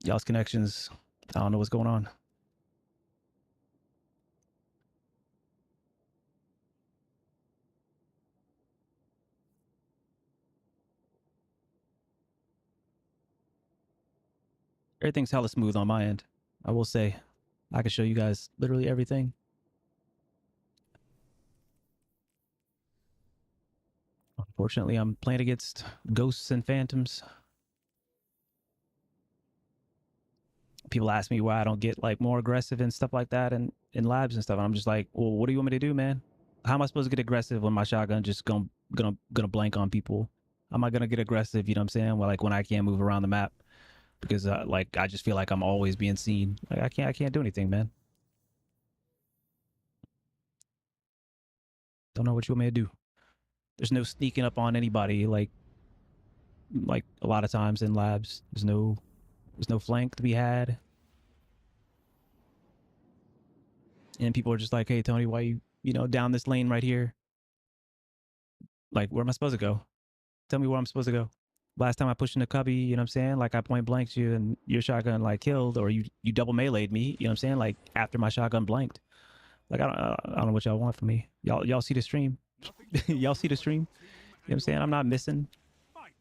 Y'all's connections, I don't know what's going on. Everything's hella smooth on my end. I will say, I can show you guys literally everything. Unfortunately, I'm playing against ghosts and phantoms. People ask me why I don't get like more aggressive and stuff like that in labs and stuff. And I'm just like, well, what do you want me to do, man? How am I supposed to get aggressive when my shotgun just gonna blank on people? How am I gonna get aggressive? You know what I'm saying? Well, like when I can't move around the map because like I just feel like I'm always being seen. Like I can't do anything, man. Don't know what you want me to do. There's no sneaking up on anybody like a lot of times in labs. There's no flank to be had. And people are just like, hey Tony, why you know down this lane right here? Like, where am I supposed to go? Tell me where I'm supposed to go. Last time I pushed in the cubby, you know what I'm saying? Like I point blanked you and your shotgun like killed, or you double melee'd me, you know what I'm saying? Like after my shotgun blanked. Like I don't know what y'all want from me. Y'all see the stream? Y'all see the stream? You know what I'm saying? I'm not missing. Fight!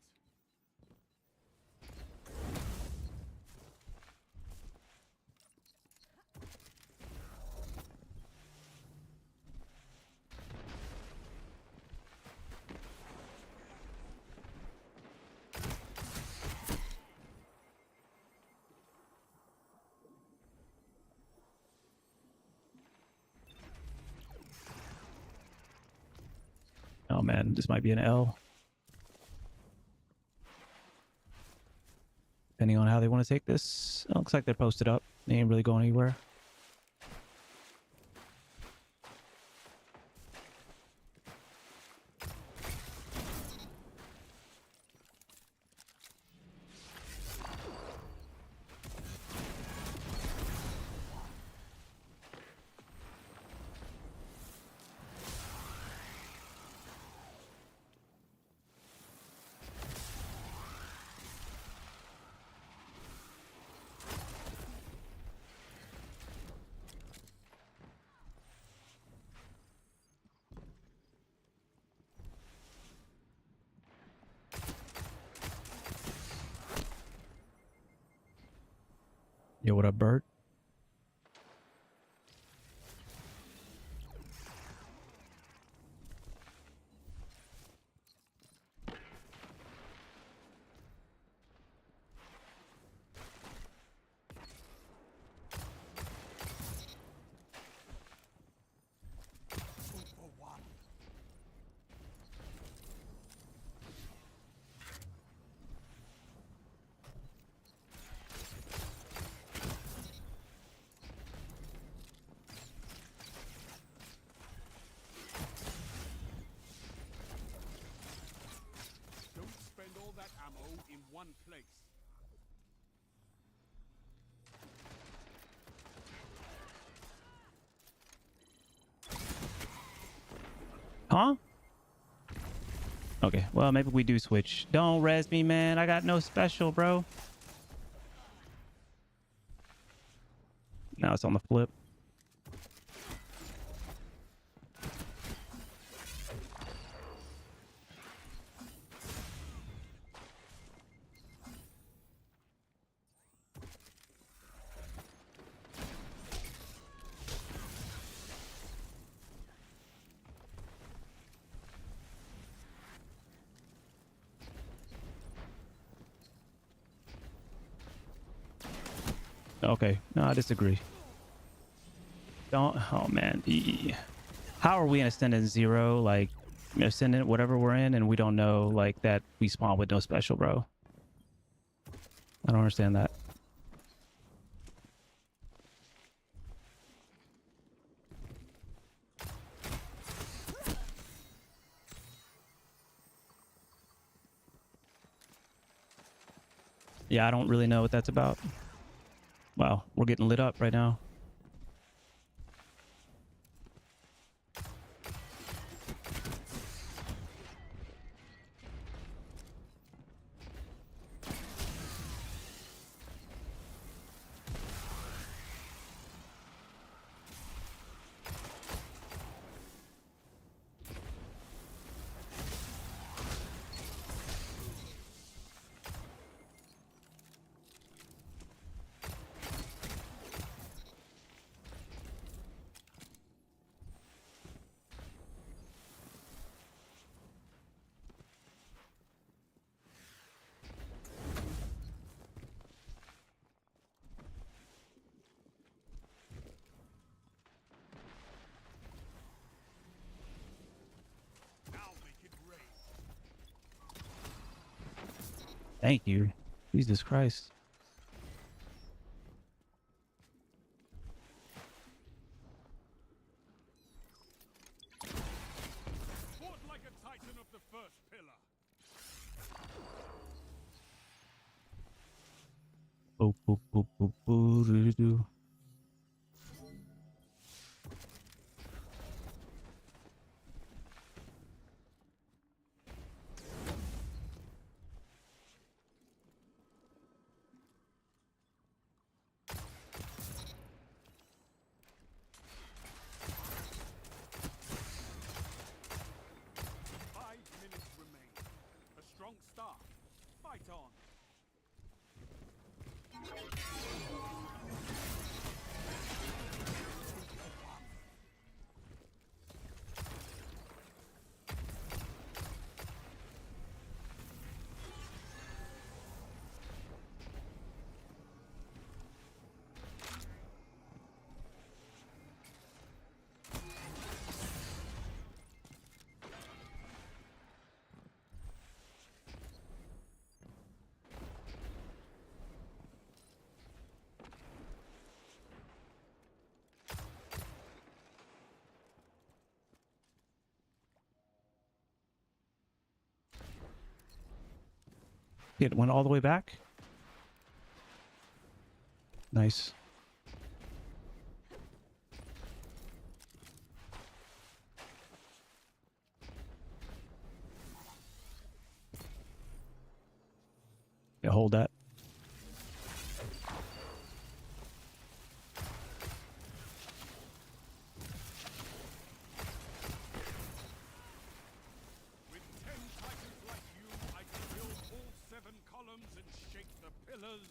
Oh man, this might be an L. Depending on how they want to take this. It looks like they're posted up. They ain't really going anywhere. Yo, what up, Bert? For one. Don't spend all that ammo in one place. Huh? Okay, well, maybe we do switch. Don't res me, man. I got no special, bro. Now it's on the flip. Okay, no, I disagree. Don't. Oh man, how are we in Ascendant 0? Like Ascendant, whatever we're in, and we don't know like that we spawn with no special, bro. I don't understand that. Yeah, I don't really know what that's about. Wow, we're getting lit up right now. Now make it rain. Thank you. Jesus Christ. Fought like a titan of the first pillar. Boop, boop, boop, boop, boop, doo, doo, doo. Five minutes remain. A strong start. Fight on. It went all the way back. Nice. Yeah, hold that. With 10 titans like you, I can build all 7 columns and shake the pillars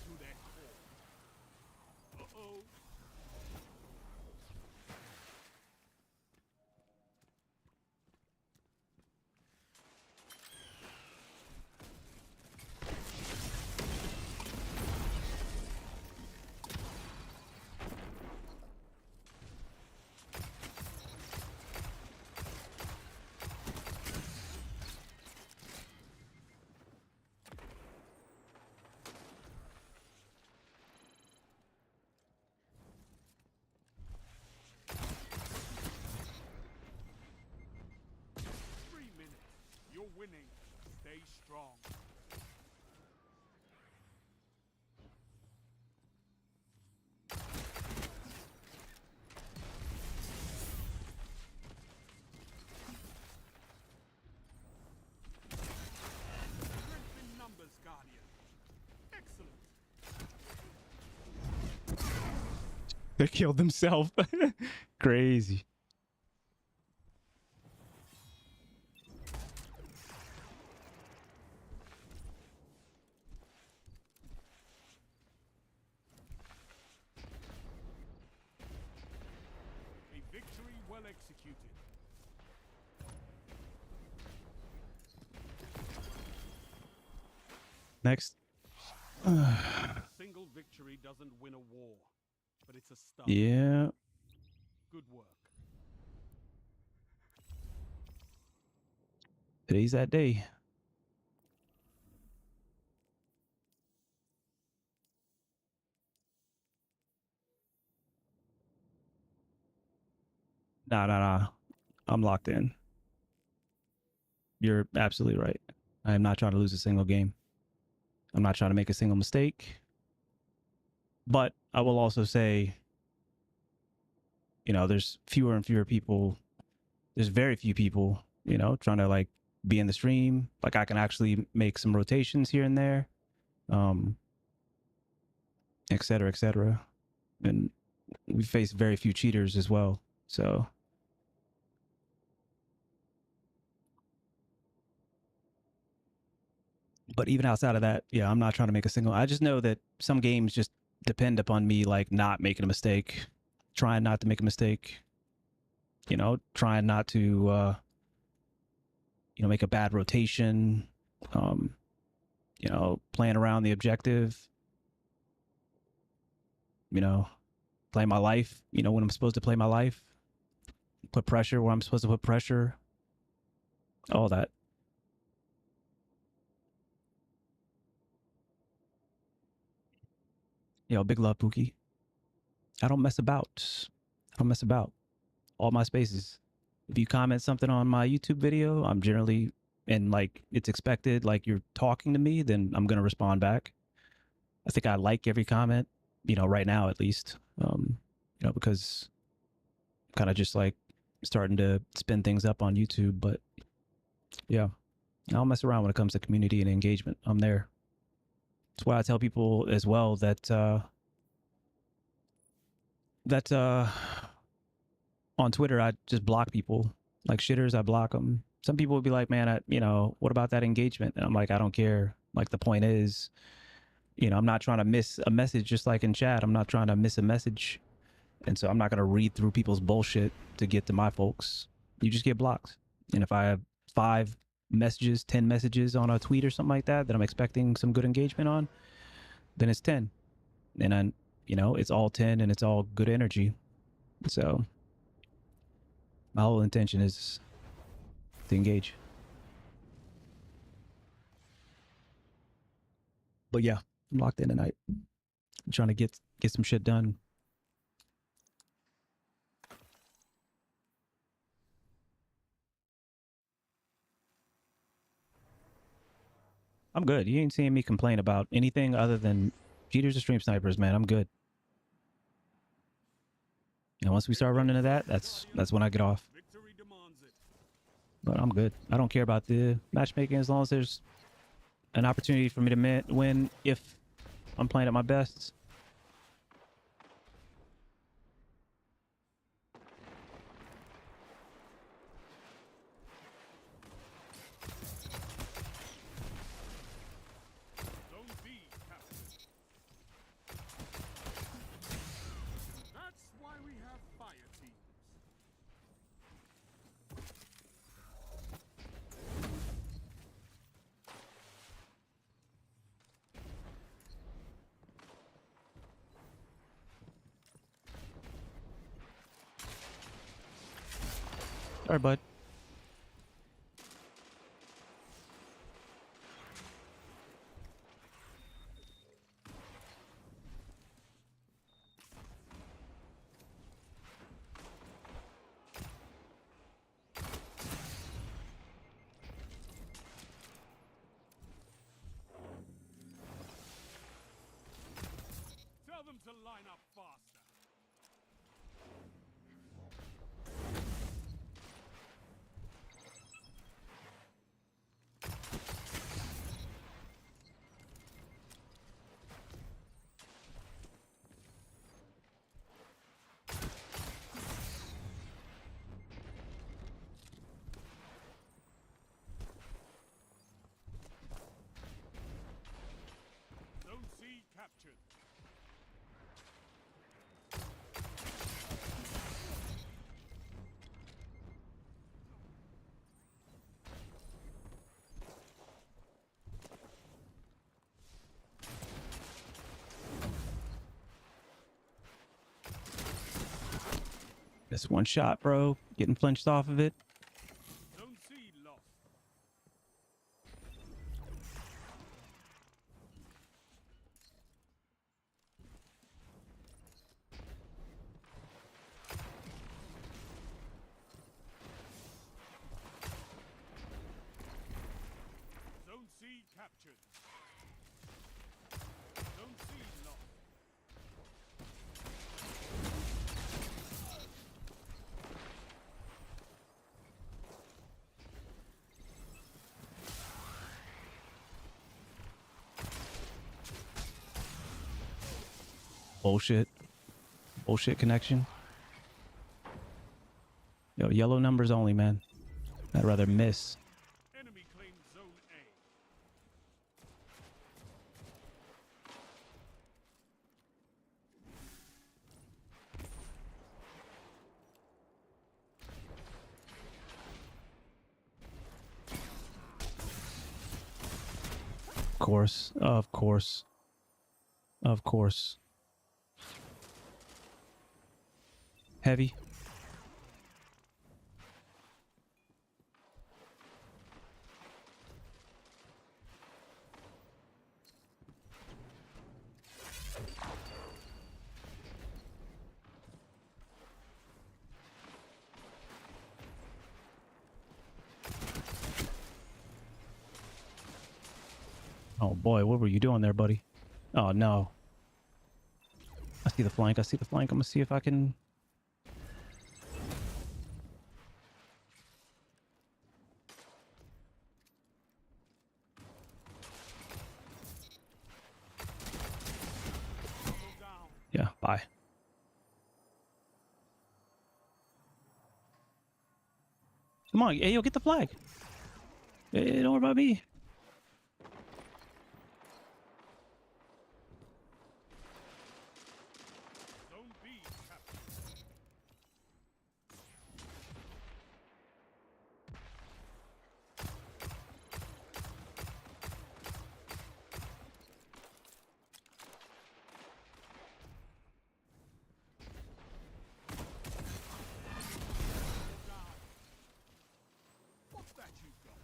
to their core. Uh-oh. You're winning. Stay strong. Strength in numbers, Guardian. Excellent. They killed themselves. Crazy. A victory well executed. Next. A single single victory doesn't win a war, but it's a start. Yeah. Good work. Today's that day. Nah. I'm locked in. You're absolutely right. I am not trying to lose a single game. I'm not trying to make a single mistake. But I will also say, you know, there's fewer and fewer people. There's very few people, you know, trying to like be in the stream. Like I can actually make some rotations here and there, et cetera, et cetera. And we face very few cheaters as well. So but even outside of that, yeah, I'm not trying to make a single. I just know that some games just depend upon me like not making a mistake, trying not to make a mistake, you know, trying not to you know, make a bad rotation, you know, playing around the objective, you know, play my life, you know, when I'm supposed to play my life, put pressure where I'm supposed to put pressure, all that. You know, big love, Pookie. I don't mess about. I don't mess about. All my spaces. If you comment something on my YouTube video, I'm generally, and like it's expected, like you're talking to me, then I'm gonna respond back. I think I like every comment, you know, right now at least, you know, because I'm kind of just like starting to spin things up on YouTube. But yeah, I don't mess around when it comes to community and engagement. I'm there. That's why I tell people as well that on Twitter I just block people like shitters. I block them. Some people would be like, man, you know, what about that engagement? And I'm like, I don't care. Like the point is, you know, I'm not trying to miss a message, just like in chat. I'm not trying to miss a message. And so I'm not going to read through people's bullshit to get to my folks. You just get blocked. And if I have 5 messages, 10 messages on a tweet or something like that I'm expecting some good engagement on, then it's 10. And I, you know, it's all 10 and it's all good energy. So my whole intention is to engage. But yeah, I'm locked in tonight. I'm trying to get some shit done. I'm good. You ain't seeing me complain about anything other than cheaters or stream snipers, man. I'm good. And once we start running into that, that's when I get off. Victory demands it. But I'm good. I don't care about the matchmaking as long as there's an opportunity for me to win if I'm playing at my best. Zone B captured. That's why we have fire teams. All right, bud. Tell them to line up faster. Zone C captured. This one shot, bro. Getting flinched off of it. Zone C lost. Zone C captured. Zone C lost. Bullshit. Bullshit connection. Yo, yellow numbers only, man. I'd rather miss. Enemy claimed Zone A. Of course. Of course. Of course. Heavy. Oh boy, what were you doing there, buddy? Oh no. I see the flank. I see the flank. I'm gonna see if I can. Go down. Yeah, bye. Come on, hey, yo, get the flag. Hey, don't worry about me. Zone B captured. Go down. What's that you got?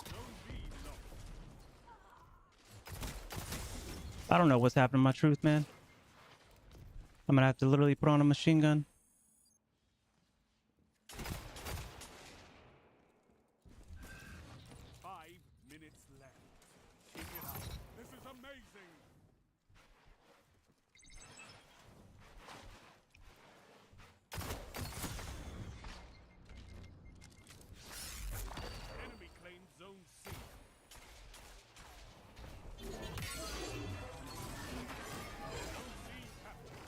Zone B lost. I don't know what's happening to my truth, man. I'm gonna have to literally put on a machine gun. 5 minutes left. Keep it up. This is amazing. Enemy claimed Zone C. Zone C captured.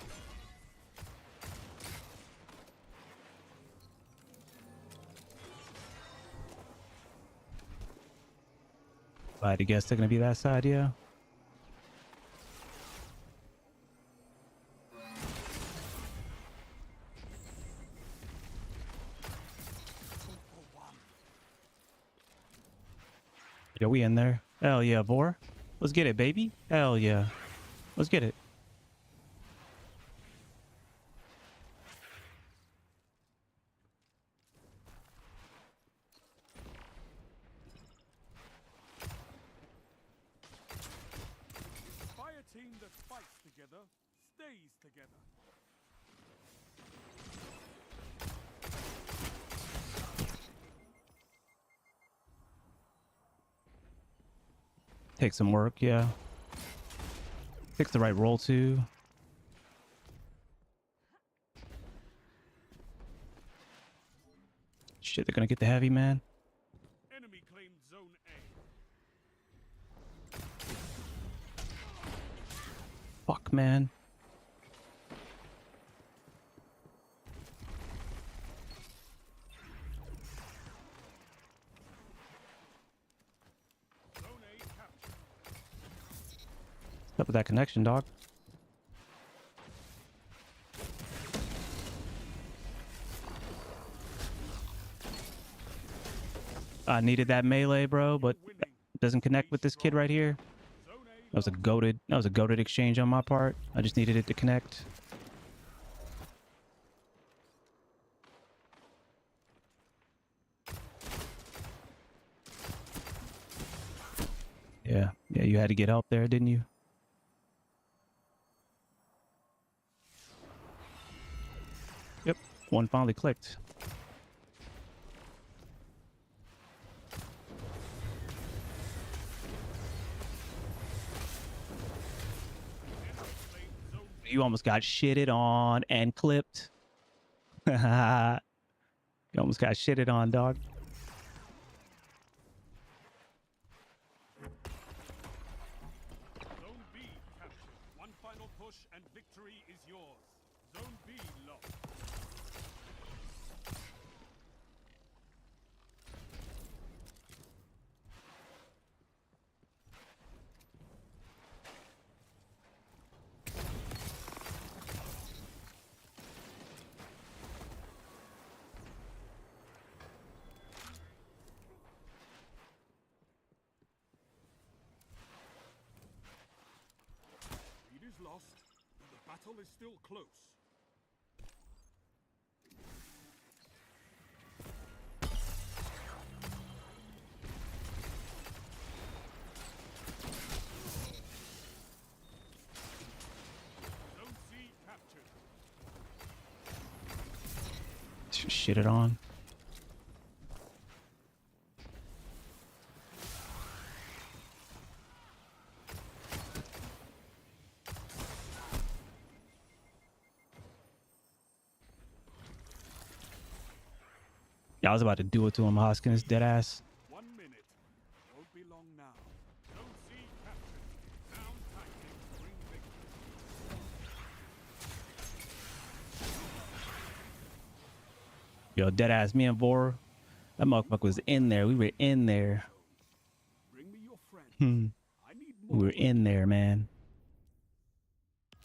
If I had to guess, they're gonna be that side, yeah. Yo, we in there. Hell yeah, Vor. Let's get it, baby. Hell yeah. Let's get it. Fire team that fights together stays together. Take some work, yeah. Pick the right roll too. Shit, they're gonna get the heavy, man. Enemy claimed Zone A. Fuck, man. Zone A captured. What's up with that connection, dog? I needed that melee, bro, but Winning. it doesn't connect with this kid right here. Zone A That was a lost. goated exchange on my part. I just needed it to connect. Yeah, you had to get help there, didn't you? Yep, one finally clicked. You almost got shitted on and clipped. You almost got shitted on, dog. Zone B captured. One final push and victory is yours. Zone B lost. Lead is lost, but the battle is still close. Zone C captured. Shitted on. Yeah, I was about to do it to him, Hoskins, dead ass. 1 minute. Won't be long now. Zone C captured. Sound tactics bring victory. Yo, dead ass, me and Vor, that motherfucker was in there. We were in there. Bring me your friend. Hmm. I need We more. were in there, man.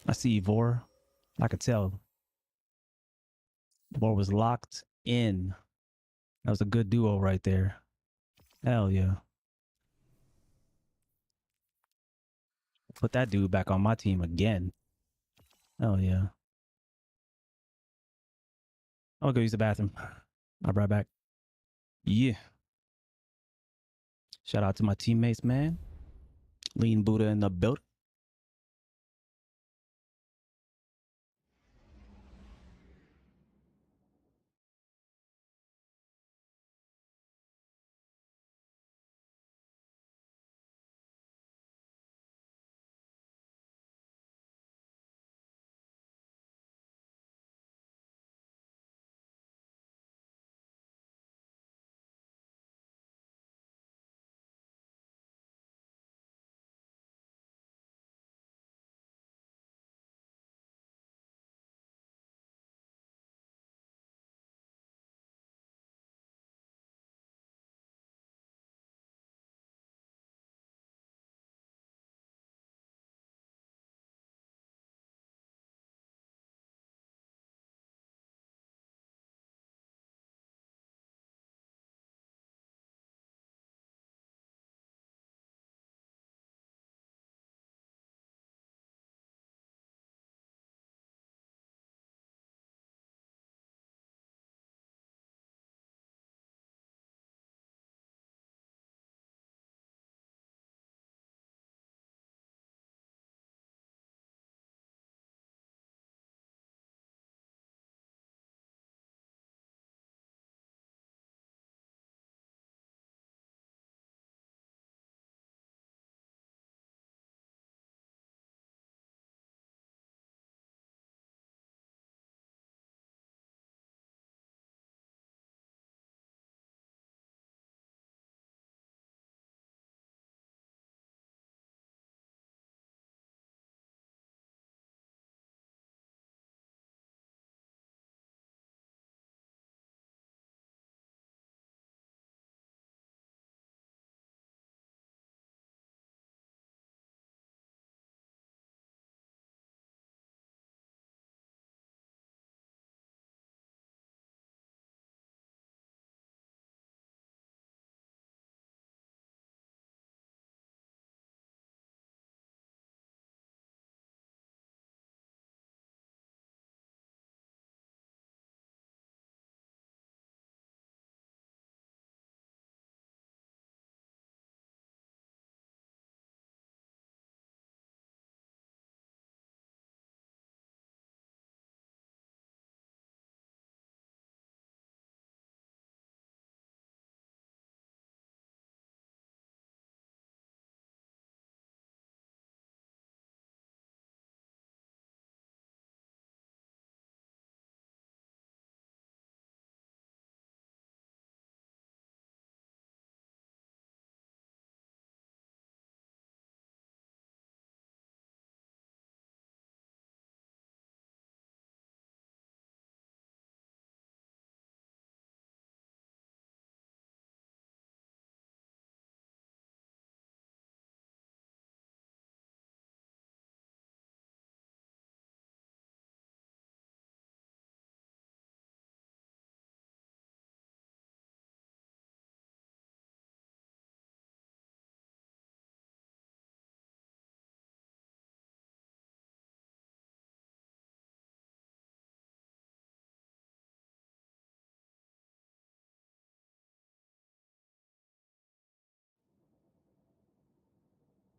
I see you, Vor. I could tell. Vor was locked in. That was a good duo right there. Hell yeah. Put that dude back on my team again. Hell yeah. I'm gonna go use the bathroom. I'll be right back. Yeah. Shout out to my teammates, man. Lean Buddha in the building.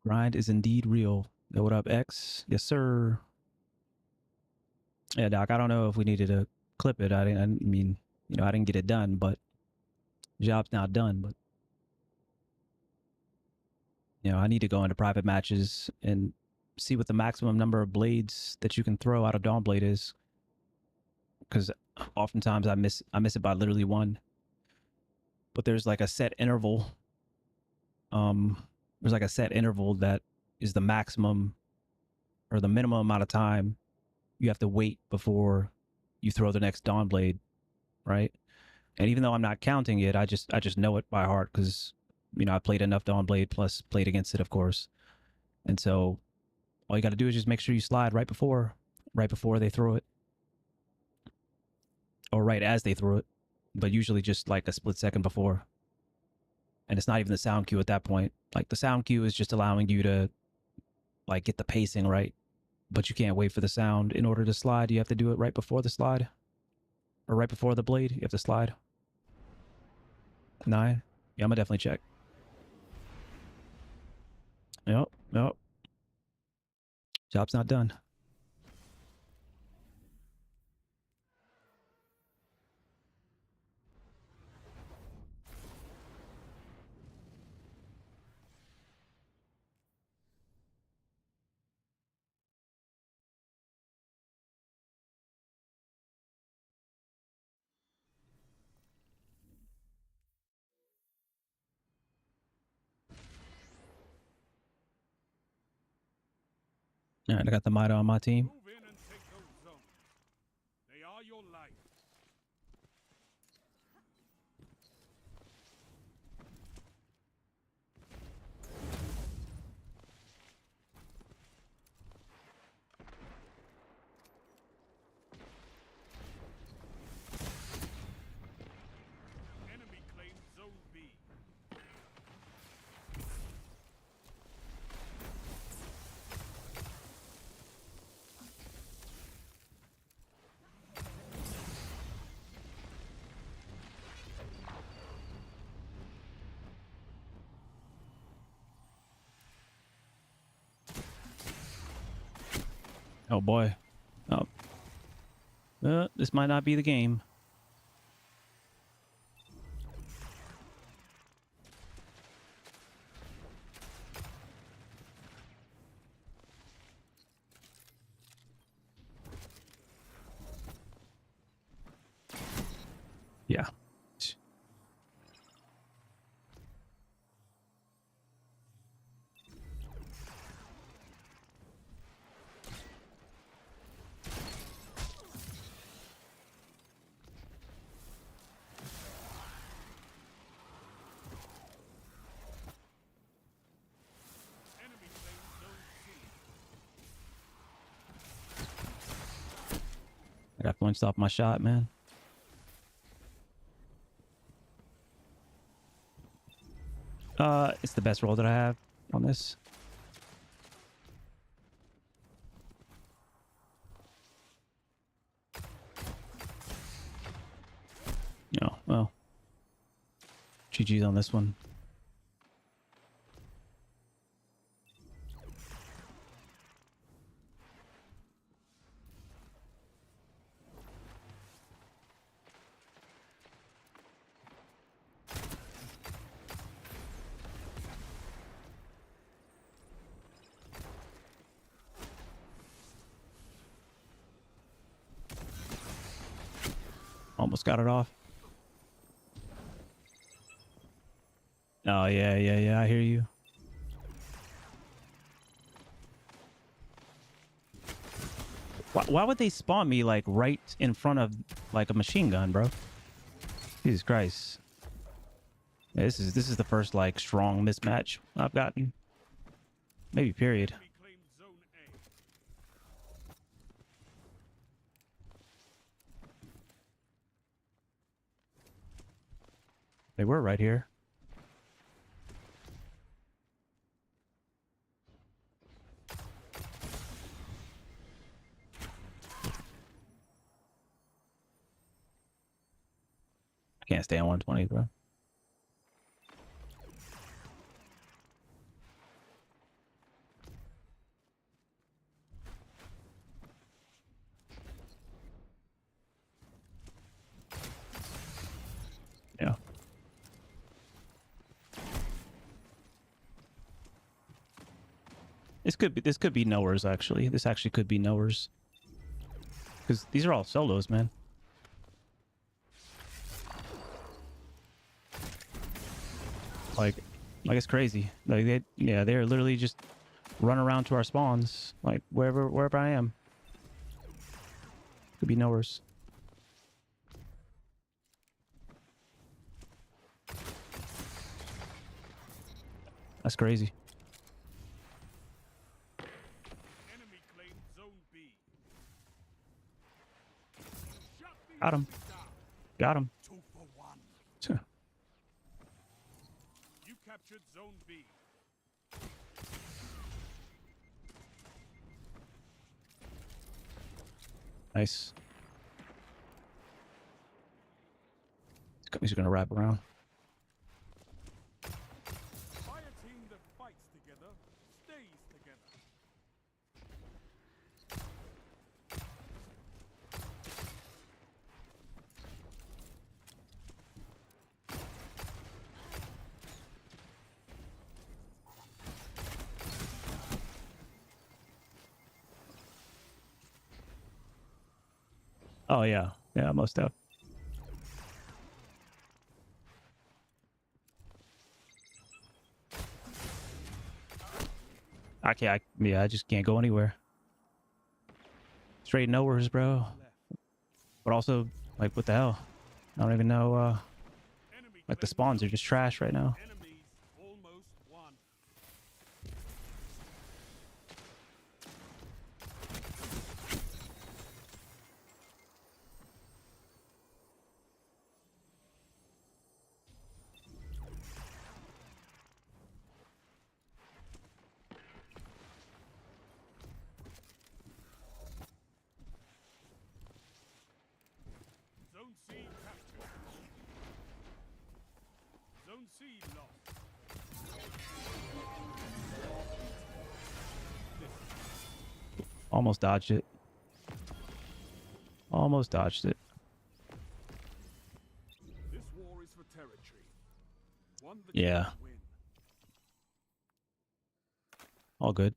Grind is indeed real. Yo, what up, X? Yes, sir. Yeah, Doc, I don't know if we needed to clip it. I mean, you know, I didn't get it done, but job's not done. But, you know, I need to go into private matches and see what the maximum number of blades that you can throw out of Dawnblade is. Because oftentimes I miss it by literally one. But there's like a set interval. There's like a set interval that is the maximum or the minimum amount of time you have to wait before you throw the next Dawnblade, right? And even though I'm not counting it, I just know it by heart because, you know, I played enough Dawnblade plus played against it, of course. And so all you got to do is just make sure you slide right before they throw it, or right as they throw it, but usually just like a split second before. And it's not even the sound cue at that point. Like the sound cue is just allowing you to like get the pacing right, but you can't wait for the sound in order to slide. You have to do it right before the slide, or right before the blade. You have to slide. 9. Yeah, I'm gonna definitely check. Yep. Job's not done. All right, I got the Mida on my team. Move in and take those zones. They are your life. Enemy claims Zone B. Oh boy. Oh. This might not be the game. Yeah. Enemy claims Zone C. I got flinched off my shot, man. It's the best roll that I have on this. No, well, GG's on this one. Almost got it off. Oh, yeah. I hear you. Why would they spawn me like right in front of like a machine gun, bro? Jesus Christ. Yeah, this is the first like strong mismatch I've gotten. Maybe period. Enemy claims Zone A. They were right here. I can't stay on 120, bro. This could be Nowheres actually. This actually could be Nowheres. Because these are all solos, man. Like it's crazy. Like they're literally just run around to our spawns, like wherever I am. Could be Nowheres. That's crazy. Enemy claimed Zone B. Shut the Got him. enemy down. Got him. 2 for 1. Tuh. You captured Zone B. Nice. He's gonna wrap around. Fire team that fights together stays together. Oh yeah, yeah, most have. I just can't go anywhere. Straight Nowheres, bro. But also, like, what the hell? I don't even know. Enemy Like the claimed spawns are Zone just trash right now. Enemies almost won. Zone C captured. Zone C lost. Almost dodged it. Almost dodged it. This war is for territory. One that Yeah. you can win. All good.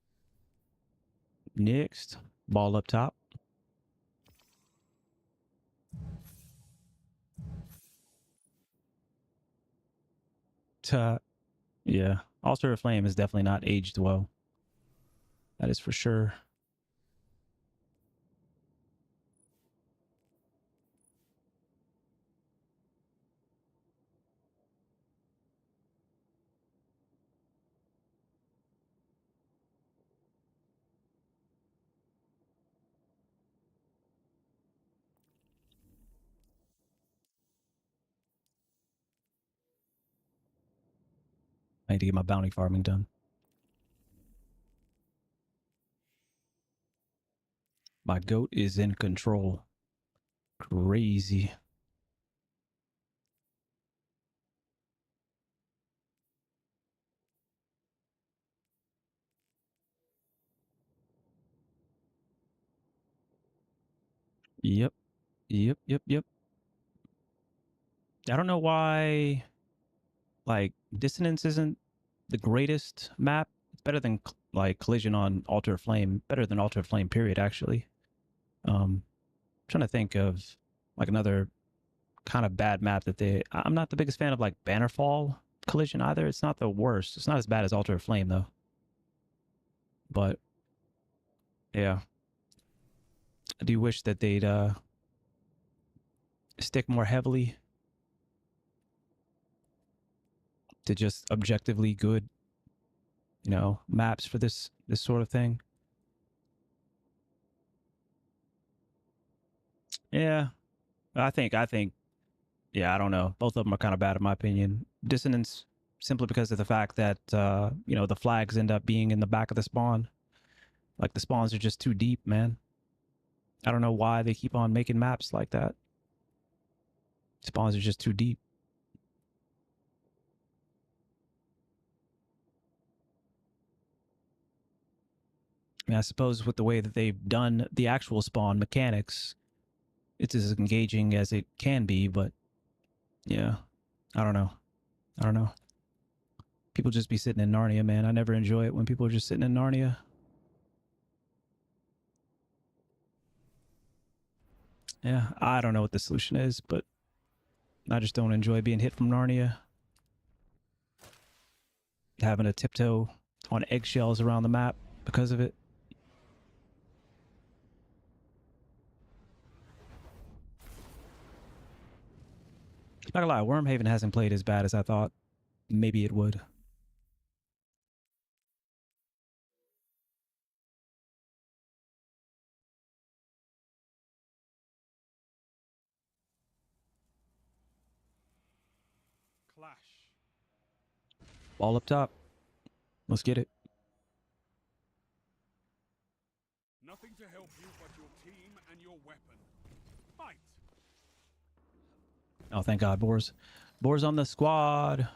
Next, ball up top. Yeah, Altar of Flame is definitely not aged well. That is for sure. I need to get my bounty farming done. My goat is in control. Crazy. Yep. Yep. I don't know why, like, Dissonance isn't the greatest map. It's better than, like, Collision on Altar of Flame. Better than Altar of Flame, period, actually. Trying to think of, like, another kind of bad map that I'm not the biggest fan of, like, Bannerfall Collision either. It's not the worst. It's not as bad as Altar of Flame, though. But, yeah. I do wish that they'd stick more heavily to just objectively good, you know, maps for this sort of thing. Yeah, I think, yeah, I don't know. Both of them are kind of bad in my opinion. Dissonance, simply because of the fact that, you know, the flags end up being in the back of the spawn. Like, the spawns are just too deep, man. I don't know why they keep on making maps like that. Spawns are just too deep. I mean, I suppose with the way that they've done the actual spawn mechanics, it's as engaging as it can be, but yeah, I don't know. People just be sitting in Narnia, man. I never enjoy it when people are just sitting in Narnia. Yeah, I don't know what the solution is, but I just don't enjoy being hit from Narnia. Having to tiptoe on eggshells around the map because of it. Not gonna lie, Wormhaven hasn't played as bad as I thought maybe it would. Clash. Ball up top. Let's get it. Nothing to help you but your team and your weapon. Fight. Oh, thank God, Boar's. Boar's on the squad.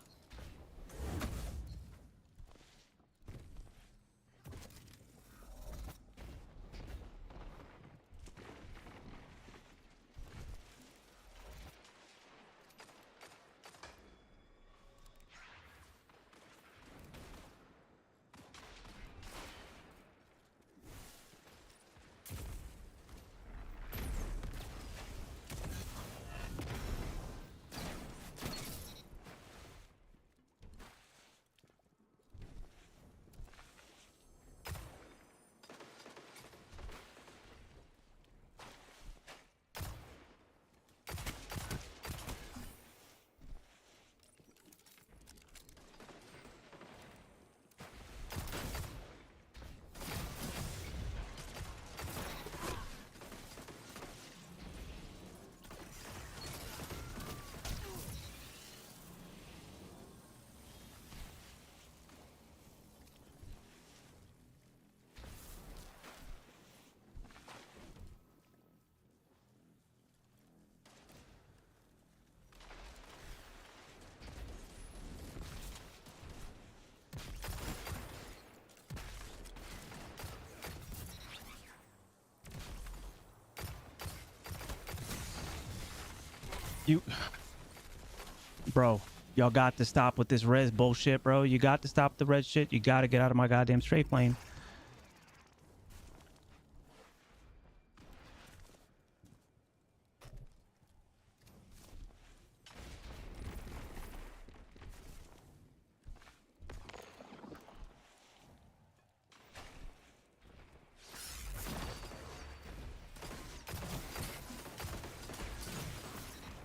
You, bro, y'all got to stop with this res bullshit, bro. You got to stop the red shit. You got to get out of my goddamn strafe lane.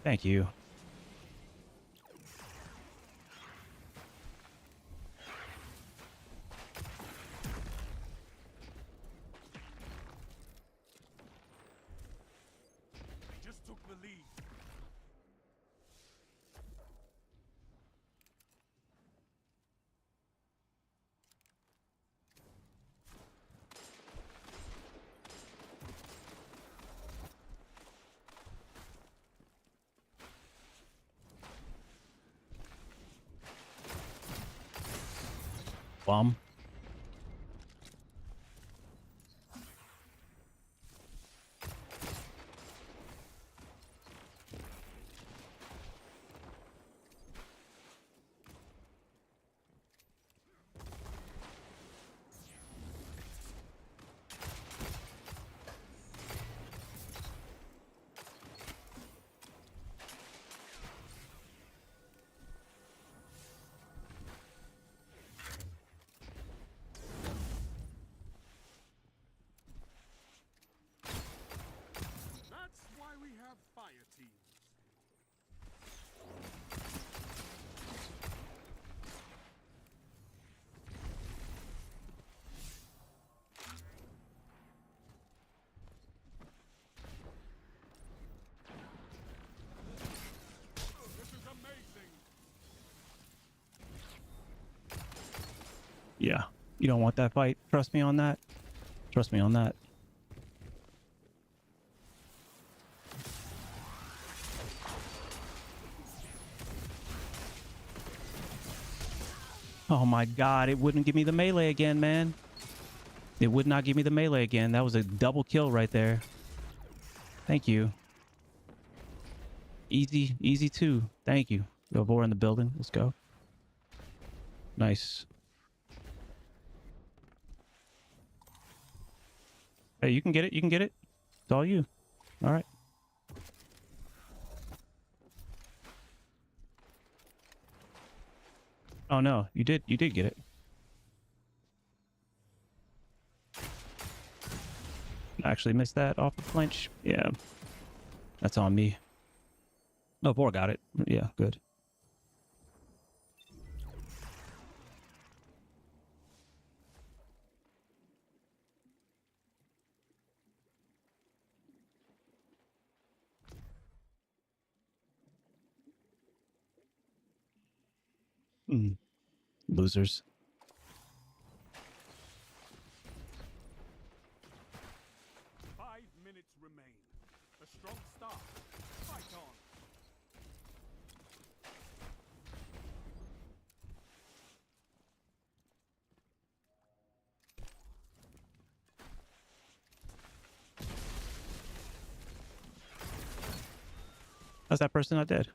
Thank you. Just took the lead. Bum. That's why we have fire teams. This is amazing. Yeah. You don't want that fight. Trust me on that. Trust me on that. Oh my God, it wouldn't give me the melee again, man. It would not give me the melee again. That was a double kill right there. Thank you. Easy, easy too. Thank you. Yovor in the building. Let's go. Nice. Hey, you can get it. You can get it. It's all you. All right. Oh no, you did get it. I actually missed that off the flinch. Yeah, that's on me. No, Boar got it. Yeah, good. Hmm. Losers. Five minutes remain. A strong start. Fight on. How's that person not dead?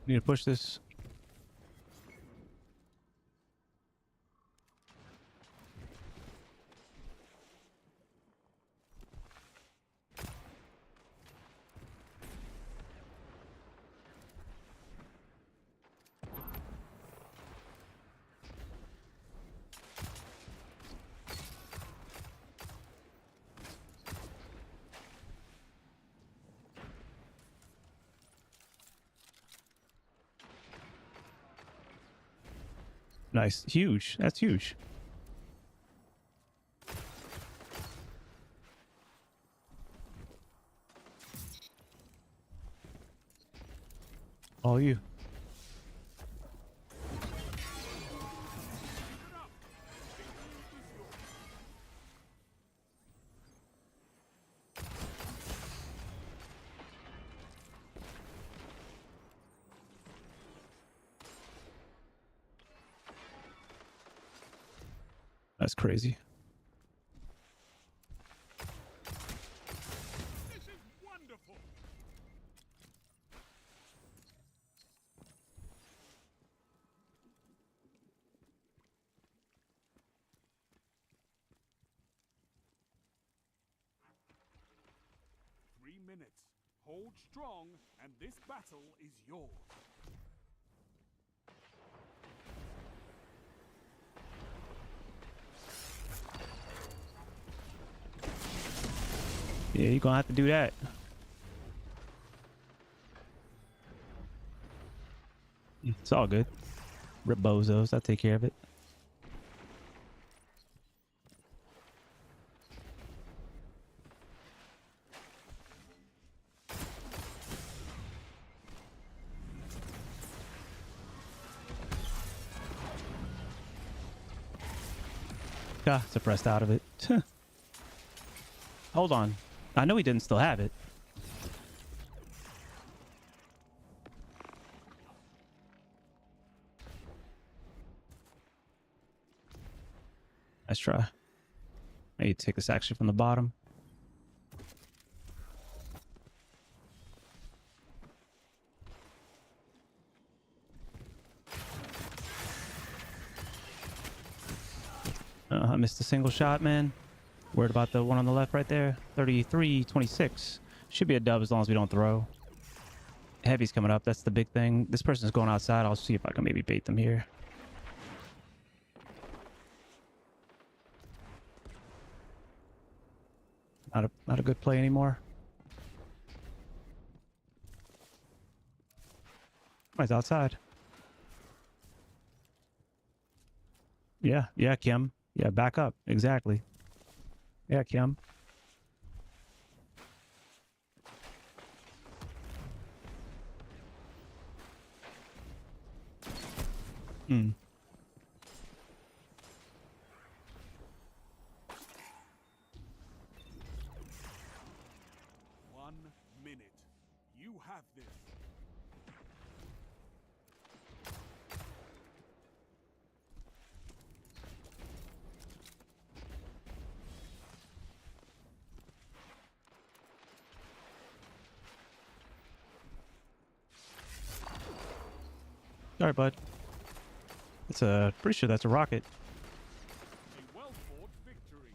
Need to push this. Nice. Huge. That's huge. All you. That's crazy. This is wonderful. Minutes. Hold strong, and this battle is yours. Yeah, you're gonna have to do that. It's all good. Rip bozos. I'll take care of it. Ah, suppressed out of it. Hold on. I know he didn't still have it. Let's try. I need to take this action from the bottom. I missed a single shot, man. Worried about the one on the left right there. 33-26. Should be a dub as long as we don't throw. Heavy's coming up. That's the big thing. This person's going outside. I'll see if I can maybe bait them here. Not a good play anymore. Oh, he's outside. Yeah, Kim. Yeah, back up. Exactly. Yeah, Kim. Hmm. 1 minute. You have this. Sorry, bud. It's a pretty sure that's a rocket. A well-fought victory.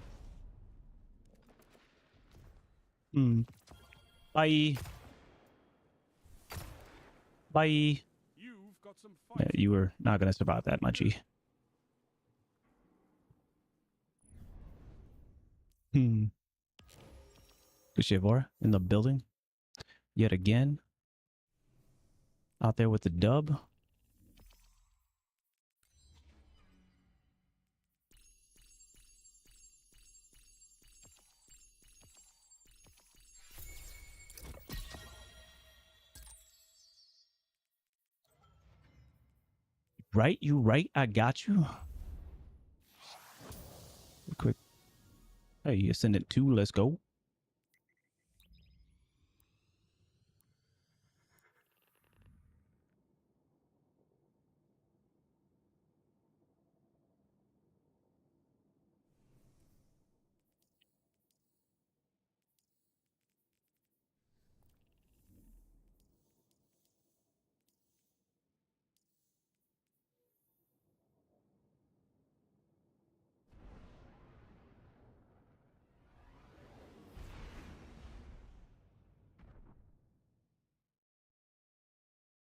Hmm. Bye. Bye. You've got some Yeah, fighting. you were not gonna survive that, Munchie. Hmm. Good shit, Vora. In the building. Yet again. Out there with the dub. Right? You right? I got you. Quick. Hey, Ascendant 2, let's go.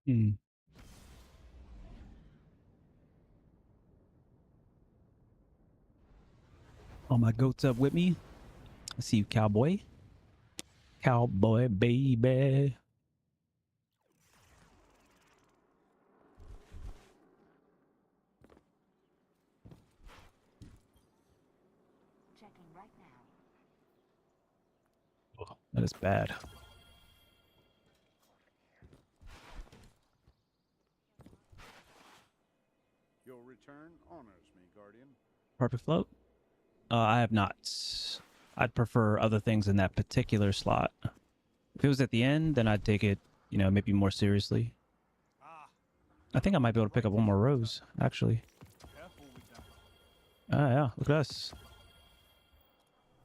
Hmm. All my goats up with me. I see you, cowboy. Cowboy, baby. Checking right now. Oh, that is bad. Your return honors me, Guardian. Perfect float. I have not. I'd prefer other things in that particular slot. If it was at the end, then I'd take it, you know, maybe more seriously. Ah, I think I might be able to pick up one more rose, actually. careful with that. Ah, yeah. Look at us.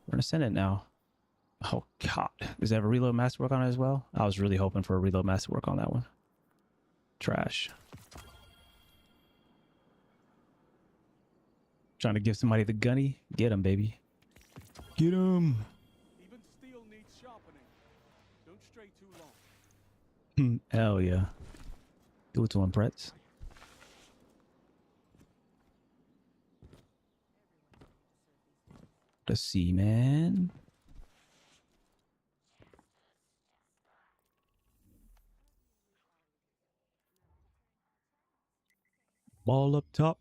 We're in Ascendant now. Oh, God. Does it have a reload masterwork on it as well? I was really hoping for a reload masterwork on that one. Trash. Trying to give somebody the gunny. Get him, baby. Get him. Even steel needs sharpening. Don't stray too long. Hell yeah. Do it to him, Pretz. Let's see, man. Ball up top.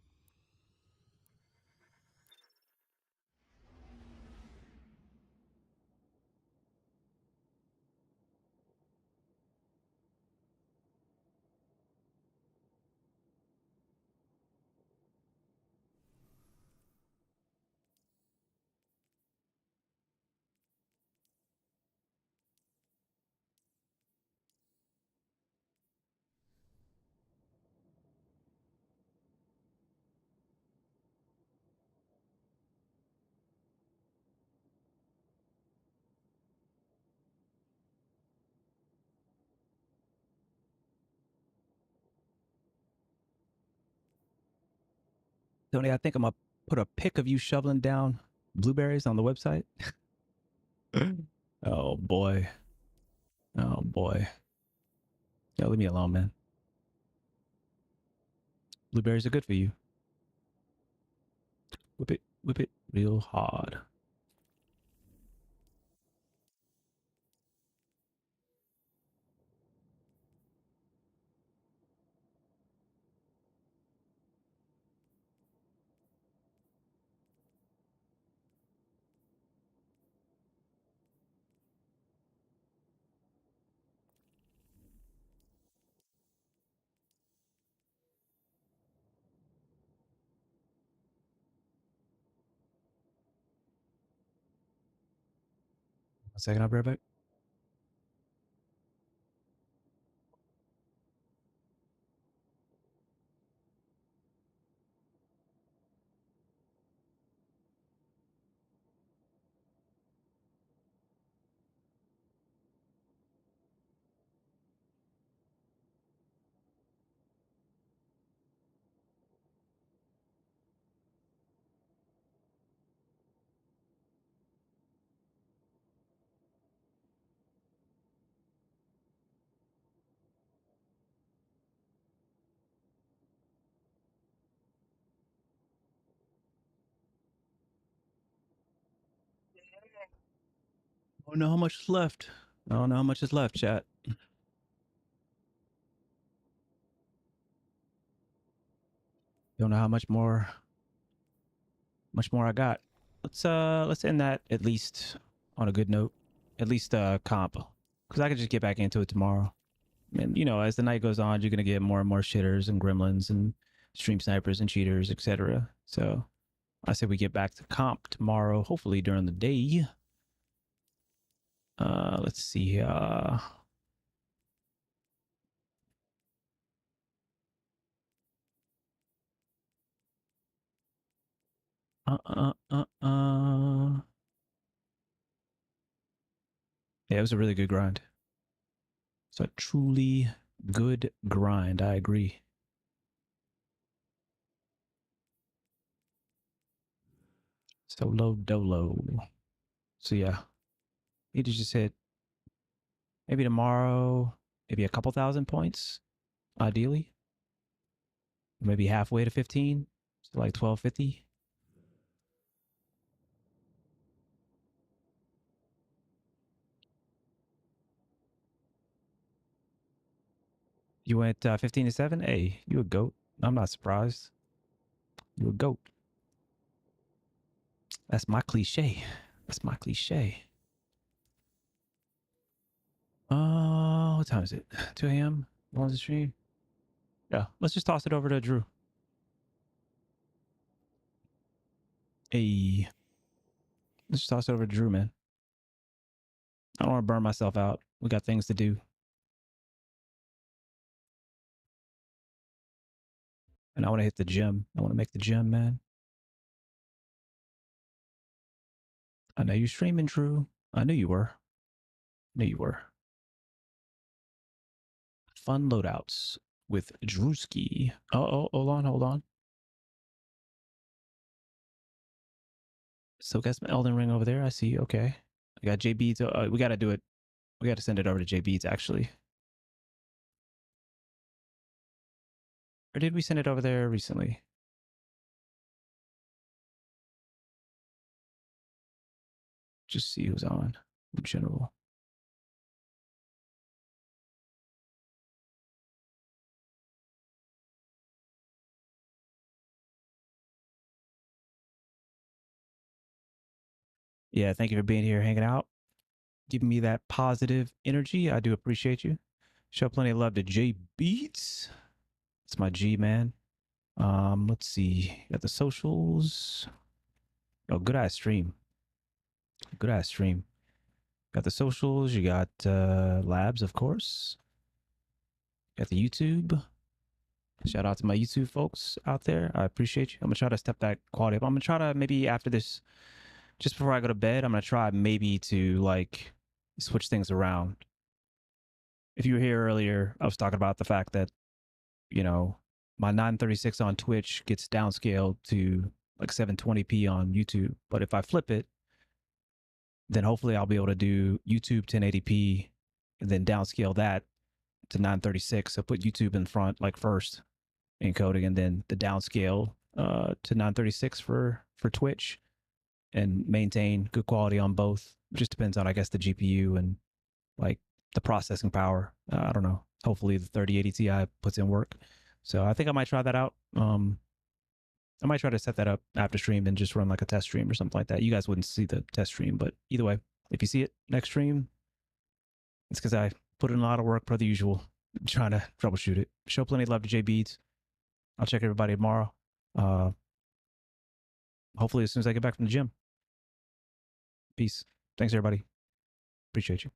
Tony, I think I'm going to put a pic of you shoveling down blueberries on the website. Oh, boy. Oh, boy. Yeah, leave me alone, man. Blueberries are good for you. Whip it real hard. One second, I'll be right back. I don't know how much is left. I don't know how much is left, chat. Don't know how much more I got. Let's end that at least on a good note. At least comp. Cause I could just get back into it tomorrow. And you know, as the night goes on, you're gonna get more and more shitters and gremlins and stream snipers and cheaters, etc. So I say we get back to comp tomorrow, hopefully during the day. Let's see. Yeah, it was a really good grind. It's a truly good grind. I agree. Solo dolo. So yeah, need to just hit maybe tomorrow, maybe a couple thousand points, ideally. Maybe halfway to 15, so like 1250. You went 15 to 7? Hey, you a goat. I'm not surprised. You a goat. That's my cliche. That's my cliche. What time is it? 2 a.m. On the stream? Yeah, let's just toss it over to Drew. Hey, let's just toss it over to Drew, man. I don't want to burn myself out. We got things to do. And I want to hit the gym. I want to make the gym, man. I know you're streaming, Drew. I knew you were. I knew you were. Fun loadouts with Drewski. Oh, hold on. So got some Elden Ring over there. I see. Okay. I got J Beads. We got to do it. We got to send it over to J Beads, actually. Or did we send it over there recently? Just see who's on in general. Yeah, thank you for being here, hanging out, giving me that positive energy. I do appreciate you. Show plenty of love to J Beats. It's my G, man. Let's see. Got the socials. Oh, good ass stream. Good ass stream. Got the socials. You got labs, of course. Got the YouTube. Shout out to my YouTube folks out there. I appreciate you. I'm gonna try to step that quality up. I'm gonna try to maybe after this, just before I go to bed, I'm gonna try maybe to like switch things around. If you were here earlier, I was talking about the fact that, you know, my 936 on Twitch gets downscaled to like 720p on YouTube. But if I flip it, then hopefully I'll be able to do YouTube 1080p and then downscale that to 936. So put YouTube in front, like first encoding, and then the downscale to 936 for Twitch, and maintain good quality on both. It just depends on, I guess, the GPU and like the processing power. I don't know. Hopefully the 3080 Ti puts in work. So I think I might try that out. I might try to set that up after stream and just run like a test stream or something like that. You guys wouldn't see the test stream, but either way, if you see it next stream, it's because I put in a lot of work per the usual, trying to troubleshoot it. Show plenty of love to J Beads. I'll check everybody tomorrow. Hopefully as soon as I get back from the gym. Peace. Thanks, everybody. Appreciate you.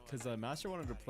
Because Master wanted to play.